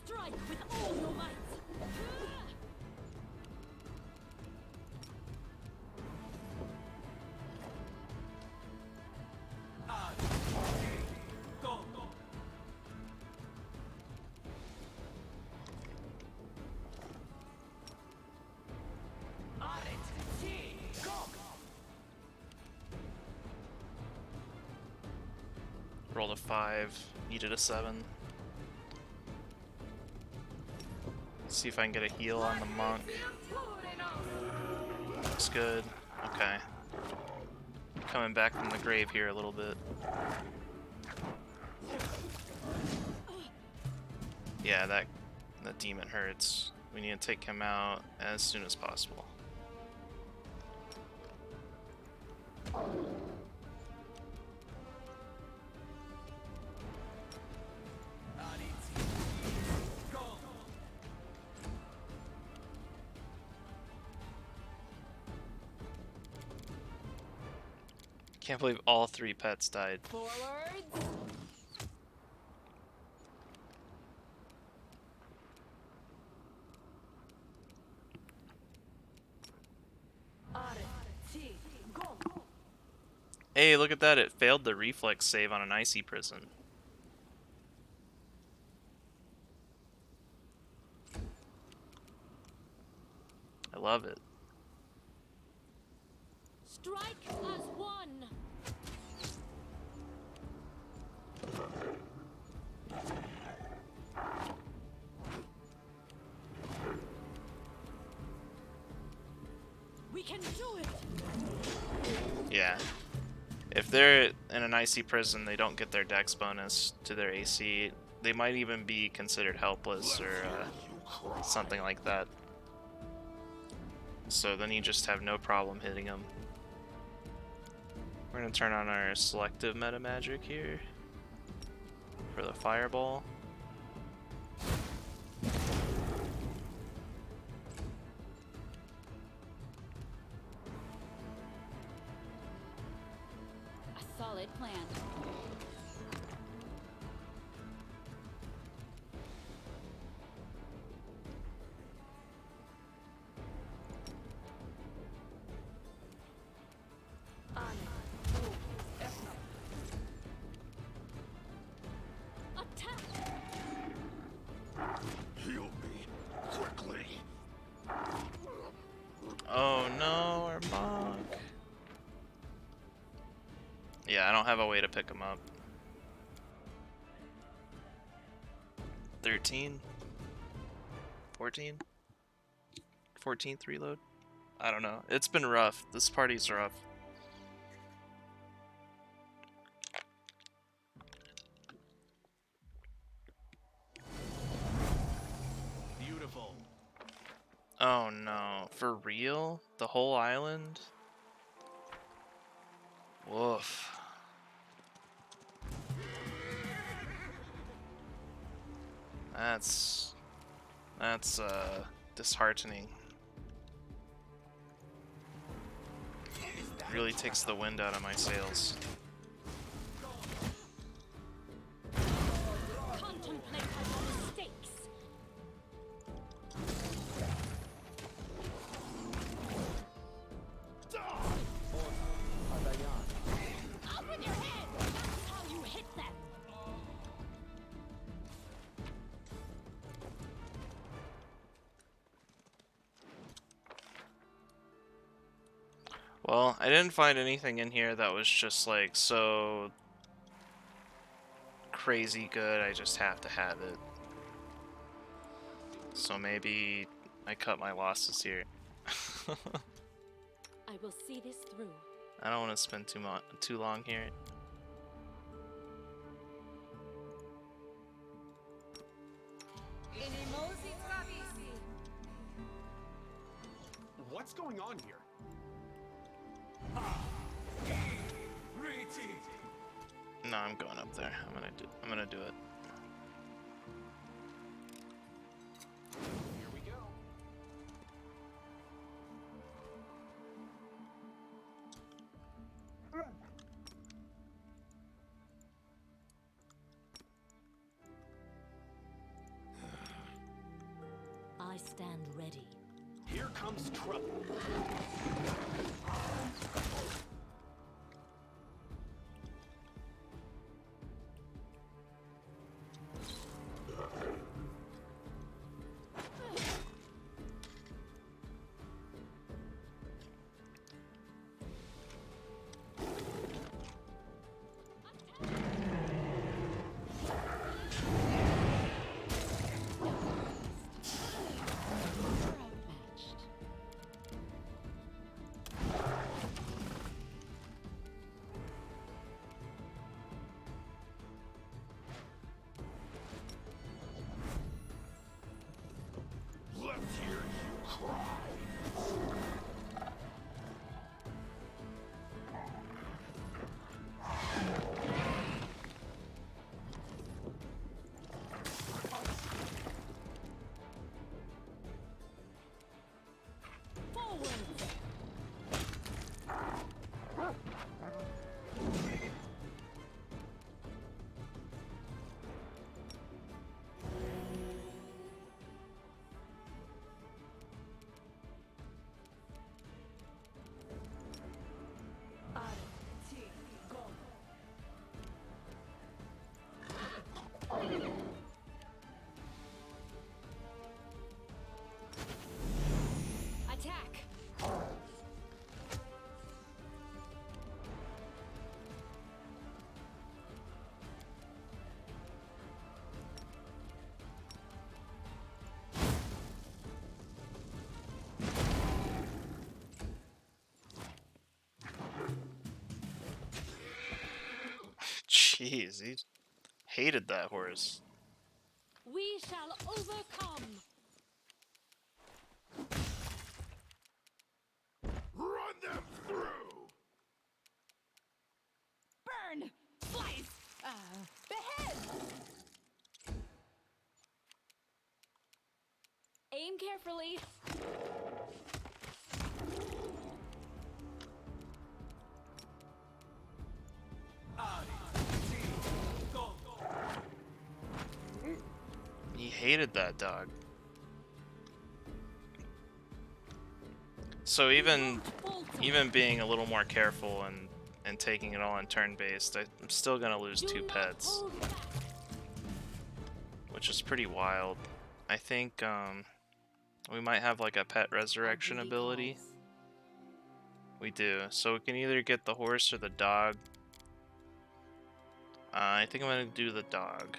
Strike with all your might. Rolled a 5, needed a 7. Let's see if I can get a heal on the monk. Looks good. Okay. Coming back from the grave here a little bit. Yeah, that demon hurts. We need to take him out as soon as possible. Can't believe all 3 pets died. Forwards. Hey, look at that. It failed the reflex save on an icy prison. I love it. Strike as one. We can do it. Yeah. If they're in an icy prison, they don't get their dex bonus to their AC. They might even be considered helpless or something like that. So then you just have no problem hitting them. We're going to turn on our selective meta magic here for the fireball. A solid plan. Attack! Heal me quickly. Oh no, our monk. Yeah, I don't have a way to pick him up. 13? 14? 14th reload? I don't know. It's been rough. This party's rough. Beautiful. Oh no. For real? The whole island? Woof. That's disheartening. Really takes the wind out of my sails. Contemplate your mistakes. Up with your head! That's how you hit them! Well, I didn't find anything in here that was just like so crazy good. I just have to have it. So maybe I cut my losses here. I will see this through. I don't want to spend too long here. What's going on here? No, I'm going up there. I'm gonna do it. Here we go. I stand ready. Here comes trouble. You're outmatched. Jeez, he hated that horse. We shall overcome. Run them through! Burn! Slice! Behead! Aim carefully. He hated that dog. So even being a little more careful and taking it all on turn-based, I'm still gonna lose 2 pets, which is pretty wild. I think we might have like a pet resurrection ability. We do. So we can either get the horse or the dog. I think I'm gonna do the dog.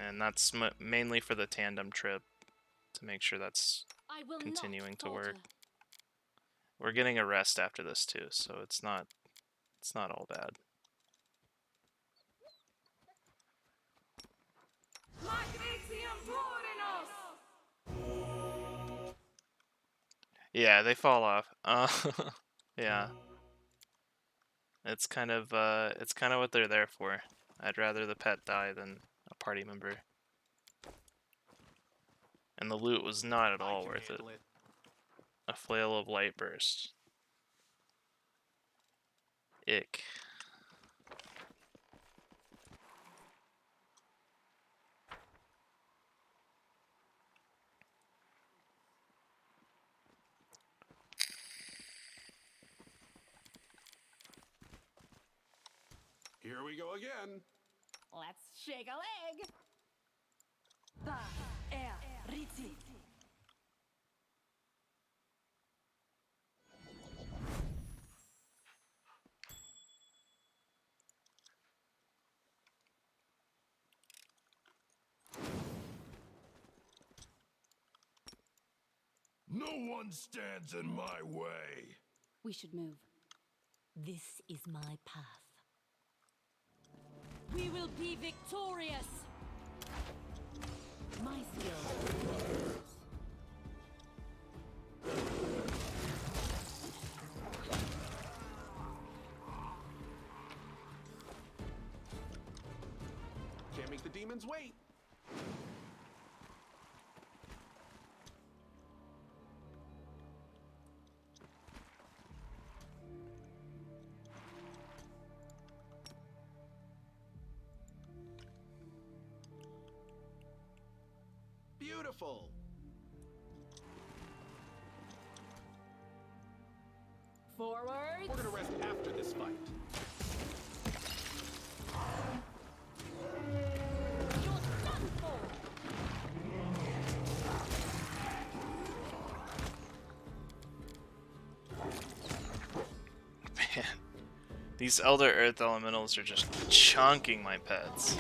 And that's mainly for the tandem trip, to make sure that's continuing to work. We're getting a rest after this too, so it's not all bad. Yeah, they fall off. Yeah. It's kind of what they're there for. I'd rather the pet die than a party member. And the loot was not at all worth it. A flail of light burst. Ick. Here we go again. Let's shake a leg. No one stands in my way. We should move. This is my path. We will be victorious. My skill. Can't make the demons wait. Beautiful. Forward. We're gonna rest after this fight. You're done for. Man, these Elder Earth Elementals are just chunking my pets.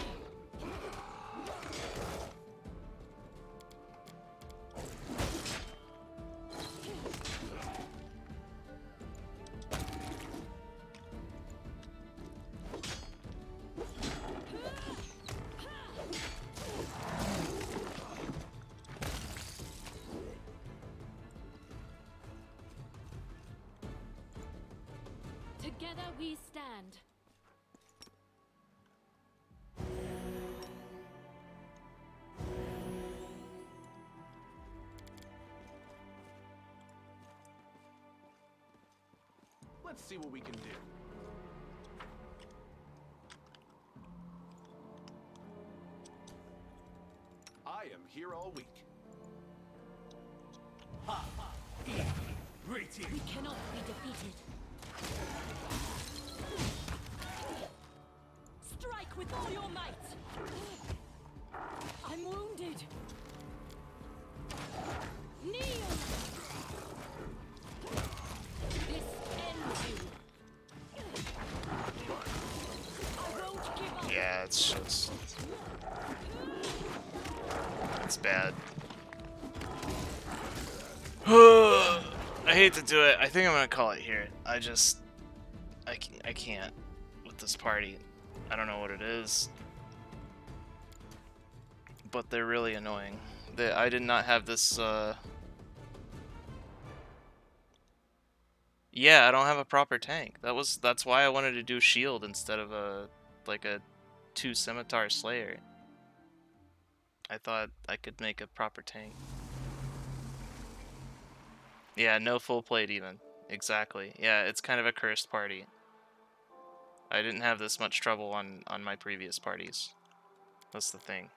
Together we stand. Let's see what we can do. I am here all week. We cannot be defeated. Strike with all your might. I'm wounded. Kneel. This ends you. I won't give up. Yeah, it's just... it's bad. I hate to do it. I think I'm gonna call it here. I can't with this party. I don't know what it is, but they're really annoying. I did not have this. Yeah, I don't have a proper tank. That's why I wanted to do shield instead of a 2 scimitar slayer. I thought I could make a proper tank. Yeah, no full plate even. Exactly. Yeah, it's kind of a cursed party. I didn't have this much trouble on my previous parties. That's the thing.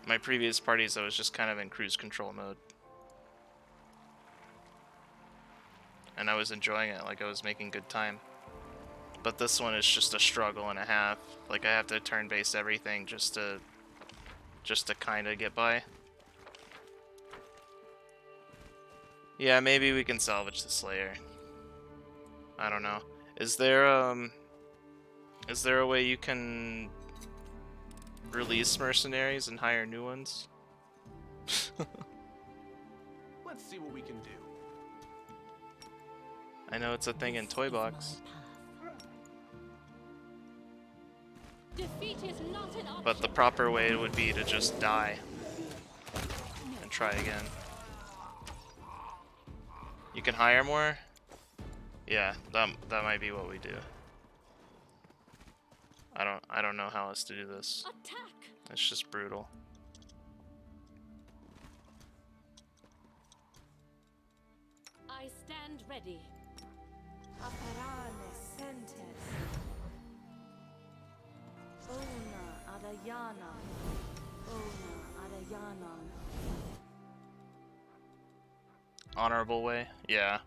My previous parties, I was just kind of in cruise control mode. And I was enjoying it, like I was making good time. But this one is just a struggle and a half. Like I have to turn-base everything just to kind of get by. Yeah, maybe we can salvage the Slayer. I don't know. Is there a way you can release mercenaries and hire new ones? Let's see what we can do. I know it's a thing in Toy Box. Defeat is not an option. But the proper way would be to just die and try again. You can hire more? Yeah, that might be what we do. I don't know how else to do this. Attack! It's just brutal. I stand ready. Aparane sentes. Ona Adayana. Ona Adayana. Honorable way? Yeah.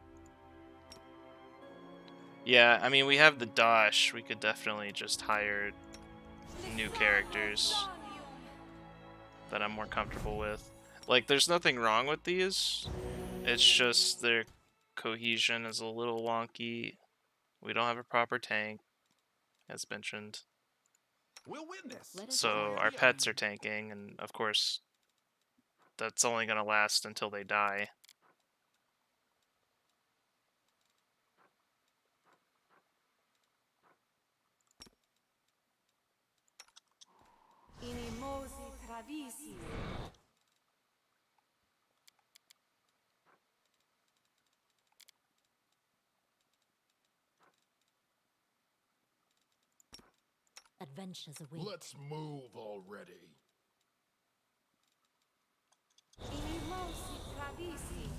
Yeah, I mean, we have the Dosh. We could definitely just hire new characters that I'm more comfortable with. Like, there's nothing wrong with these. It's just their cohesion is a little wonky. We don't have a proper tank, as mentioned. We'll win this. So our pets are tanking, and of course, that's only going to last until they die. Inimosi Travisi. Adventures await. Let's move already. Inimosi Travisi.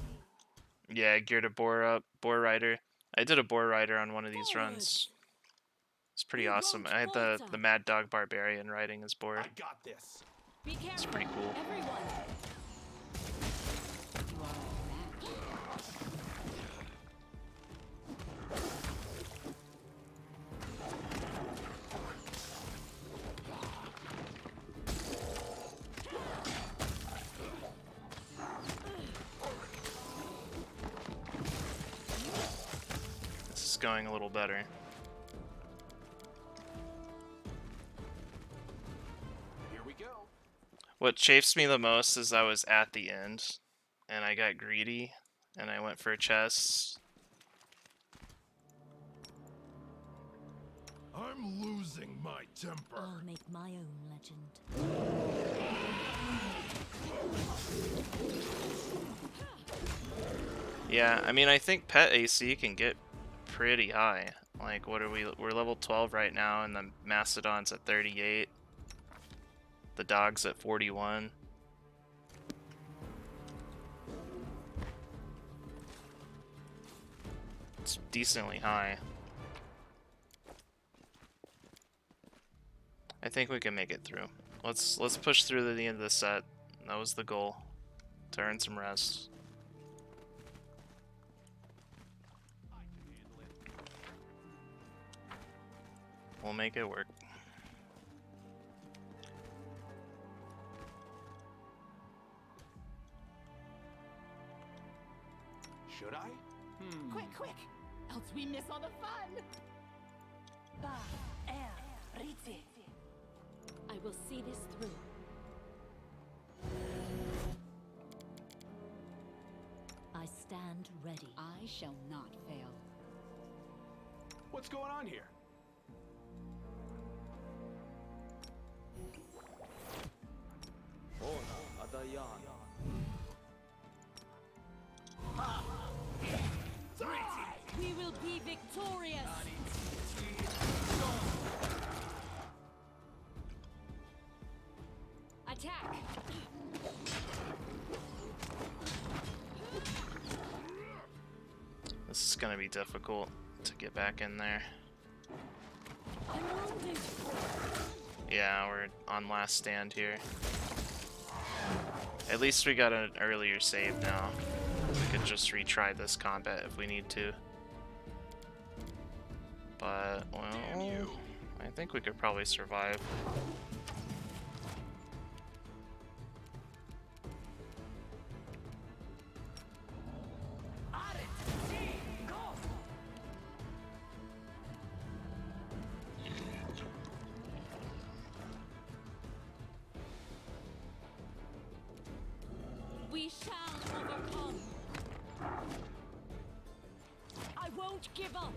Yeah, geared a boar rider. I did a boar rider on one of these runs. It's pretty awesome. I had the Mad Dog Barbarian riding his boar. I got this. Be careful. It's pretty cool. Everyone. You are This is going a little better. Here we go. What chafes me the most is I was at the end, and I got greedy, and I went for a chest. I'm losing my temper. I'll make my own legend. Yeah, I mean, I think pet AC can get pretty high. Like, what are we? We're level 12 right now, and the Mastodon's at 38. The dog's at 41. It's decently high. I think we can make it through. Let's push through to the end of the set. That was the goal. To earn some rest. I can handle it. We'll make it work. Should I? Quick, quick! Else we miss all the fun! Ba er Rite. I will see this through. I shall not fail. What's going on here? Ona Adayana. We will be victorious! Attack! This is gonna be difficult to get back in there. I'm wounded! Yeah, we're on last stand here. At least we got an earlier save now. We could just retry this combat if we need to. But, well, I think we could probably survive. We shall overcome! I won't give up!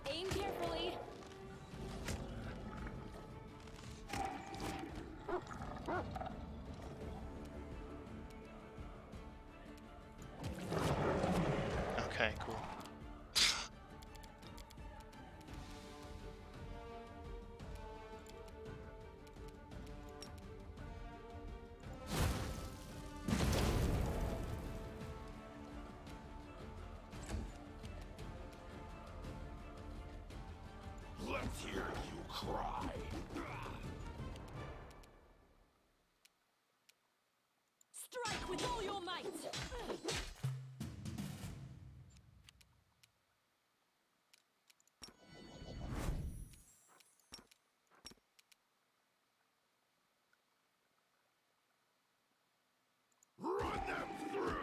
Aim carefully! Okay, cool. Let's hear you cry. Strike with all your might! Run them through.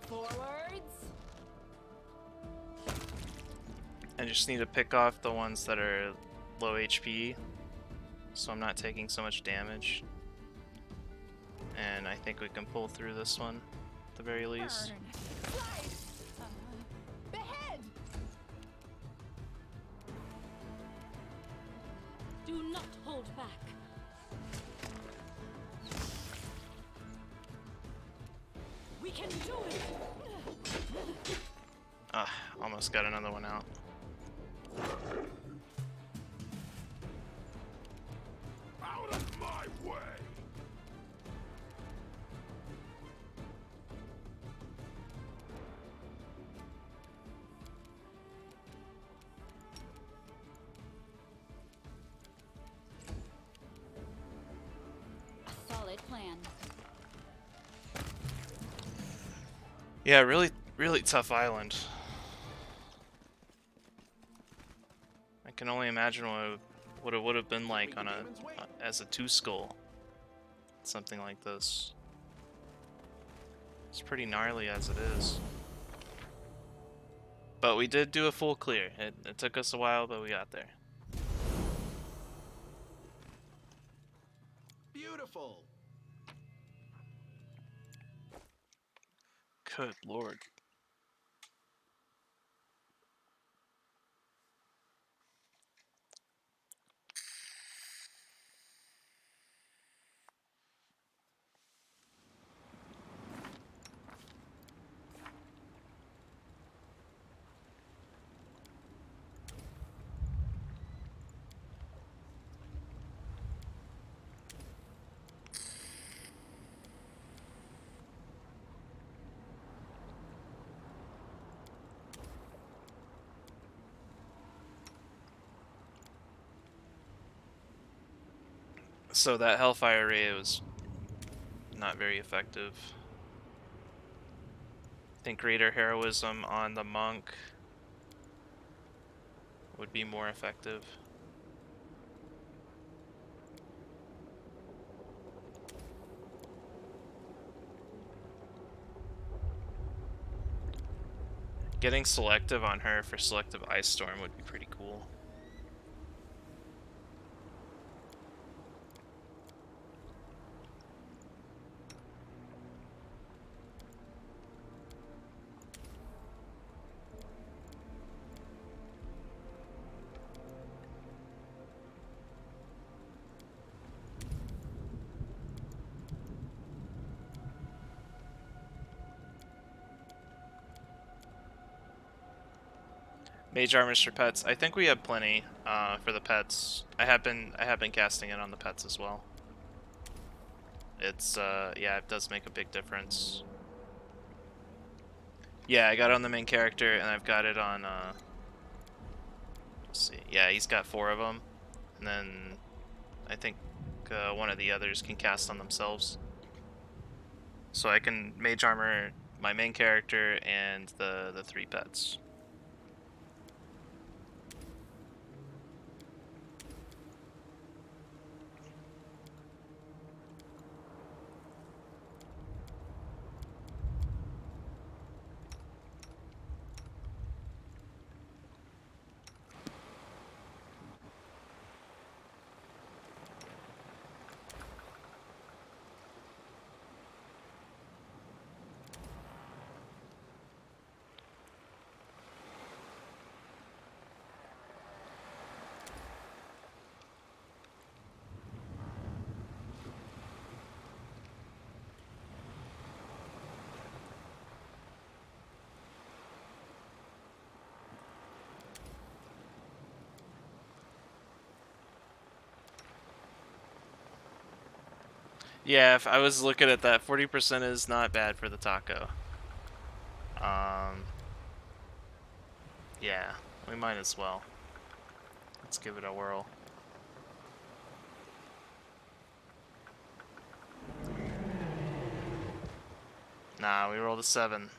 Forwards! I just need to pick off the ones that are low HP, so I'm not taking so much damage. And I think we can pull through this one, at the very least. Burn. Slide. Behead. Do not hold back! We can do it! Ah, almost got another one out. Out of my way. A solid plan. Yeah, really tough island. I can only imagine what it would have been like on as a 2-skull. Something like this. It's pretty gnarly as it is. But we did do a full clear. It took us a while, but we got there. Beautiful. Good lord. So that Hellfire Ray was not very effective. I think Greater Heroism on the monk would be more effective. Getting selective on her for selective Ice Storm would be pretty cool. Mage armors for pets. I think we have plenty for the pets. I have been casting it on the pets as well. It's yeah, it does make a big difference. Yeah, I got it on the main character, and I've got it on. Let's see. Yeah, he's got 4 of them, and then I think one of the others can cast on themselves. So I can mage armor my main character and the 3 pets. Yeah, if I was looking at that, 40% is not bad for the taco. Yeah, we might as well. Let's give it a whirl. Nah, we rolled a 7.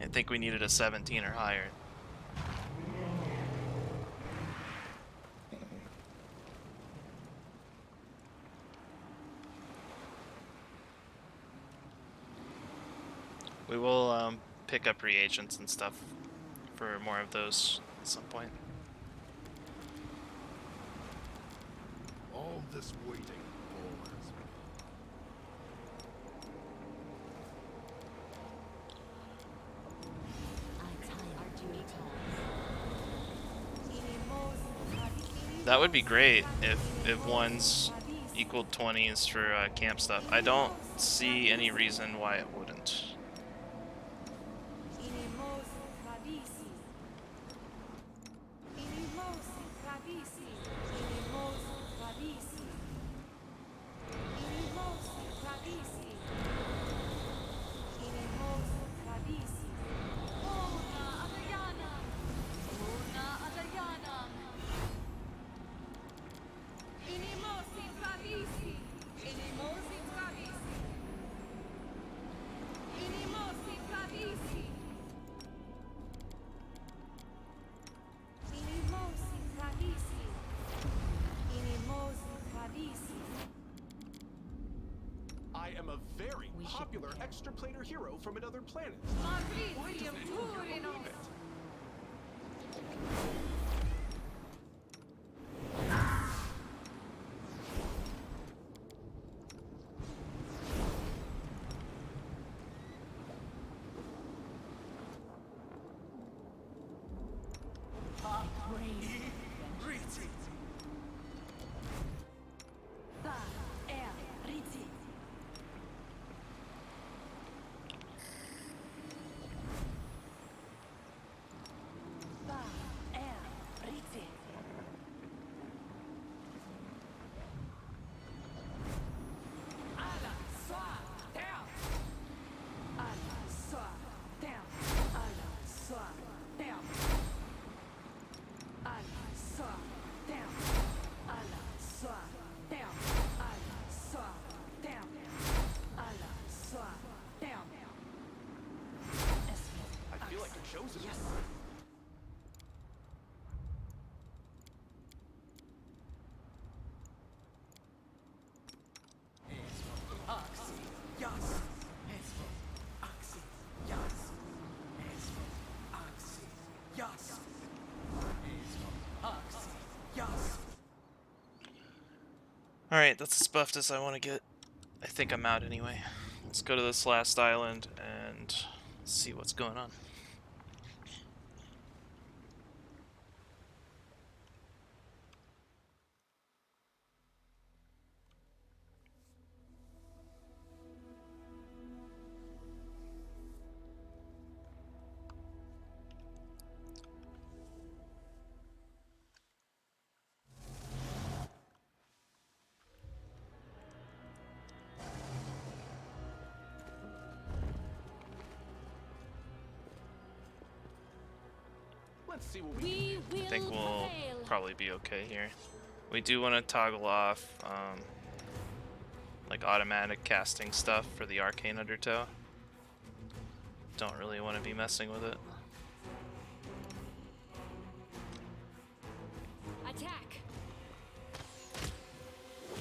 I think we needed a 17 or higher. We will pick up reagents and stuff for more of those at some point. All this waiting bores me. That would be great if ones equaled 20s for camp stuff. I don't see any reason why it wouldn't. I am a very popular extraplanar hero from another planet. Why doesn't anyone here believe it? I feel like a chosen. Yes. Alright, that's as buffed as I want to get. I think I'm out anyway. Let's go to this last island and see what's going on. Let's see what we We will I think we'll prevail. probably be okay here. We do want to toggle off like automatic casting stuff for the arcane undertow. Don't really want to be messing with it. Attack.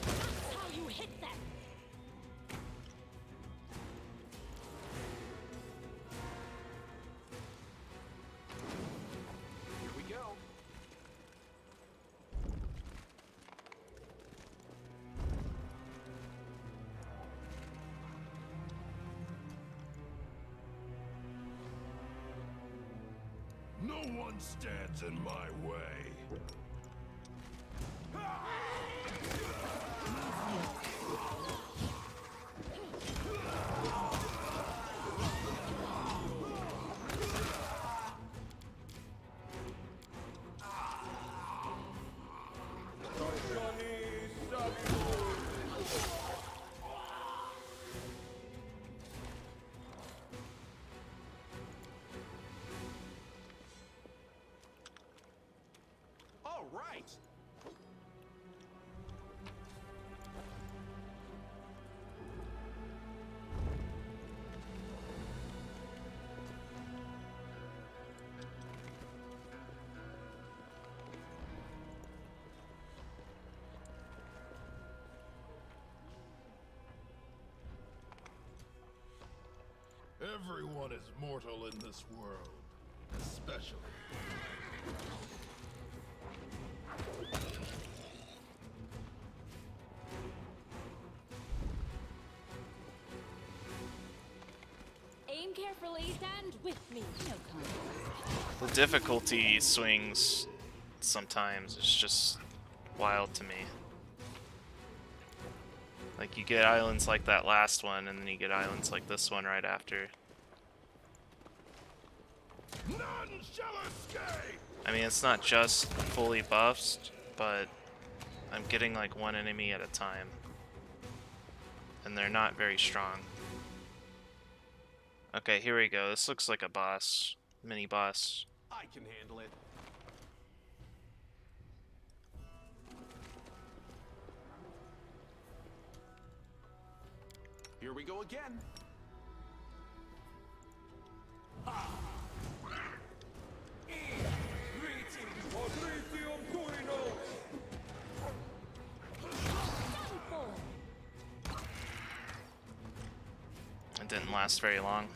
That's how you hit them. Here we go. No one stands in my way. All right. Everyone is mortal in this world, especially. Aim carefully. Stand with me. No conflict. The difficulty swings sometimes is just wild to me. Like, you get islands like that last one, and then you get islands like this one right after. None shall escape! I mean, it's not just fully buffed, but I'm getting like one enemy at a time. And they're not very strong. Okay, here we go. This looks like a boss. Mini boss. I can handle it. Here we go again. It didn't last very long.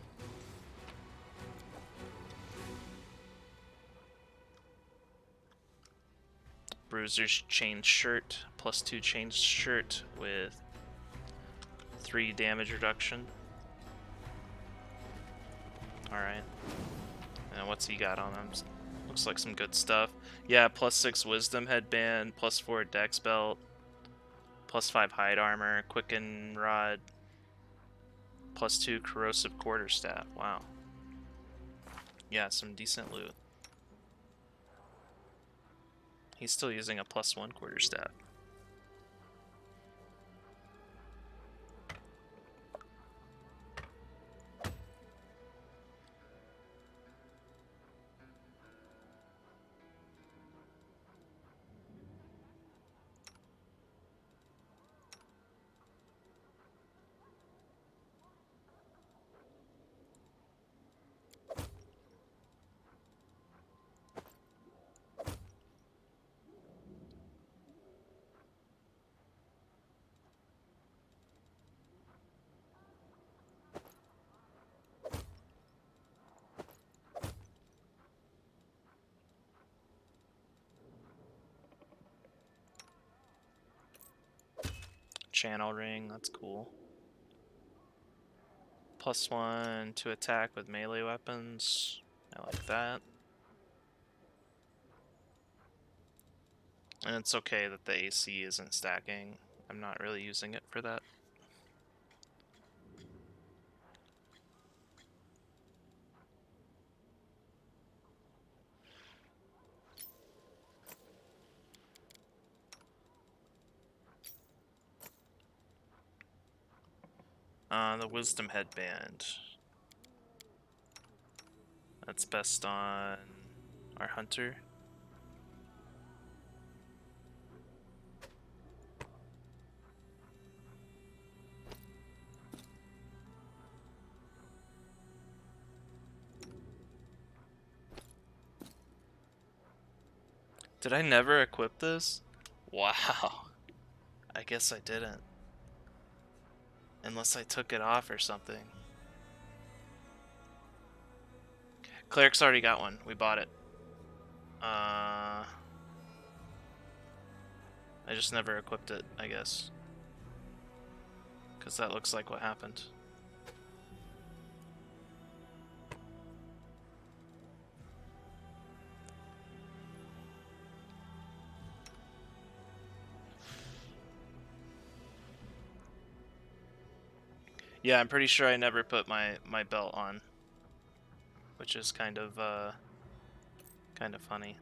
Bruiser's chain shirt, +2 chain shirt with 3 damage reduction. Alright. And what's he got on him? Looks like some good stuff. Yeah, +6 wisdom headband, +4 dex belt, +5 hide armor, quicken rod, +2 corrosive quarterstaff. Wow. Yeah, some decent loot. He's still using a +1 quarterstaff. channel ring, that's cool. +1 to attack with melee weapons. I like that. And it's okay that the AC isn't stacking. I'm not really using it for that. The Wisdom Headband. That's best on our Hunter. Did I never equip this? Wow. I guess I didn't. Unless I took it off or something. Cleric's already got one. We bought it. I just never equipped it, I guess. Because that looks like what happened. Yeah, I'm pretty sure I never put my belt on. Which is kind of funny.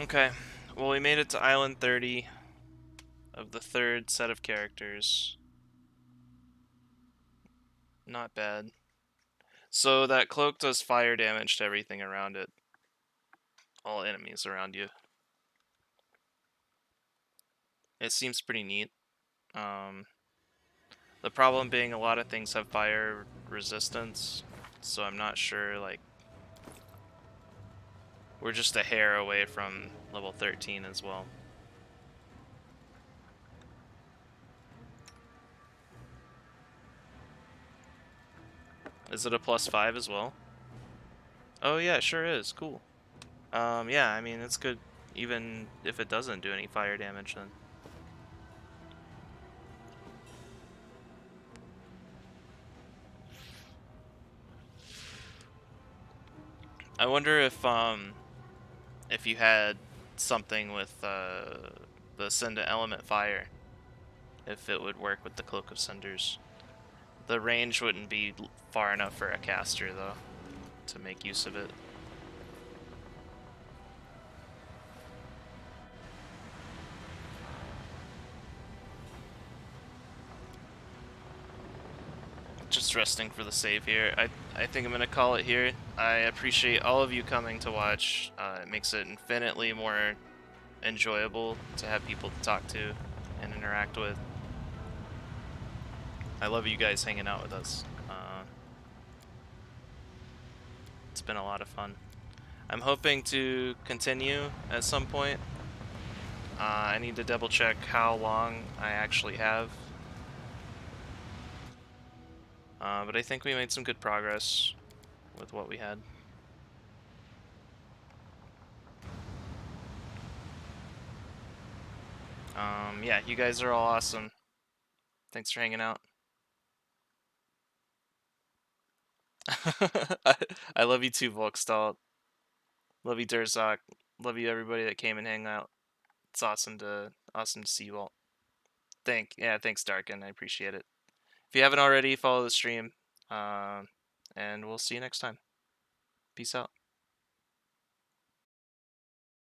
Okay, well we made it to Island 30 of the third set of characters. Not bad. So that cloak does fire damage to everything around it. All enemies around you. It seems pretty neat. The problem being a lot of things have fire resistance, so I'm not sure, like... We're just a hair away from level 13 as well. Is it a +5 as well? Oh yeah, it sure is. Cool. Yeah, I mean, it's good even if it doesn't do any fire damage then. I wonder if you had something with the Ascendant Element Fire, if it would work with the Cloak of Cinders. The range wouldn't be far enough for a caster, though, to make use of it. Just resting for the save here. I think I'm going to call it here. I appreciate all of you coming to watch. It makes it infinitely more enjoyable to have people to talk to and interact with. I love you guys hanging out with us. It's been a lot of fun. I'm hoping to continue at some point. I need to double check how long I actually have. But I think we made some good progress with what we had. Yeah, you guys are all awesome. Thanks for hanging out. I love you too, Volkstall. Love you, Durzak. Love you, everybody that came and hang out. It's awesome to see you all. Thanks, Darkin. I appreciate it. If you haven't already, follow the stream. And we'll see you next time. Peace out.